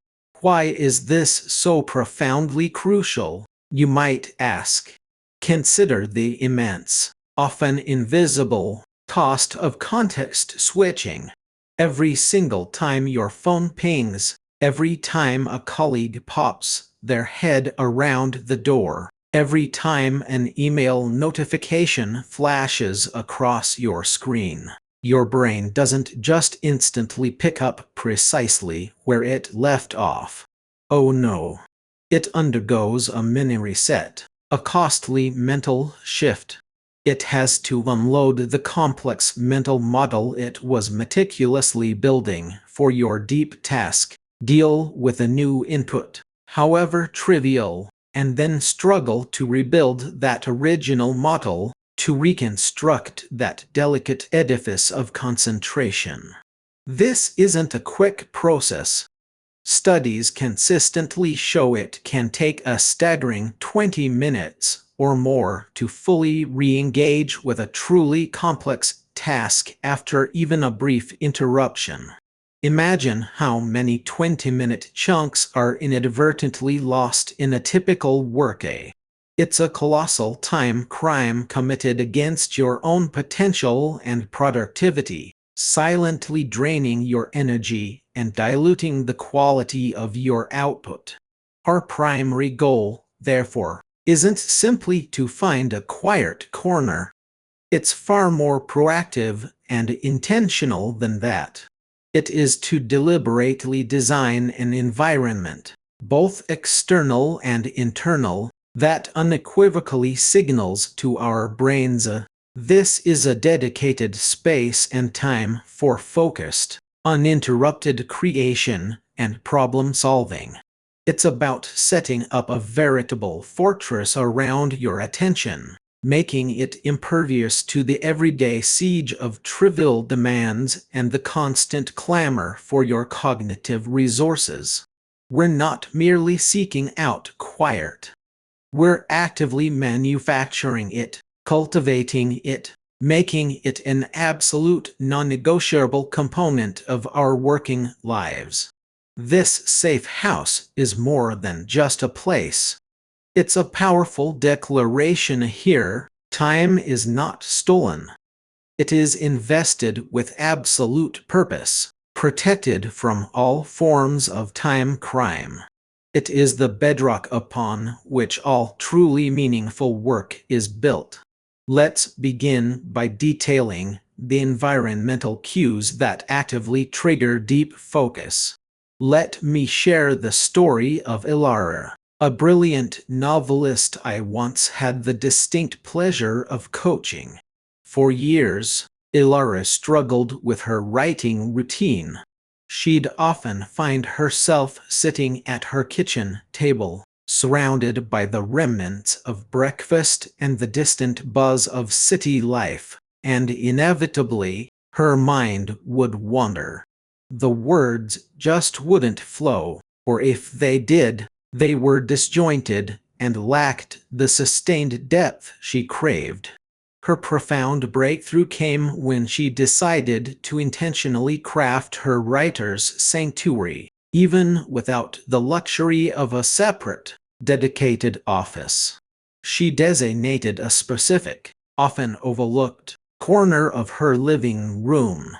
Why is this so profoundly crucial, you might ask? Consider the immense, often invisible, cost of context switching. Every single time your phone pings, every time a colleague pops their head around the door, every time an email notification flashes across your screen, your brain doesn't just instantly pick up precisely where it left off. Oh no. It undergoes a mini reset, a costly mental shift. It has to unload the complex mental model it was meticulously building for your deep task, deal with a new input, however trivial, and then struggle to rebuild that original model to reconstruct that delicate edifice of concentration. This isn't a quick process. Studies consistently show it can take a staggering 20 minutes or more to fully re-engage with a truly complex task after even a brief interruption. Imagine how many 20-minute chunks are inadvertently lost in a typical workday. It's a colossal time crime committed against your own potential and productivity, silently draining your energy and diluting the quality of your output. Our primary goal, therefore, isn't simply to find a quiet corner. It's far more proactive and intentional than that. It is to deliberately design an environment, both external and internal, that unequivocally signals to our brains this is a dedicated space and time for focused, uninterrupted creation and problem solving. It's about setting up a veritable fortress around your attention, making it impervious to the everyday siege of trivial demands and the constant clamor for your cognitive resources. We're not merely seeking out quiet. We're actively manufacturing it, cultivating it, making it an absolute non-negotiable component of our working lives. This safe house is more than just a place. It's a powerful declaration here. Time is not stolen. It is invested with absolute purpose, protected from all forms of time crime. It is the bedrock upon which all truly meaningful work is built. Let's begin by detailing the environmental cues that actively trigger deep focus. Let me share the story of Ilara, a brilliant novelist I once had the distinct pleasure of coaching. For years, Ilara struggled with her writing routine. She'd often find herself sitting at her kitchen table, surrounded by the remnants of breakfast and the distant buzz of city life, and inevitably, her mind would wander. The words just wouldn't flow, or if they did, they were disjointed and lacked the sustained depth she craved. Her profound breakthrough came when she decided to intentionally craft her writer's sanctuary, even without the luxury of a separate, dedicated office. She designated a specific, often overlooked, corner of her living room.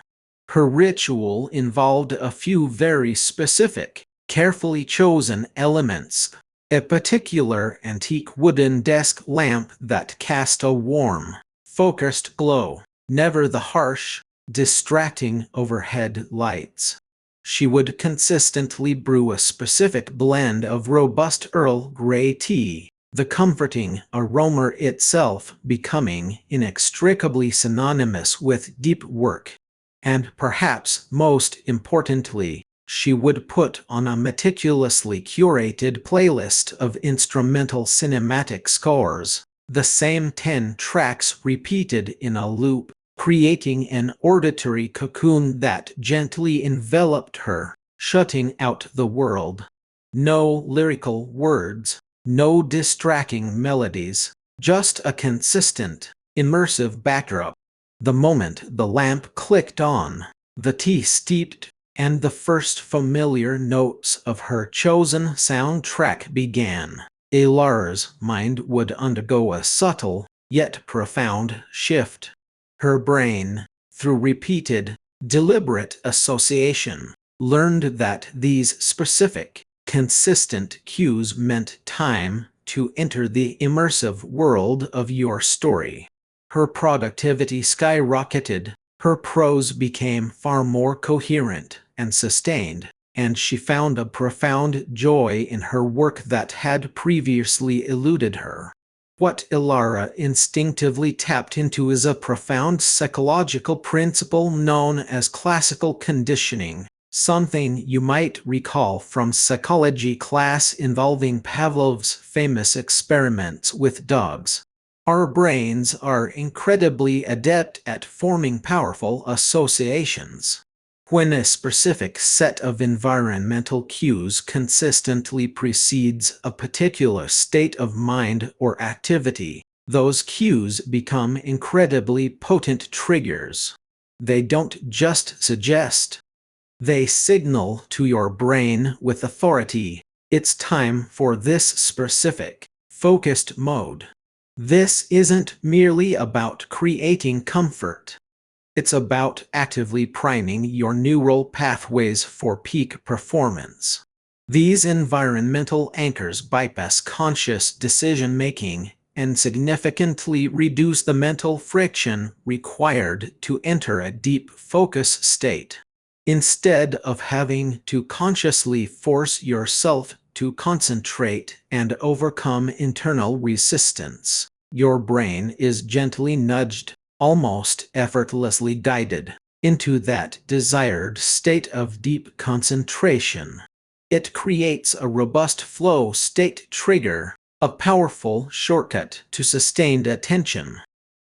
Her ritual involved a few very specific, carefully chosen elements. A particular antique wooden desk lamp that cast a warm, focused glow, never the harsh, distracting overhead lights. She would consistently brew a specific blend of robust Earl Grey tea, the comforting aroma itself becoming inextricably synonymous with deep work. And perhaps most importantly, she would put on a meticulously curated playlist of instrumental cinematic scores, the same 10 tracks repeated in a loop, creating an auditory cocoon that gently enveloped her, shutting out the world. No lyrical words, no distracting melodies, just a consistent, immersive backdrop. The moment the lamp clicked on, the tea steeped, and the first familiar notes of her chosen soundtrack began, Ilara's mind would undergo a subtle, yet profound shift. Her brain, through repeated, deliberate association, learned that these specific, consistent cues meant time to enter the immersive world of your story. Her productivity skyrocketed, her prose became far more coherent and sustained, and she found a profound joy in her work that had previously eluded her. What Ilara instinctively tapped into is a profound psychological principle known as classical conditioning, something you might recall from psychology class involving Pavlov's famous experiments with dogs. Our brains are incredibly adept at forming powerful associations. When a specific set of environmental cues consistently precedes a particular state of mind or activity, those cues become incredibly potent triggers. They don't just suggest, they signal to your brain with authority. It's time for this specific, focused mode. This isn't merely about creating comfort. It's about actively priming your neural pathways for peak performance. These environmental anchors bypass conscious decision-making and significantly reduce the mental friction required to enter a deep focus state. Instead of having to consciously force yourself to concentrate and overcome internal resistance, your brain is gently nudged, almost effortlessly guided, into that desired state of deep concentration. It creates a robust flow state trigger, a powerful shortcut to sustained attention.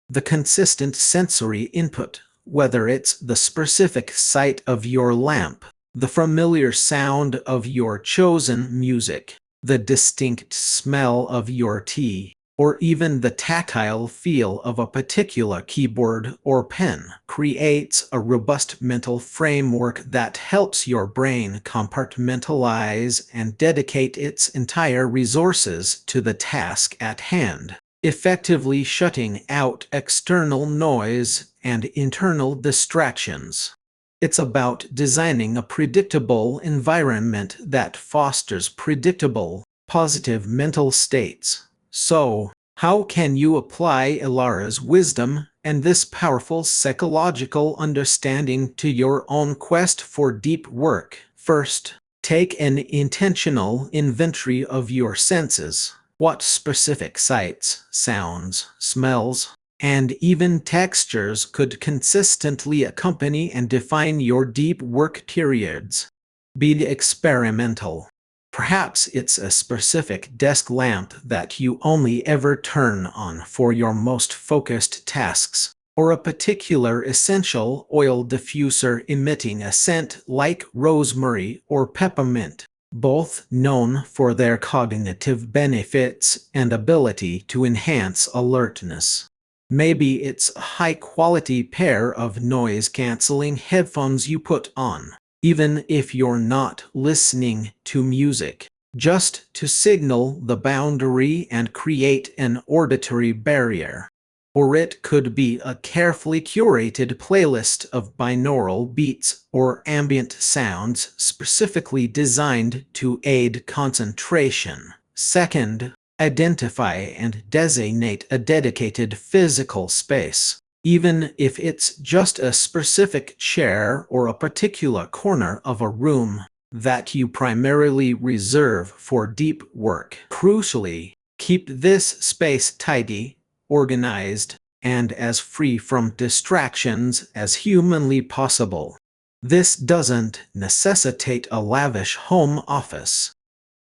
The consistent sensory input, whether it's the specific sight of your lamp, the familiar sound of your chosen music, the distinct smell of your tea, or even the tactile feel of a particular keyboard or pen, creates a robust mental framework that helps your brain compartmentalize and dedicate its entire resources to the task at hand, effectively shutting out external noise and internal distractions. It's about designing a predictable environment that fosters predictable, positive mental states. So, how can you apply Ilara's wisdom and this powerful psychological understanding to your own quest for deep work? First, take an intentional inventory of your senses. What specific sights, sounds, smells, and even textures could consistently accompany and define your deep work periods? Be experimental. Perhaps it's a specific desk lamp that you only ever turn on for your most focused tasks, or a particular essential oil diffuser emitting a scent like rosemary or peppermint, both known for their cognitive benefits and ability to enhance alertness. Maybe it's a high-quality pair of noise-canceling headphones you put on, even if you're not listening to music, just to signal the boundary and create an auditory barrier. Or it could be a carefully curated playlist of binaural beats or ambient sounds specifically designed to aid concentration. Second, identify and designate a dedicated physical space. Even if it's just a specific chair or a particular corner of a room that you primarily reserve for deep work. Crucially, keep this space tidy, organized, and as free from distractions as humanly possible. This doesn't necessitate a lavish home office.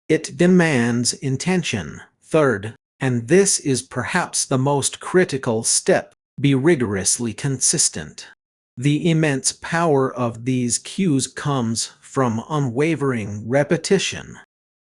It demands intention. Third, and this is perhaps the most critical step, be rigorously consistent. The immense power of these cues comes from unwavering repetition.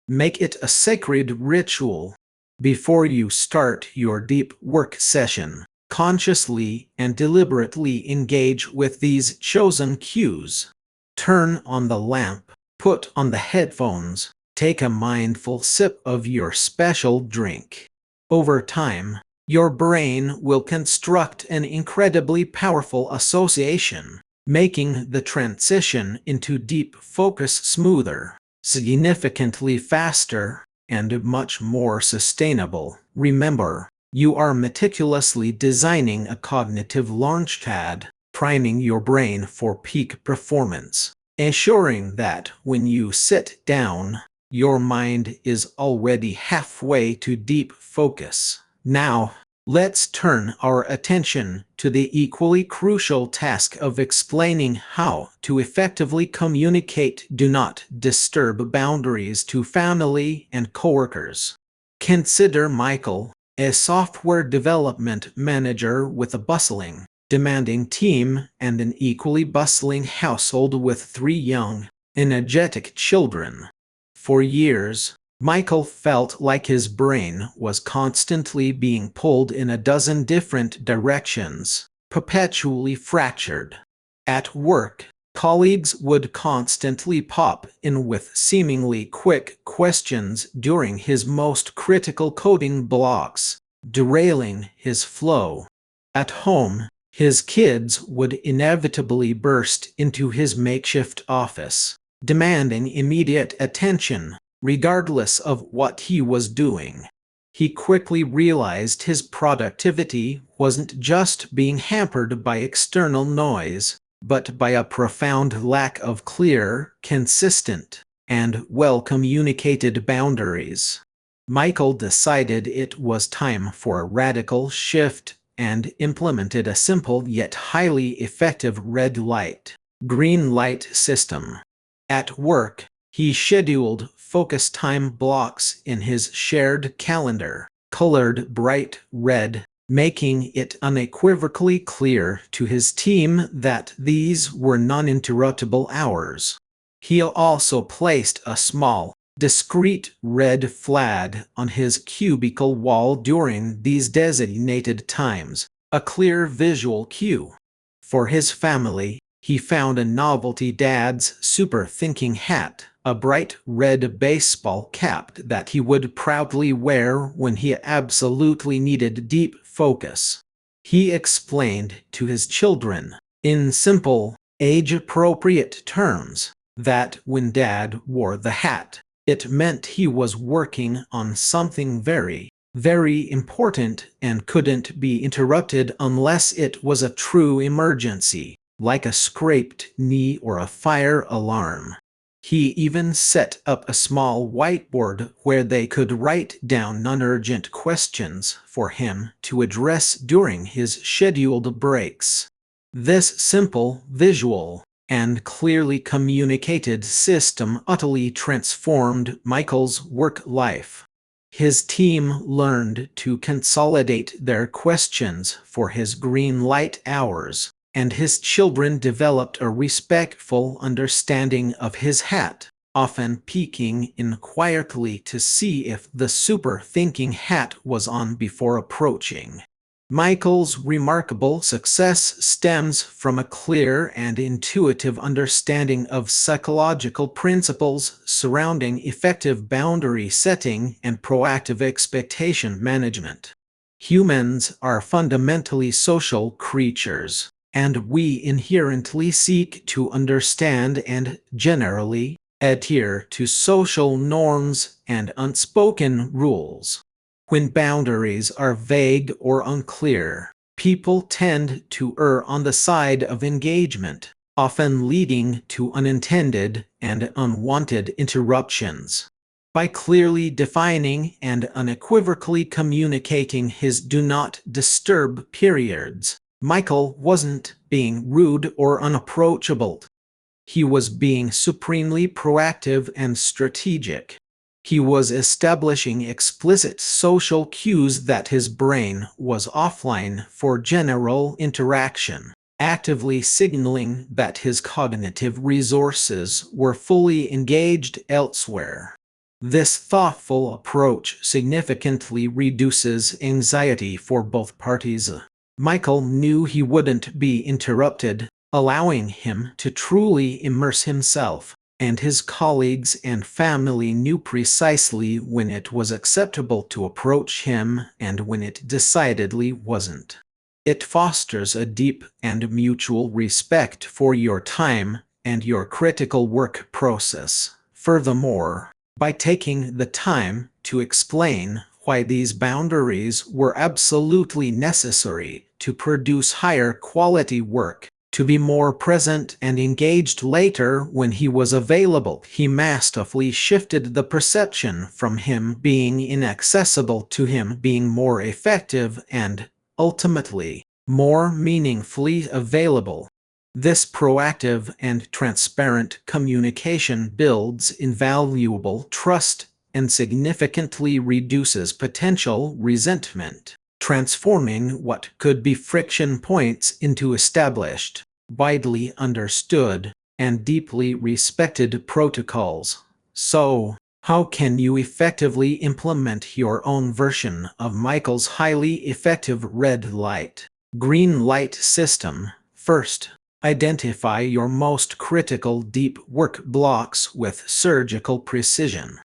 Make it a sacred ritual. Before you start your deep work session, consciously and deliberately engage with these chosen cues. Turn on the lamp, put on the headphones, take a mindful sip of your special drink. Over time, your brain will construct an incredibly powerful association, making the transition into deep focus smoother, significantly faster, and much more sustainable. Remember, you are meticulously designing a cognitive launchpad, priming your brain for peak performance, ensuring that when you sit down, your mind is already halfway to deep focus. Now, let's turn our attention to the equally crucial task of explaining how to effectively communicate do not disturb boundaries to family and coworkers. Consider Michael. a software development manager with a bustling, demanding team and an equally bustling household with 3 young, energetic children. For years, Michael felt like his brain was constantly being pulled in a dozen different directions, perpetually fractured. At work, colleagues would constantly pop in with seemingly quick questions during his most critical coding blocks, derailing his flow. At home, his kids would inevitably burst into his makeshift office, demanding immediate attention, regardless of what he was doing. He quickly realized his productivity wasn't just being hampered by external noise, but by a profound lack of clear, consistent, and well-communicated boundaries. Michael decided it was time for a radical shift and implemented a simple yet highly effective red light, green light system. At work, he scheduled focus time blocks in his shared calendar, colored bright red, making it unequivocally clear to his team that these were non-interruptible hours. He also placed a small, discreet red flag on his cubicle wall during these designated times, a clear visual cue. For his family, he found a novelty dad's super thinking hat, a bright red baseball cap that he would proudly wear when he absolutely needed deep focus. He explained to his children, in simple, age-appropriate terms, that when Dad wore the hat, it meant he was working on something very, very important and couldn't be interrupted unless it was a true emergency, like a scraped knee or a fire alarm. He even set up a small whiteboard where they could write down non-urgent questions for him to address during his scheduled breaks. This simple, visual, and clearly communicated system utterly transformed Michael's work life. His team learned to consolidate their questions for his green light hours, and his children developed a respectful understanding of his hat, often peeking in quietly to see if the super thinking hat was on before approaching. Michael's remarkable success stems from a clear and intuitive understanding of psychological principles surrounding effective boundary setting and proactive expectation management. Humans are fundamentally social creatures, and we inherently seek to understand and, generally, adhere to social norms and unspoken rules. When boundaries are vague or unclear, people tend to err on the side of engagement, often leading to unintended and unwanted interruptions. By clearly defining and unequivocally communicating his do not disturb periods, Michael wasn't being rude or unapproachable. He was being supremely proactive and strategic. He was establishing explicit social cues that his brain was offline for general interaction, actively signaling that his cognitive resources were fully engaged elsewhere. This thoughtful approach significantly reduces anxiety for both parties. Michael knew he wouldn't be interrupted, allowing him to truly immerse himself, and his colleagues and family knew precisely when it was acceptable to approach him and when it decidedly wasn't. It fosters a deep and mutual respect for your time and your critical work process. Furthermore, by taking the time to explain why these boundaries were absolutely necessary to produce higher quality work, to be more present and engaged later when he was available, he masterfully shifted the perception from him being inaccessible to him being more effective and, ultimately, more meaningfully available. This proactive and transparent communication builds invaluable trust and significantly reduces potential resentment, transforming what could be friction points into established, widely understood, and deeply respected protocols. So, how can you effectively implement your own version of Michael's highly effective red light, green light system? First, identify your most critical deep work blocks with surgical precision.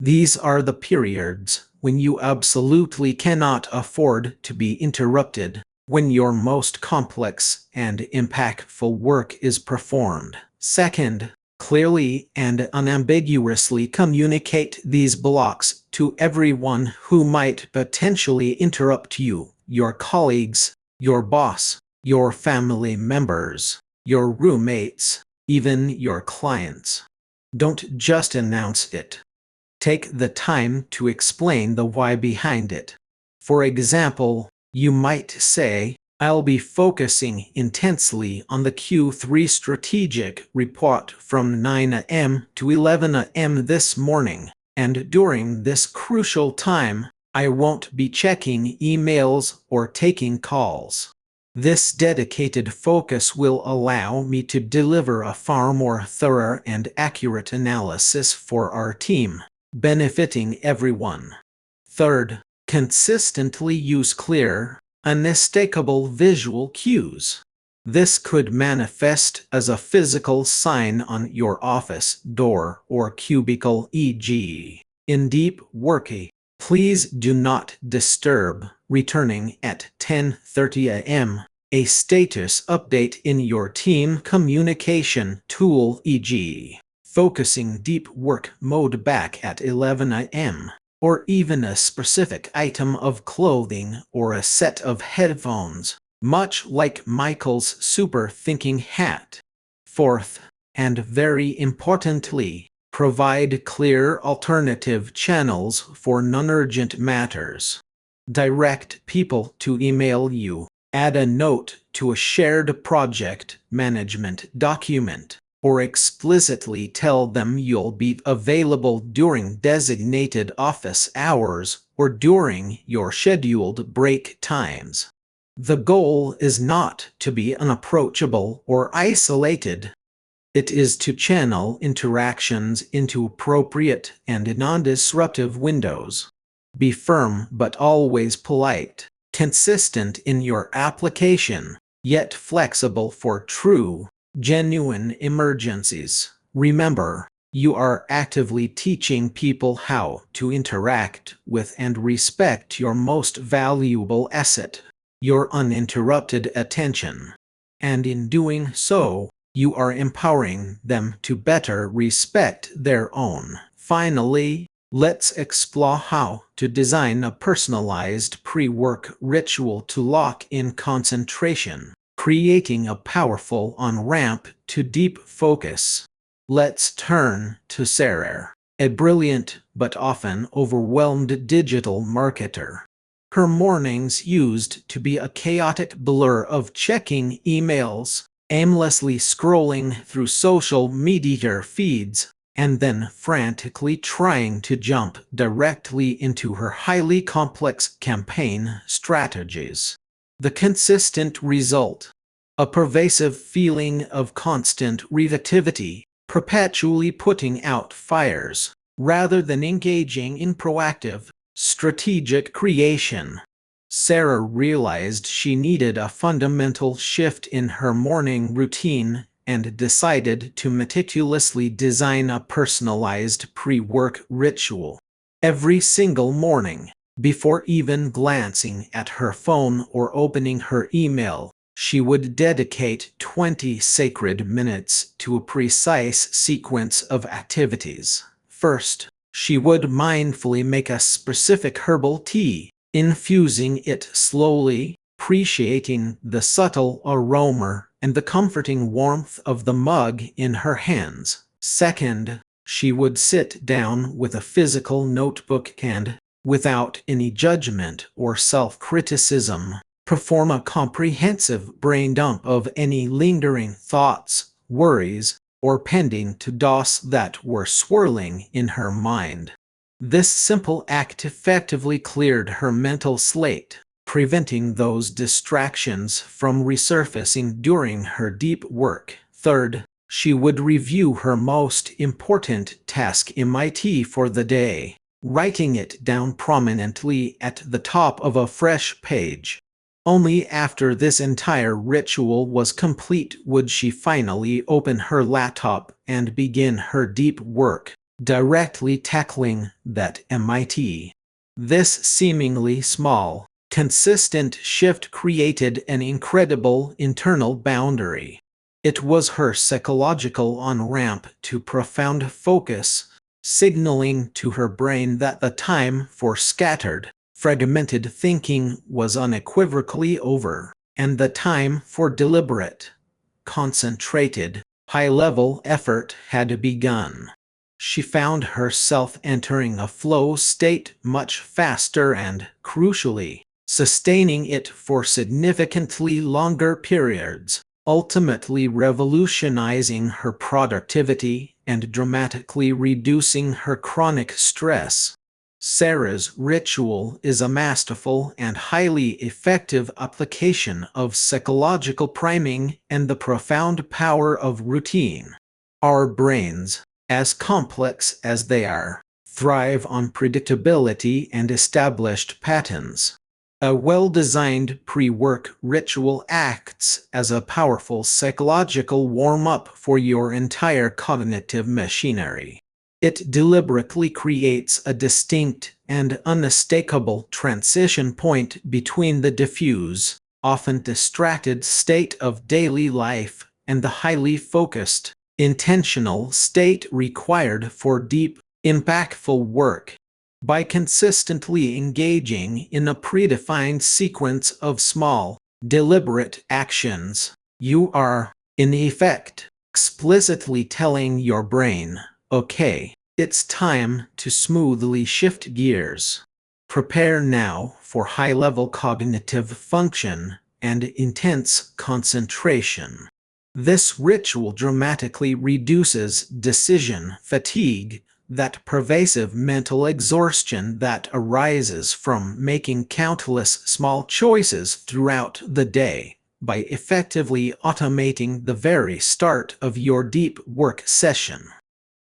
These are the periods when you absolutely cannot afford to be interrupted, when your most complex and impactful work is performed. Second, clearly and unambiguously communicate these blocks to everyone who might potentially interrupt you: your colleagues, your boss, your family members, your roommates, even your clients. Don't just announce it. Take the time to explain the why behind it. For example, you might say, "I'll be focusing intensely on the Q3 strategic report from 9 a.m. to 11 a.m. this morning, and during this crucial time, I won't be checking emails or taking calls." This dedicated focus will allow me to deliver a far more thorough and accurate analysis for our team, benefiting everyone. Third, consistently use clear, unmistakable visual cues. This could manifest as a physical sign on your office door or cubicle, e.g., in deep work, "Please do not disturb," returning at 10:30 a.m., a status update in your team communication tool, e.g., "Focusing deep work mode back at 11 a.m., or even a specific item of clothing or a set of headphones, much like Michael's super thinking hat. Fourth, and very importantly, provide clear alternative channels for non-urgent matters. Direct people to email you. Add a note to a shared project management document, or explicitly tell them you'll be available during designated office hours or during your scheduled break times. The goal is not to be unapproachable or isolated. It is to channel interactions into appropriate and non-disruptive windows. Be firm but always polite, consistent in your application, yet flexible for true, genuine emergencies. Remember, you are actively teaching people how to interact with and respect your most valuable asset, your uninterrupted attention. And in doing so, you are empowering them to better respect their own. Finally, let's explore how to design a personalized pre-work ritual to lock in concentration, creating a powerful on-ramp to deep focus. Let's turn to Sarah, a brilliant but often overwhelmed digital marketer. Her mornings used to be a chaotic blur of checking emails, aimlessly scrolling through social media feeds, and then frantically trying to jump directly into her highly complex campaign strategies. The consistent result: a pervasive feeling of constant reactivity, perpetually putting out fires, rather than engaging in proactive, strategic creation. Sarah realized she needed a fundamental shift in her morning routine and decided to meticulously design a personalized pre-work ritual. Every single morning, before even glancing at her phone or opening her email, she would dedicate 20 sacred minutes to a precise sequence of activities. First, she would mindfully make a specific herbal tea, infusing it slowly, appreciating the subtle aroma and the comforting warmth of the mug in her hands. Second, she would sit down with a physical notebook and, without any judgment or self-criticism, perform a comprehensive brain dump of any lingering thoughts, worries, or pending to dos that were swirling in her mind. This simple act effectively cleared her mental slate, preventing those distractions from resurfacing during her deep work. Third, she would review her most important task MIT for the day, writing it down prominently at the top of a fresh page. Only after this entire ritual was complete would she finally open her laptop and begin her deep work, directly tackling that MIT. This seemingly small, consistent shift created an incredible internal boundary. It was her psychological on-ramp to profound focus, signaling to her brain that the time for scattered, fragmented thinking was unequivocally over, and the time for deliberate, concentrated, high-level effort had begun. She found herself entering a flow state much faster and, crucially, sustaining it for significantly longer periods, ultimately revolutionizing her productivity and dramatically reducing her chronic stress. Sarah's ritual is a masterful and highly effective application of psychological priming and the profound power of routine. Our brains, as complex as they are, thrive on predictability and established patterns. A well-designed pre-work ritual acts as a powerful psychological warm-up for your entire cognitive machinery. It deliberately creates a distinct and unmistakable transition point between the diffuse, often distracted state of daily life and the highly focused, intentional state required for deep, impactful work. By consistently engaging in a predefined sequence of small, deliberate actions, you are, in effect, explicitly telling your brain, okay, it's time to smoothly shift gears. Prepare now for high-level cognitive function and intense concentration. This ritual dramatically reduces decision fatigue, that pervasive mental exhaustion that arises from making countless small choices throughout the day, by effectively automating the very start of your deep work session.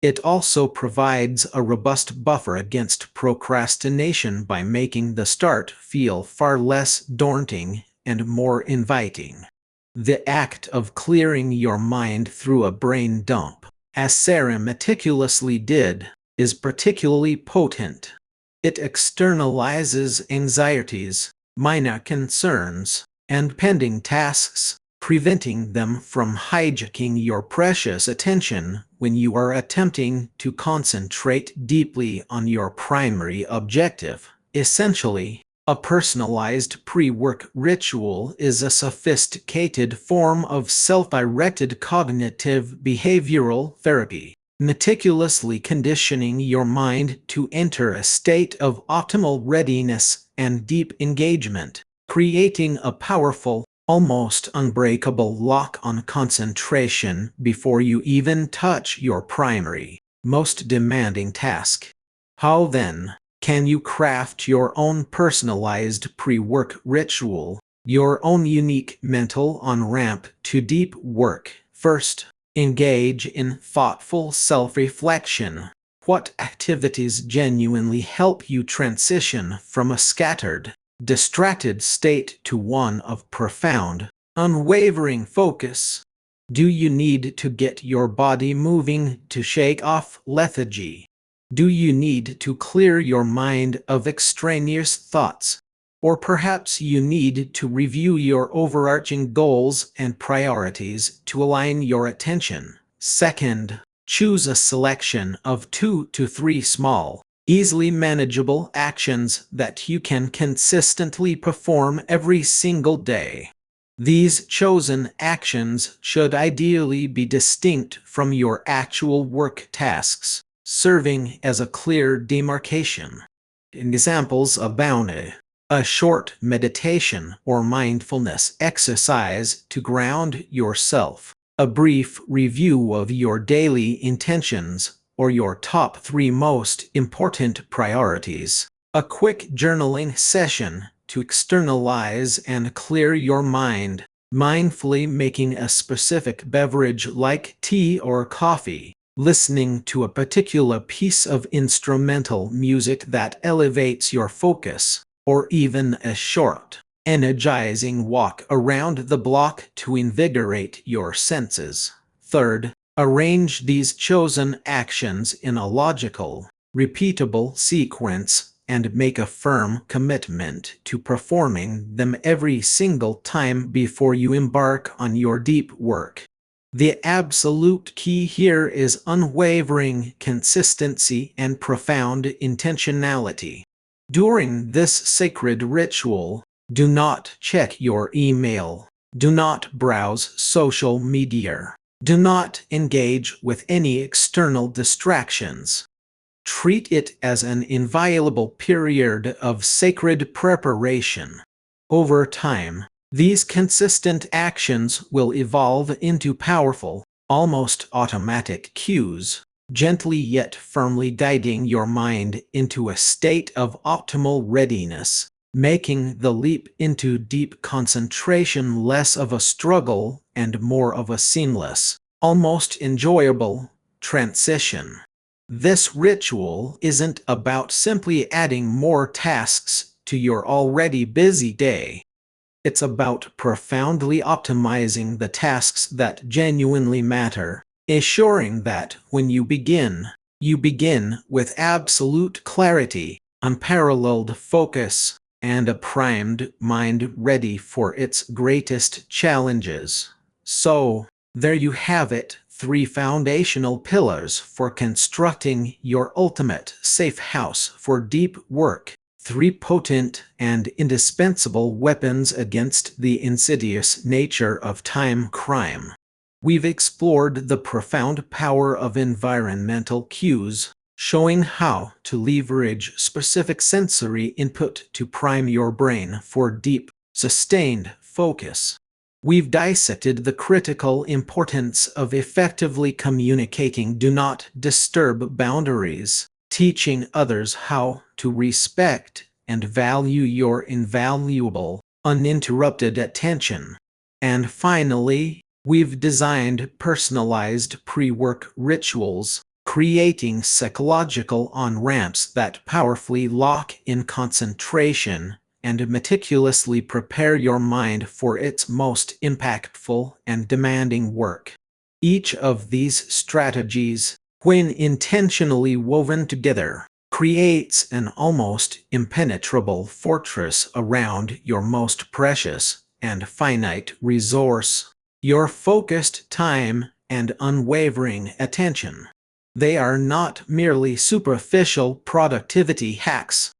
It also provides a robust buffer against procrastination by making the start feel far less daunting and more inviting. The act of clearing your mind through a brain dump, as Sarah meticulously did, is particularly potent. It externalizes anxieties, minor concerns, and pending tasks, preventing them from hijacking your precious attention when you are attempting to concentrate deeply on your primary objective. Essentially, a personalized pre-work ritual is a sophisticated form of self-directed cognitive behavioral therapy, meticulously conditioning your mind to enter a state of optimal readiness and deep engagement, creating a powerful, almost unbreakable lock on concentration before you even touch your primary, most demanding task. How then can you craft your own personalized pre-work ritual, your own unique mental on-ramp to deep work? First, engage in thoughtful self-reflection. What activities genuinely help you transition from a scattered, distracted state to one of profound, unwavering focus? Do you need to get your body moving to shake off lethargy? Do you need to clear your mind of extraneous thoughts? Or perhaps you need to review your overarching goals and priorities to align your attention. Second, choose a selection of 2 to 3 small, easily manageable actions that you can consistently perform every single day. These chosen actions should ideally be distinct from your actual work tasks, serving as a clear demarcation. Examples abound. A short meditation or mindfulness exercise to ground yourself. A brief review of your daily intentions, or your top 3 most important priorities. A quick journaling session to externalize and clear your mind, mindfully making a specific beverage like tea or coffee, listening to a particular piece of instrumental music that elevates your focus, or even a short, energizing walk around the block to invigorate your senses. Third, arrange these chosen actions in a logical, repeatable sequence and make a firm commitment to performing them every single time before you embark on your deep work. The absolute key here is unwavering consistency and profound intentionality. During this sacred ritual, do not check your email. Do not browse social media. Do not engage with any external distractions. Treat it as an inviolable period of sacred preparation. Over time, these consistent actions will evolve into powerful, almost automatic cues, gently yet firmly guiding your mind into a state of optimal readiness, making the leap into deep concentration less of a struggle and more of a seamless, almost enjoyable transition. This ritual isn't about simply adding more tasks to your already busy day. It's about profoundly optimizing the tasks that genuinely matter, ensuring that when you begin with absolute clarity, unparalleled focus, and a primed mind ready for its greatest challenges. So, there you have it, 3 foundational pillars for constructing your ultimate safe house for deep work. 3 potent and indispensable weapons against the insidious nature of time crime. We've explored the profound power of environmental cues, showing how to leverage specific sensory input to prime your brain for deep, sustained focus. We've dissected the critical importance of effectively communicating do not disturb boundaries, teaching others how to respect and value your invaluable, uninterrupted attention. And finally, we've designed personalized pre-work rituals, creating psychological on-ramps that powerfully lock in concentration and meticulously prepare your mind for its most impactful and demanding work. Each of these strategies, when intentionally woven together, creates an almost impenetrable fortress around your most precious and finite resource, your focused time and unwavering attention. They are not merely superficial productivity hacks.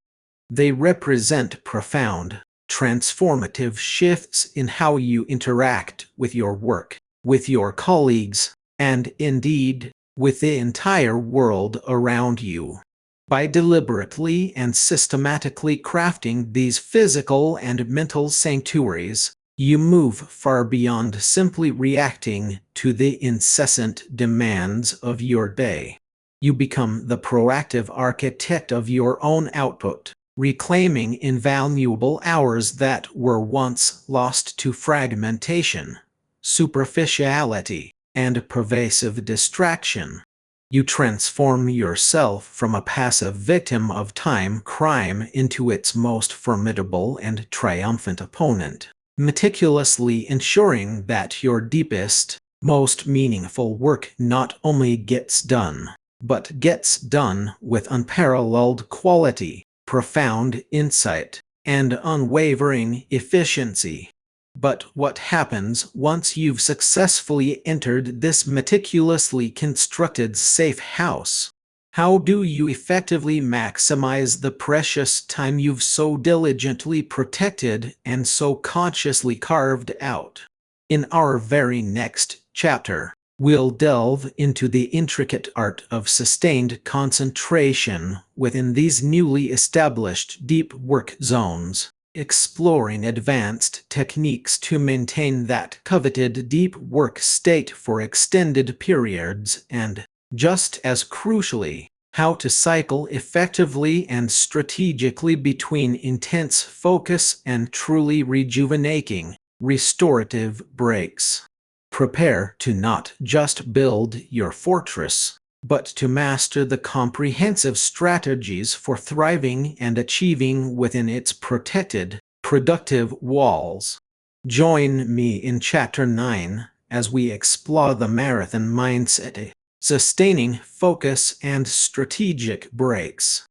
They represent profound, transformative shifts in how you interact with your work, with your colleagues, and indeed, with the entire world around you. By deliberately and systematically crafting these physical and mental sanctuaries, you move far beyond simply reacting to the incessant demands of your day. You become the proactive architect of your own output, reclaiming invaluable hours that were once lost to fragmentation, superficiality, and pervasive distraction. You transform yourself from a passive victim of time crime into its most formidable and triumphant opponent, meticulously ensuring that your deepest, most meaningful work not only gets done, but gets done with unparalleled quality, profound insight, and unwavering efficiency. But what happens once you've successfully entered this meticulously constructed safe house? How do you effectively maximize the precious time you've so diligently protected and so consciously carved out? In our very next chapter, we'll delve into the intricate art of sustained concentration within these newly established deep work zones, exploring advanced techniques to maintain that coveted deep work state for extended periods and Just as crucially, how to cycle effectively and strategically between intense focus and truly rejuvenating, restorative breaks. Prepare to not just build your fortress, but to master the comprehensive strategies for thriving and achieving within its protected, productive walls. Join me in Chapter 9 as we explore the marathon mindset, sustaining focus and strategic breaks.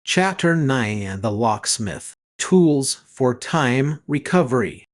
Chapter 9: The Locksmith, Tools for Time Recovery.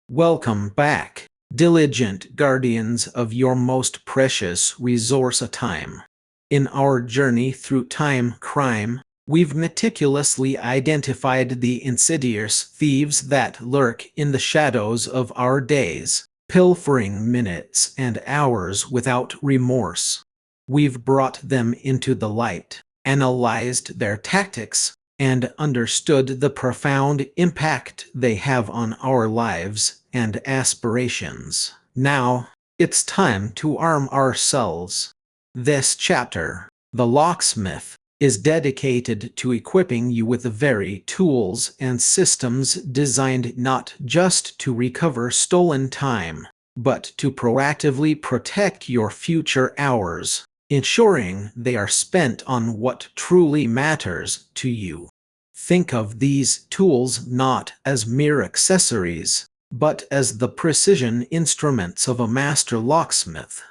Welcome back, diligent guardians of your most precious resource, time. In our journey through time crime, we've meticulously identified the insidious thieves that lurk in the shadows of our days, pilfering minutes and hours without remorse. We've brought them into the light, analyzed their tactics, and understood the profound impact they have on our lives and aspirations. Now, it's time to arm ourselves. This chapter, The Locksmith, is dedicated to equipping you with the very tools and systems designed not just to recover stolen time, but to proactively protect your future hours, ensuring they are spent on what truly matters to you. Think of these tools not as mere accessories, but as the precision instruments of a master locksmith.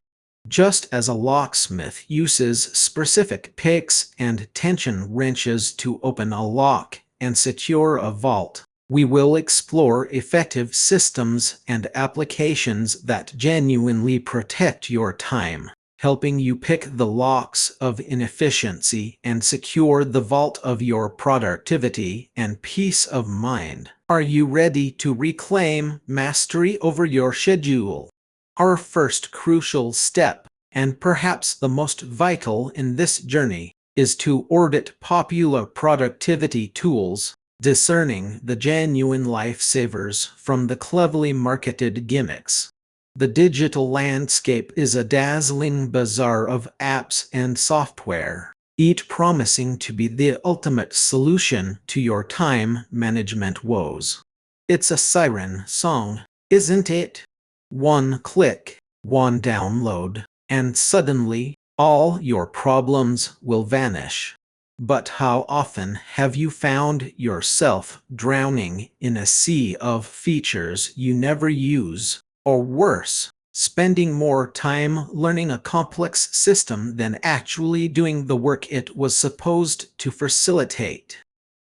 Just as a locksmith uses specific picks and tension wrenches to open a lock and secure a vault, we will explore effective systems and applications that genuinely protect your time, helping you pick the locks of inefficiency and secure the vault of your productivity and peace of mind. Are you ready to reclaim mastery over your schedule? Our first crucial step, and perhaps the most vital in this journey, is to audit popular productivity tools, discerning the genuine lifesavers from the cleverly marketed gimmicks. The digital landscape is a dazzling bazaar of apps and software, each promising to be the ultimate solution to your time management woes. It's a siren song, isn't it? One click, one download, and suddenly, all your problems will vanish. But how often have you found yourself drowning in a sea of features you never use? Or worse, spending more time learning a complex system than actually doing the work it was supposed to facilitate?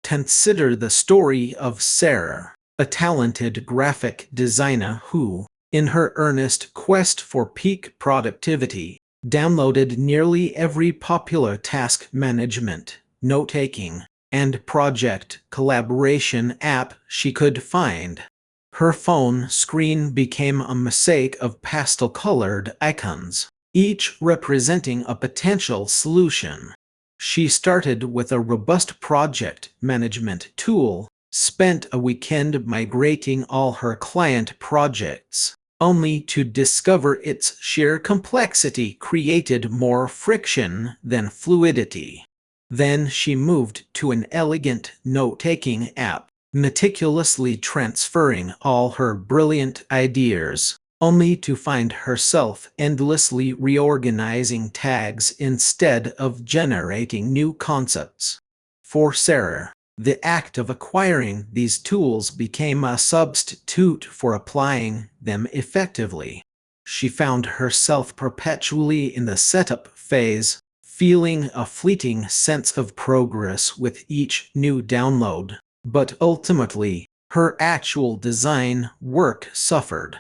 Consider the story of Sarah, a talented graphic designer who, in her earnest quest for peak productivity, downloaded nearly every popular task management, note-taking, and project collaboration app she could find. Her phone screen became a mosaic of pastel-colored icons, each representing a potential solution. She started with a robust project management tool, spent a weekend migrating all her client projects, only to discover its sheer complexity created more friction than fluidity. Then she moved to an elegant note-taking app, meticulously transferring all her brilliant ideas, only to find herself endlessly reorganizing tags instead of generating new concepts. For Sarah, the act of acquiring these tools became a substitute for applying them effectively. She found herself perpetually in the setup phase, feeling a fleeting sense of progress with each new download, but ultimately, her actual design work suffered.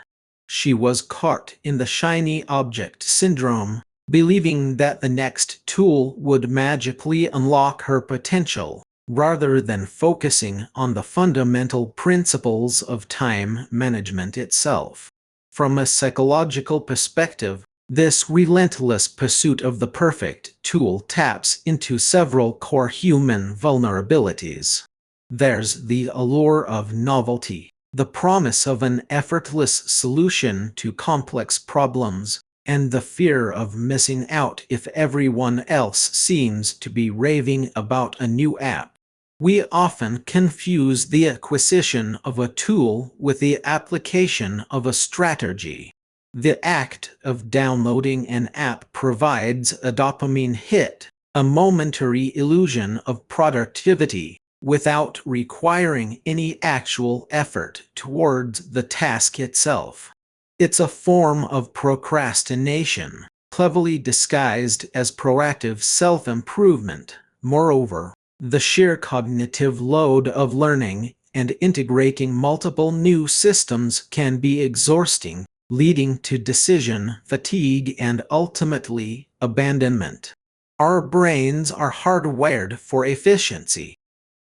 She was caught in the shiny object syndrome, believing that the next tool would magically unlock her potential, rather than focusing on the fundamental principles of time management itself. From a psychological perspective, this relentless pursuit of the perfect tool taps into several core human vulnerabilities. There's the allure of novelty, the promise of an effortless solution to complex problems, and the fear of missing out if everyone else seems to be raving about a new app. We often confuse the acquisition of a tool with the application of a strategy. The act of downloading an app provides a dopamine hit, a momentary illusion of productivity, without requiring any actual effort towards the task itself. It's a form of procrastination, cleverly disguised as proactive self-improvement. Moreover, the sheer cognitive load of learning and integrating multiple new systems can be exhausting, leading to decision fatigue and ultimately abandonment. Our brains are hardwired for efficiency.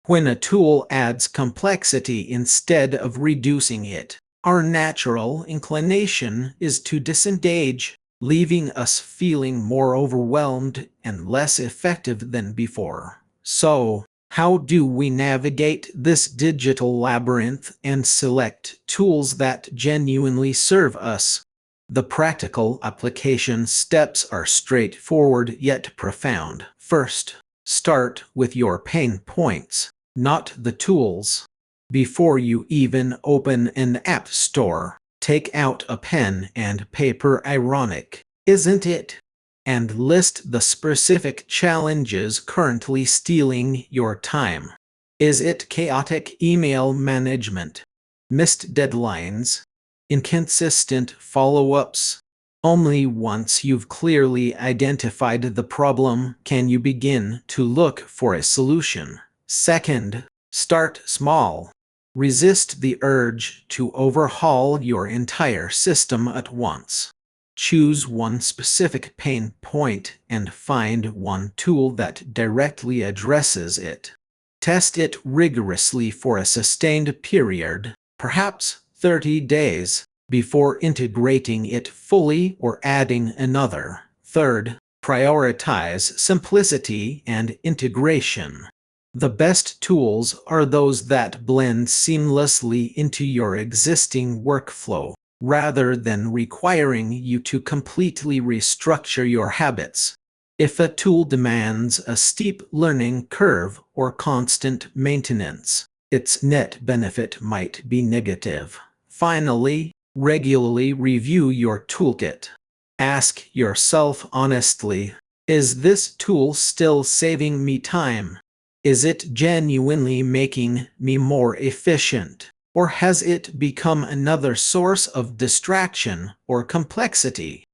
When a tool adds complexity instead of reducing it, our natural inclination is to disengage, leaving us feeling more overwhelmed and less effective than before. So, how do we navigate this digital labyrinth and select tools that genuinely serve us? The practical application steps are straightforward yet profound. First, start with your pain points, not the tools. Before you even open an app store, take out a pen and paper, ironic, isn't it? And list the specific challenges currently stealing your time. Is it chaotic email management, missed deadlines, inconsistent follow-ups? Only once you've clearly identified the problem can you begin to look for a solution. Second, start small. Resist the urge to overhaul your entire system at once. Choose one specific pain point and find one tool that directly addresses it. Test it rigorously for a sustained period, perhaps 30 days, before integrating it fully or adding another. Third, prioritize simplicity and integration. The best tools are those that blend seamlessly into your existing workflow, rather than requiring you to completely restructure your habits. If a tool demands a steep learning curve or constant maintenance, its net benefit might be negative. Finally, regularly review your toolkit. Ask yourself honestly, is this tool still saving me time? Is it genuinely making me more efficient? Or has it become another source of distraction or complexity?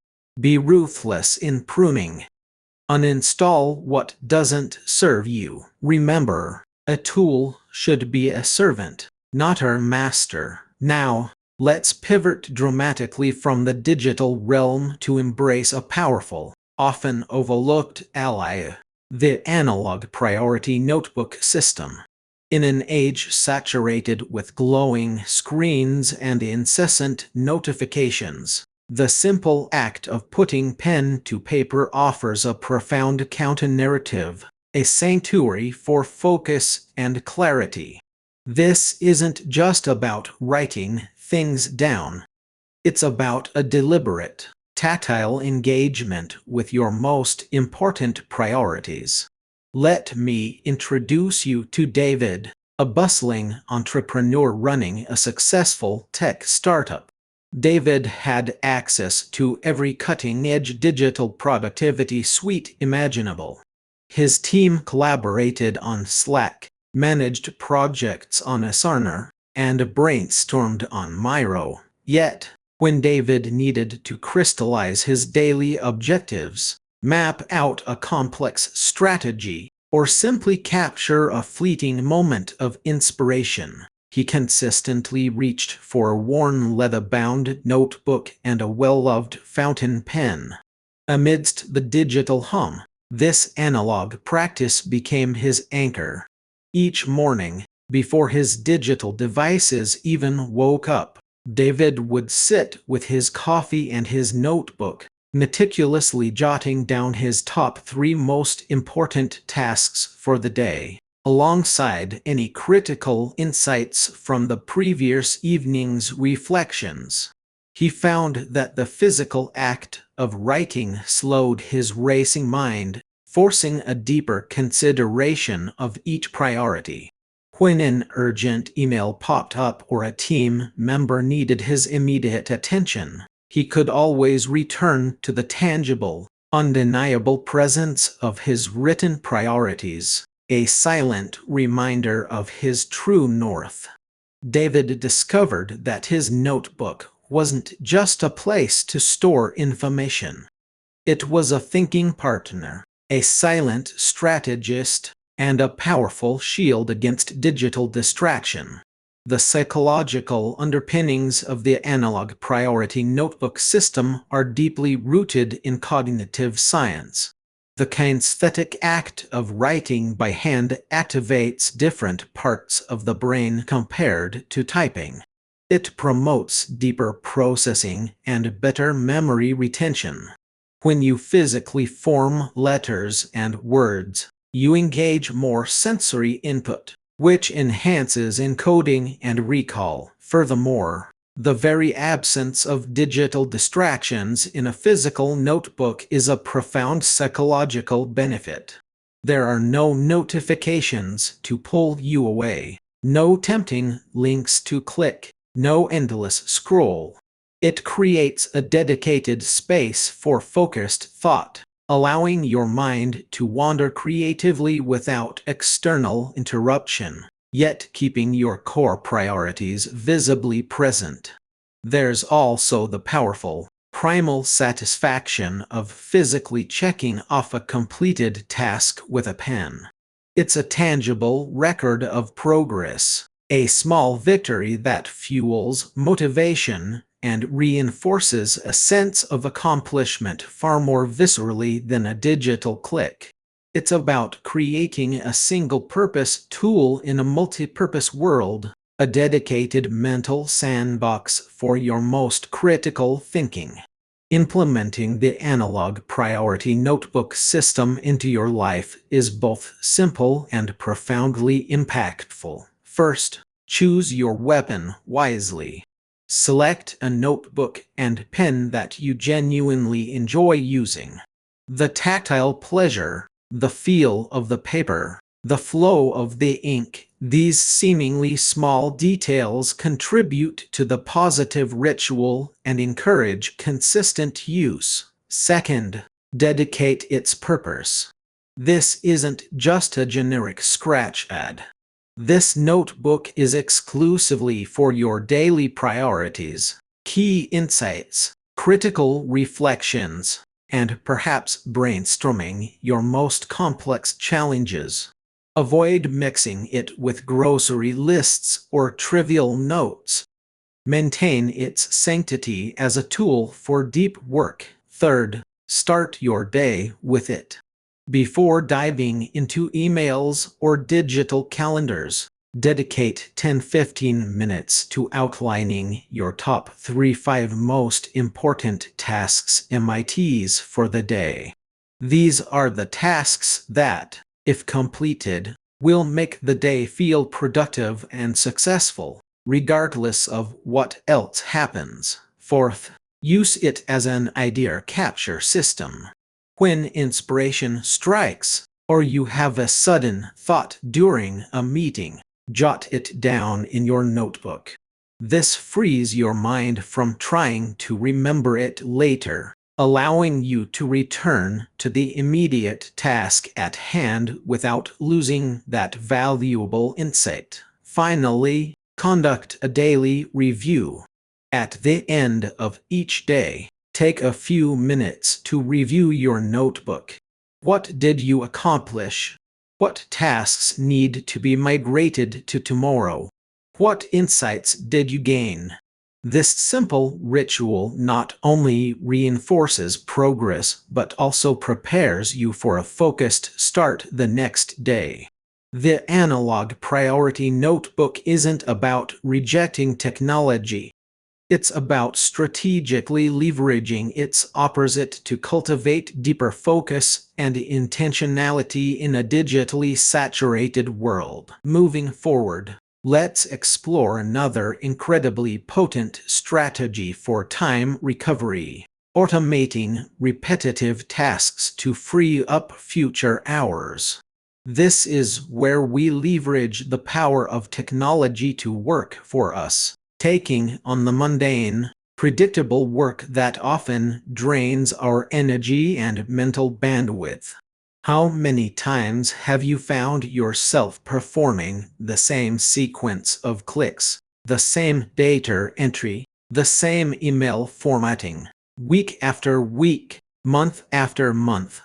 Be ruthless in pruning. Uninstall what doesn't serve you. Remember, a tool should be a servant, not our master. Now, let's pivot dramatically from the digital realm to embrace a powerful, often overlooked ally, the analog priority notebook system. In an age saturated with glowing screens and incessant notifications, the simple act of putting pen to paper offers a profound counter-narrative, a sanctuary for focus and clarity. This isn't just about writing things down. It's about a deliberate, tactile engagement with your most important priorities. Let me introduce you to David, a bustling entrepreneur running a successful tech startup. David had access to every cutting-edge digital productivity suite imaginable. His team collaborated on Slack, managed projects on Asana, and brainstormed on Miro. Yet, when David needed to crystallize his daily objectives, map out a complex strategy, or simply capture a fleeting moment of inspiration, he consistently reached for a worn leather-bound notebook and a well-loved fountain pen. Amidst the digital hum, this analog practice became his anchor. Each morning, before his digital devices even woke up, David would sit with his coffee and his notebook, meticulously jotting down his top 3 most important tasks for the day, alongside any critical insights from the previous evening's reflections. He found that the physical act of writing slowed his racing mind, forcing a deeper consideration of each priority. When an urgent email popped up or a team member needed his immediate attention, he could always return to the tangible, undeniable presence of his written priorities, a silent reminder of his true north. David discovered that his notebook wasn't just a place to store information. It was a thinking partner, a silent strategist, and a powerful shield against digital distraction. The psychological underpinnings of the analog priority notebook system are deeply rooted in cognitive science. The kinesthetic act of writing by hand activates different parts of the brain compared to typing. It promotes deeper processing and better memory retention. When you physically form letters and words, you engage more sensory input, which enhances encoding and recall. Furthermore, the very absence of digital distractions in a physical notebook is a profound psychological benefit. There are no notifications to pull you away, no tempting links to click, no endless scroll. It creates a dedicated space for focused thought, allowing your mind to wander creatively without external interruption, yet keeping your core priorities visibly present. There's also the powerful, primal satisfaction of physically checking off a completed task with a pen. It's a tangible record of progress, a small victory that fuels motivation and reinforces a sense of accomplishment far more viscerally than a digital click. It's about creating a single-purpose tool in a multi-purpose world, a dedicated mental sandbox for your most critical thinking. Implementing the analog priority notebook system into your life is both simple and profoundly impactful. First, choose your weapon wisely. Select a notebook and pen that you genuinely enjoy using. The tactile pleasure, the feel of the paper, the flow of the ink, these seemingly small details contribute to the positive ritual and encourage consistent use. Second, dedicate its purpose. This isn't just a generic scratch ad. This notebook is exclusively for your daily priorities, key insights, critical reflections, and perhaps brainstorming your most complex challenges. Avoid mixing it with grocery lists or trivial notes. Maintain its sanctity as a tool for deep work. Third, start your day with it. Before diving into emails or digital calendars, dedicate 10-15 minutes to outlining your top 3-5 most important tasks MITs for the day. These are the tasks that, if completed, will make the day feel productive and successful, regardless of what else happens. Fourth, use it as an idea capture system. When inspiration strikes, or you have a sudden thought during a meeting, jot it down in your notebook. This frees your mind from trying to remember it later, allowing you to return to the immediate task at hand without losing that valuable insight. Finally, conduct a daily review. At the end of each day, take a few minutes to review your notebook. What did you accomplish? What tasks need to be migrated to tomorrow? What insights did you gain? This simple ritual not only reinforces progress but also prepares you for a focused start the next day. The analog priority notebook isn't about rejecting technology. It's about strategically leveraging its opposite to cultivate deeper focus and intentionality in a digitally saturated world. Moving forward, Let's explore another incredibly potent strategy for time recovery: automating repetitive tasks to free up future hours. This is where we leverage the power of technology to work for us, taking on the mundane, predictable work that often drains our energy and mental bandwidth. How many times have you found yourself performing the same sequence of clicks, the same data entry, the same email formatting, week after week, month after month?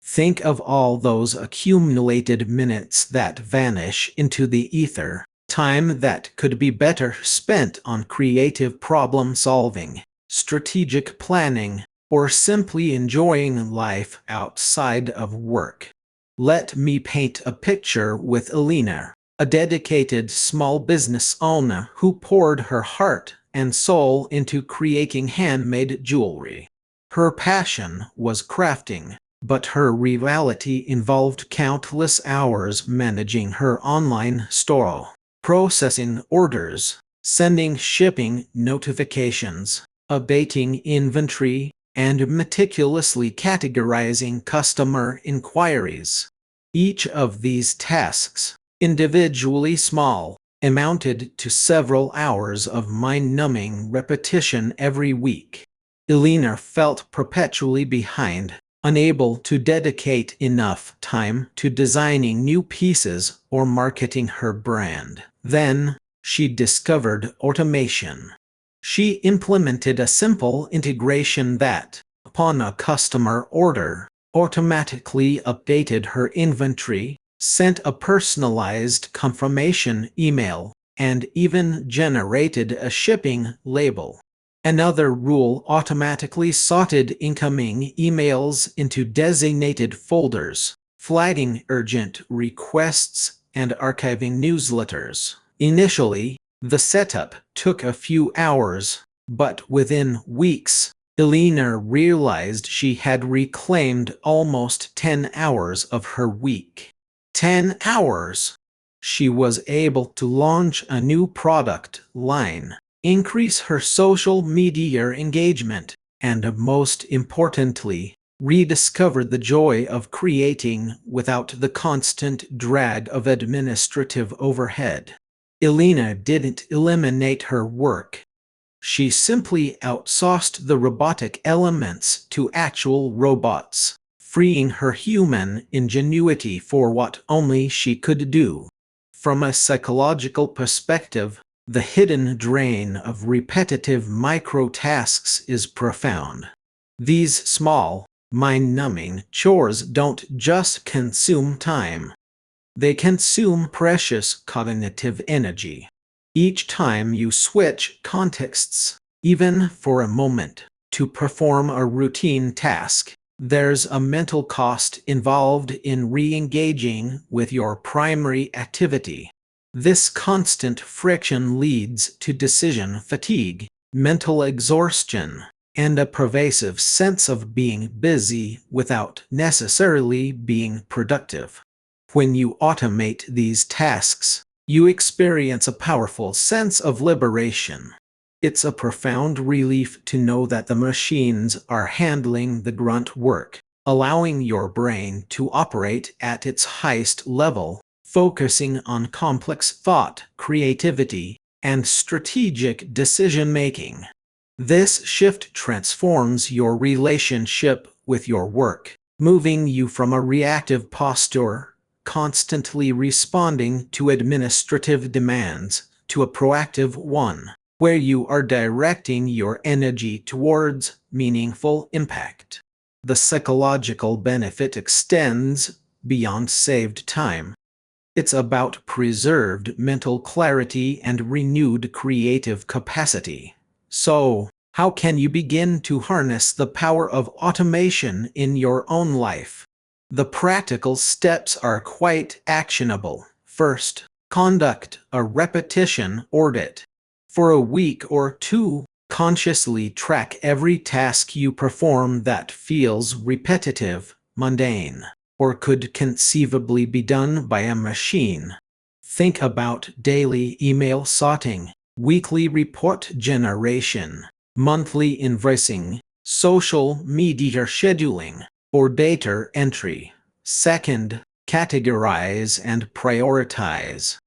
Think of all those accumulated minutes that vanish into the ether, time that could be better spent on creative problem solving, strategic planning, or simply enjoying life outside of work. Let me paint a picture with Elena, a dedicated small business owner who poured her heart and soul into creating handmade jewelry. Her passion was crafting, but her reality involved countless hours managing her online store, processing orders, sending shipping notifications, updating inventory, and meticulously categorizing customer inquiries. Each of these tasks, individually small, amounted to several hours of mind-numbing repetition every week. Elena felt perpetually behind, unable to dedicate enough time to designing new pieces or marketing her brand. Then, she discovered automation. She implemented a simple integration that, upon a customer order, automatically updated her inventory, sent a personalized confirmation email, and even generated a shipping label. Another rule automatically sorted incoming emails into designated folders, flagging urgent requests and archiving newsletters. Initially, the setup took a few hours, but within weeks, Elena realized she had reclaimed almost 10 hours of her week. 10 hours! She was able to launch a new product line, increase her social media engagement, and most importantly, rediscover the joy of creating without the constant drag of administrative overhead. Elena didn't eliminate her work. She simply outsourced the robotic elements to actual robots, freeing her human ingenuity for what only she could do. From a psychological perspective, the hidden drain of repetitive micro-tasks is profound. These small, mind-numbing chores don't just consume time. They consume precious cognitive energy. Each time you switch contexts, even for a moment, to perform a routine task, there's a mental cost involved in re-engaging with your primary activity. This constant friction leads to decision fatigue, mental exhaustion, and a pervasive sense of being busy without necessarily being productive. When you automate these tasks, you experience a powerful sense of liberation. It's a profound relief to know that the machines are handling the grunt work, allowing your brain to operate at its highest level, focusing on complex thought, creativity, and strategic decision-making. This shift transforms your relationship with your work, moving you from a reactive posture, constantly responding to administrative demands, to a proactive one, where you are directing your energy towards meaningful impact. The psychological benefit extends beyond saved time. It's about preserved mental clarity and renewed creative capacity. So, how can you begin to harness the power of automation in your own life? The practical steps are quite actionable. First, conduct a repetition audit. For a week or two, consciously track every task you perform that feels repetitive, mundane, or could conceivably be done by a machine. Think about daily email sorting, weekly report generation, monthly invoicing, social media scheduling, or data entry. Second, categorize and prioritize.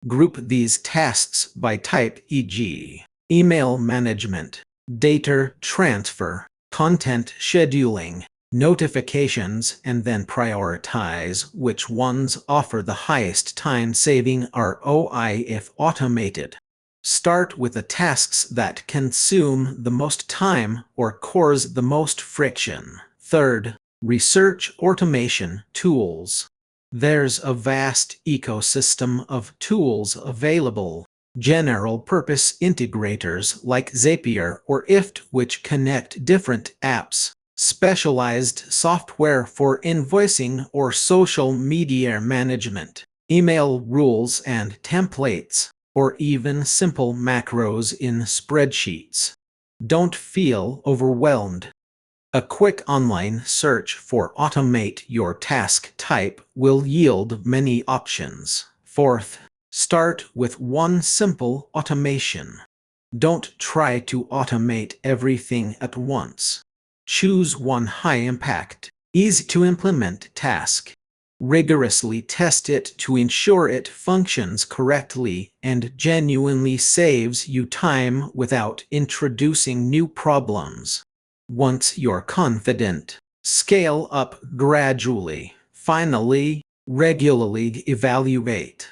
Group these tasks by type, e.g., email management, data transfer, content scheduling, notifications, and then prioritize which ones offer the highest time-saving ROI if automated. Start with the tasks that consume the most time or cause the most friction. Third, research automation tools. There's a vast ecosystem of tools available. General-purpose integrators like Zapier or IFT, which connect different apps. Specialized software for invoicing or social media management. Email rules and templates, or even simple macros in spreadsheets. Don't feel overwhelmed. A quick online search for automate your task type will yield many options. Fourth, start with one simple automation. Don't try to automate everything at once. Choose one high-impact, easy-to-implement task. Rigorously test it to ensure it functions correctly and genuinely saves you time without introducing new problems. Once you're confident, scale up gradually. Finally, regularly evaluate.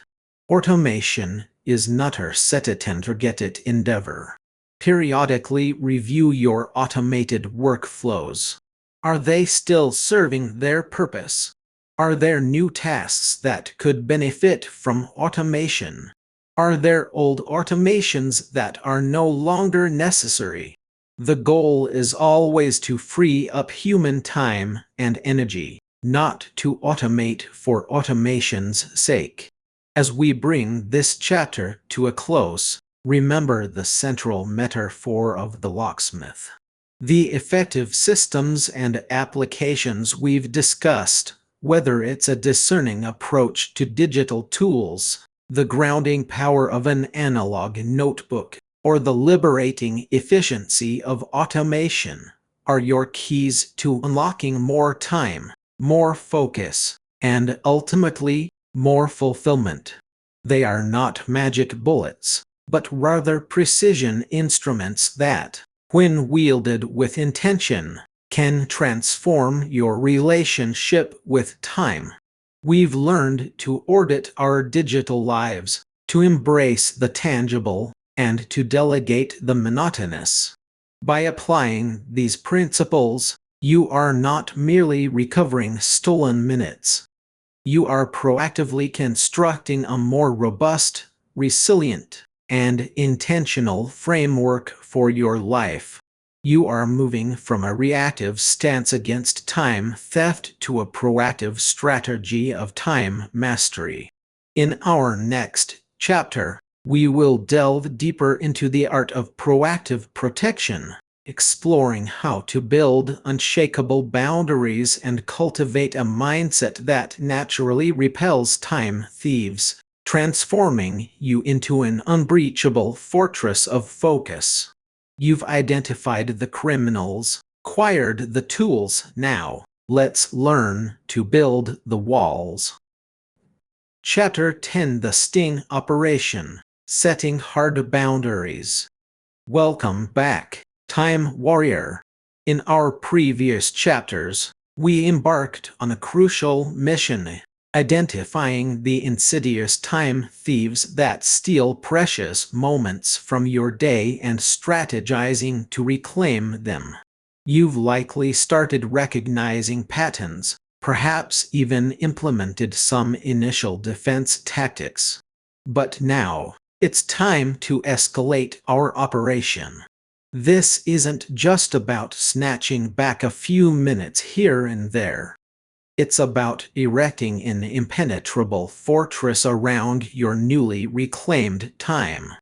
Automation is not a set-it-and-forget-it endeavor. Periodically review your automated workflows. Are they still serving their purpose? Are there new tasks that could benefit from automation? Are there old automations that are no longer necessary? The goal is always to free up human time and energy, not to automate for automation's sake. As we bring this chapter to a close, remember the central metaphor of the locksmith. The effective systems and applications we've discussed, whether it's a discerning approach to digital tools, the grounding power of an analog notebook, or the liberating efficiency of automation, are your keys to unlocking more time, more focus, and ultimately, more fulfillment. They are not magic bullets, but rather precision instruments that, when wielded with intention, can transform your relationship with time. We've learned to audit our digital lives, to embrace the tangible, and to delegate the monotonous. By applying these principles, you are not merely recovering stolen minutes. You are proactively constructing a more robust, resilient, and intentional framework for your life. You are moving from a reactive stance against time theft to a proactive strategy of time mastery. In our next chapter, we will delve deeper into the art of proactive protection, exploring how to build unshakable boundaries and cultivate a mindset that naturally repels time thieves, transforming you into an unbreachable fortress of focus. You've identified the criminals, acquired the tools. Now, let's learn to build the walls. Chapter 10: The Sting Operation. Setting Hard Boundaries. Welcome back, Time Warrior. In our previous chapters, we embarked on a crucial mission, identifying the insidious time thieves that steal precious moments from your day and strategizing to reclaim them. You've likely started recognizing patterns, perhaps even implemented some initial defense tactics. But now, it's time to escalate our operation. This isn't just about snatching back a few minutes here and there. It's about erecting an impenetrable fortress around your newly reclaimed time.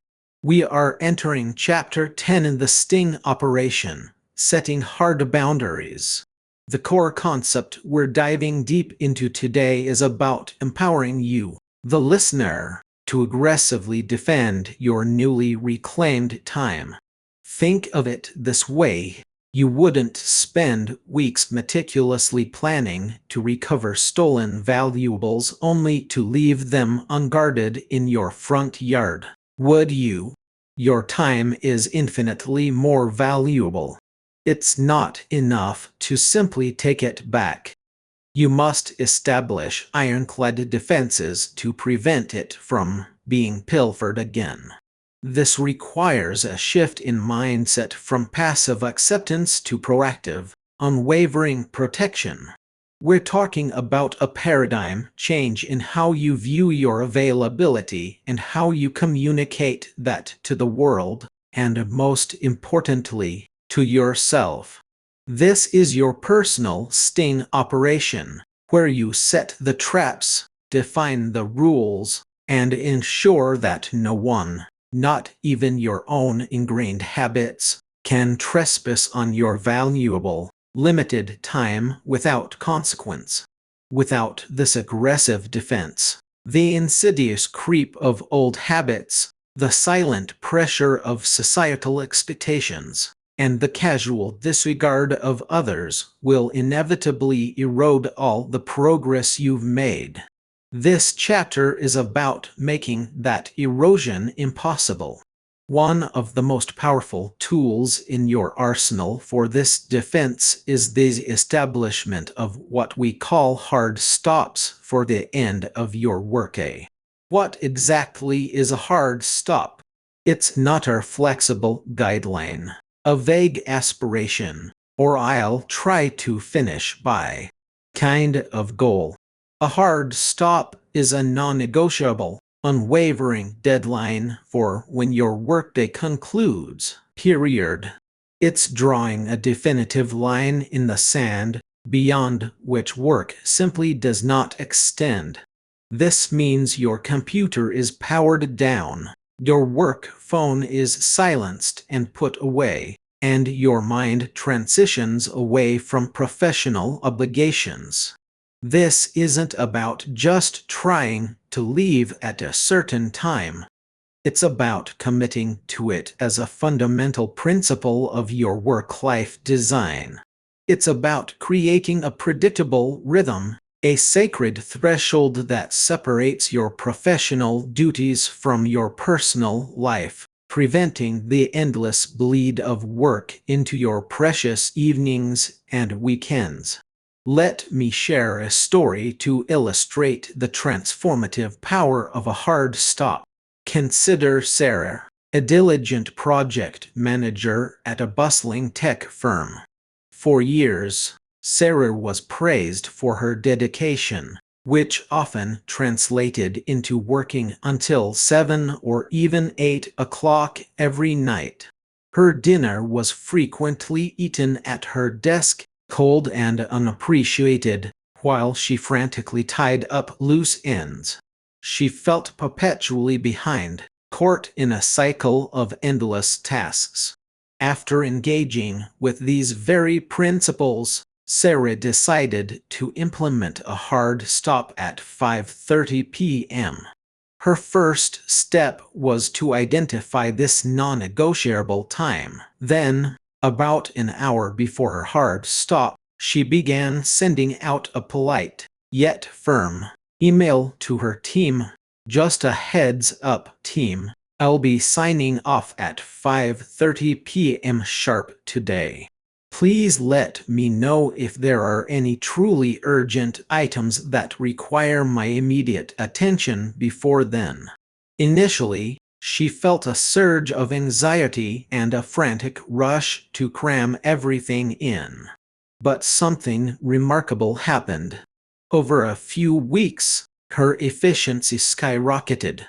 We are entering Chapter 10 in the Sting Operation, Setting Hard Boundaries. The core concept we're diving deep into today is about empowering you, the listener, to aggressively defend your newly reclaimed time. Think of it this way. You wouldn't spend weeks meticulously planning to recover stolen valuables only to leave them unguarded in your front yard, would you? Your time is infinitely more valuable. It's not enough to simply take it back. You must establish ironclad defenses to prevent it from being pilfered again. This requires a shift in mindset from passive acceptance to proactive, unwavering protection. We're talking about a paradigm change in how you view your availability and how you communicate that to the world, and most importantly, to yourself. This is your personal sting operation, where you set the traps, define the rules, and ensure that no one, not even your own ingrained habits, can trespass on your valuable, limited time without consequence. Without this aggressive defense, the insidious creep of old habits, the silent pressure of societal expectations, and the casual disregard of others will inevitably erode all the progress you've made. This chapter is about making that erosion impossible. One of the most powerful tools in your arsenal for this defense is the establishment of what we call hard stops for the end of your workday. What exactly is a hard stop? It's not our flexible guideline, a vague aspiration, or I'll try to finish by kind of goal. A hard stop is a non-negotiable, unwavering deadline for when your workday concludes, period. It's drawing a definitive line in the sand, beyond which work simply does not extend. This means your computer is powered down, your work phone is silenced and put away, and your mind transitions away from professional obligations. This isn't about just trying to leave at a certain time. It's about committing to it as a fundamental principle of your work-life design. It's about creating a predictable rhythm, a sacred threshold that separates your professional duties from your personal life, preventing the endless bleed of work into your precious evenings and weekends. Let me share a story to illustrate the transformative power of a hard stop. Consider Sarah, a diligent project manager at a bustling tech firm. For years, Sarah was praised for her dedication, which often translated into working until 7 or even 8 o'clock every night. Her dinner was frequently eaten at her desk, cold and unappreciated, while she frantically tied up loose ends. She felt perpetually behind, caught in a cycle of endless tasks. After engaging with these very principles, Sarah decided to implement a hard stop at 5:30 p.m. Her first step was to identify this non-negotiable time. Then, about an hour before her hard stop, she began sending out a polite, yet firm, email to her team. Just a heads up, team. I'll be signing off at 5:30 p.m. sharp today. Please let me know if there are any truly urgent items that require my immediate attention before then. Initially, she felt a surge of anxiety and a frantic rush to cram everything in. But something remarkable happened. Over a few weeks, her efficiency skyrocketed.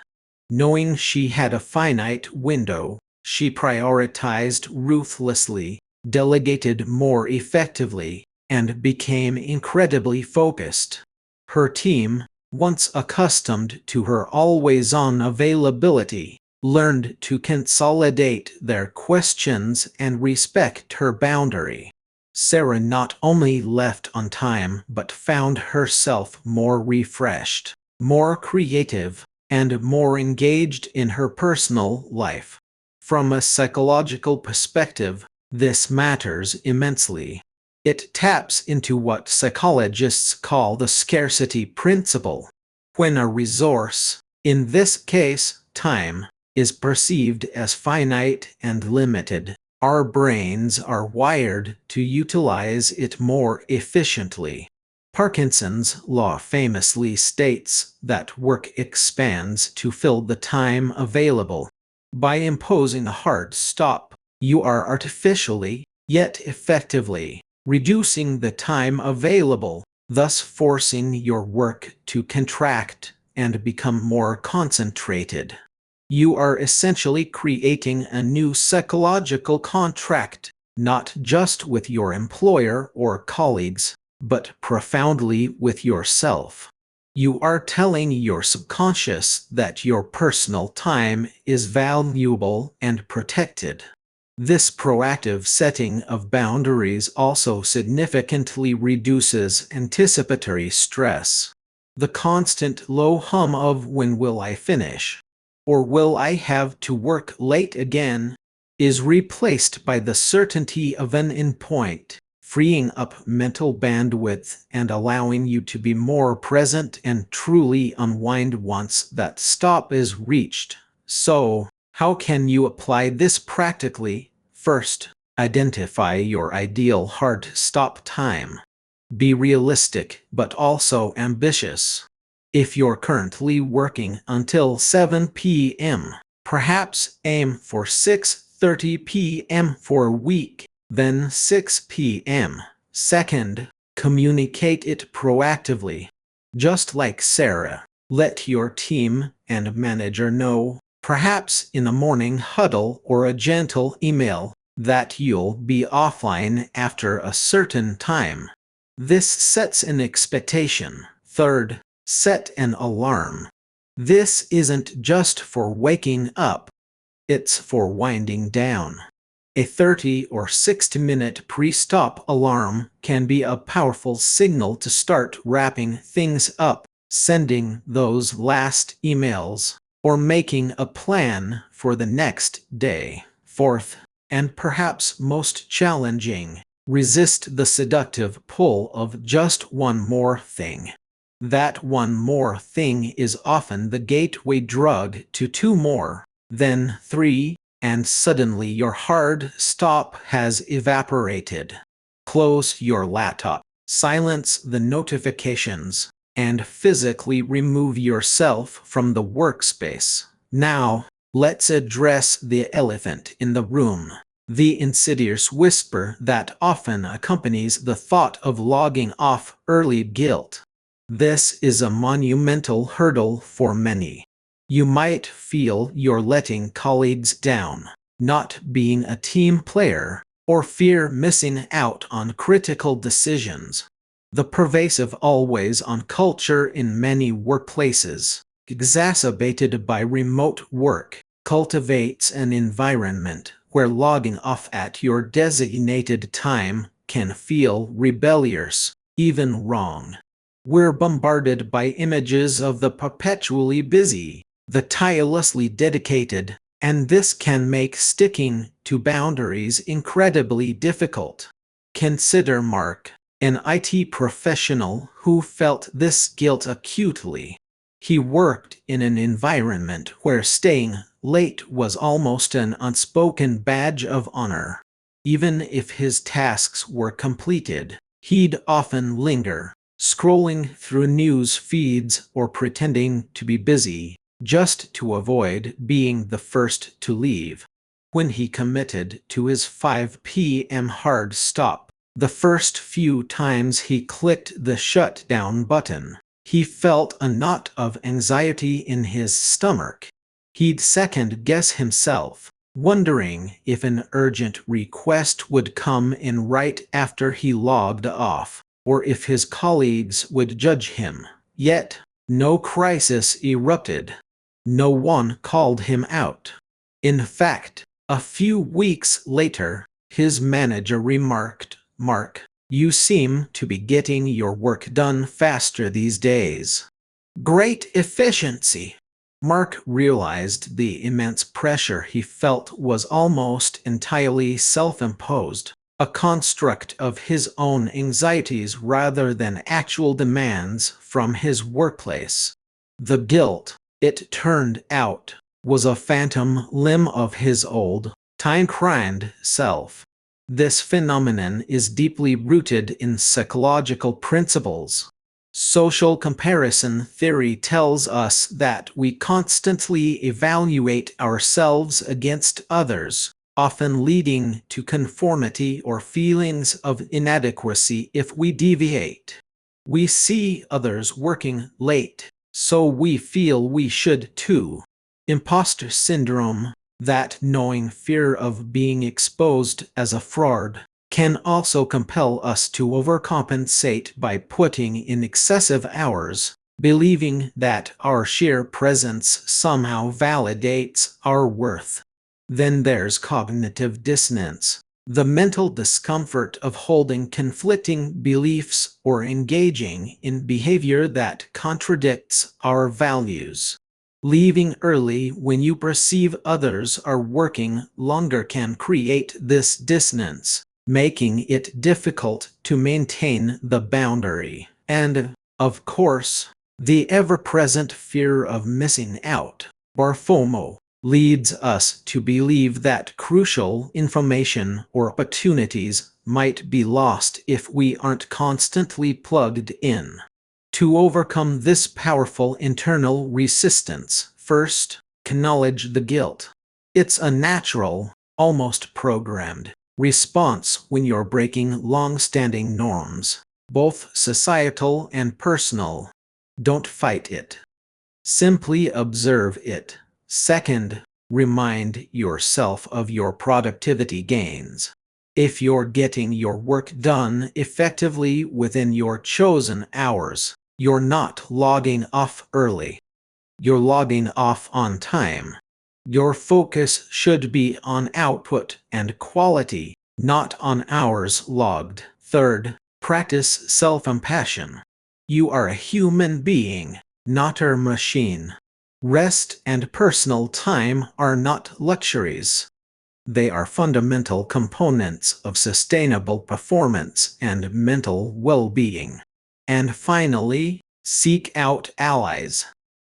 Knowing she had a finite window, she prioritized ruthlessly, delegated more effectively, and became incredibly focused. Her team, once accustomed to her always-on availability, learned to consolidate their questions and respect her boundary. Sarah not only left on time but found herself more refreshed, more creative, and more engaged in her personal life. From a psychological perspective, this matters immensely. It taps into what psychologists call the scarcity principle. When a resource, in this case time, is perceived as finite and limited, our brains are wired to utilize it more efficiently. Parkinson's law famously states that work expands to fill the time available. By imposing a hard stop, you are artificially, yet effectively, reducing the time available, thus forcing your work to contract and become more concentrated. You are essentially creating a new psychological contract, not just with your employer or colleagues, but profoundly with yourself. You are telling your subconscious that your personal time is valuable and protected. This proactive setting of boundaries also significantly reduces anticipatory stress. The constant low hum of "when will I finish?" or "will I have to work late again?" is replaced by the certainty of an endpoint, freeing up mental bandwidth and allowing you to be more present and truly unwind once that stop is reached. So, how can you apply this practically? First, identify your ideal hard stop time. Be realistic but also ambitious. If you're currently working until 7 p.m., perhaps aim for 6:30 p.m. for a week, then 6 p.m. Second, communicate it proactively. Just like Sarah, let your team and manager know, perhaps in a morning huddle or a gentle email, that you'll be offline after a certain time. This sets an expectation. Third, set an alarm. This isn't just for waking up, it's for winding down. A 30 or 60-minute pre-stop alarm can be a powerful signal to start wrapping things up, sending those last emails, or making a plan for the next day. Fourth, and perhaps most challenging, resist the seductive pull of just one more thing. That one more thing is often the gateway drug to two more, then three, and suddenly your hard stop has evaporated. Close your laptop, silence the notifications, and physically remove yourself from the workspace. Now, let's address the elephant in the room. The insidious whisper that often accompanies the thought of logging off early: guilt. This is a monumental hurdle for many. You might feel you're letting colleagues down, not being a team player, or fear missing out on critical decisions. The pervasive always-on culture in many workplaces, exacerbated by remote work, cultivates an environment where logging off at your designated time can feel rebellious, even wrong. We're bombarded by images of the perpetually busy, the tirelessly dedicated, and this can make sticking to boundaries incredibly difficult. Consider Mark, an IT professional who felt this guilt acutely. He worked in an environment where staying late was almost an unspoken badge of honor. Even if his tasks were completed, he'd often linger, scrolling through news feeds or pretending to be busy, just to avoid being the first to leave. When he committed to his 5 p.m. hard stop, the first few times he clicked the shutdown button, he felt a knot of anxiety in his stomach. He'd second-guess himself, wondering if an urgent request would come in right after he logged off, or if his colleagues would judge him. Yet, no crisis erupted. No one called him out. In fact, a few weeks later, his manager remarked, "Mark, you seem to be getting your work done faster these days. Great efficiency." Mark realized the immense pressure he felt was almost entirely self-imposed, a construct of his own anxieties rather than actual demands from his workplace. The guilt, it turned out, was a phantom limb of his old, time-crimed self. This phenomenon is deeply rooted in psychological principles. Social comparison theory tells us that we constantly evaluate ourselves against others, often leading to conformity or feelings of inadequacy if we deviate. We see others working late, so we feel we should too. Imposter syndrome, that gnawing fear of being exposed as a fraud, can also compel us to overcompensate by putting in excessive hours, believing that our sheer presence somehow validates our worth. Then there's cognitive dissonance, the mental discomfort of holding conflicting beliefs or engaging in behavior that contradicts our values. Leaving early when you perceive others are working longer can create this dissonance, making it difficult to maintain the boundary. And, of course, the ever-present fear of missing out, or FOMO, leads us to believe that crucial information or opportunities might be lost if we aren't constantly plugged in. To overcome this powerful internal resistance, first, acknowledge the guilt. It's a natural, almost programmed, response when you're breaking long-standing norms, both societal and personal. Don't fight it. Simply observe it. Second, remind yourself of your productivity gains. If you're getting your work done effectively within your chosen hours, you're not logging off early. You're logging off on time. Your focus should be on output and quality, not on hours logged. Third, practice self-compassion. You are a human being, not a machine. Rest and personal time are not luxuries. They are fundamental components of sustainable performance and mental well-being. And finally, seek out allies.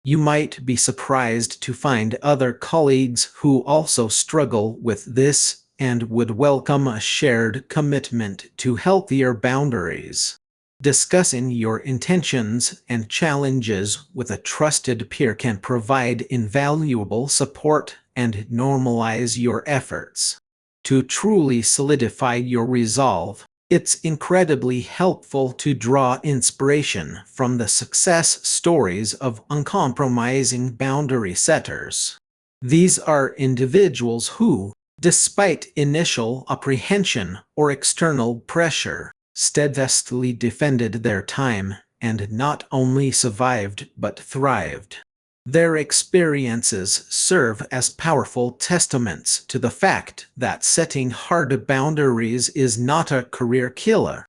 You might be surprised to find other colleagues who also struggle with this and would welcome a shared commitment to healthier boundaries. Discussing your intentions and challenges with a trusted peer can provide invaluable support and normalize your efforts. To truly solidify your resolve, it's incredibly helpful to draw inspiration from the success stories of uncompromising boundary setters. These are individuals who, despite initial apprehension or external pressure, steadfastly defended their time and not only survived but thrived. Their experiences serve as powerful testaments to the fact that setting hard boundaries is not a career killer.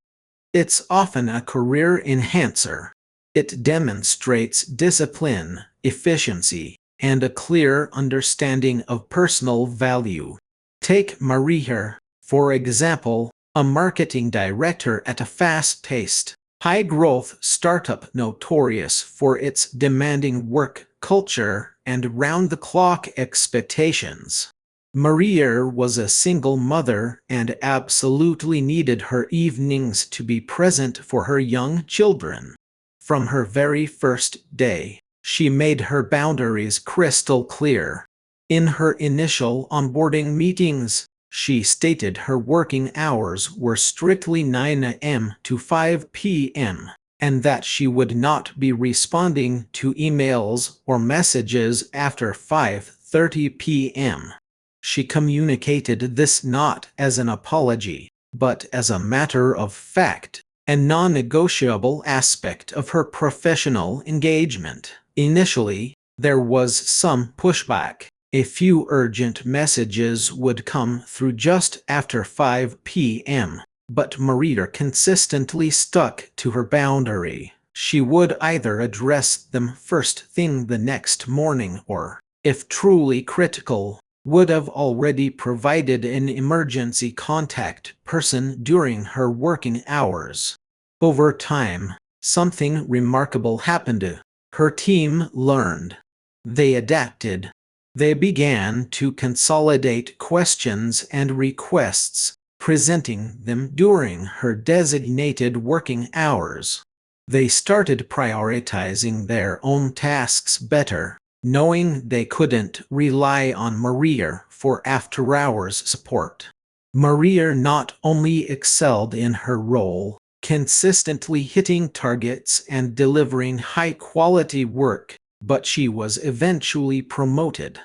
It's often a career enhancer. It demonstrates discipline, efficiency, and a clear understanding of personal value. Take Maria, for example, a marketing director at a fast-paced, high-growth startup notorious for its demanding work culture and round-the-clock expectations. Maria was a single mother and absolutely needed her evenings to be present for her young children. From her very first day, she made her boundaries crystal clear. In her initial onboarding meetings, she stated her working hours were strictly 9 a.m. to 5 p.m., and that she would not be responding to emails or messages after 5:30 p.m. She communicated this not as an apology, but as a matter of fact, a non-negotiable aspect of her professional engagement. Initially, there was some pushback. A few urgent messages would come through just after 5 p.m., but Maria consistently stuck to her boundary. she would either address them first thing the next morning or, if truly critical, would have already provided an emergency contact person during her working hours. Over time, something remarkable happened. Her team learned. They adapted. They began to consolidate questions and requests, presenting them during her designated working hours. They started prioritizing their own tasks better, knowing they couldn't rely on Maria for after-hours support. Maria not only excelled in her role, consistently hitting targets and delivering high-quality work, but she was eventually promoted.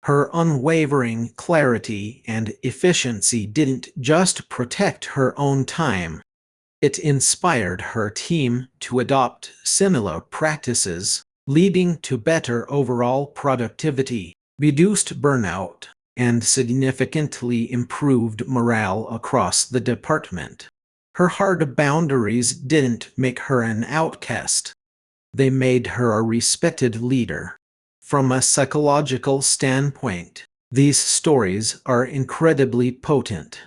Her unwavering clarity and efficiency didn't just protect her own time. It inspired her team to adopt similar practices, leading to better overall productivity, reduced burnout, and significantly improved morale across the department. Her hard boundaries didn't make her an outcast. They made her a respected leader. From a psychological standpoint, these stories are incredibly potent.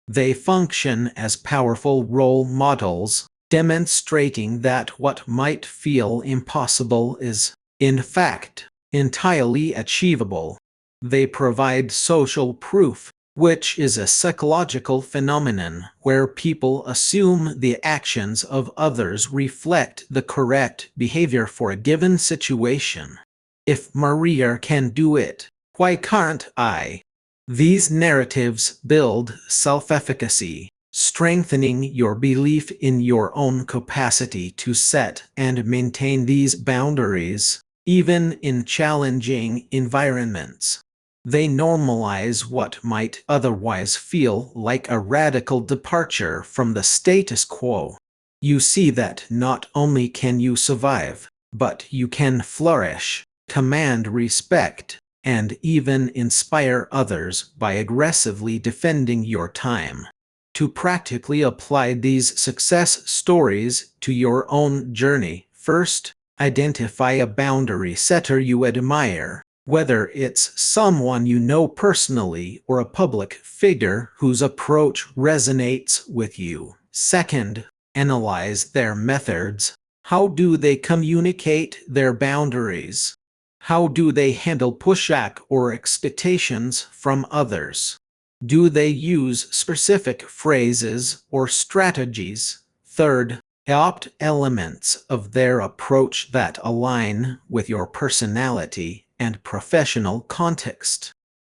They function as powerful role models, demonstrating that what might feel impossible is, in fact, entirely achievable. They provide social proof, which is a psychological phenomenon where people assume the actions of others reflect the correct behavior for a given situation. If Maria can do it, why can't I? These narratives build self-efficacy, strengthening your belief in your own capacity to set and maintain these boundaries, even in challenging environments. They normalize what might otherwise feel like a radical departure from the status quo. You see that not only can you survive, but you can flourish, command respect, and even inspire others by aggressively defending your time. To practically apply these success stories to your own journey, first, identify a boundary setter you admire, whether it's someone you know personally or a public figure whose approach resonates with you. Second, analyze their methods. How do they communicate their boundaries? How do they handle pushback or expectations from others? Do they use specific phrases or strategies? Third, adopt elements of their approach that align with your personality and professional context.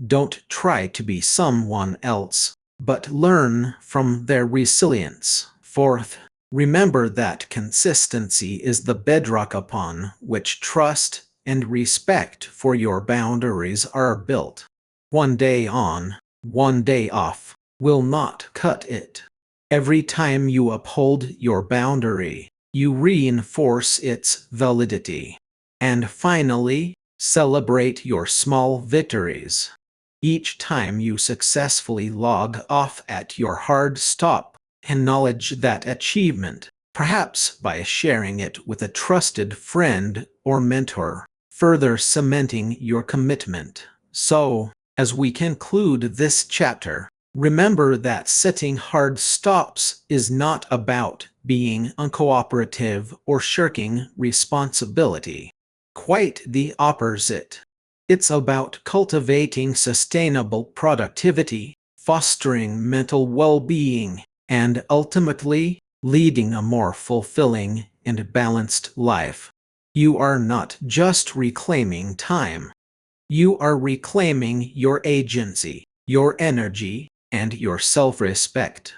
Don't try to be someone else, but learn from their resilience. Fourth, remember that consistency is the bedrock upon which trust and respect for your boundaries are built. One day on, one day off will not cut it. Every time you uphold your boundary, you reinforce its validity. And finally, celebrate your small victories. Each time you successfully log off at your hard stop, acknowledge that achievement, perhaps by sharing it with a trusted friend or mentor, further cementing your commitment. So, as we conclude this chapter, remember that setting hard stops is not about being uncooperative or shirking responsibility. Quite the opposite. It's about cultivating sustainable productivity, fostering mental well-being, and ultimately, leading a more fulfilling and balanced life. You are not just reclaiming time. You are reclaiming your agency, your energy, and your self-respect.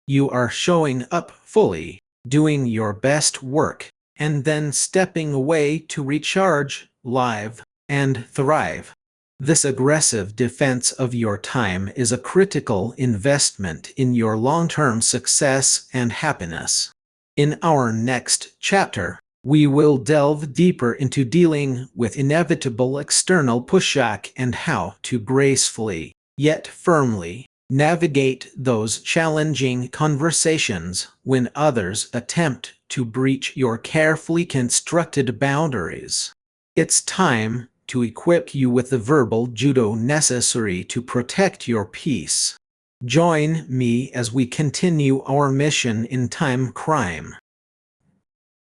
You are showing up fully, doing your best work, and then stepping away to recharge, live, and thrive. This aggressive defense of your time is a critical investment in your long-term success and happiness. In our next chapter, we will delve deeper into dealing with inevitable external pushback and how to gracefully, yet firmly, navigate those challenging conversations when others attempt to breach your carefully constructed boundaries. It's time to equip you with the verbal judo necessary to protect your peace. Join me as we continue our mission in Time Crime.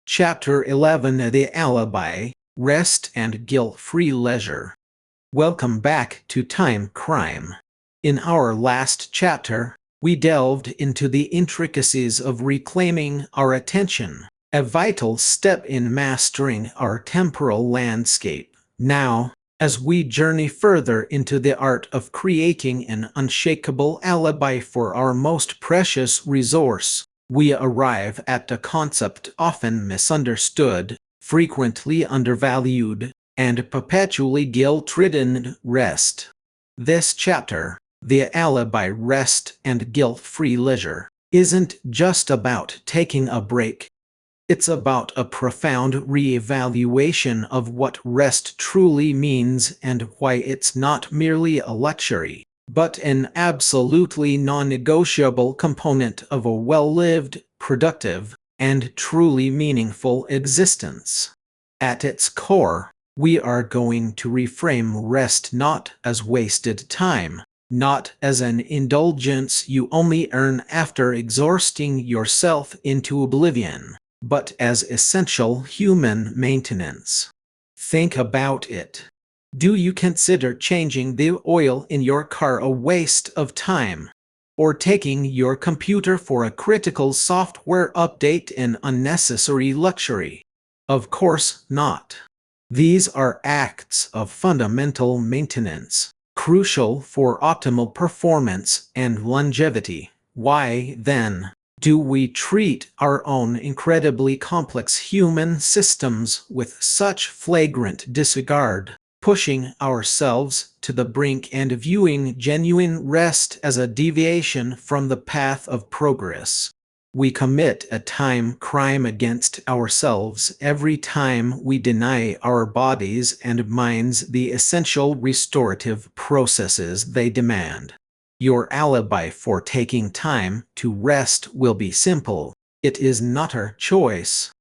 Chapter 11: The Alibi, Rest and Guilt-Free Leisure. Welcome back to Time Crime. In our last chapter, we delved into the intricacies of reclaiming our attention, a vital step in mastering our temporal landscape. Now, as we journey further into the art of creating an unshakable alibi for our most precious resource, we arrive at a concept often misunderstood, frequently undervalued, and perpetually guilt-ridden: rest. This chapter, The Alibi, Rest and Guilt-Free Leisure, isn't just about taking a break. It's about a profound re-evaluation of what rest truly means and why it's not merely a luxury, but an absolutely non-negotiable component of a well-lived, productive, and truly meaningful existence. At its core, we are going to reframe rest not as wasted time, not as an indulgence you only earn after exhausting yourself into oblivion, but as essential human maintenance. Think about it. Do you consider changing the oil in your car a waste of time? Or taking your computer for a critical software update an unnecessary luxury? Of course not. These are acts of fundamental maintenance, crucial for optimal performance and longevity. Why, then, do we treat our own incredibly complex human systems with such flagrant disregard, pushing ourselves to the brink and viewing genuine rest as a deviation from the path of progress? We commit a time crime against ourselves every time we deny our bodies and minds the essential restorative processes they demand. Your alibi for taking time to rest will be simple. It is not a choice.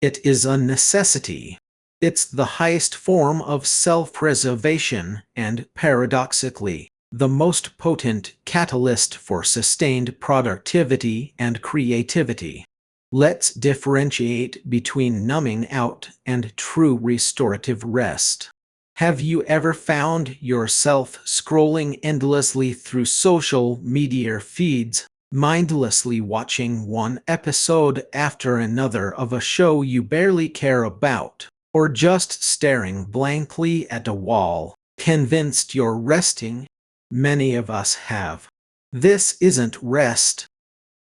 It is a necessity. It's the highest form of self-preservation and, paradoxically, the most potent catalyst for sustained productivity and creativity. Let's differentiate between numbing out and true restorative rest. Have you ever found yourself scrolling endlessly through social media feeds, mindlessly watching one episode after another of a show you barely care about, or just staring blankly at a wall, convinced you're resting? Many of us have. This isn't rest.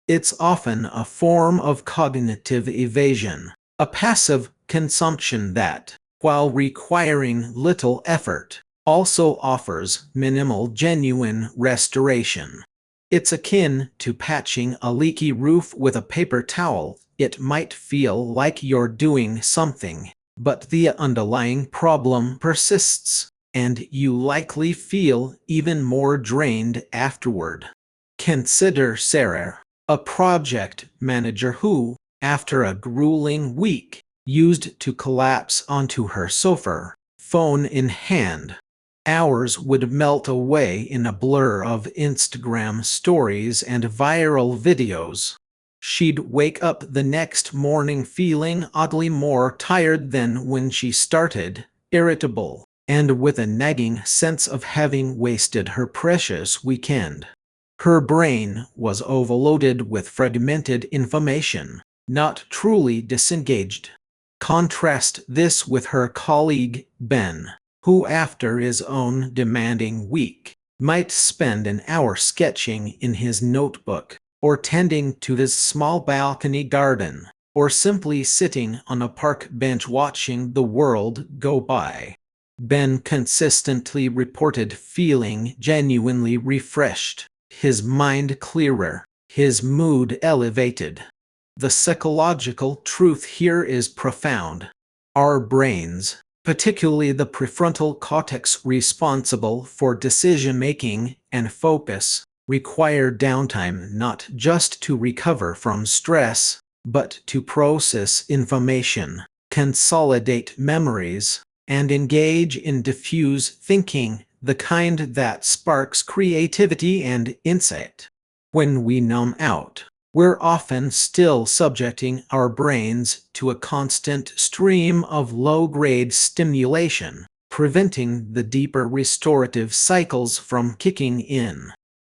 It's often a form of cognitive evasion, a passive consumption that, while requiring little effort, also offers minimal genuine restoration. It's akin to patching a leaky roof with a paper towel. It might feel like you're doing something, but the underlying problem persists, and you likely feel even more drained afterward. Consider Sarah, a project manager who, after a grueling week, used to collapse onto her sofa, phone in hand. Hours would melt away in a blur of Instagram stories and viral videos. She'd wake up the next morning feeling oddly more tired than when she started, irritable, and with a nagging sense of having wasted her precious weekend. Her brain was overloaded with fragmented information, not truly disengaged. Contrast this with her colleague, Ben, who after his own demanding week, might spend an hour sketching in his notebook, or tending to his small balcony garden, or simply sitting on a park bench watching the world go by. Ben consistently reported feeling genuinely refreshed, his mind clearer, his mood elevated. The psychological truth here is profound. Our brains, particularly the prefrontal cortex responsible for decision-making and focus, require downtime not just to recover from stress, but to process information, consolidate memories, and engage in diffuse thinking, the kind that sparks creativity and insight. When we numb out, we're often still subjecting our brains to a constant stream of low-grade stimulation, preventing the deeper restorative cycles from kicking in.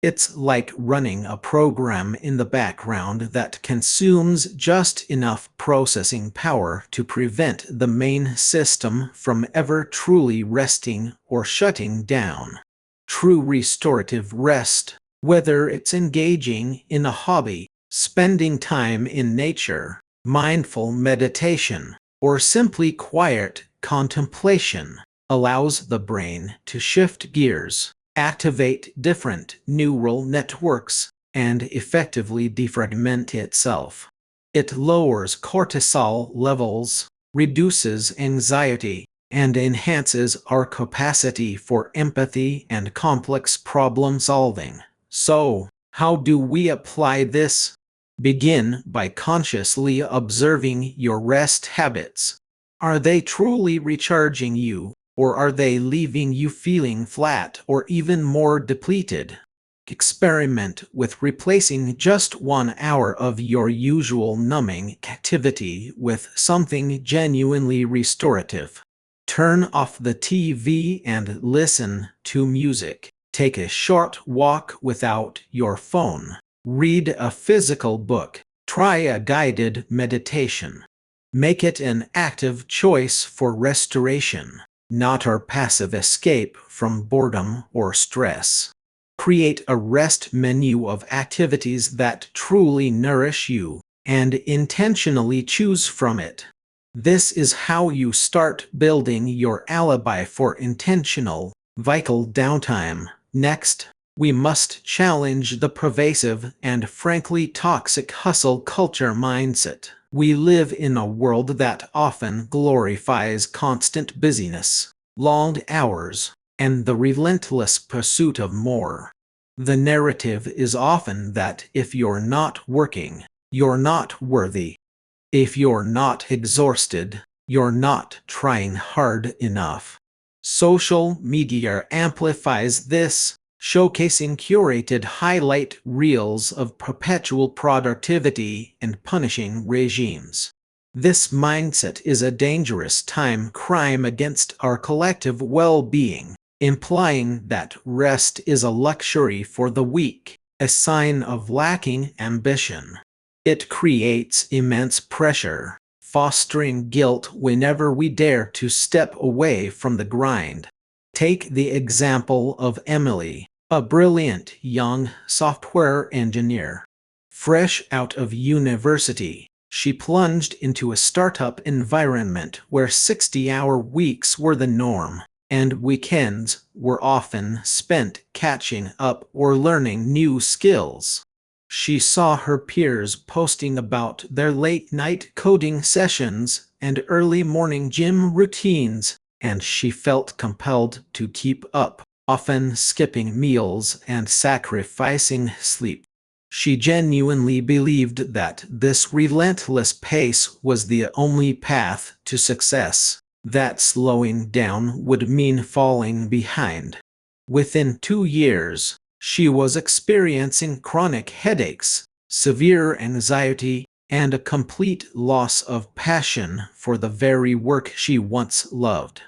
It's like running a program in the background that consumes just enough processing power to prevent the main system from ever truly resting or shutting down. True restorative rest, whether it's engaging in a hobby, spending time in nature, mindful meditation, or simply quiet contemplation, allows the brain to shift gears, activate different neural networks, and effectively defragment itself. It lowers cortisol levels, reduces anxiety, and enhances our capacity for empathy and complex problem solving. So, how do we apply this? Begin by consciously observing your rest habits. Are they truly recharging you, or are they leaving you feeling flat or even more depleted? Experiment with replacing just 1 hour of your usual numbing activity with something genuinely restorative. Turn off the TV and listen to music. Take a short walk without your phone. Read a physical book. Try a guided meditation. Make it an active choice for restoration, not a passive escape from boredom or stress. Create a rest menu of activities that truly nourish you, and intentionally choose from it. This is how you start building your alibi for intentional, vital downtime. Next, we must challenge the pervasive and frankly toxic hustle culture mindset. We live in a world that often glorifies constant busyness, long hours, and the relentless pursuit of more. The narrative is often that if you're not working, you're not worthy. If you're not exhausted, you're not trying hard enough. Social media amplifies this, showcasing curated highlight reels of perpetual productivity and punishing regimes. This mindset is a dangerous time crime against our collective well-being, implying that rest is a luxury for the weak, a sign of lacking ambition. It creates immense pressure, fostering guilt whenever we dare to step away from the grind. Take the example of Emily, a brilliant young software engineer. Fresh out of university, she plunged into a startup environment where 60-hour weeks were the norm, and weekends were often spent catching up or learning new skills. She saw her peers posting about their late-night coding sessions and early morning gym routines, and she felt compelled to keep up, often skipping meals and sacrificing sleep. She genuinely believed that this relentless pace was the only path to success, that slowing down would mean falling behind. Within 2 years, she was experiencing chronic headaches, severe anxiety, and a complete loss of passion for the very work she once loved.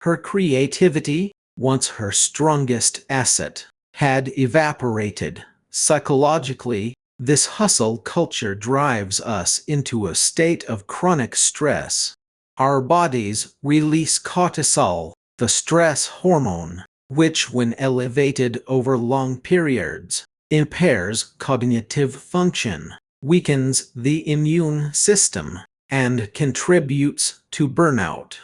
Her creativity, once her strongest asset, had evaporated. Psychologically, this hustle culture drives us into a state of chronic stress. Our bodies release cortisol, the stress hormone, which when elevated over long periods, impairs cognitive function, weakens the immune system, and contributes to burnout.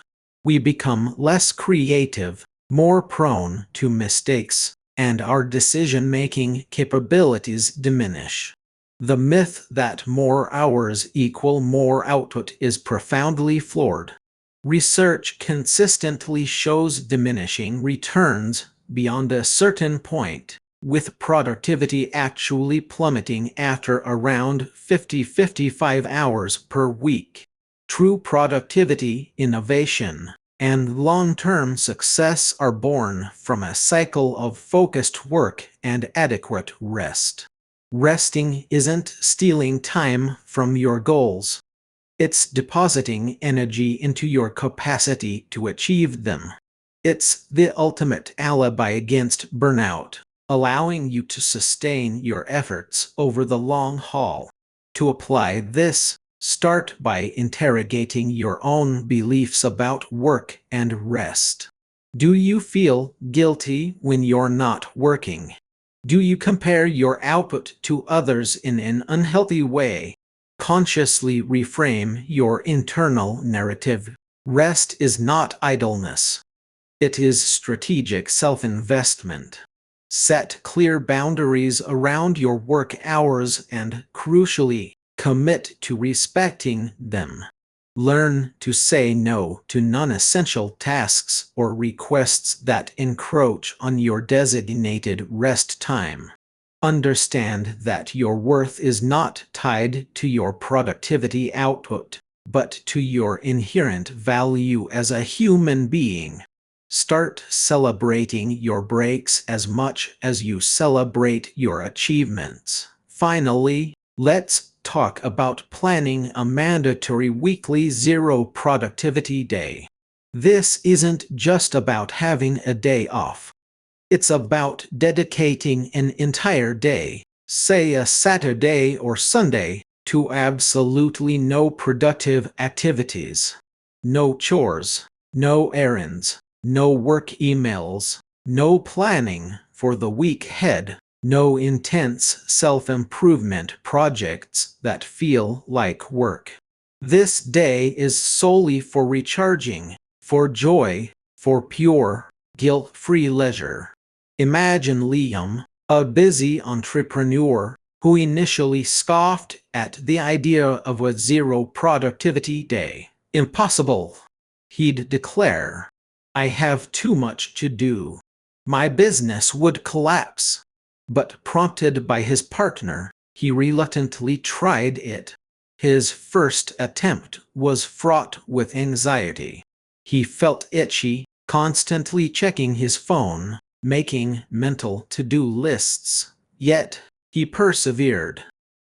We become less creative, more prone to mistakes, and our decision-making capabilities diminish. The myth that more hours equal more output is profoundly flawed. Research consistently shows diminishing returns beyond a certain point. with productivity actually plummeting after around 50-55 hours per week. True productivity, innovation, and long-term success are born from a cycle of focused work and adequate rest. Resting isn't stealing time from your goals. It's depositing energy into your capacity to achieve them. It's the ultimate alibi against burnout, allowing you to sustain your efforts over the long haul. To apply this, start by interrogating your own beliefs about work and rest. Do you feel guilty when you're not working? Do you compare your output to others in an unhealthy way? Consciously reframe your internal narrative. Rest is not idleness. It is strategic self-investment. Set clear boundaries around your work hours and, crucially, commit to respecting them. Learn to say no to non-essential tasks or requests that encroach on your designated rest time. Understand that your worth is not tied to your productivity output, but to your inherent value as a human being. Start celebrating your breaks as much as you celebrate your achievements. Finally, let's talk about planning a mandatory weekly zero productivity day. This isn't just about having a day off. It's about dedicating an entire day, say a Saturday or Sunday, to absolutely no productive activities. No chores, no errands, no work emails, no planning for the week ahead, no intense self-improvement projects that feel like work. This day is solely for recharging, for joy, for pure, guilt-free leisure. Imagine Liam, a busy entrepreneur who initially scoffed at the idea of a zero productivity day. Impossible, he'd declare. I have too much to do. My business would collapse. But prompted by his partner, he reluctantly tried it. His first attempt was fraught with anxiety. He felt itchy, constantly checking his phone, making mental to-do lists. Yet, he persevered.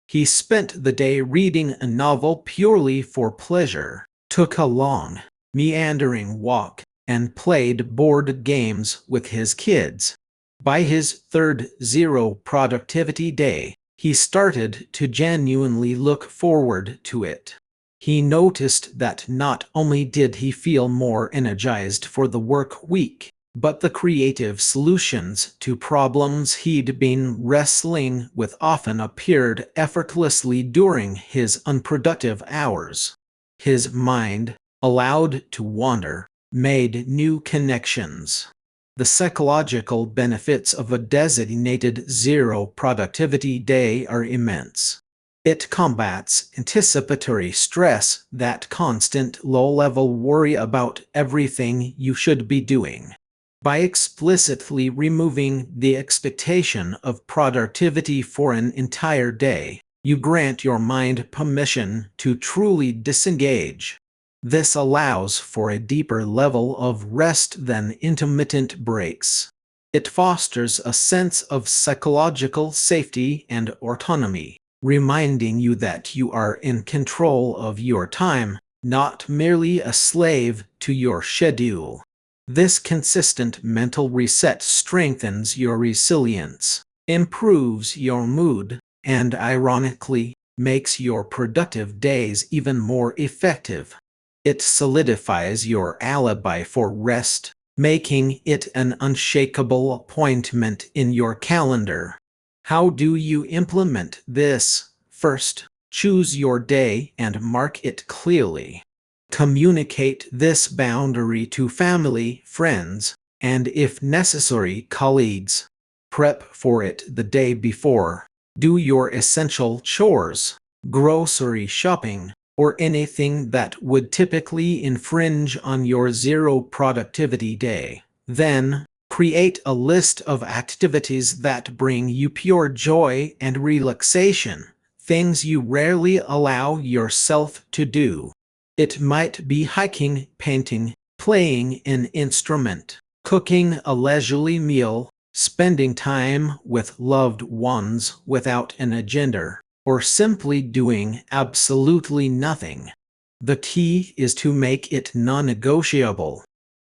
He spent the day reading a novel purely for pleasure, took a long, meandering walk, and played board games with his kids. By his third zero productivity day, he started to genuinely look forward to it. He noticed that not only did he feel more energized for the work week, but the creative solutions to problems he'd been wrestling with often appeared effortlessly during his unproductive hours. His mind, allowed to wander, made new connections. The psychological benefits of a designated zero productivity day are immense. It combats anticipatory stress, that constant low-level worry about everything you should be doing. By explicitly removing the expectation of productivity for an entire day, you grant your mind permission to truly disengage. This allows for a deeper level of rest than intermittent breaks. It fosters a sense of psychological safety and autonomy, reminding you that you are in control of your time, not merely a slave to your schedule. This consistent mental reset strengthens your resilience, improves your mood, and ironically, makes your productive days even more effective. It solidifies your alibi for rest, making it an unshakable appointment in your calendar. How do you implement this? First, choose your day and mark it clearly. Communicate this boundary to family, friends, and if necessary, colleagues. Prep for it the day before. Do your essential chores, grocery shopping, or anything that would typically infringe on your zero productivity day. Then, Create a list of activities that bring you pure joy and relaxation, things you rarely allow yourself to do. It might be hiking, painting, playing an instrument, cooking a leisurely meal, spending time with loved ones without an agenda, or simply doing absolutely nothing. The key is to make it non-negotiable.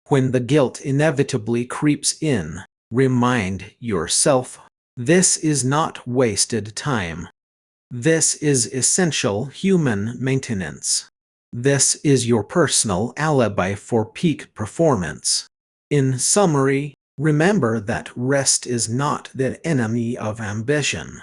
When the guilt inevitably creeps in, remind yourself, this is not wasted time. This is essential human maintenance. This is your personal alibi for peak performance. In summary, remember that rest is not the enemy of ambition.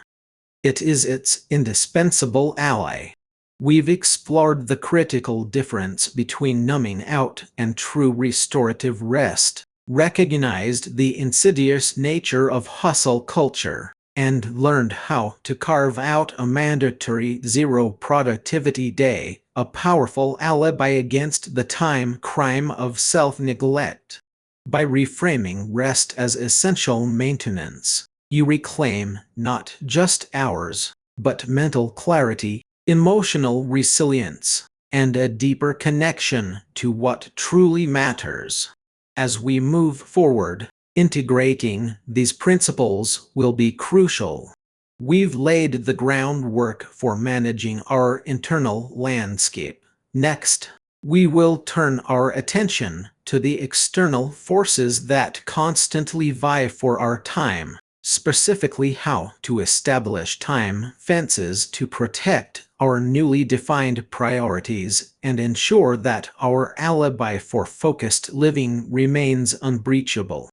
It is its indispensable ally. We've explored the critical difference between numbing out and true restorative rest, recognized the insidious nature of hustle culture, and learned how to carve out a mandatory zero productivity day, a powerful alibi against the time crime of self-neglect. By reframing rest as essential maintenance, you reclaim not just hours, but mental clarity, emotional resilience, and a deeper connection to what truly matters. As we move forward, integrating these principles will be crucial. We've laid the groundwork for managing our internal landscape. Next, we will turn our attention to the external forces that constantly vie for our time, specifically how to establish time fences to protect our newly defined priorities and ensure that our alibi for focused living remains unbreachable.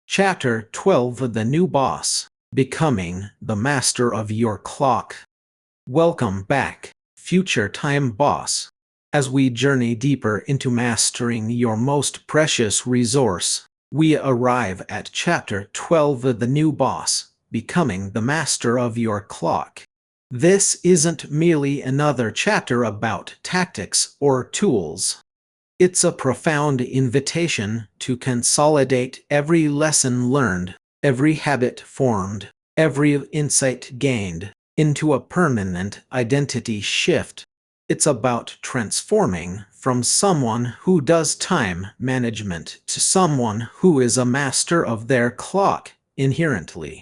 Chapter 12: The New Boss: Becoming the Master of Your Clock. Welcome back, future time boss. As we journey deeper into mastering your most precious resource, we arrive at Chapter 12: The New Boss: Becoming the Master of Your Clock. This isn't merely another chapter about tactics or tools. It's a profound invitation to consolidate every lesson learned, every habit formed, every insight gained, into a permanent identity shift. It's about transforming from someone who does time management to someone who is a master of their clock inherently.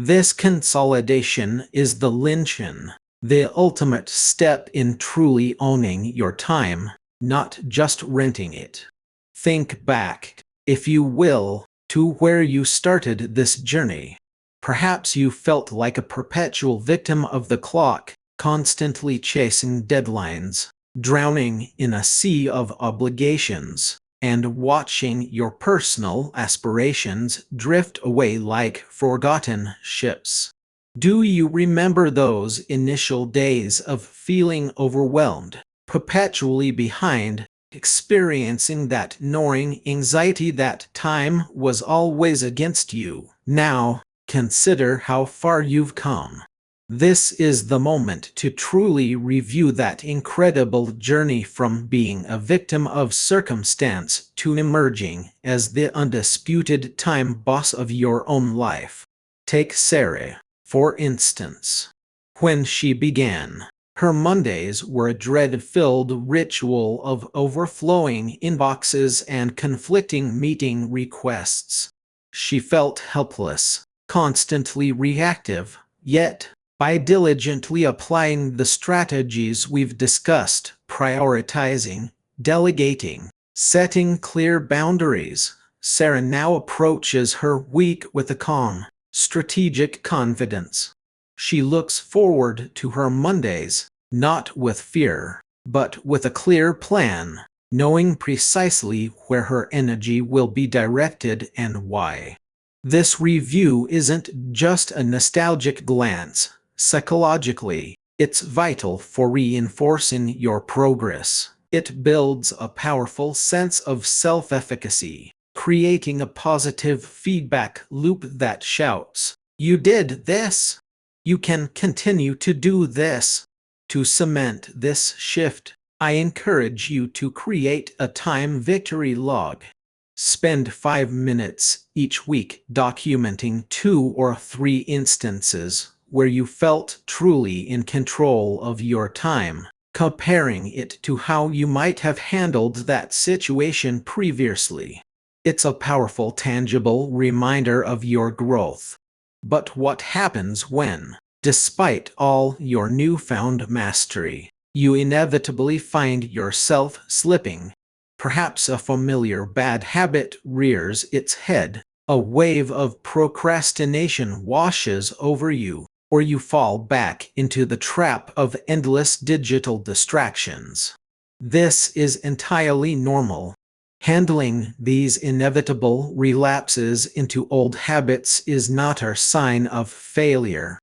This consolidation is the linchpin, the ultimate step in truly owning your time, not just renting it. Think back, if you will, to where you started this journey. Perhaps you felt like a perpetual victim of the clock, constantly chasing deadlines, drowning in a sea of obligations, and watching your personal aspirations drift away like forgotten ships. Do you remember those initial days of feeling overwhelmed, perpetually behind, experiencing that gnawing anxiety that time was always against you? Now, consider how far you've come. This is the moment to truly review that incredible journey from being a victim of circumstance to emerging as the undisputed time boss of your own life. Take Sarah, for instance. When she began, her Mondays were a dread-filled ritual of overflowing inboxes and conflicting meeting requests. She felt helpless, constantly reactive, yet, by diligently applying the strategies we've discussed, prioritizing, delegating, setting clear boundaries, Sarah now approaches her week with a calm, strategic confidence. She looks forward to her Mondays, not with fear, but with a clear plan, knowing precisely where her energy will be directed and why. This review isn't just a nostalgic glance. Psychologically, it's vital for reinforcing your progress. It builds a powerful sense of self-efficacy, creating a positive feedback loop that shouts, "You did this! You can continue to do this." To cement this shift, I encourage you to create a time victory log. Spend 5 minutes each week documenting 2 or 3 instances where you felt truly in control of your time, comparing it to how you might have handled that situation previously. It's a powerful, tangible reminder of your growth. But what happens when, despite all your newfound mastery, you inevitably find yourself slipping? Perhaps a familiar bad habit rears its head, a wave of procrastination washes over you, or you fall back into the trap of endless digital distractions. This is entirely normal. Handling these inevitable relapses into old habits is not a sign of failure.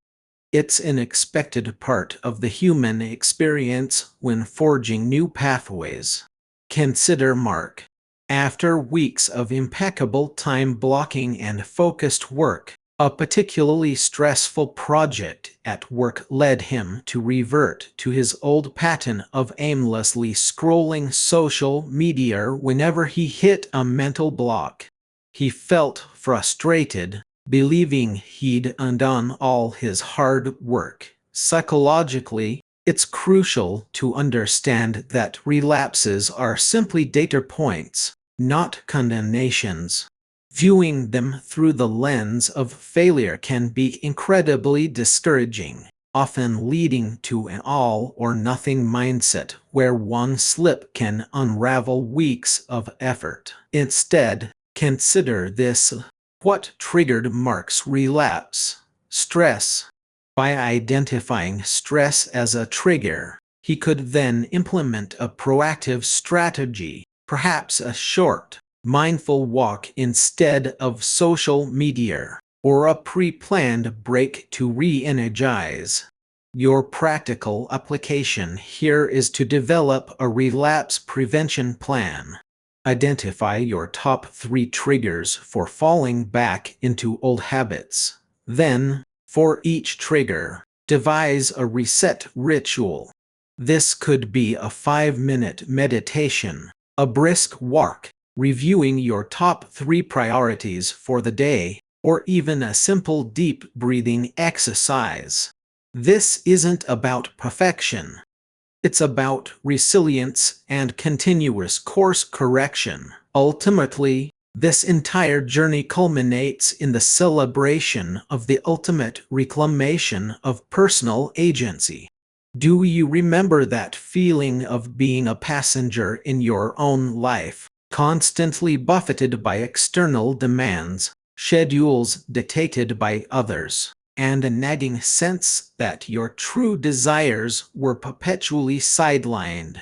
It's an expected part of the human experience when forging new pathways. Consider Mark. After weeks of impeccable time blocking and focused work, a particularly stressful project at work led him to revert to his old pattern of aimlessly scrolling social media whenever he hit a mental block. He felt frustrated, believing he'd undone all his hard work. Psychologically, it's crucial to understand that relapses are simply data points, not condemnations. Viewing them through the lens of failure can be incredibly discouraging, often leading to an all-or-nothing mindset where one slip can unravel weeks of effort. Instead, consider this: what triggered Mark's relapse? Stress. By identifying stress as a trigger, he could then implement a proactive strategy, perhaps a short, mindful walk instead of social media, or a pre-planned break to re-energize. Your practical application here is to develop a relapse prevention plan. Identify your top 3 triggers for falling back into old habits. Then, for each trigger, devise a reset ritual. This could be a 5-minute meditation, a brisk walk, reviewing your top 3 priorities for the day, or even a simple deep breathing exercise. This isn't about perfection. It's about resilience and continuous course correction. Ultimately, this entire journey culminates in the celebration of the ultimate reclamation of personal agency. Do you remember that feeling of being a passenger in your own life, constantly buffeted by external demands, schedules dictated by others, and a nagging sense that your true desires were perpetually sidelined?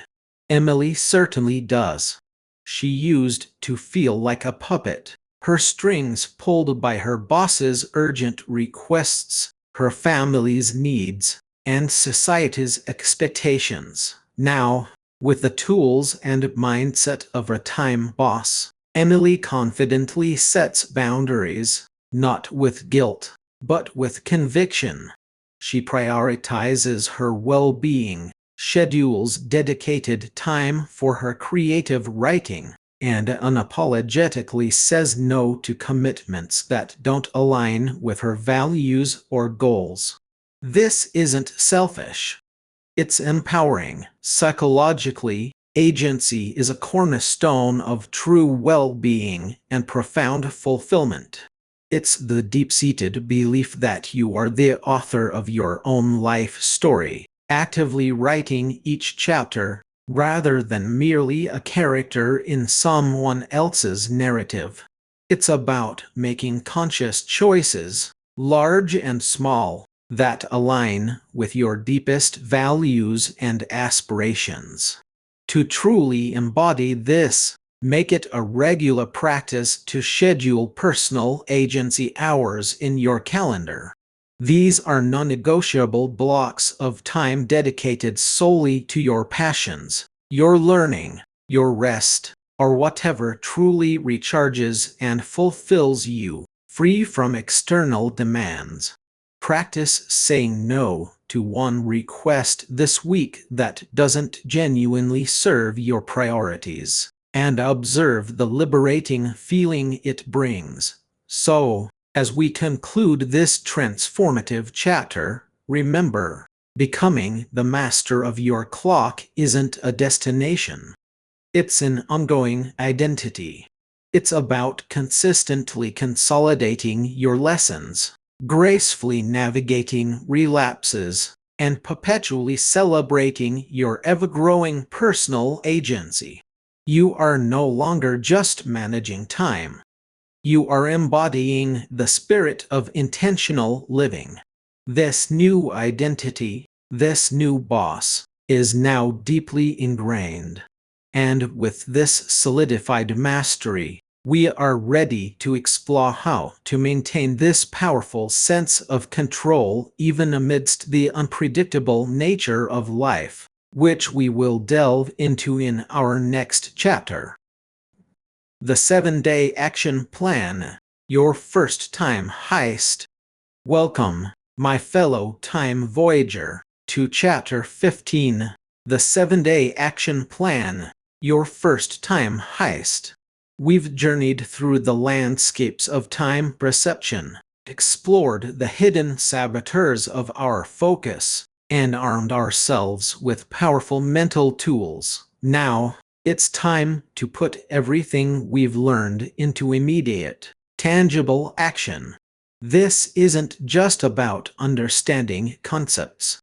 Emily certainly does. She used to feel like a puppet, her strings pulled by her boss's urgent requests, her family's needs, and society's expectations. Now, with the tools and mindset of a time boss, Emily confidently sets boundaries, not with guilt, but with conviction. She prioritizes her well-being, schedules dedicated time for her creative writing, and unapologetically says no to commitments that don't align with her values or goals. This isn't selfish. It's empowering. Psychologically, agency is a cornerstone of true well-being and profound fulfillment. It's the deep-seated belief that you are the author of your own life story, actively writing each chapter, rather than merely a character in someone else's narrative. It's about making conscious choices, large and small, that align with your deepest values and aspirations. To truly embody this, make it a regular practice to schedule personal agency hours in your calendar. These are non-negotiable blocks of time dedicated solely to your passions, your learning, your rest, or whatever truly recharges and fulfills you, free from external demands. Practice saying no to one request this week that doesn't genuinely serve your priorities. and observe the liberating feeling it brings. So, as we conclude this transformative chapter, remember, becoming the master of your clock isn't a destination. It's an ongoing identity. It's about consistently consolidating your lessons, gracefully navigating relapses, and perpetually celebrating your ever-growing personal agency. You are no longer just managing time. You are embodying the spirit of intentional living. This new identity, this new boss, is now deeply ingrained. And with this solidified mastery, we are ready to explore how to maintain this powerful sense of control even amidst the unpredictable nature of life, which we will delve into in our next chapter. The 7-Day Action Plan, your first time heist. Welcome, my fellow time voyager, to Chapter 15, the 7-Day Action Plan, your first time heist. We've journeyed through the landscapes of time perception, explored the hidden saboteurs of our focus, and armed ourselves with powerful mental tools. Now, it's time to put everything we've learned into immediate, tangible action. This isn't just about understanding concepts.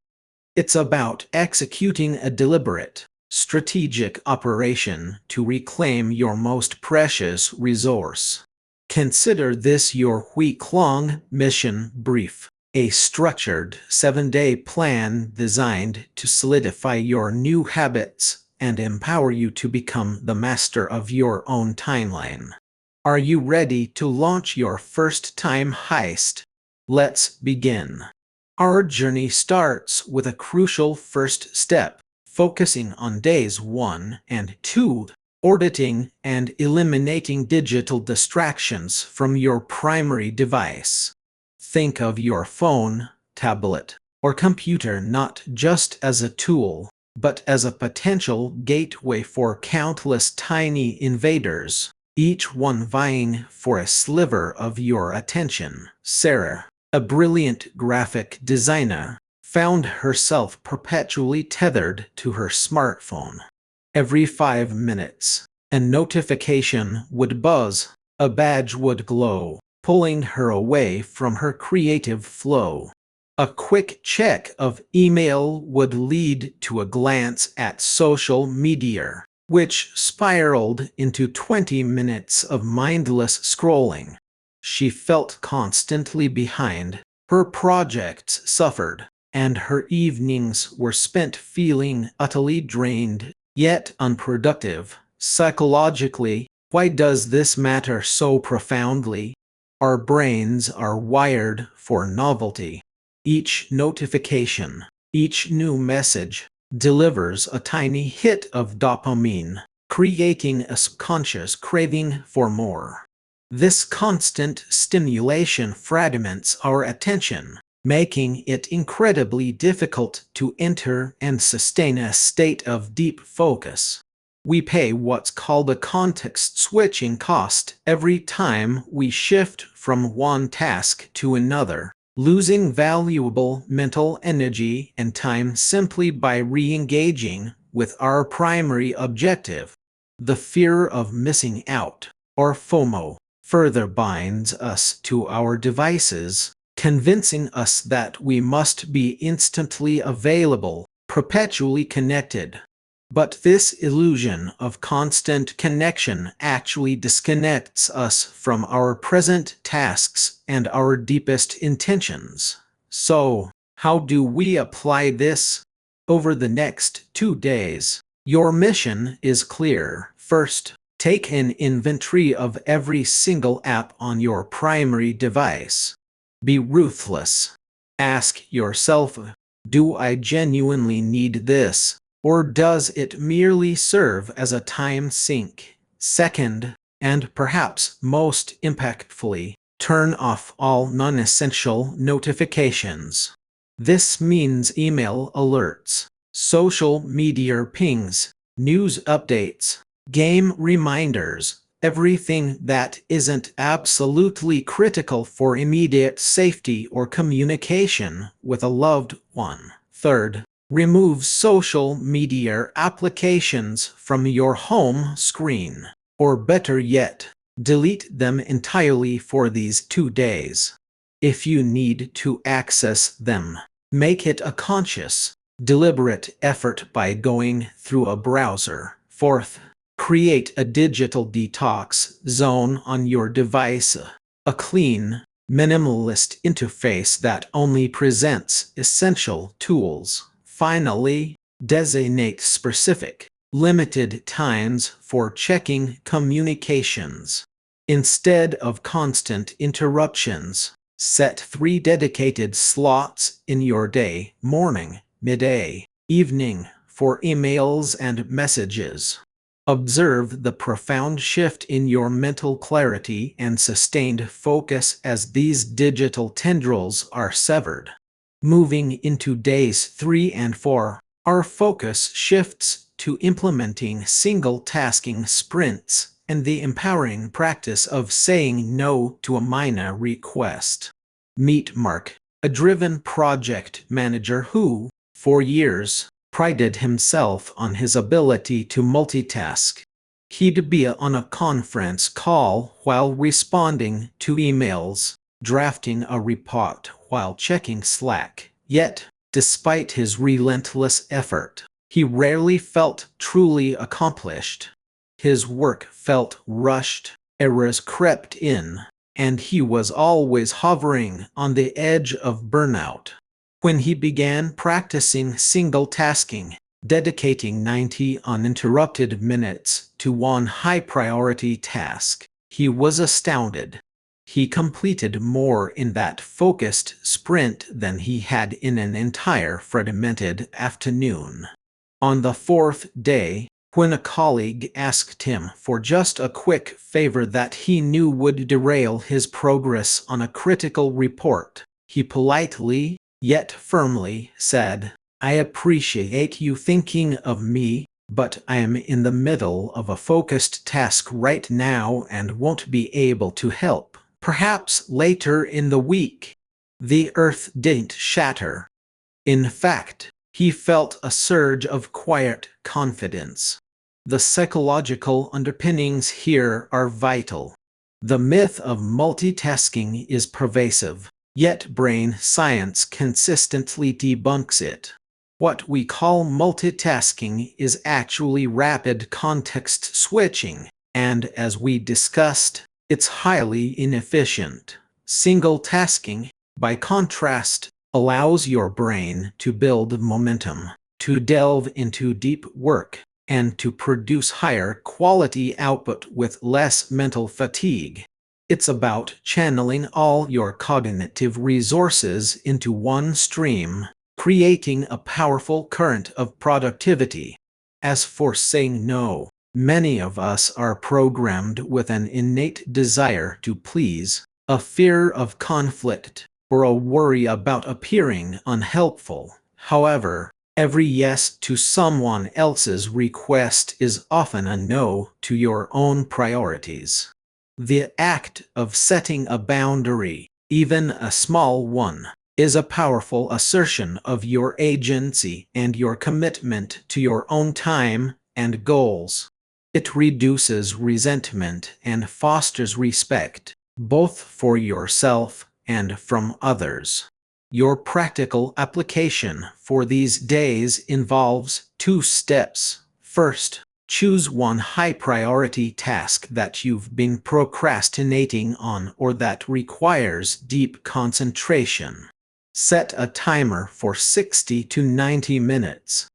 It's about executing a deliberate, strategic operation to reclaim your most precious resource. Consider this your week-long mission brief, a structured 7-day plan designed to solidify your new habits and empower you to become the master of your own timeline. Are you ready to launch your first-time heist? Let's begin. Our journey starts with a crucial first step, focusing on days 1 and 2, auditing and eliminating digital distractions from your primary device. Think of your phone, tablet, or computer not just as a tool, but as a potential gateway for countless tiny invaders, each one vying for a sliver of your attention. Sarah, a brilliant graphic designer, found herself perpetually tethered to her smartphone. Every 5 minutes, a notification would buzz, a badge would glow, pulling her away from her creative flow. A quick check of email would lead to a glance at social media, which spiraled into 20 minutes of mindless scrolling. She felt constantly behind, her projects suffered, and her evenings were spent feeling utterly drained, yet unproductive. Psychologically, why does this matter so profoundly? Our brains are wired for novelty. Each notification, each new message, delivers a tiny hit of dopamine, creating a subconscious craving for more. This constant stimulation fragments our attention, making it incredibly difficult to enter and sustain a state of deep focus. We pay what's called a context-switching cost every time we shift from one task to another, losing valuable mental energy and time simply by re-engaging with our primary objective. The fear of missing out, or FOMO, further binds us to our devices, convincing us that we must be instantly available, perpetually connected. But this illusion of constant connection actually disconnects us from our present tasks and our deepest intentions. So, how do we apply this? Over the next 2 days, your mission is clear. First, take an inventory of every single app on your primary device. Be ruthless. Ask yourself, do I genuinely need this? Or does it merely serve as a time sink? Second, and perhaps most impactfully, turn off all non-essential notifications. This means email alerts, social media pings, news updates, Game reminders, everything that isn't absolutely critical for immediate safety or communication with a loved one. Third, remove social media applications from your home screen. Or better yet, delete them entirely for these 2 days. If you need to access them, make it a conscious, deliberate effort by going through a browser. Fourth, create a digital detox zone on your device. A clean, minimalist interface that only presents essential tools. Finally, designate specific, limited times for checking communications. Instead of constant interruptions, set 3 dedicated slots in your day, morning, midday, evening, for emails and messages. Observe the profound shift in your mental clarity and sustained focus as these digital tendrils are severed. Moving into days 3 and 4, our focus shifts to implementing single-tasking sprints and the empowering practice of saying no to a minor request. Meet Mark, a driven project manager who, for years, prided himself on his ability to multitask. He'd be on a conference call while responding to emails, drafting a report while checking Slack. Yet, despite his relentless effort, he rarely felt truly accomplished. His work felt rushed, errors crept in, and he was always hovering on the edge of burnout. When he began practicing single-tasking, dedicating 90 uninterrupted minutes to one high-priority task, he was astounded. He completed more in that focused sprint than he had in an entire fragmented afternoon. On the 4th day, when a colleague asked him for just a quick favor that he knew would derail his progress on a critical report, he politely, yet firmly, said, "I appreciate you thinking of me, but I am in the middle of a focused task right now and won't be able to help. Perhaps later in the week." The earth didn't shatter. In fact, he felt a surge of quiet confidence. The psychological underpinnings here are vital. The myth of multitasking is pervasive, yet brain science consistently debunks it. What we call multitasking is actually rapid context switching, and as we discussed, it's highly inefficient. Single tasking, by contrast, allows your brain to build momentum, to delve into deep work, and to produce higher quality output with less mental fatigue. It's about channeling all your cognitive resources into one stream, creating a powerful current of productivity. As for saying no, many of us are programmed with an innate desire to please, a fear of conflict, or a worry about appearing unhelpful. However, every yes to someone else's request is often a no to your own priorities. The act of setting a boundary, even a small one, is a powerful assertion of your agency and your commitment to your own time and goals. It reduces resentment and fosters respect, both for yourself and from others. Your practical application for these days involves 2 steps. First, choose one high-priority task that you've been procrastinating on or that requires deep concentration. Set a timer for 60 to 90 minutes.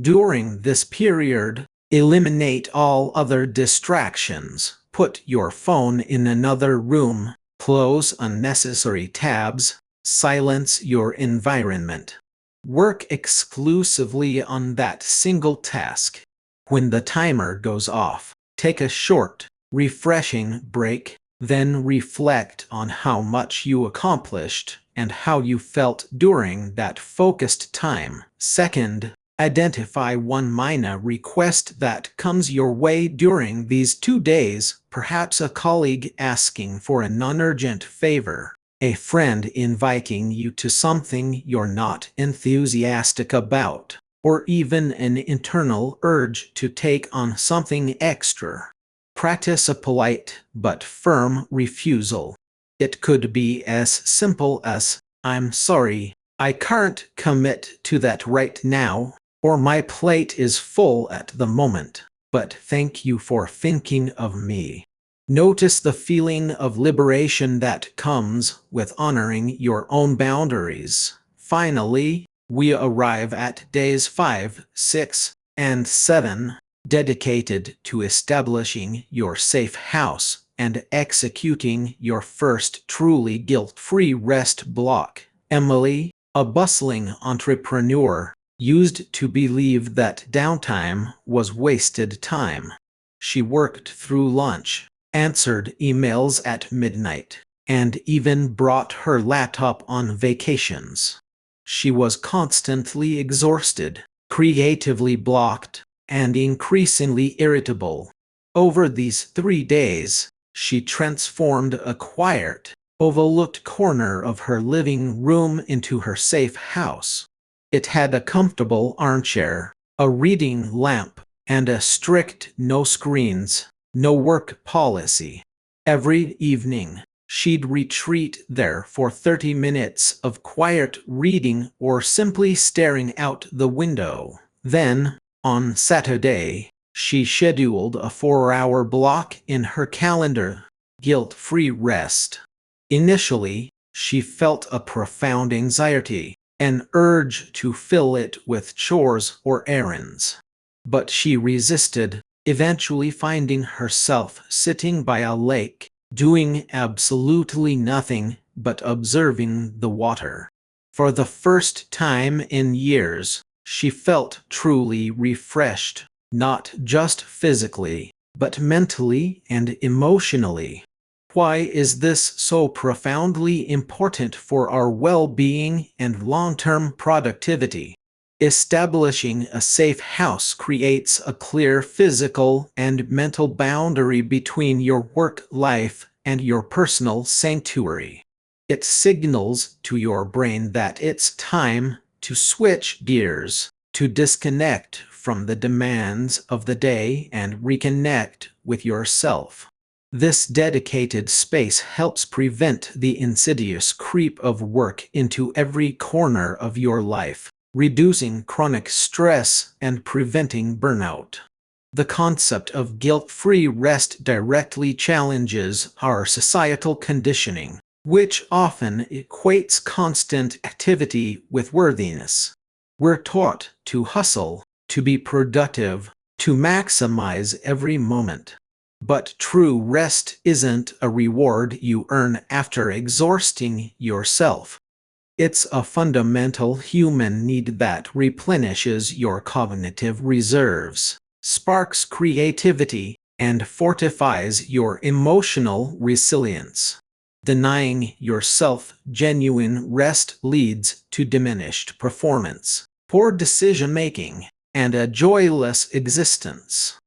During this period, eliminate all other distractions. Put your phone in another room, close unnecessary tabs, silence your environment. Work exclusively on that single task. When the timer goes off, take a short, refreshing break, then reflect on how much you accomplished and how you felt during that focused time. Second, Identify one minor request that comes your way during these 2 days, perhaps a colleague asking for a non-urgent favor, a friend inviting you to something you're not enthusiastic about, or even an internal urge to take on something extra. Practice a polite but firm refusal. It could be as simple as, "I'm sorry, I can't commit to that right now," or "my plate is full at the moment, but thank you for thinking of me." Notice the feeling of liberation that comes with honoring your own boundaries. Finally, we arrive at days 5, 6, and 7, dedicated to establishing your safe house and executing your first truly guilt-free rest block. Emily, a bustling entrepreneur, used to believe that downtime was wasted time. She worked through lunch, answered emails at midnight, and even brought her laptop on vacations. She was constantly exhausted, creatively blocked, and increasingly irritable. Over these 3 days, she transformed a quiet, overlooked corner of her living room into her safe house. It had a comfortable armchair, a reading lamp, and a strict no screens, no work policy. Every evening, she'd retreat there for 30 minutes of quiet reading or simply staring out the window. Then, on Saturday, she scheduled a 4-hour block in her calendar, guilt-free rest. Initially, she felt a profound anxiety, an urge to fill it with chores or errands. But she resisted, eventually finding herself sitting by a lake, doing absolutely nothing but observing the water. For the first time in years, she felt truly refreshed, not just physically, but mentally and emotionally. Why is this so profoundly important for our well-being and long-term productivity? Establishing a safe house creates a clear physical and mental boundary between your work life and your personal sanctuary. It signals to your brain that it's time to switch gears, to disconnect from the demands of the day and reconnect with yourself. This dedicated space helps prevent the insidious creep of work into every corner of your life, reducing chronic stress and preventing burnout. The concept of guilt-free rest directly challenges our societal conditioning, which often equates constant activity with worthiness. We're taught to hustle, to be productive, to maximize every moment. But true rest isn't a reward you earn after exhausting yourself. It's a fundamental human need that replenishes your cognitive reserves, sparks creativity, and fortifies your emotional resilience. Denying yourself genuine rest leads to diminished performance, poor decision-making, and a joyless existence.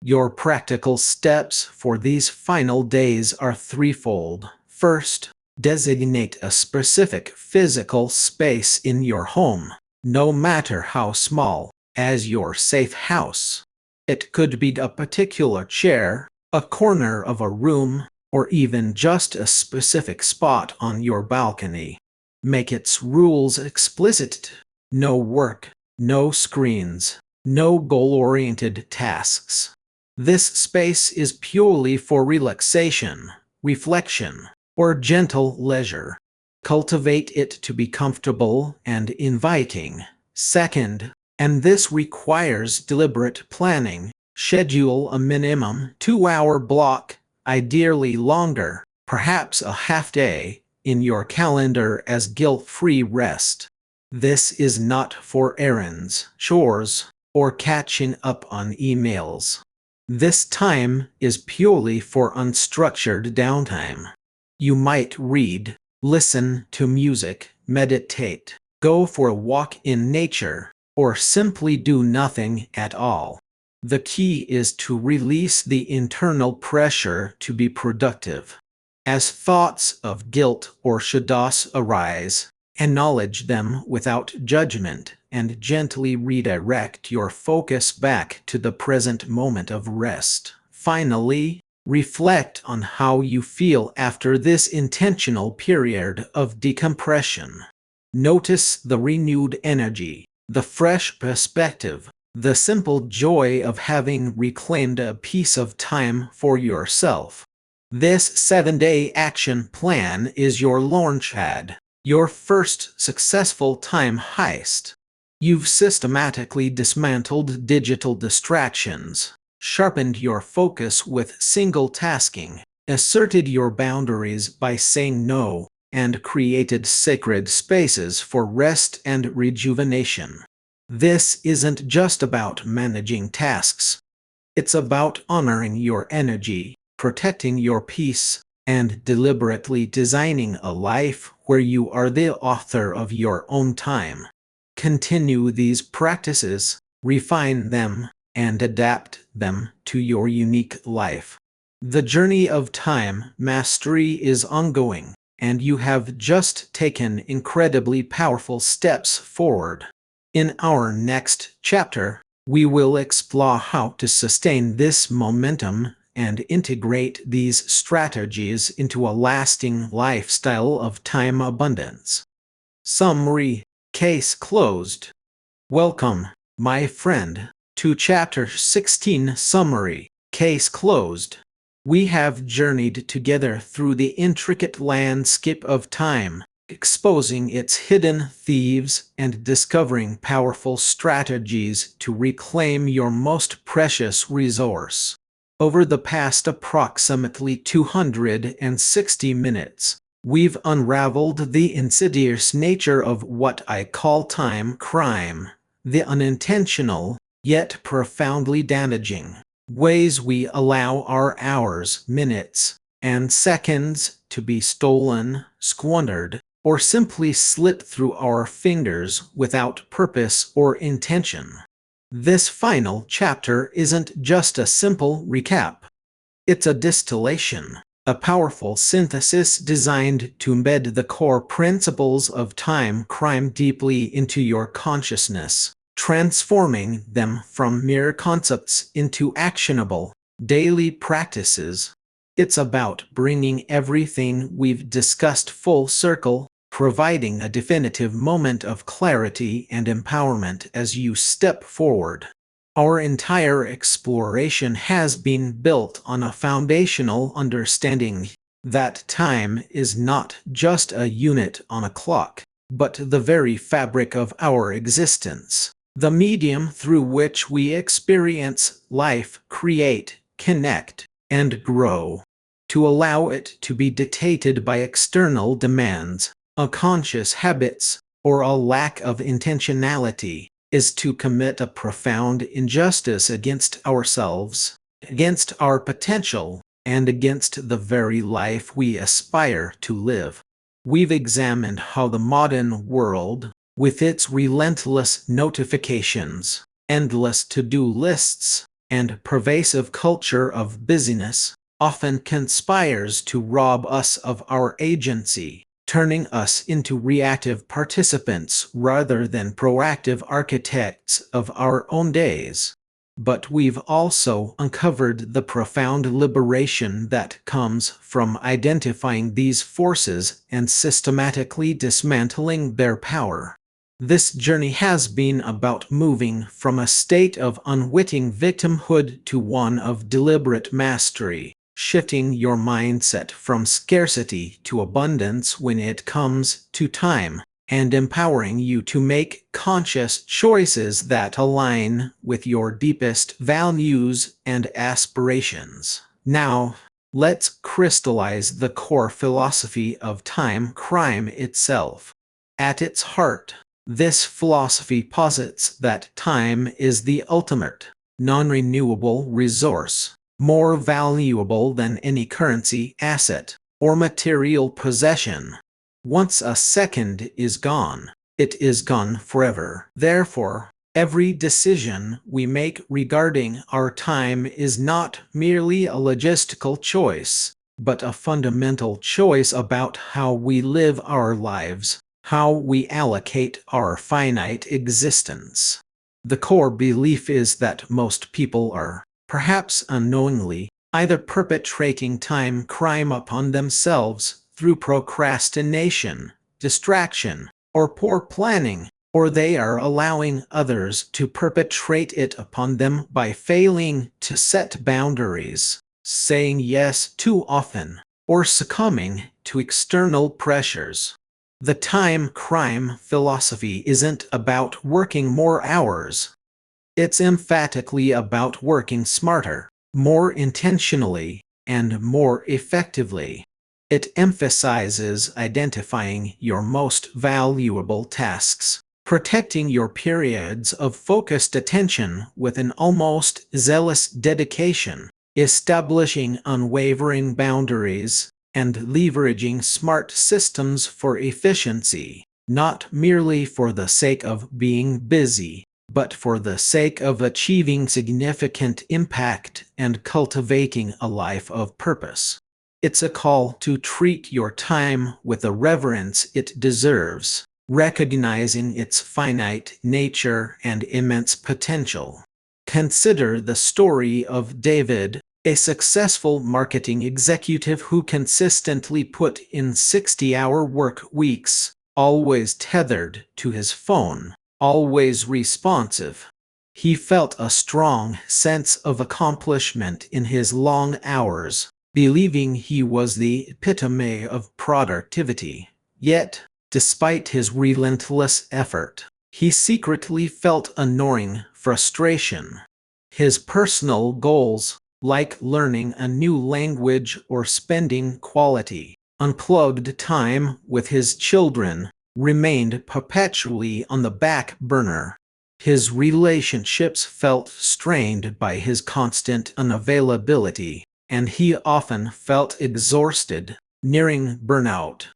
Your practical steps for these final days are threefold. First, designate a specific physical space in your home, no matter how small, as your safe house. It could be a particular chair, a corner of a room, or even just a specific spot on your balcony. Make its rules explicit. No work, no screens, no goal-oriented tasks. This space is purely for relaxation, reflection, or gentle leisure. Cultivate it to be comfortable and inviting. Second, and this requires deliberate planning, schedule a minimum 2-hour block, ideally longer, perhaps a half day, in your calendar as guilt-free rest. This is not for errands, chores, or catching up on emails. This time is purely for unstructured downtime. You might read, listen to music, meditate, go for a walk in nature, or simply do nothing at all. The key is to release the internal pressure to be productive. As thoughts of guilt or shadows arise, acknowledge them without judgment and gently redirect your focus back to the present moment of rest. Finally, reflect on how you feel after this intentional period of decompression. Notice the renewed energy, the fresh perspective, the simple joy of having reclaimed a piece of time for yourself. This 7-day action plan is your launchpad, your first successful time heist. You've systematically dismantled digital distractions, sharpened your focus with single tasking, asserted your boundaries by saying no, and created sacred spaces for rest and rejuvenation. This isn't just about managing tasks. It's about honoring your energy, protecting your peace, and deliberately designing a life where you are the author of your own time. Continue these practices, refine them, and adapt them to your unique life. The journey of time mastery is ongoing, and you have just taken incredibly powerful steps forward. In our next chapter, we will explore how to sustain this momentum and integrate these strategies into a lasting lifestyle of time abundance. Summary: Case closed. Welcome, my friend, to Chapter 16 Summary. Case closed. We have journeyed together through the intricate landscape of time, exposing its hidden thieves and discovering powerful strategies to reclaim your most precious resource. Over the past approximately 260 minutes, we've unraveled the insidious nature of what I call time crime, the unintentional, yet profoundly damaging ways we allow our hours, minutes, and seconds to be stolen, squandered, or simply slip through our fingers without purpose or intention. This final chapter isn't just a simple recap. It's a distillation, a powerful synthesis designed to embed the core principles of time crime deeply into your consciousness, transforming them from mere concepts into actionable, daily practices. It's about bringing everything we've discussed full circle, providing a definitive moment of clarity and empowerment as you step forward. Our entire exploration has been built on a foundational understanding that time is not just a unit on a clock, but the very fabric of our existence, the medium through which we experience life, create, connect, and grow. To allow it to be dictated by external demands, unconscious habits, or a lack of intentionality is to commit a profound injustice against ourselves, against our potential, and against the very life we aspire to live. We've examined how the modern world, with its relentless notifications, endless to-do lists, and pervasive culture of busyness, often conspires to rob us of our agency, turning us into reactive participants rather than proactive architects of our own days. But we've also uncovered the profound liberation that comes from identifying these forces and systematically dismantling their power. This journey has been about moving from a state of unwitting victimhood to one of deliberate mastery, shifting your mindset from scarcity to abundance when it comes to time, and empowering you to make conscious choices that align with your deepest values and aspirations. Now, let's crystallize the core philosophy of time crime itself. At its heart, this philosophy posits that time is the ultimate, non-renewable resource, more valuable than any currency, asset, or material possession. Once a second is gone, it is gone forever. Therefore, Every decision we make regarding our time is not merely a logistical choice, but a fundamental choice about how we live our lives, how we allocate our finite existence. The core belief is that most people are, perhaps unknowingly, either perpetrating time crime upon themselves through procrastination, distraction, or poor planning, or they are allowing others to perpetrate it upon them by failing to set boundaries, saying yes too often, or succumbing to external pressures. The time crime philosophy isn't about working more hours. It's emphatically about working smarter, more intentionally, and more effectively. It emphasizes identifying your most valuable tasks, protecting your periods of focused attention with an almost zealous dedication, establishing unwavering boundaries, and leveraging smart systems for efficiency, not merely for the sake of being busy, but for the sake of achieving significant impact and cultivating a life of purpose. It's a call to treat your time with the reverence it deserves, recognizing its finite nature and immense potential. Consider the story of David, a successful marketing executive who consistently put in 60-hour work weeks, always tethered to his phone, always responsive. He felt a strong sense of accomplishment in his long hours, believing he was the epitome of productivity. Yet, despite his relentless effort, he secretly felt a gnawing frustration. His personal goals, like learning a new language or spending quality, unplugged time with his children, remained perpetually on the back burner. His relationships felt strained by his constant unavailability, and he often felt exhausted, nearing burnout.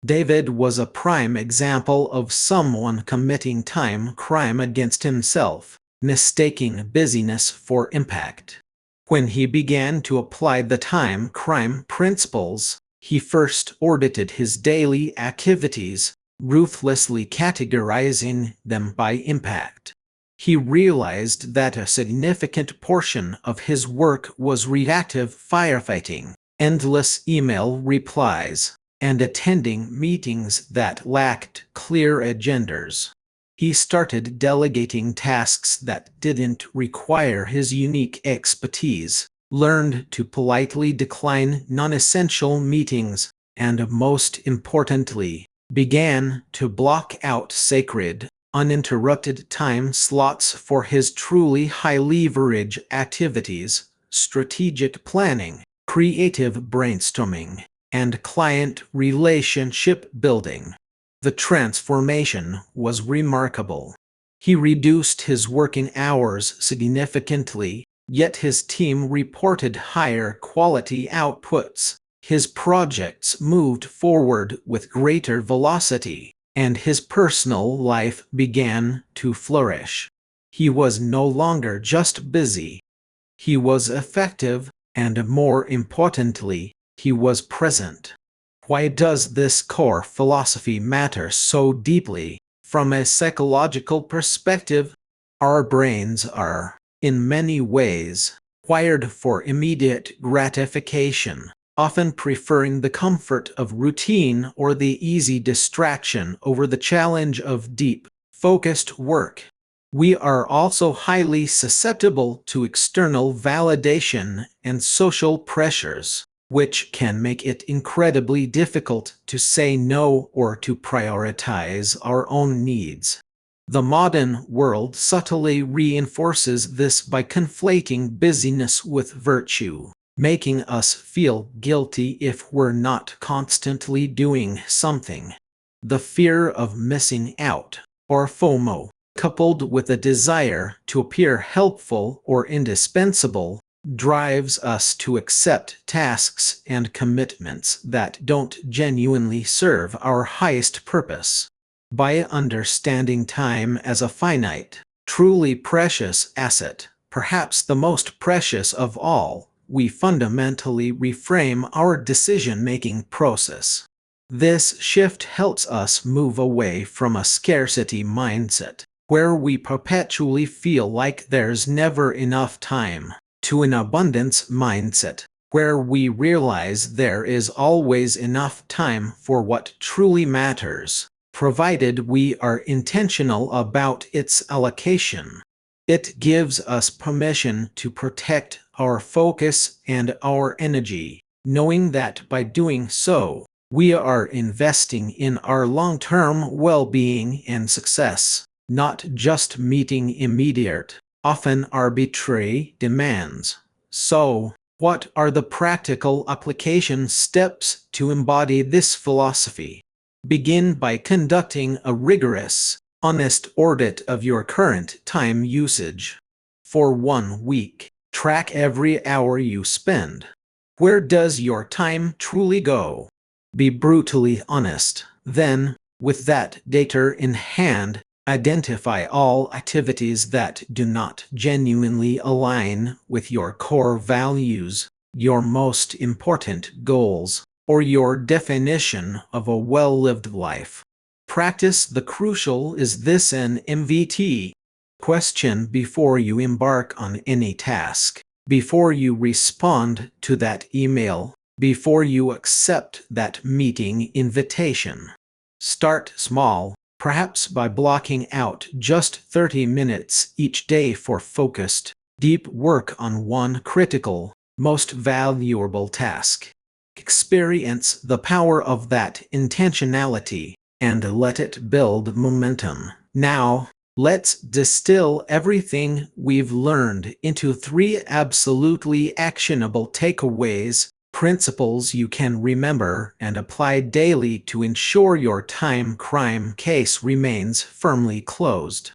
David was a prime example of someone committing time crime against himself, mistaking busyness for impact. When he began to apply the time crime principles, he first audited his daily activities, ruthlessly categorizing them by impact. He realized that a significant portion of his work was reactive firefighting, endless email replies, and attending meetings that lacked clear agendas. He started delegating tasks that didn't require his unique expertise, learned to politely decline non-essential meetings, and most importantly, began to block out sacred, uninterrupted time slots for his truly high-leverage activities, strategic planning, creative brainstorming, and client relationship building. The transformation was remarkable. He reduced his working hours significantly, yet his team reported higher quality outputs. His projects moved forward with greater velocity, and his personal life began to flourish. He was no longer just busy. He was effective, and more importantly, he was present. Why does this core philosophy matter so deeply? From a psychological perspective, our brains are, in many ways, wired for immediate gratification, often preferring the comfort of routine or the easy distraction over the challenge of deep, focused work. We are also highly susceptible to external validation and social pressures, which can make it incredibly difficult to say no or to prioritize our own needs. The modern world subtly reinforces this by conflating busyness with virtue, making us feel guilty if we're not constantly doing something. The fear of missing out, or FOMO, coupled with a desire to appear helpful or indispensable, drives us to accept tasks and commitments that don't genuinely serve our highest purpose. By understanding time as a finite, truly precious asset, perhaps the most precious of all, we fundamentally reframe our decision-making process. This shift helps us move away from a scarcity mindset, where we perpetually feel like there's never enough time, to an abundance mindset, where we realize there is always enough time for what truly matters, provided we are intentional about its allocation. It gives us permission to protect our focus and our energy, knowing that by doing so, we are investing in our long-term well-being and success, not just meeting immediate, often arbitrary demands. So, what are the practical application steps to embody this philosophy? Begin by conducting a rigorous, honest audit of your current time usage. For 1 week, track every hour you spend. Where does your time truly go? Be brutally honest. Then, with that data in hand, identify all activities that do not genuinely align with your core values, your most important goals, or your definition of a well-lived life. Practice the crucial "is this an MVT?" question before you embark on any task, before you respond to that email, before you accept that meeting invitation. Start small, perhaps by blocking out just 30 minutes each day for focused, deep work on one critical, most valuable task. Experience the power of that intentionality, and let it build momentum. Now, let's distill everything we've learned into 3 absolutely actionable takeaways, principles you can remember and apply daily to ensure your time crime case remains firmly closed.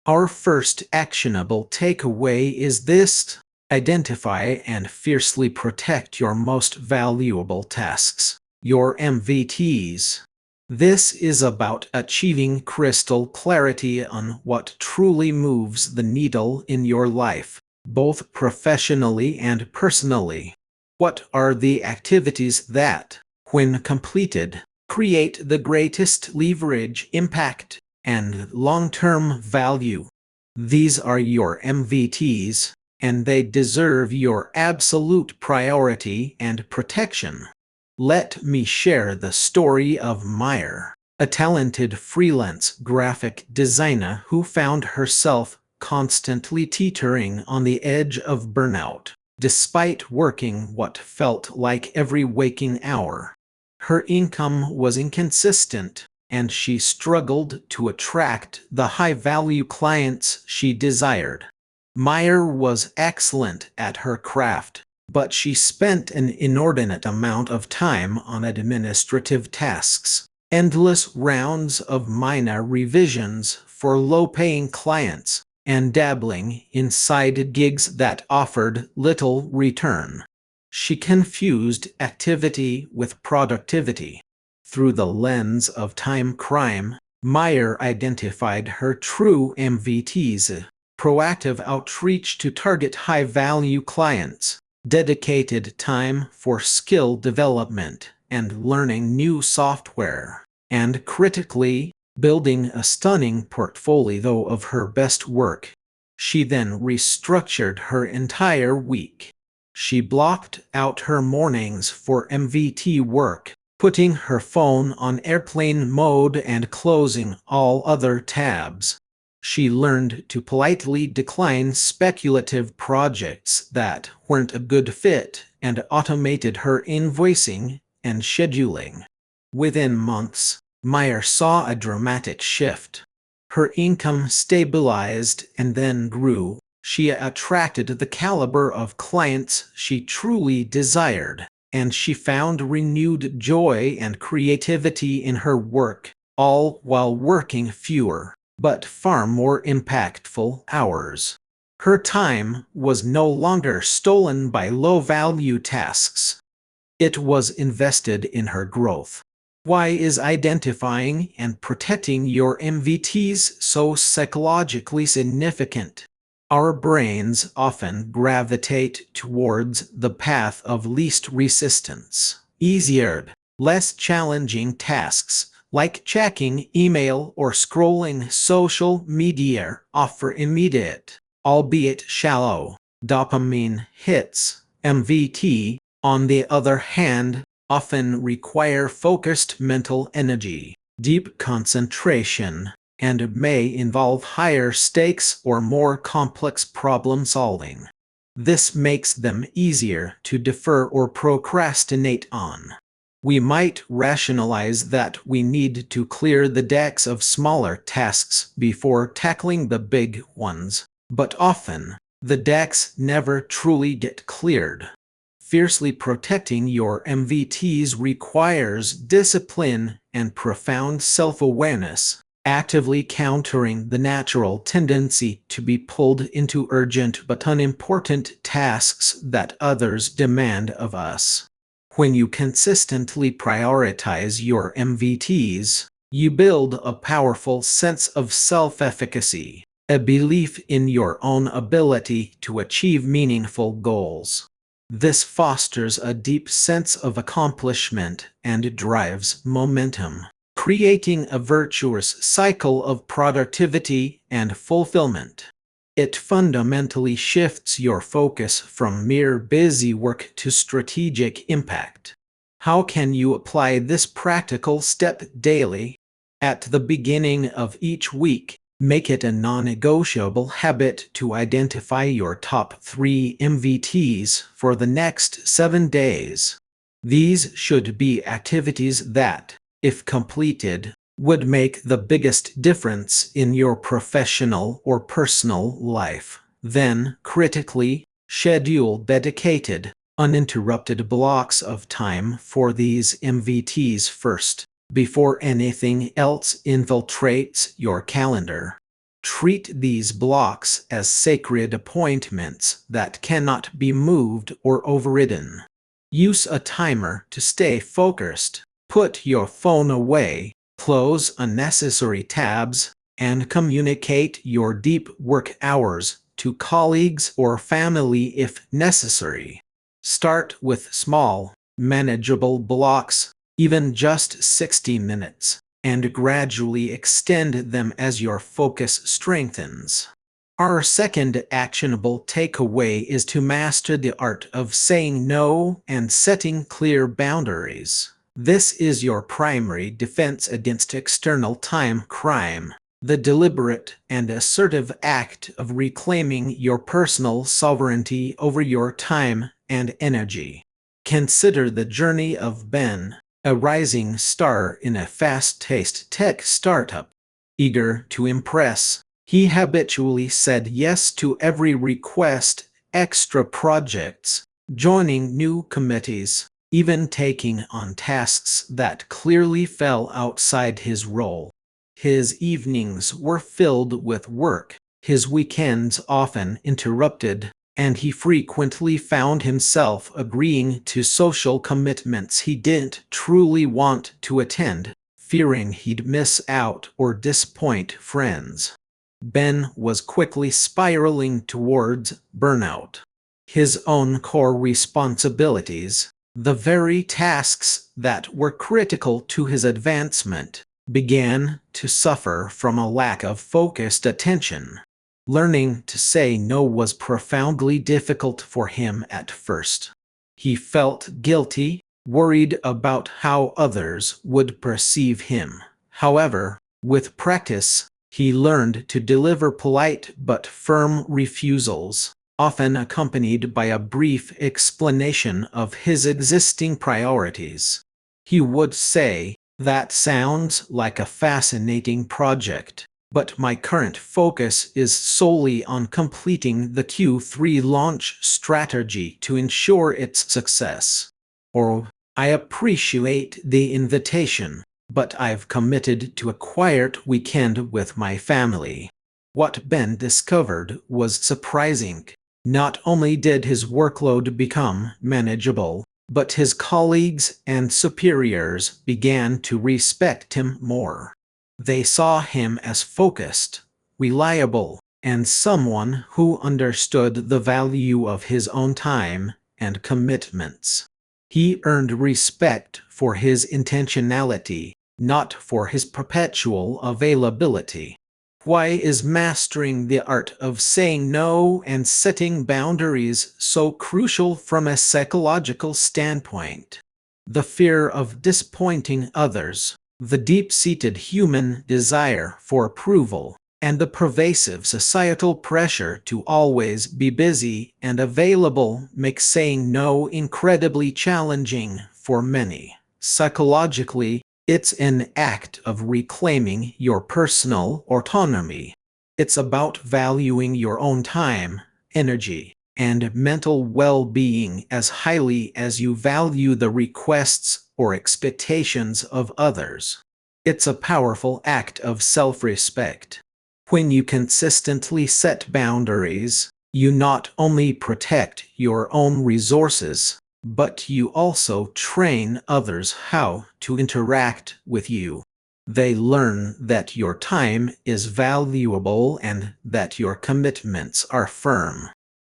Our first actionable takeaway is this: identify and fiercely protect your most valuable tasks, your MVTs. This is about achieving crystal clarity on what truly moves the needle in your life, both professionally and personally. What are the activities that, when completed, create the greatest leverage, impact, and long-term value? These are your MVTs, and they deserve your absolute priority and protection. Let me share the story of Meyer, a talented freelance graphic designer who found herself constantly teetering on the edge of burnout, despite working what felt like every waking hour. Her income was inconsistent, and she struggled to attract the high-value clients she desired. Meyer was excellent at her craft, but she spent an inordinate amount of time on administrative tasks, endless rounds of minor revisions for low-paying clients, and dabbling in side gigs that offered little return. She confused activity with productivity. Through the lens of time crime, Meyer identified her true MVTs: proactive outreach to target high-value clients, dedicated time for skill development and learning new software, and critically, building a stunning portfolio of her best work. She then restructured her entire week. She blocked out her mornings for MVT work, putting her phone on airplane mode and closing all other tabs. She learned to politely decline speculative projects that weren't a good fit and automated her invoicing and scheduling. Within months, Meyer saw a dramatic shift. Her income stabilized and then grew. She attracted the caliber of clients she truly desired, and she found renewed joy and creativity in her work, all while working fewer, but far more impactful hours. Her time was no longer stolen by low-value tasks. It was invested in her growth. Why is identifying and protecting your MVTs so psychologically significant? Our brains often gravitate towards the path of least resistance. Easier, less challenging tasks, like checking email or scrolling social media, offer immediate, albeit shallow, dopamine hits. MVT, on the other hand, often require focused mental energy, deep concentration, and may involve higher stakes or more complex problem solving. This makes them easier to defer or procrastinate on. We might rationalize that we need to clear the decks of smaller tasks before tackling the big ones, but often, the decks never truly get cleared. Fiercely protecting your MVTs requires discipline and profound self-awareness, actively countering the natural tendency to be pulled into urgent but unimportant tasks that others demand of us. When you consistently prioritize your MVTs, you build a powerful sense of self-efficacy, a belief in your own ability to achieve meaningful goals. This fosters a deep sense of accomplishment and drives momentum, creating a virtuous cycle of productivity and fulfillment. It fundamentally shifts your focus from mere busy work to strategic impact. How can you apply this practical step daily? At the beginning of each week, make it a non-negotiable habit to identify your top 3 MVTs for the next 7 days. These should be activities that, if completed, would make the biggest difference in your professional or personal life. Then, critically, schedule dedicated, uninterrupted blocks of time for these MVTs first, before anything else infiltrates your calendar. Treat these blocks as sacred appointments that cannot be moved or overridden. Use a timer to stay focused. Put your phone away, close unnecessary tabs, and communicate your deep work hours to colleagues or family if necessary. Start with small, manageable blocks, even just 60 minutes, and gradually extend them as your focus strengthens. Our second actionable takeaway is to master the art of saying no and setting clear boundaries. This is your primary defense against external time crime, the deliberate and assertive act of reclaiming your personal sovereignty over your time and energy. Consider the journey of Ben, a rising star in a fast-paced tech startup. Eager to impress, he habitually said yes to every request, extra projects, joining new committees, even taking on tasks that clearly fell outside his role. His evenings were filled with work, his weekends often interrupted, and he frequently found himself agreeing to social commitments he didn't truly want to attend, fearing he'd miss out or disappoint friends. Ben was quickly spiraling towards burnout. His own core responsibilities, the very tasks that were critical to his advancement, began to suffer from a lack of focused attention. Learning to say no was profoundly difficult for him at first. He felt guilty, worried about how others would perceive him. However, with practice, he learned to deliver polite but firm refusals, often accompanied by a brief explanation of his existing priorities. He would say, "That sounds like a fascinating project, but my current focus is solely on completing the Q3 launch strategy to ensure its success." Or, "I appreciate the invitation, but I've committed to a quiet weekend with my family." What Ben discovered was surprising. Not only did his workload become manageable, but his colleagues and superiors began to respect him more. They saw him as focused, reliable, and someone who understood the value of his own time and commitments. He earned respect for his intentionality, not for his perpetual availability. Why is mastering the art of saying no and setting boundaries so crucial from a psychological standpoint? The fear of disappointing others, the deep-seated human desire for approval, and the pervasive societal pressure to always be busy and available make saying no incredibly challenging for many. Psychologically, it's an act of reclaiming your personal autonomy. It's about valuing your own time, energy, and mental well-being as highly as you value the requests or expectations of others. It's a powerful act of self-respect. When you consistently set boundaries, you not only protect your own resources, but you also train others how to interact with you. They learn that your time is valuable and that your commitments are firm.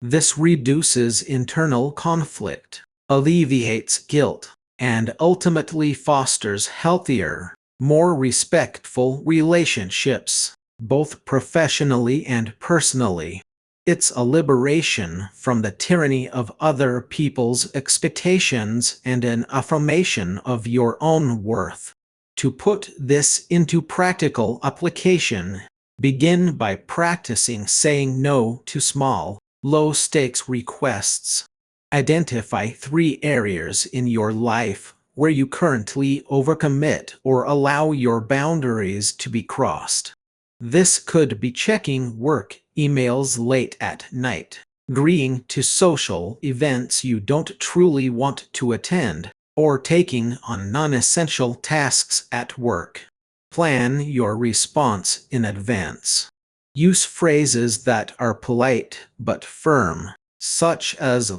This reduces internal conflict, alleviates guilt, and ultimately fosters healthier, more respectful relationships, both professionally and personally. It's a liberation from the tyranny of other people's expectations and an affirmation of your own worth. To put this into practical application, begin by practicing saying no to small, low-stakes requests. Identify 3 areas in your life where you currently overcommit or allow your boundaries to be crossed. This could be checking work emails late at night, agreeing to social events you don't truly want to attend, or taking on non-essential tasks at work. Plan your response in advance. Use phrases that are polite but firm, such as,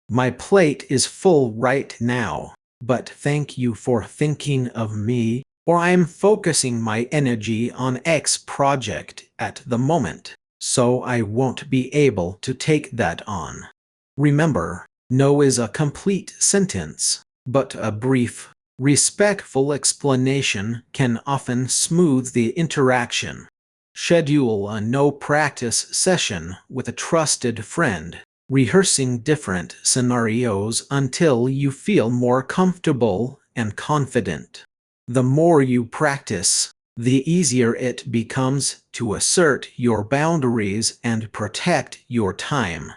"My plate is full right now, but thank you for thinking of me," or "I'm focusing my energy on X project at the moment, so I won't be able to take that on." Remember, no is a complete sentence, but a brief, respectful explanation can often smooth the interaction. Schedule a no-practice session with a trusted friend, rehearsing different scenarios until you feel more comfortable and confident. The more you practice, the easier it becomes to assert your boundaries and protect your time.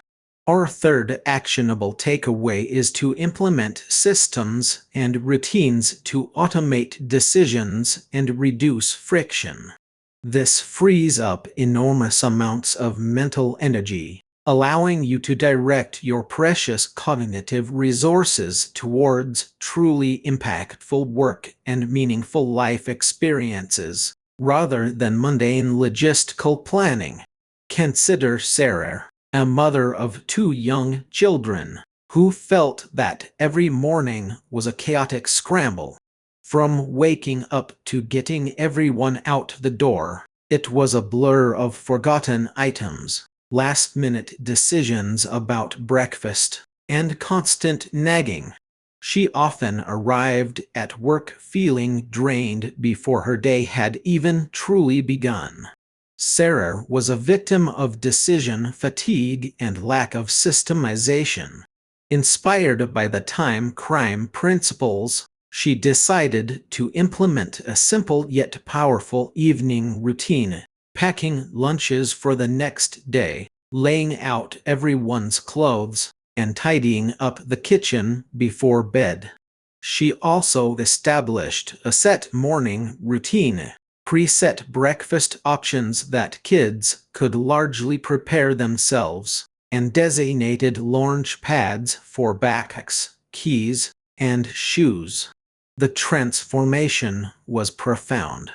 Our third actionable takeaway is to implement systems and routines to automate decisions and reduce friction. This frees up enormous amounts of mental energy, allowing you to direct your precious cognitive resources towards truly impactful work and meaningful life experiences, rather than mundane logistical planning. Consider Sarah, a mother of 2 young children, who felt that every morning was a chaotic scramble. From waking up to getting everyone out the door, it was a blur of forgotten items, last-minute decisions about breakfast, and constant nagging. She often arrived at work feeling drained before her day had even truly begun. Sarah was a victim of decision fatigue and lack of systemization. Inspired by the time crime principles, she decided to implement a simple yet powerful evening routine, packing lunches for the next day, laying out everyone's clothes, and tidying up the kitchen before bed. She also established a set morning routine, preset breakfast options that kids could largely prepare themselves, and designated launch pads for backpacks, keys, and shoes. The transformation was profound.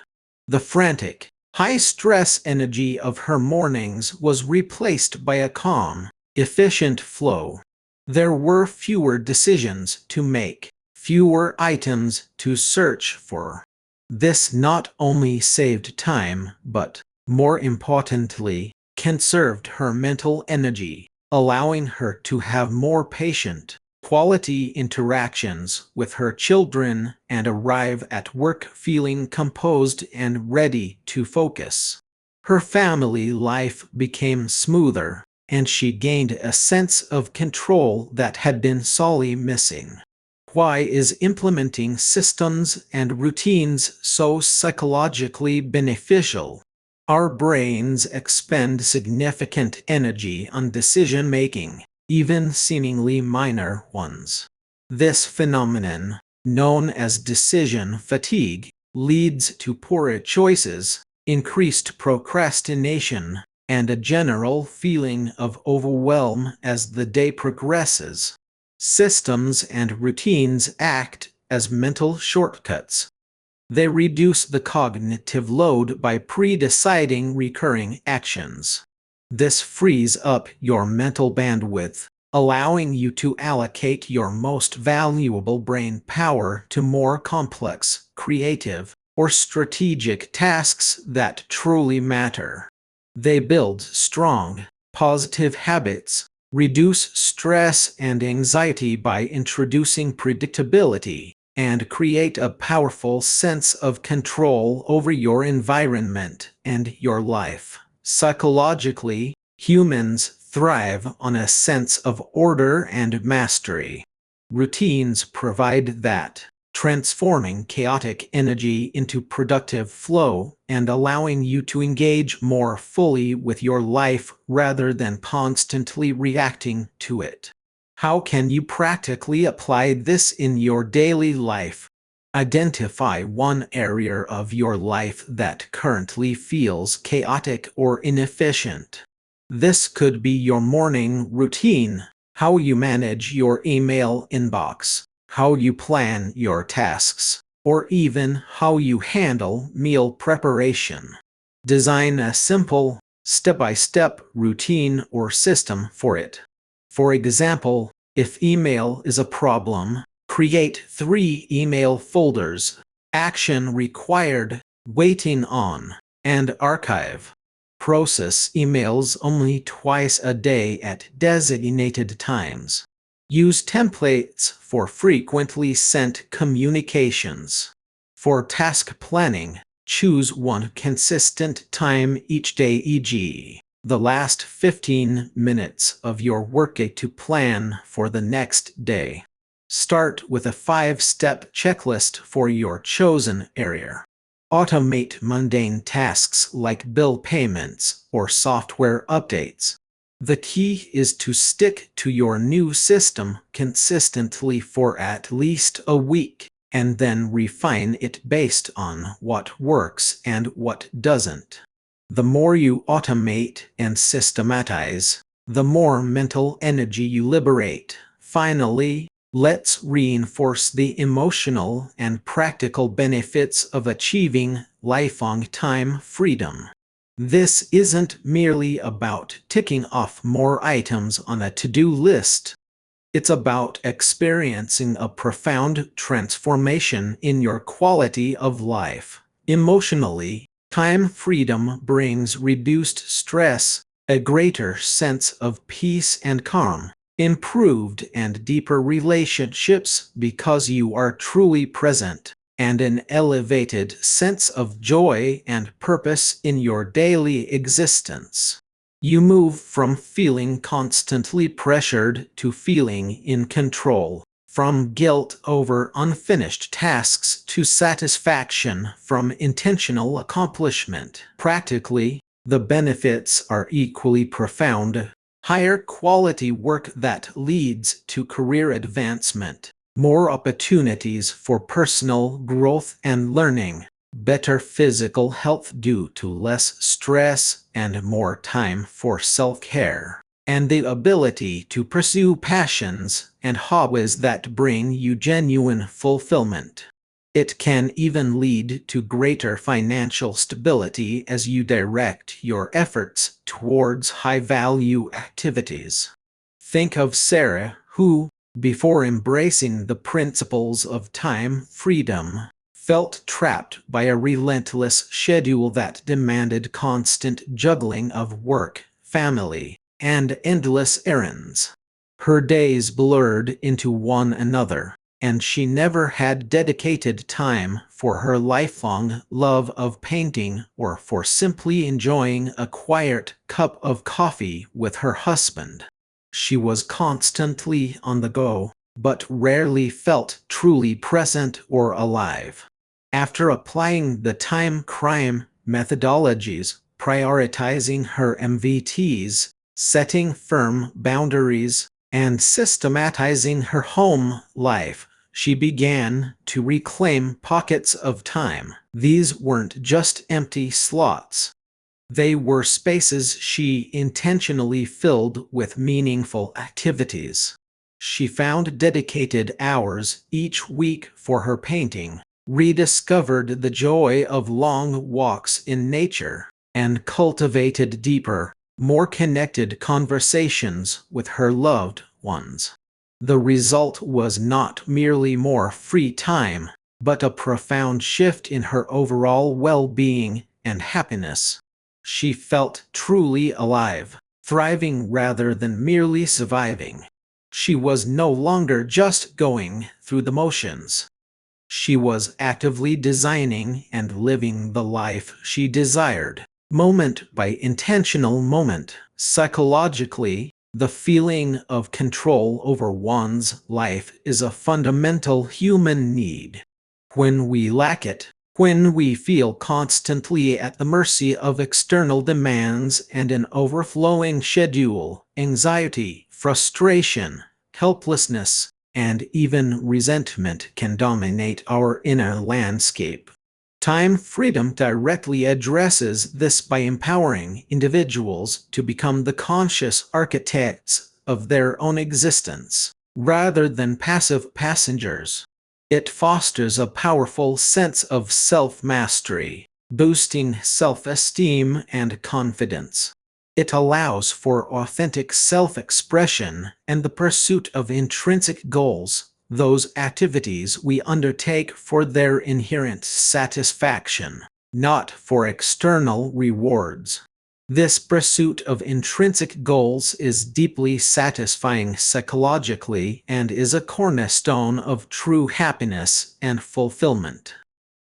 The frantic, high-stress energy of her mornings was replaced by a calm, efficient flow. There were fewer decisions to make, fewer items to search for. This not only saved time, but, more importantly, conserved her mental energy, allowing her to have more patient, quality interactions with her children and arrive at work feeling composed and ready to focus. Her family life became smoother, and she gained a sense of control that had been sorely missing. Why is implementing systems and routines so psychologically beneficial? Our brains expend significant energy on decision making, even seemingly minor ones. This phenomenon, known as decision fatigue, leads to poorer choices, increased procrastination, and a general feeling of overwhelm as the day progresses. Systems and routines act as mental shortcuts. They reduce the cognitive load by pre-deciding recurring actions. This frees up your mental bandwidth, allowing you to allocate your most valuable brain power to more complex, creative, or strategic tasks that truly matter. They build strong, positive habits, reduce stress and anxiety by introducing predictability, and create a powerful sense of control over your environment and your life. Psychologically, humans thrive on a sense of order and mastery. Routines provide that, transforming chaotic energy into productive flow and allowing you to engage more fully with your life rather than constantly reacting to it. How can you practically apply this in your daily life? Identify one area of your life that currently feels chaotic or inefficient. This could be your morning routine, how you manage your email inbox, how you plan your tasks, or even how you handle meal preparation. Design a simple, step-by-step routine or system for it. For example, if email is a problem, create 3 email folders: action required, waiting on, and archive. Process emails only twice a day at designated times. Use templates for frequently sent communications. For task planning, choose one consistent time each day, e.g., the last 15 minutes of your workday to plan for the next day. Start with a 5-step checklist for your chosen area. Automate mundane tasks like bill payments or software updates. The key is to stick to your new system consistently for at least a week, and then refine it based on what works and what doesn't. The more you automate and systematize, the more mental energy you liberate. Finally, let's reinforce the emotional and practical benefits of achieving lifelong time freedom. This isn't merely about ticking off more items on a to-do list. It's about experiencing a profound transformation in your quality of life. Emotionally, time freedom brings reduced stress, a greater sense of peace and calm, improved and deeper relationships because you are truly present, and an elevated sense of joy and purpose in your daily existence. You move from feeling constantly pressured to feeling in control, from guilt over unfinished tasks to satisfaction from intentional accomplishment. Practically, the benefits are equally profound. Higher quality work that leads to career advancement, more opportunities for personal growth and learning, better physical health due to less stress and more time for self-care, and the ability to pursue passions and hobbies that bring you genuine fulfillment. It can even lead to greater financial stability as you direct your efforts towards high-value activities. Think of Sarah, who, before embracing the principles of time freedom, felt trapped by a relentless schedule that demanded constant juggling of work, family, and endless errands. Her days blurred into one another, and she never had dedicated time for her lifelong love of painting or for simply enjoying a quiet cup of coffee with her husband. She was constantly on the go, but rarely felt truly present or alive. After applying the time crime methodologies, prioritizing her MVTs, setting firm boundaries, and systematizing her home life, she began to reclaim pockets of time. These weren't just empty slots. They were spaces she intentionally filled with meaningful activities. She found dedicated hours each week for her painting, rediscovered the joy of long walks in nature, and cultivated deeper, more connected conversations with her loved ones. The result was not merely more free time, but a profound shift in her overall well-being and happiness. She felt truly alive, thriving rather than merely surviving. She was no longer just going through the motions. She was actively designing and living the life she desired, moment by intentional moment. Psychologically, the feeling of control over one's life is a fundamental human need. When we lack it, when we feel constantly at the mercy of external demands and an overflowing schedule, anxiety, frustration, helplessness, and even resentment can dominate our inner landscape. Time freedom directly addresses this by empowering individuals to become the conscious architects of their own existence, rather than passive passengers. It fosters a powerful sense of self-mastery, boosting self-esteem and confidence. It allows for authentic self-expression and the pursuit of intrinsic goals, those activities we undertake for their inherent satisfaction, not for external rewards. This pursuit of intrinsic goals is deeply satisfying psychologically and is a cornerstone of true happiness and fulfillment.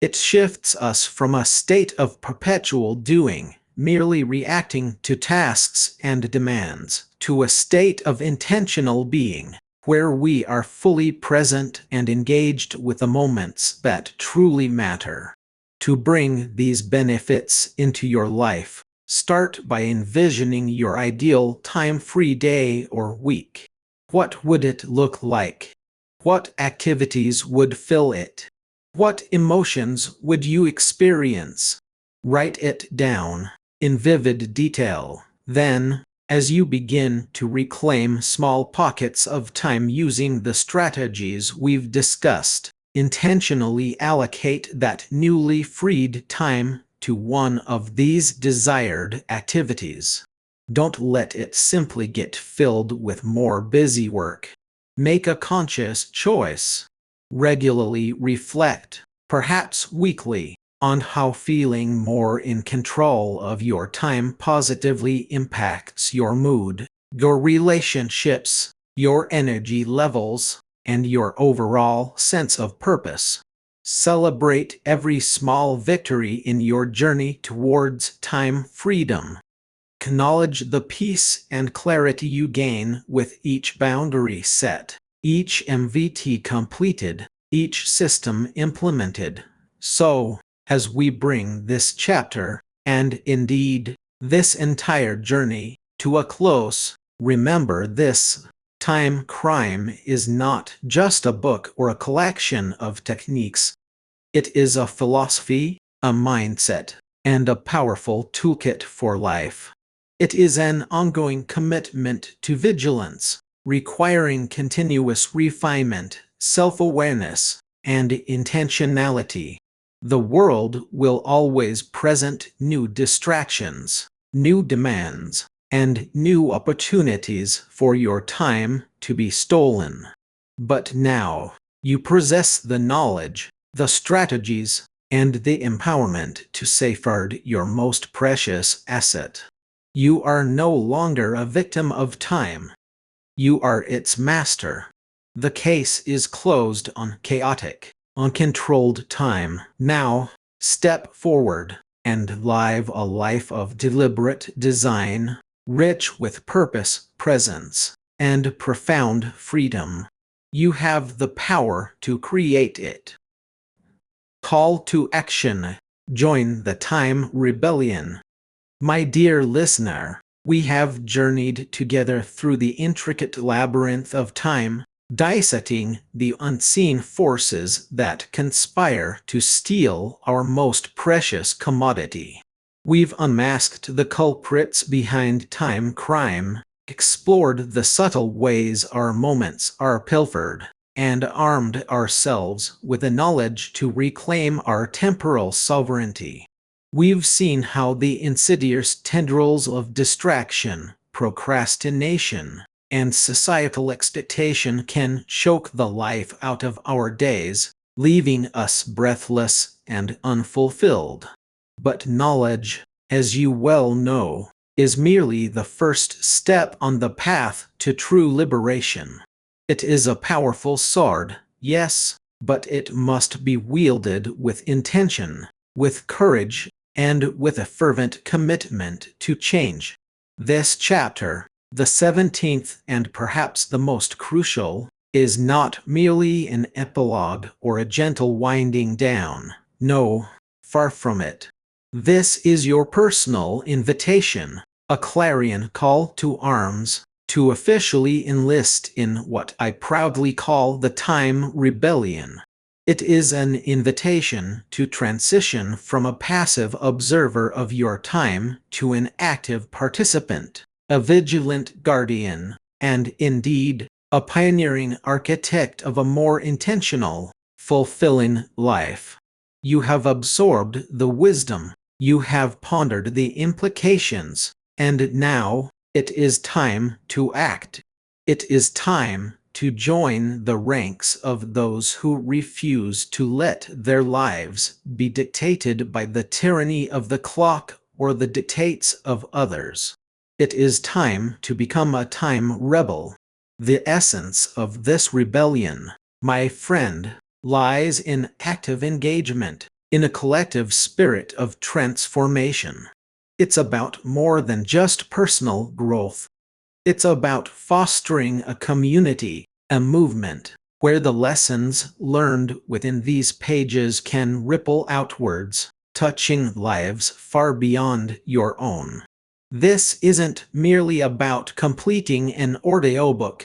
It shifts us from a state of perpetual doing, merely reacting to tasks and demands, to a state of intentional being, where we are fully present and engaged with the moments that truly matter. To bring these benefits into your life, start by envisioning your ideal time-free day or week. What would it look like? What activities would fill it? What emotions would you experience? Write it down in vivid detail. Then, as you begin to reclaim small pockets of time using the strategies we've discussed, intentionally allocate that newly freed time to one of these desired activities. Don't let it simply get filled with more busy work. Make a conscious choice. Regularly reflect, perhaps weekly, on how feeling more in control of your time positively impacts your mood, your relationships, your energy levels, and your overall sense of purpose. Celebrate every small victory in your journey towards time freedom. Acknowledge the peace and clarity you gain with each boundary set, each MVT completed, each system implemented. So, as we bring this chapter, and indeed, this entire journey, to a close, remember this. Time crime is not just a book or a collection of techniques. It is a philosophy, a mindset, and a powerful toolkit for life. It is an ongoing commitment to vigilance, requiring continuous refinement, self-awareness, and intentionality. The world will always present new distractions, new demands, and new opportunities for your time to be stolen. But now, you possess the knowledge, the strategies, and the empowerment to safeguard your most precious asset. You are no longer a victim of time. You are its master. The case is closed on chaotic, uncontrolled time. Now, step forward and live a life of deliberate design, rich with purpose, presence, and profound freedom. You have the power to create it. Call to action. Join the Time Rebellion. My dear listener, we have journeyed together through the intricate labyrinth of time, dissecting the unseen forces that conspire to steal our most precious commodity. We've unmasked the culprits behind time crime, explored the subtle ways our moments are pilfered, and armed ourselves with the knowledge to reclaim our temporal sovereignty. We've seen how the insidious tendrils of distraction, procrastination, and societal expectation can choke the life out of our days, leaving us breathless and unfulfilled. But knowledge, as you well know, is merely the first step on the path to true liberation. It is a powerful sword, yes, but it must be wielded with intention, with courage, and with a fervent commitment to change. This chapter, the 17th and perhaps the most crucial, is not merely an epilogue or a gentle winding down. No, far from it. This is your personal invitation, a clarion call to arms, to officially enlist in what I proudly call the Time Rebellion. It is an invitation to transition from a passive observer of your time to an active participant, a vigilant guardian, and indeed, a pioneering architect of a more intentional, fulfilling life. You have absorbed the wisdom, you have pondered the implications, and now, it is time to act. It is time to join the ranks of those who refuse to let their lives be dictated by the tyranny of the clock or the dictates of others. It is time to become a time rebel. The essence of this rebellion, my friend, lies in active engagement, in a collective spirit of transformation. It's about more than just personal growth. It's about fostering a community, a movement, where the lessons learned within these pages can ripple outwards, touching lives far beyond your own. This isn't merely about completing an audiobook.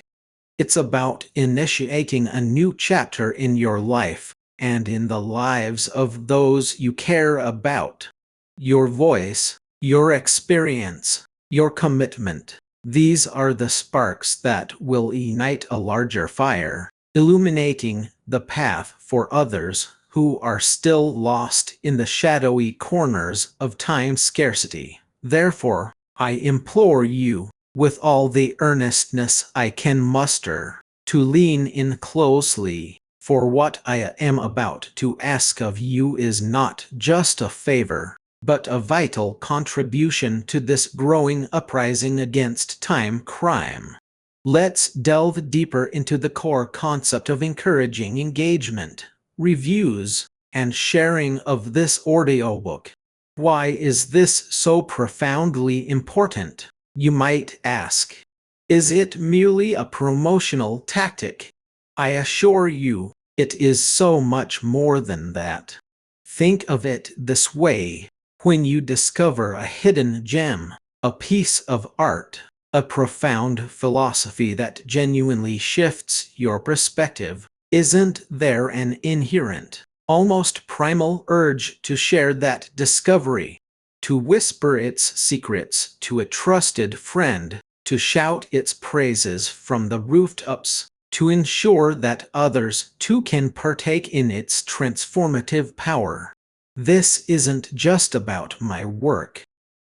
It's about initiating a new chapter in your life and in the lives of those you care about. Your voice, your experience, your commitment. These are the sparks that will ignite a larger fire, illuminating the path for others who are still lost in the shadowy corners of time's scarcity. Therefore, I implore you, with all the earnestness I can muster, to lean in closely, for what I am about to ask of you is not just a favor, but a vital contribution to this growing uprising against time crime. Let's delve deeper into the core concept of encouraging engagement, reviews, and sharing of this audiobook. Why is this so profoundly important, you might ask? Is it merely a promotional tactic? I assure you, it is so much more than that. Think of it this way. When you discover a hidden gem, a piece of art, a profound philosophy that genuinely shifts your perspective, isn't there an inherent, almost primal urge to share that discovery, to whisper its secrets to a trusted friend, to shout its praises from the rooftops, to ensure that others too can partake in its transformative power? This isn't just about my work.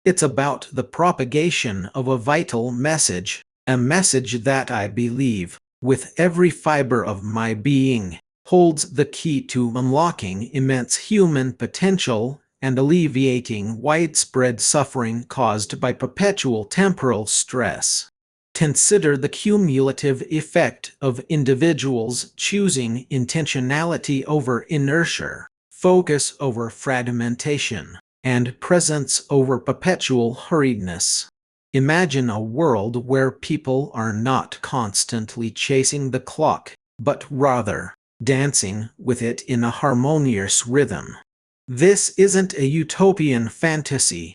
It's about the propagation of a vital message, A message that I believe, with every fiber of my being, holds the key to unlocking immense human potential and alleviating widespread suffering caused by perpetual temporal stress. Consider the cumulative effect of individuals choosing intentionality over inertia, focus over fragmentation, and presence over perpetual hurriedness. Imagine a world where people are not constantly chasing the clock, but rather dancing with it in a harmonious rhythm. This isn't a utopian fantasy.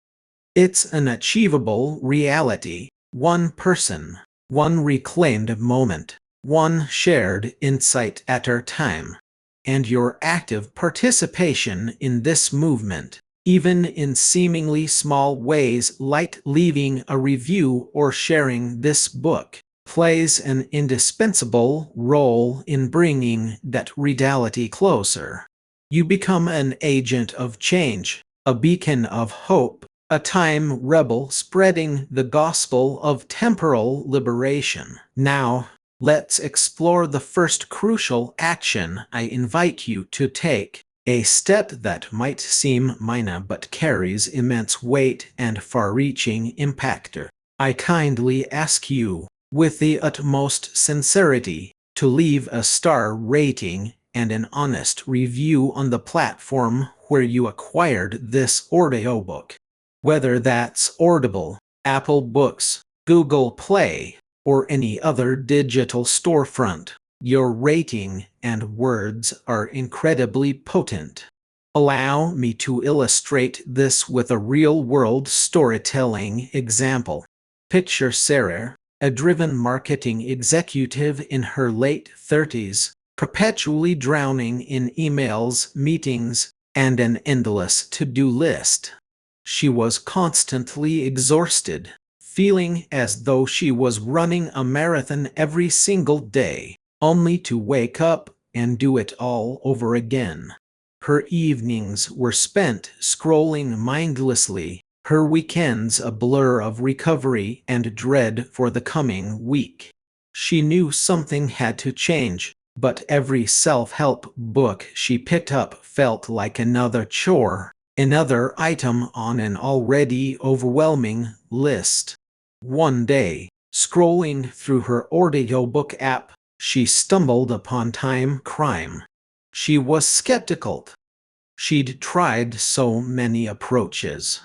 It's an achievable reality. One person, one reclaimed moment, one shared insight at a time. And your active participation in this movement, even in seemingly small ways like leaving a review or sharing this book, plays an indispensable role in bringing that reality closer. You become an agent of change, a beacon of hope, a time rebel spreading the gospel of temporal liberation. Now, let's explore the first crucial action I invite you to take, a step that might seem minor but carries immense weight and far-reaching impact. I kindly ask you, with the utmost sincerity, to leave a star rating and an honest review on the platform where you acquired this audiobook. Whether that's Audible, Apple Books, Google Play, or any other digital storefront, your rating and words are incredibly potent. Allow me to illustrate this with a real-world storytelling example. Picture Sarah, a driven marketing executive in her late 30s, perpetually drowning in emails, meetings, and an endless to-do list. She was constantly exhausted, feeling as though she was running a marathon every single day, only to wake up and do it all over again. Her evenings were spent scrolling mindlessly, her weekends a blur of recovery and dread for the coming week. She knew something had to change, but every self-help book she picked up felt like another chore, another item on an already overwhelming list. One day, scrolling through her audiobook app, she stumbled upon Time Crime. She was skeptical. She'd tried so many approaches.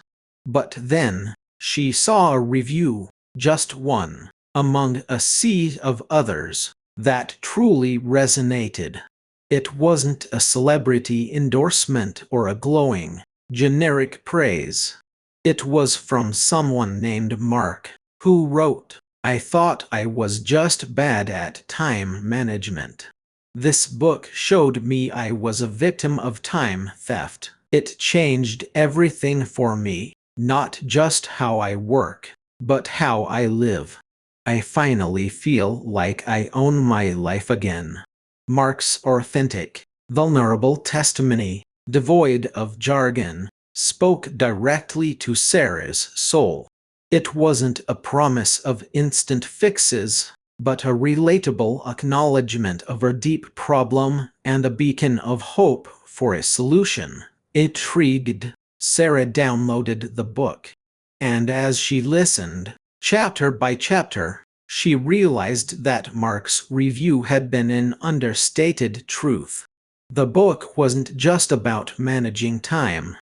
But then, she saw a review, just one, among a sea of others, that truly resonated. It wasn't a celebrity endorsement or a glowing, generic praise. It was from someone named Mark, who wrote, "I thought I was just bad at time management. This book showed me I was a victim of time theft. It changed everything for me, not just how I work, but how I live. I finally feel like I own my life again." Mark's authentic, vulnerable testimony, devoid of jargon, spoke directly to Sarah's soul. It wasn't a promise of instant fixes, but a relatable acknowledgement of her deep problem and a beacon of hope for a solution. Intrigued, Sarah downloaded the book, and as she listened, chapter by chapter, she realized that Mark's review had been an understated truth. The book wasn't just about managing time.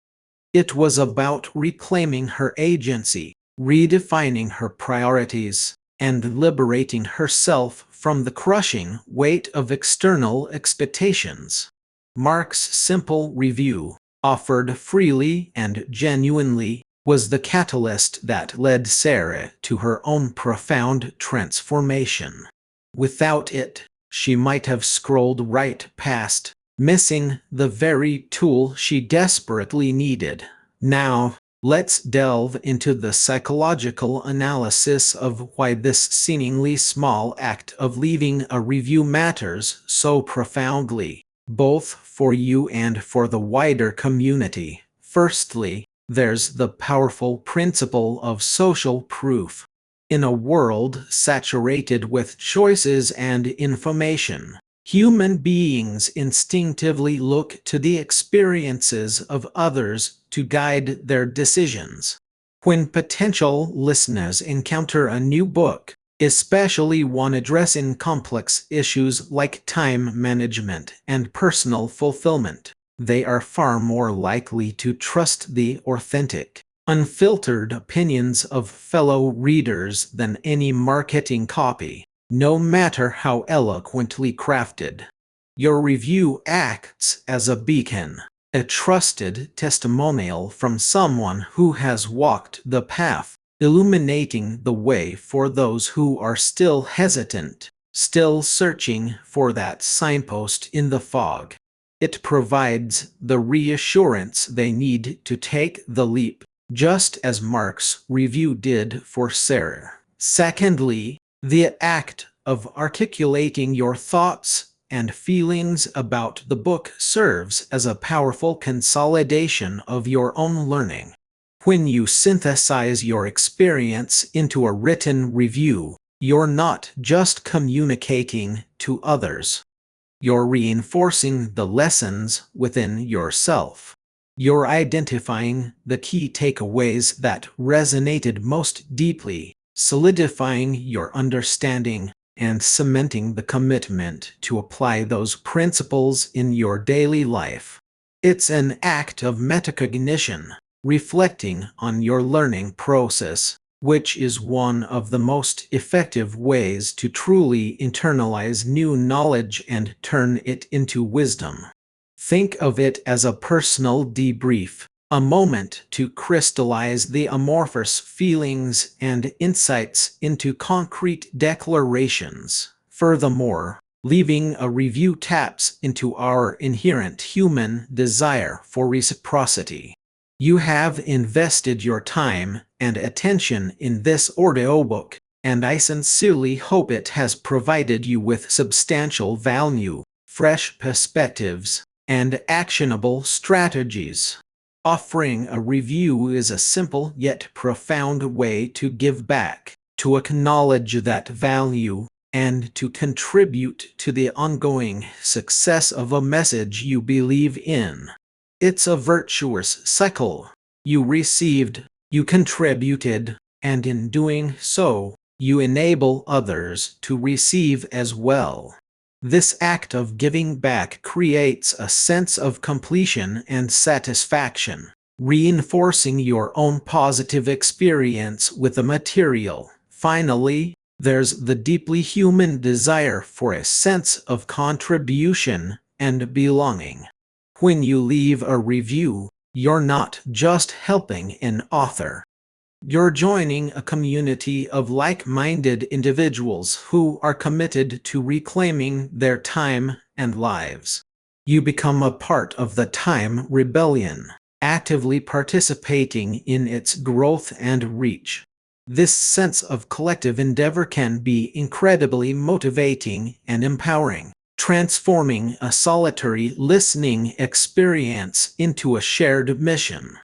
It was about reclaiming her agency, redefining her priorities, and liberating herself from the crushing weight of external expectations. Mark's simple review, offered freely and genuinely, was the catalyst that led Sarah to her own profound transformation. Without it, she might have scrolled right past, missing the very tool she desperately needed. Now, let's delve into the psychological analysis of why this seemingly small act of leaving a review matters so profoundly, both for you and for the wider community. Firstly, there's the powerful principle of social proof. In a world saturated with choices and information, human beings instinctively look to the experiences of others to guide their decisions. When potential listeners encounter a new book, especially one addressing complex issues like time management and personal fulfillment, they are far more likely to trust the authentic, unfiltered opinions of fellow readers than any marketing copy, no matter how eloquently crafted. Your review acts as a beacon, a trusted testimonial from someone who has walked the path, illuminating the way for those who are still hesitant, still searching for that signpost in the fog. It provides the reassurance they need to take the leap, just as Mark's review did for Sarah. Secondly, the act of articulating your thoughts and feelings about the book serves as a powerful consolidation of your own learning. When you synthesize your experience into a written review, you're not just communicating to others. You're reinforcing the lessons within yourself. You're identifying the key takeaways that resonated most deeply, solidifying your understanding, and cementing the commitment to apply those principles in your daily life. It's an act of metacognition, reflecting on your learning process, which is one of the most effective ways to truly internalize new knowledge and turn it into wisdom. Think of it as a personal debrief, a moment to crystallize the amorphous feelings and insights into concrete declarations. Furthermore, leaving a review taps into our inherent human desire for reciprocity. You have invested your time and attention in this audiobook, and I sincerely hope it has provided you with substantial value, fresh perspectives, and actionable strategies. Offering a review is a simple yet profound way to give back, to acknowledge that value, and to contribute to the ongoing success of a message you believe in. It's a virtuous cycle. You received, you contributed, and in doing so, you enable others to receive as well. This act of giving back creates a sense of completion and satisfaction, reinforcing your own positive experience with the material. Finally, there's the deeply human desire for a sense of contribution and belonging. When you leave a review, you're not just helping an author. You're joining a community of like-minded individuals who are committed to reclaiming their time and lives. You become a part of the time rebellion, actively participating in its growth and reach. This sense of collective endeavor can be incredibly motivating and empowering, transforming a solitary listening experience into a shared mission.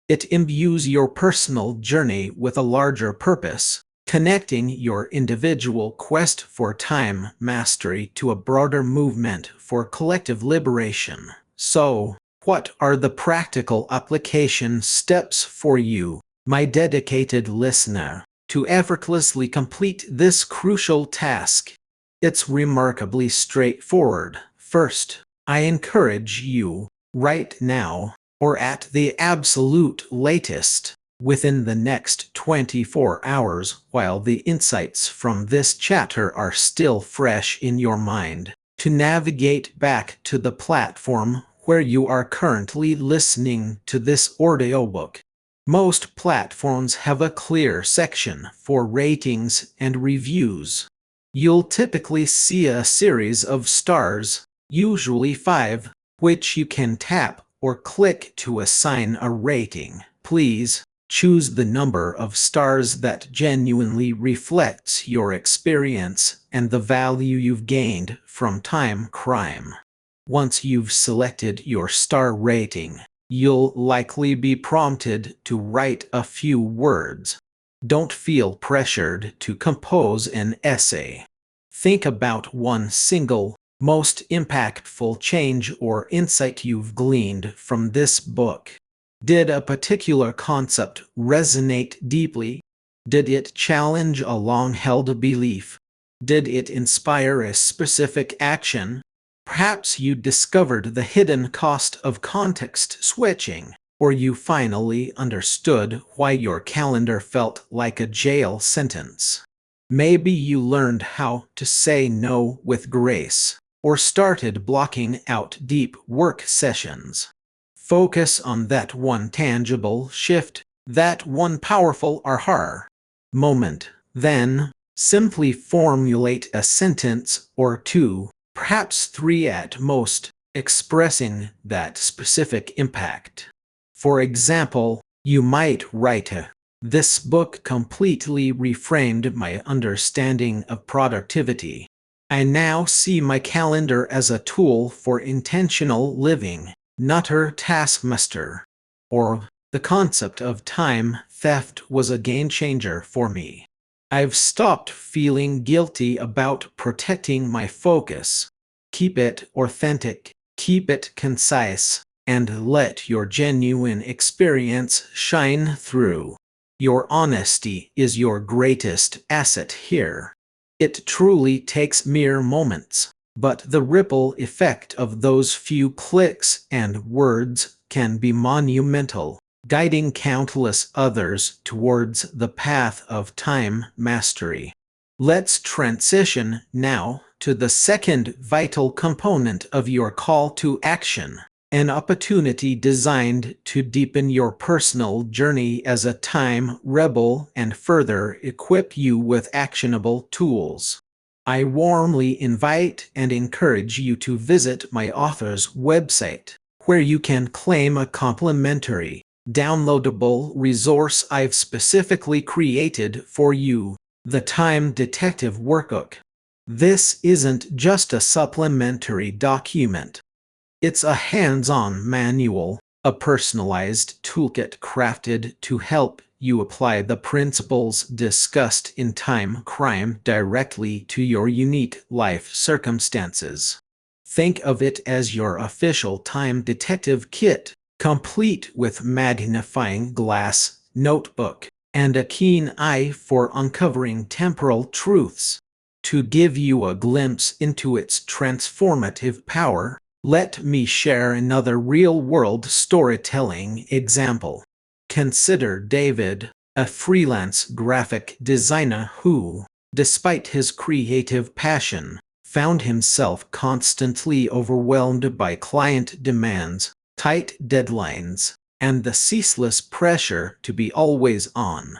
It imbues your personal journey with a larger purpose, connecting your individual quest for time mastery to a broader movement for collective liberation. So, what are the practical application steps for you, my dedicated listener, to effortlessly complete this crucial task? It's remarkably straightforward. First, I encourage you, right now, or at the absolute latest, within the next 24 hours while the insights from this chatter are still fresh in your mind, to navigate back to the platform where you are currently listening to this audiobook. Most platforms have a clear section for ratings and reviews. You'll typically see a series of stars, usually 5, which you can tap or click to assign a rating. Please choose the number of stars that genuinely reflects your experience and the value you've gained from time crime. Once you've selected your star rating, you'll likely be prompted to write a few words. Don't feel pressured to compose an essay. Think about one single, most impactful change or insight you've gleaned from this book. Did a particular concept resonate deeply? Did it challenge a long-held belief? Did it inspire a specific action? Perhaps you discovered the hidden cost of context switching, or you finally understood why your calendar felt like a jail sentence. Maybe you learned how to say no with grace, or started blocking out deep work sessions. Focus on that one tangible shift, that one powerful aha moment. Then, simply formulate a sentence or two, perhaps three at most, expressing that specific impact. For example, you might write "This book completely reframed my understanding of productivity. I now see my calendar as a tool for intentional living, not a taskmaster." Or, "The concept of time theft was a game changer for me. I've stopped feeling guilty about protecting my focus." Keep it authentic, keep it concise, and let your genuine experience shine through. Your honesty is your greatest asset here. It truly takes mere moments, but the ripple effect of those few clicks and words can be monumental, guiding countless others towards the path of time mastery. Let's transition now to the second vital component of your call to action, an opportunity designed to deepen your personal journey as a time rebel and further equip you with actionable tools. I warmly invite and encourage you to visit my author's website, where you can claim a complimentary, downloadable resource I've specifically created for you, the Time Detective Workbook. This isn't just a supplementary document. It's a hands-on manual, a personalized toolkit crafted to help you apply the principles discussed in Time Crime directly to your unique life circumstances. Think of it as your official Time Detective kit, complete with magnifying glass, notebook, and a keen eye for uncovering temporal truths. To give you a glimpse into its transformative power, let me share another real-world storytelling example. Consider David, a freelance graphic designer who, despite his creative passion, found himself constantly overwhelmed by client demands, tight deadlines, and the ceaseless pressure to be always on.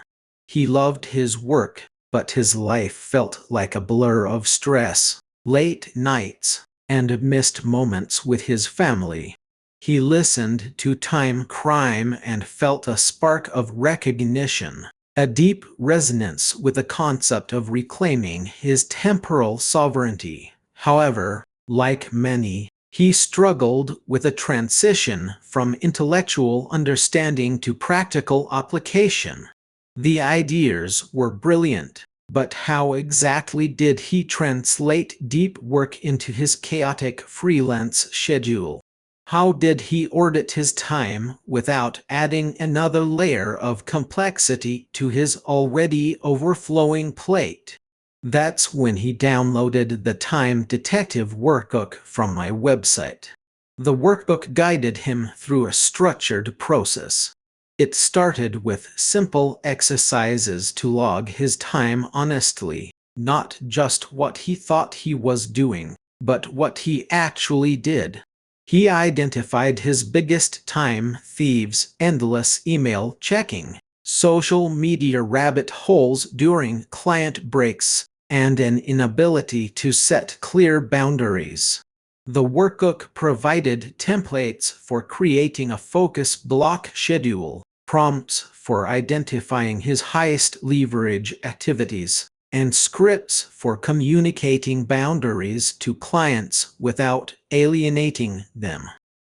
He loved his work, but his life felt like a blur of stress, late nights, and missed moments with his family. He listened to Time Crime and felt a spark of recognition, a deep resonance with the concept of reclaiming his temporal sovereignty. However, like many, he struggled with a transition from intellectual understanding to practical application. The ideas were brilliant, but how exactly did he translate deep work into his chaotic freelance schedule? How did he audit his time without adding another layer of complexity to his already overflowing plate? That's when he downloaded the Time Detective Workbook from my website. The workbook guided him through a structured process. It started with simple exercises to log his time honestly, not just what he thought he was doing, but what he actually did. He identified his biggest time thieves: endless email checking, social media rabbit holes during client breaks, and an inability to set clear boundaries. The workbook provided templates for creating a focus block schedule, prompts for identifying his highest leverage activities, and scripts for communicating boundaries to clients without alienating them.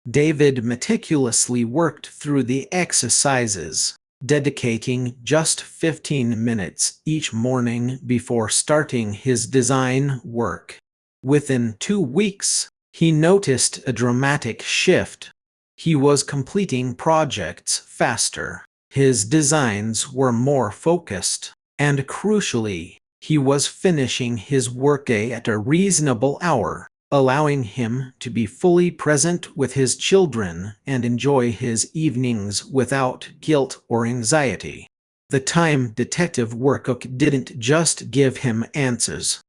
David meticulously worked through the exercises, dedicating just 15 minutes each morning before starting his design work. Within 2 weeks, he noticed a dramatic shift. He was completing projects faster, his designs were more focused, and crucially, he was finishing his workday at a reasonable hour, allowing him to be fully present with his children and enjoy his evenings without guilt or anxiety. The Time Detective Workbook didn't just give him answers.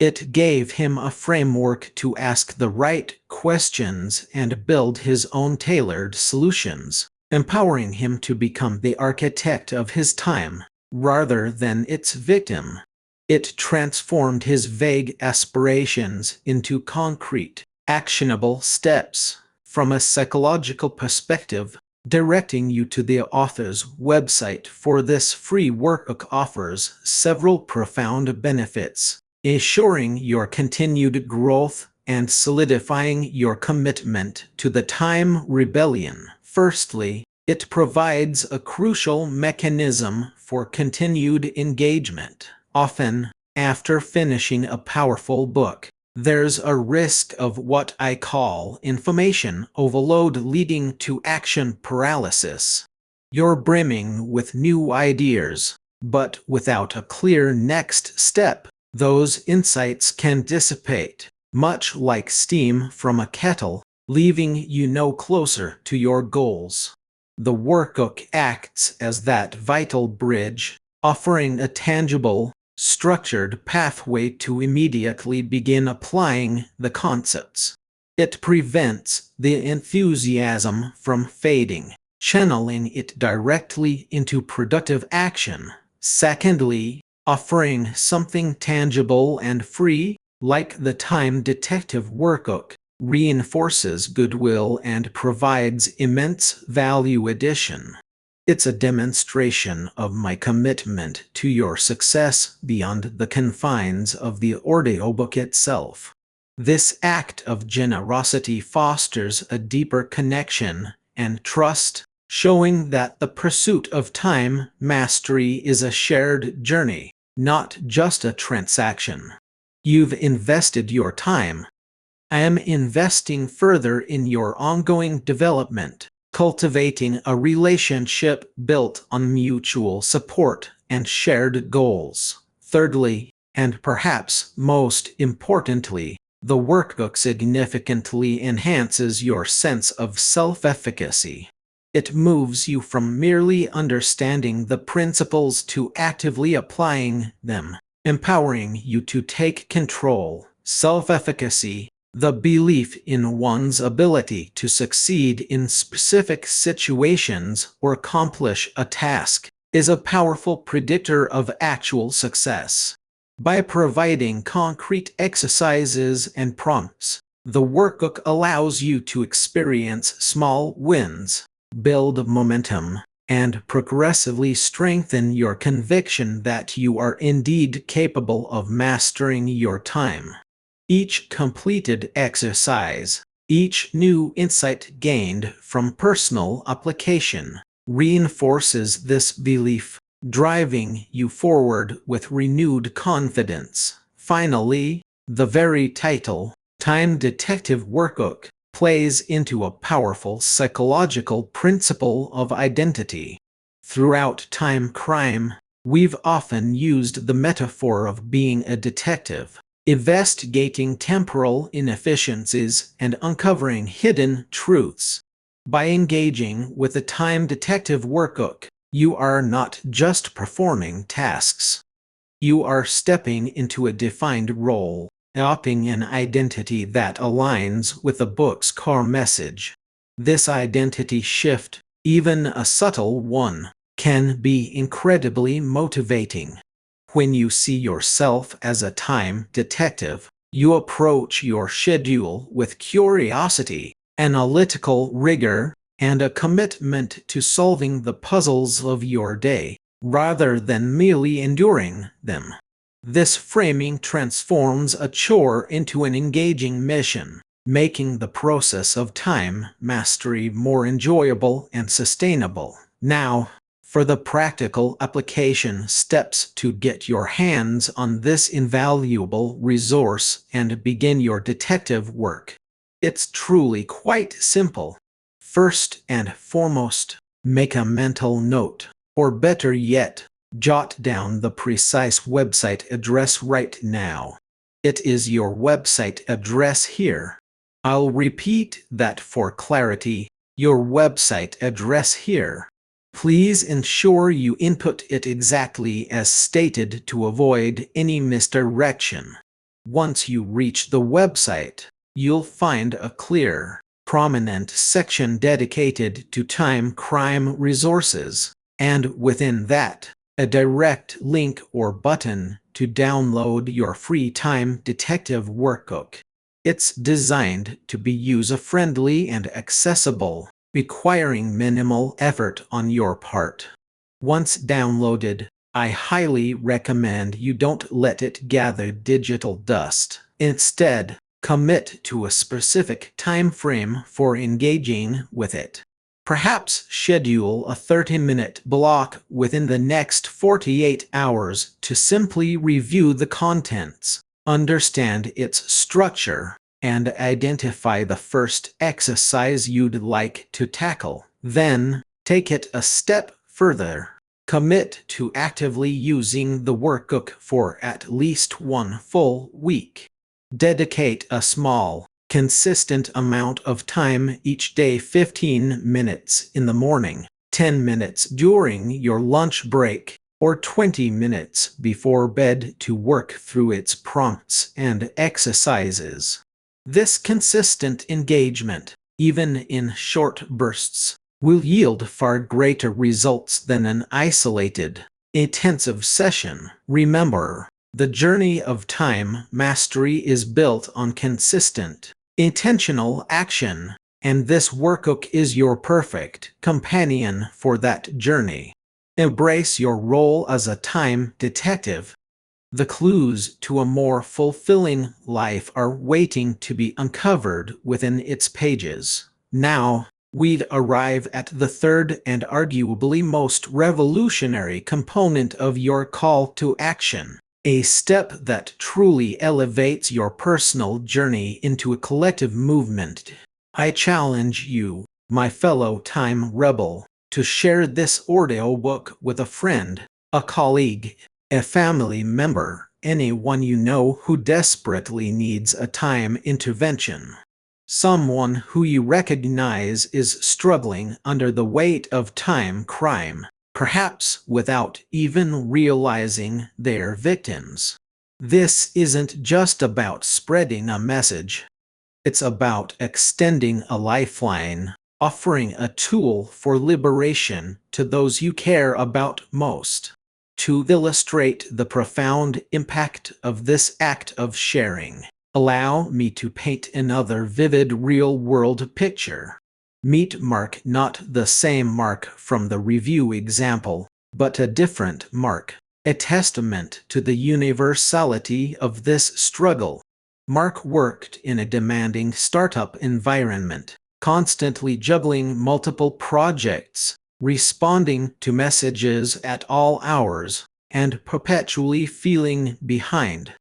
It gave him a framework to ask the right questions and build his own tailored solutions, empowering him to become the architect of his time, rather than its victim. It transformed his vague aspirations into concrete, actionable steps. From a psychological perspective, directing you to the author's website for this free workbook offers several profound benefits, ensuring your continued growth and solidifying your commitment to the time rebellion. Firstly, it provides a crucial mechanism for continued engagement. Often, after finishing a powerful book, there's a risk of what I call information overload leading to action paralysis. You're brimming with new ideas, but without a clear next step, those insights can dissipate, much like steam from a kettle, leaving you no closer to your goals. The workbook acts as that vital bridge, offering a tangible, structured pathway to immediately begin applying the concepts. It prevents the enthusiasm from fading, channeling it directly into productive action. Secondly, offering something tangible and free, like the Time Detective Workbook, reinforces goodwill and provides immense value addition. It's a demonstration of my commitment to your success beyond the confines of the audiobook itself. This act of generosity fosters a deeper connection and trust, showing that the pursuit of time mastery is a shared journey, not just a transaction. You've invested your time. I am investing further in your ongoing development, cultivating a relationship built on mutual support and shared goals. Thirdly, and perhaps most importantly, the workbook significantly enhances your sense of self-efficacy. It moves you from merely understanding the principles to actively applying them, empowering you to take control. Self-efficacy, the belief in one's ability to succeed in specific situations or accomplish a task, is a powerful predictor of actual success. By providing concrete exercises and prompts, the workbook allows you to experience small wins, build momentum, and progressively strengthen your conviction that you are indeed capable of mastering your time. Each completed exercise, each new insight gained from personal application, reinforces this belief, driving you forward with renewed confidence. Finally, the very title, Time Detective Workbook, plays into a powerful psychological principle of identity. Throughout time crime, we've often used the metaphor of being a detective, investigating temporal inefficiencies and uncovering hidden truths. By engaging with the Time Detective Workbook, you are not just performing tasks. You are stepping into a defined role, adopting an identity that aligns with the book's core message. This identity shift, even a subtle one, can be incredibly motivating. When you see yourself as a time detective, you approach your schedule with curiosity, analytical rigor, and a commitment to solving the puzzles of your day, rather than merely enduring them. This framing transforms a chore into an engaging mission, making the process of time mastery more enjoyable and sustainable. Now, for the practical application steps to get your hands on this invaluable resource and begin your detective work. It's truly quite simple. First and foremost, make a mental note, or better yet, jot down the precise website address right now. It is your website address here. I'll repeat that for clarity. Your website address here. Please ensure you input it exactly as stated to avoid any misdirection. Once you reach the website, you'll find a clear, prominent section dedicated to time crime resources, and within that, a direct link or button to download your free time detective workbook. It's designed to be user-friendly and accessible, requiring minimal effort on your part. Once downloaded, I highly recommend you don't let it gather digital dust. Instead, commit to a specific time frame for engaging with it. Perhaps schedule a 30-minute block within the next 48 hours to simply review the contents, understand its structure, and identify the first exercise you'd like to tackle. Then, take it a step further. Commit to actively using the workbook for at least one full week. Dedicate a small, consistent amount of time each day, 15 minutes in the morning, 10 minutes during your lunch break, or 20 minutes before bed to work through its prompts and exercises. This consistent engagement, even in short bursts, will yield far greater results than an isolated, intensive session. Remember, the journey of time mastery is built on consistent, intentional action, and this workbook is your perfect companion for that journey. Embrace your role as a time detective. The clues to a more fulfilling life are waiting to be uncovered within its pages. Now, we'd arrive at the third and arguably most revolutionary component of your call to action. A step that truly elevates your personal journey into a collective movement. I challenge you, my fellow time rebel, to share this audiobook with a friend, a colleague, a family member, anyone you know who desperately needs a time intervention. Someone who you recognize is struggling under the weight of time crime, perhaps without even realizing they're victims. This isn't just about spreading a message. It's about extending a lifeline, offering a tool for liberation to those you care about most. To illustrate the profound impact of this act of sharing, allow me to paint another vivid real-world picture. Meet Mark, not the same Mark from the review example, but a different Mark, a testament to the universality of this struggle. Mark worked in a demanding startup environment, constantly juggling multiple projects, responding to messages at all hours, and perpetually feeling behind.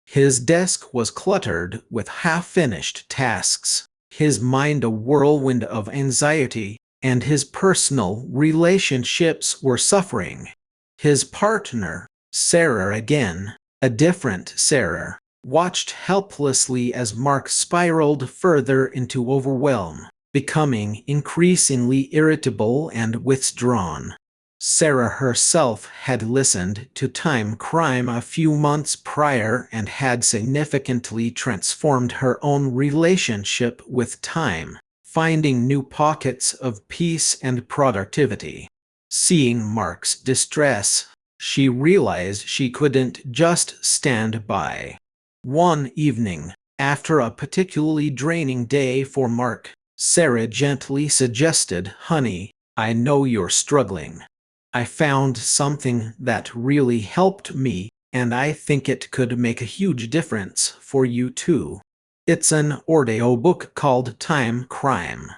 His desk was cluttered with half-finished tasks, his mind a whirlwind of anxiety, and his personal relationships were suffering. His partner, Sarah again, a different Sarah, watched helplessly as Mark spiraled further into overwhelm, becoming increasingly irritable and withdrawn. Sarah herself had listened to time crime a few months prior and had significantly transformed her own relationship with time, finding new pockets of peace and productivity. Seeing Mark's distress, she realized she couldn't just stand by. One evening, after a particularly draining day for Mark, Sarah gently suggested, "Honey, I know you're struggling. I found something that really helped me, and I think it could make a huge difference for you too. It's an audiobook called Time Crime.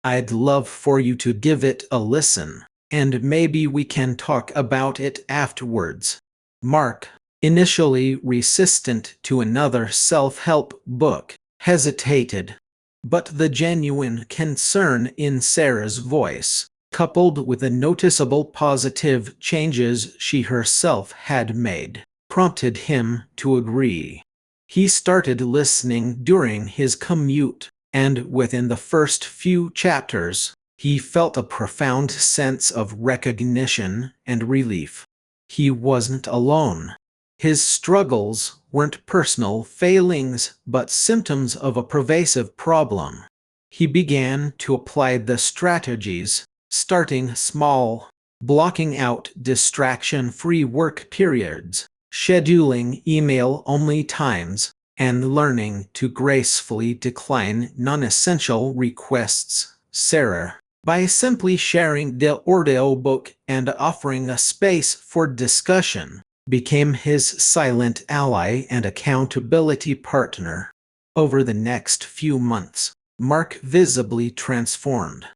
I'd love for you to give it a listen." and maybe we can talk about it afterwards. Mark, initially resistant to another self-help book, hesitated. But the genuine concern in Sarah's voice, coupled with the noticeable positive changes she herself had made, prompted him to agree. He started listening during his commute, and within the first few chapters, he felt a profound sense of recognition and relief. He wasn't alone. His struggles weren't personal failings but symptoms of a pervasive problem. He began to apply the strategies, starting small, blocking out distraction-free work periods, scheduling email-only times, and learning to gracefully decline non-essential requests. Sarah, by simply sharing the audiobook and offering a space for discussion, became his silent ally and accountability partner. Over the next few months, Mark visibly transformed.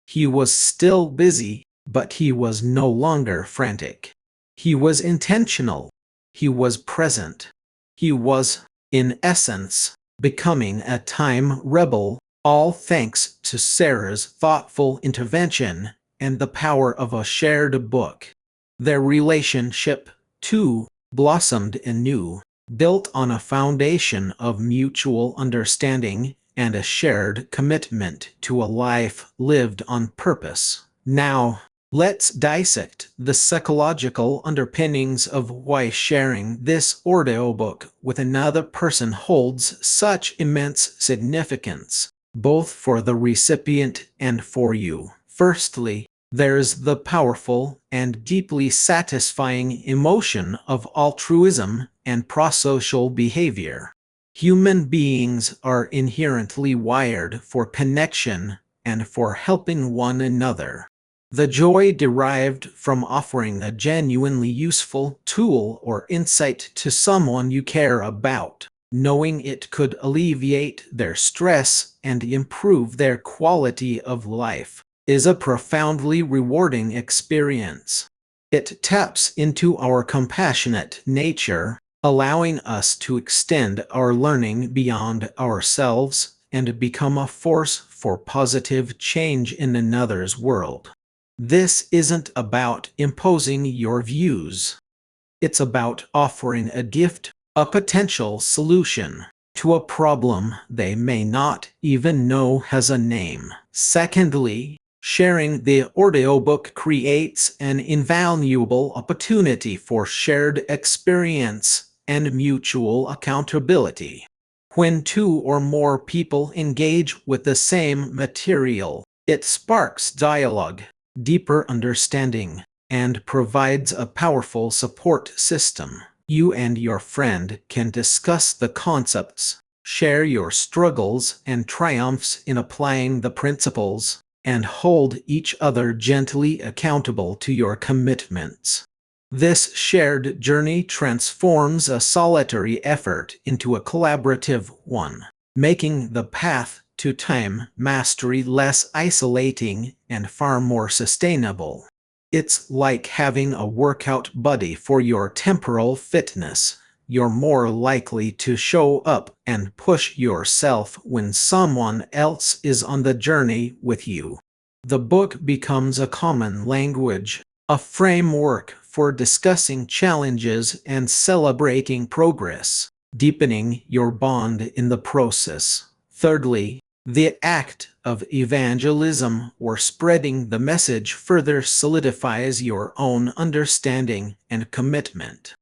He was still busy, but he was no longer frantic. He was intentional. He was present. He was, in essence, becoming a time rebel, all thanks to Sarah's thoughtful intervention and the power of a shared book. Their relationship, too, blossomed anew, built on a foundation of mutual understanding and a shared commitment to a life lived on purpose. Now, let's dissect the psychological underpinnings of why sharing this audiobook with another person holds such immense significance, both for the recipient and for you. Firstly, there's the powerful and deeply satisfying emotion of altruism and prosocial behavior. Human beings are inherently wired for connection and for helping one another. The joy derived from offering a genuinely useful tool or insight to someone you care about, knowing it could alleviate their stress and improve their quality of life, is a profoundly rewarding experience. It taps into our compassionate nature, allowing us to extend our learning beyond ourselves and become a force for positive change in another's world. This isn't about imposing your views. It's about offering a gift, a potential solution, to a problem they may not even know has a name. Secondly, sharing the audiobook creates an invaluable opportunity for shared experience and mutual accountability. When two or more people engage with the same material, it sparks dialogue, deeper understanding, and provides a powerful support system. You and your friend can discuss the concepts, share your struggles and triumphs in applying the principles, and hold each other gently accountable to your commitments. This shared journey transforms a solitary effort into a collaborative one, making the path to time mastery less isolating and far more sustainable. It's like having a workout buddy for your temporal fitness. You're more likely to show up and push yourself when someone else is on the journey with you. The book becomes a common language, a framework for discussing challenges and celebrating progress, deepening your bond in the process. Thirdly, the act of evangelism or spreading the message further solidifies your own understanding and commitment.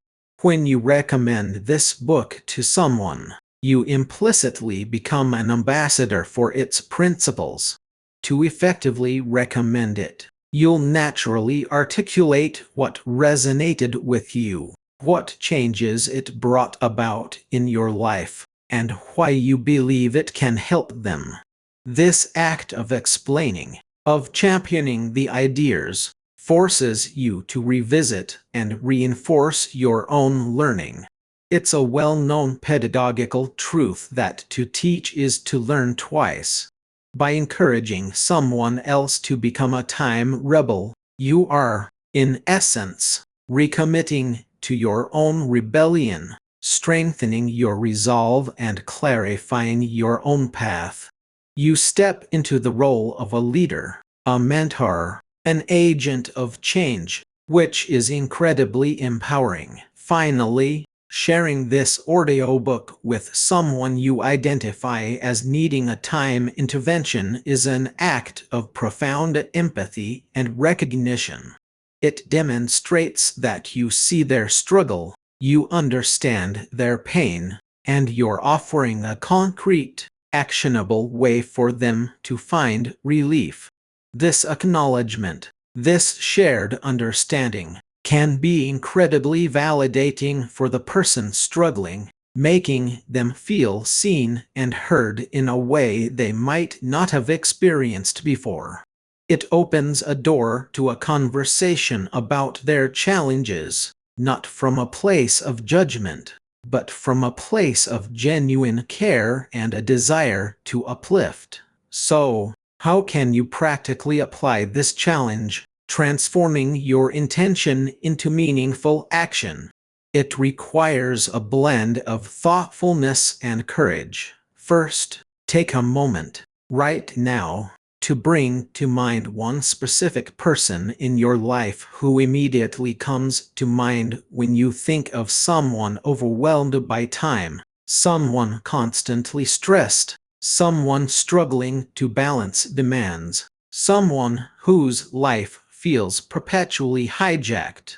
When you recommend this book to someone, you implicitly become an ambassador for its principles. To effectively recommend it, you'll naturally articulate what resonated with you, what changes it brought about in your life, and why you believe it can help them. This act of explaining, of championing the ideas, forces you to revisit and reinforce your own learning. It's a well-known pedagogical truth that to teach is to learn twice. By encouraging someone else to become a time rebel, You are, in essence, recommitting to your own rebellion, strengthening your resolve and clarifying your own path. You step into the role of a leader, a mentor, an agent of change, which is incredibly empowering. Finally, sharing this audiobook with someone you identify as needing a time intervention is an act of profound empathy and recognition. It demonstrates that you see their struggle, you understand their pain, and you're offering a concrete, actionable way for them to find relief. This acknowledgement, this shared understanding, can be incredibly validating for the person struggling, making them feel seen and heard in a way they might not have experienced before. It opens a door to a conversation about their challenges, not from a place of judgment, but from a place of genuine care and a desire to uplift. So, how can you practically apply this challenge, transforming your intention into meaningful action? It requires a blend of thoughtfulness and courage. First, take a moment, right now, to bring to mind one specific person in your life who immediately comes to mind when you think of someone overwhelmed by time, someone constantly stressed, someone struggling to balance demands, someone whose life feels perpetually hijacked.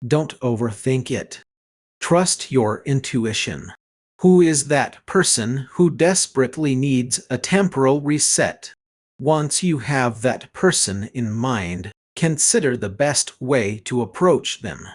Don't overthink it. Trust your intuition. Who is that person who desperately needs a temporal reset? Once you have that person in mind, consider the best way to approach them.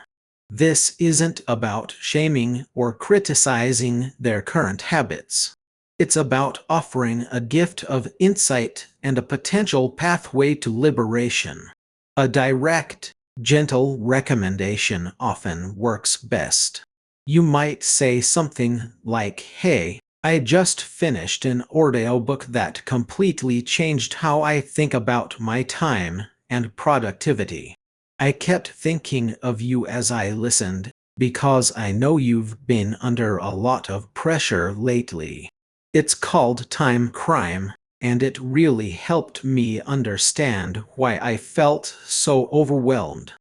This isn't about shaming or criticizing their current habits. It's about offering a gift of insight and a potential pathway to liberation. A direct, gentle recommendation often works best. You might say something like, "Hey, I just finished an audiobook that completely changed how I think about my time and productivity. I kept thinking of you as I listened, because I know you've been under a lot of pressure lately. It's called Time Crime, and it really helped me understand why I felt so overwhelmed.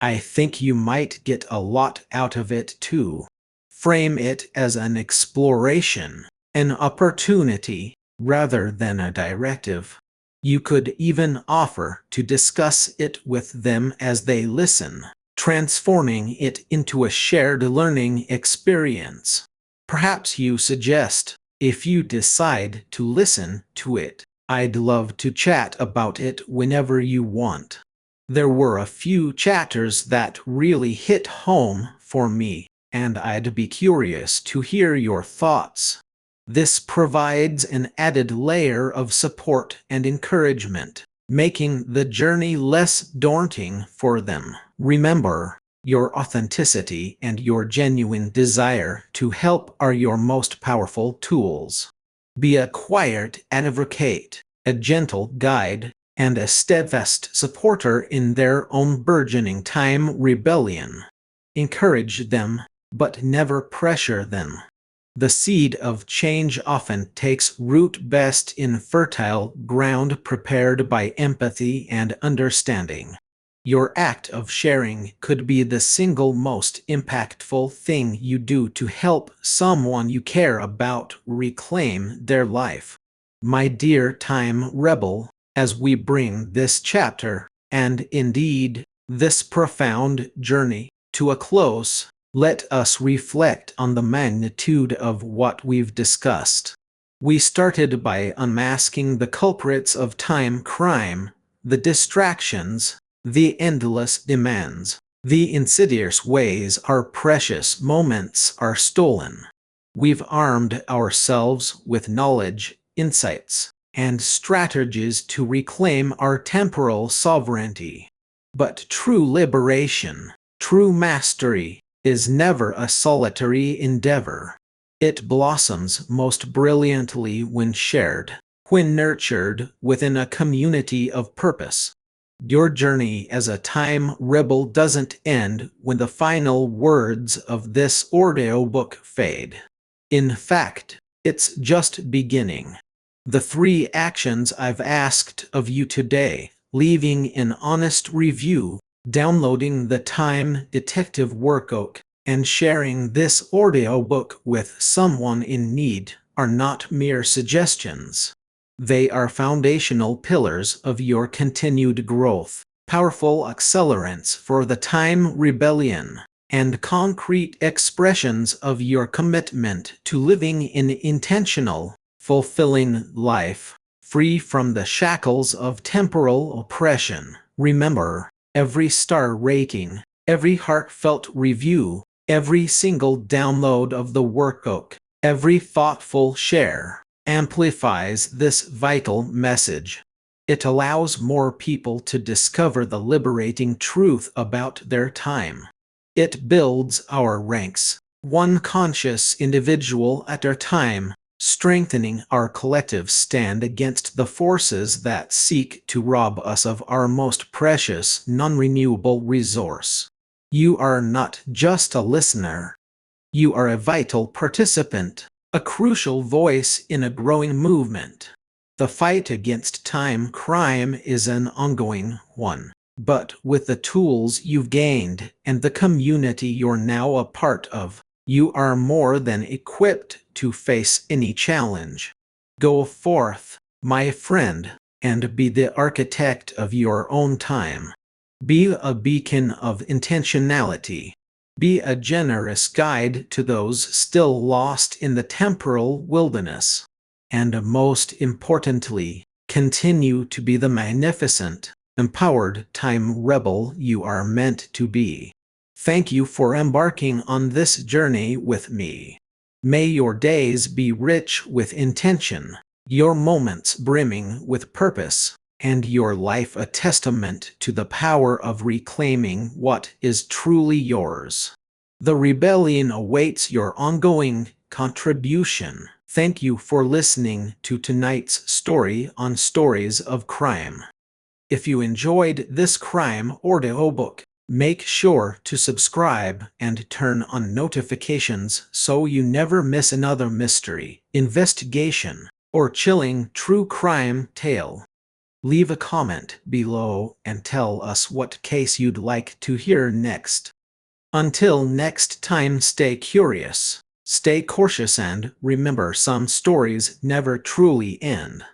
I think you might get a lot out of it too." Frame it as an exploration, an opportunity, rather than a directive. You could even offer to discuss it with them as they listen, transforming it into a shared learning experience. Perhaps you suggest, "If you decide to listen to it, I'd love to chat about it whenever you want." There were a few chapters that really hit home for me, and I'd be curious to hear your thoughts. This provides an added layer of support and encouragement, making the journey less daunting for them. Remember, your authenticity and your genuine desire to help are your most powerful tools. Be a quiet advocate, a gentle guide, and a steadfast supporter in their own burgeoning time rebellion. Encourage them, but never pressure them. The seed of change often takes root best in fertile ground prepared by empathy and understanding. Your act of sharing could be the single most impactful thing you do to help someone you care about reclaim their life. My dear time rebel, as we bring this chapter, and indeed, this profound journey, to a close, let us reflect on the magnitude of what we've discussed. We started by unmasking the culprits of time crime, the distractions, the endless demands, the insidious ways our precious moments are stolen. We've armed ourselves with knowledge, insights, and strategies to reclaim our temporal sovereignty. But true liberation, true mastery, is never a solitary endeavor. It blossoms most brilliantly when shared, when nurtured within a community of purpose. Your journey as a time rebel doesn't end when the final words of this audiobook fade. In fact, it's just beginning. The 3 actions I've asked of you today, leaving an honest review, downloading the Time Detective Workbook, and sharing this audiobook with someone in need, are not mere suggestions. They are foundational pillars of your continued growth, powerful accelerants for the time rebellion, and concrete expressions of your commitment to living an intentional, fulfilling life, free from the shackles of temporal oppression. Remember, every star rating, every heartfelt review, every single download of the workbook, every thoughtful share, amplifies this vital message. It allows more people to discover the liberating truth about their time. It builds our ranks, one conscious individual at a time, strengthening our collective stand against the forces that seek to rob us of our most precious, non-renewable resource. You are not just a listener. You are a vital participant, a crucial voice in a growing movement. The fight against time crime is an ongoing one. But with the tools you've gained and the community you're now a part of, you are more than equipped to face any challenge. Go forth, my friend, and be the architect of your own time. Be a beacon of intentionality. Be a generous guide to those still lost in the temporal wilderness. And most importantly, continue to be the magnificent, empowered time rebel you are meant to be. Thank you for embarking on this journey with me. May your days be rich with intention, your moments brimming with purpose, and your life a testament to the power of reclaiming what is truly yours. The rebellion awaits your ongoing contribution. Thank you for listening to tonight's story on Stories of Crime. If you enjoyed this crime audiobook, make sure to subscribe and turn on notifications so you never miss another mystery, investigation, or chilling true crime tale. Leave a comment below and tell us what case you'd like to hear next. Until next time, stay curious, stay cautious, and remember, some stories never truly end.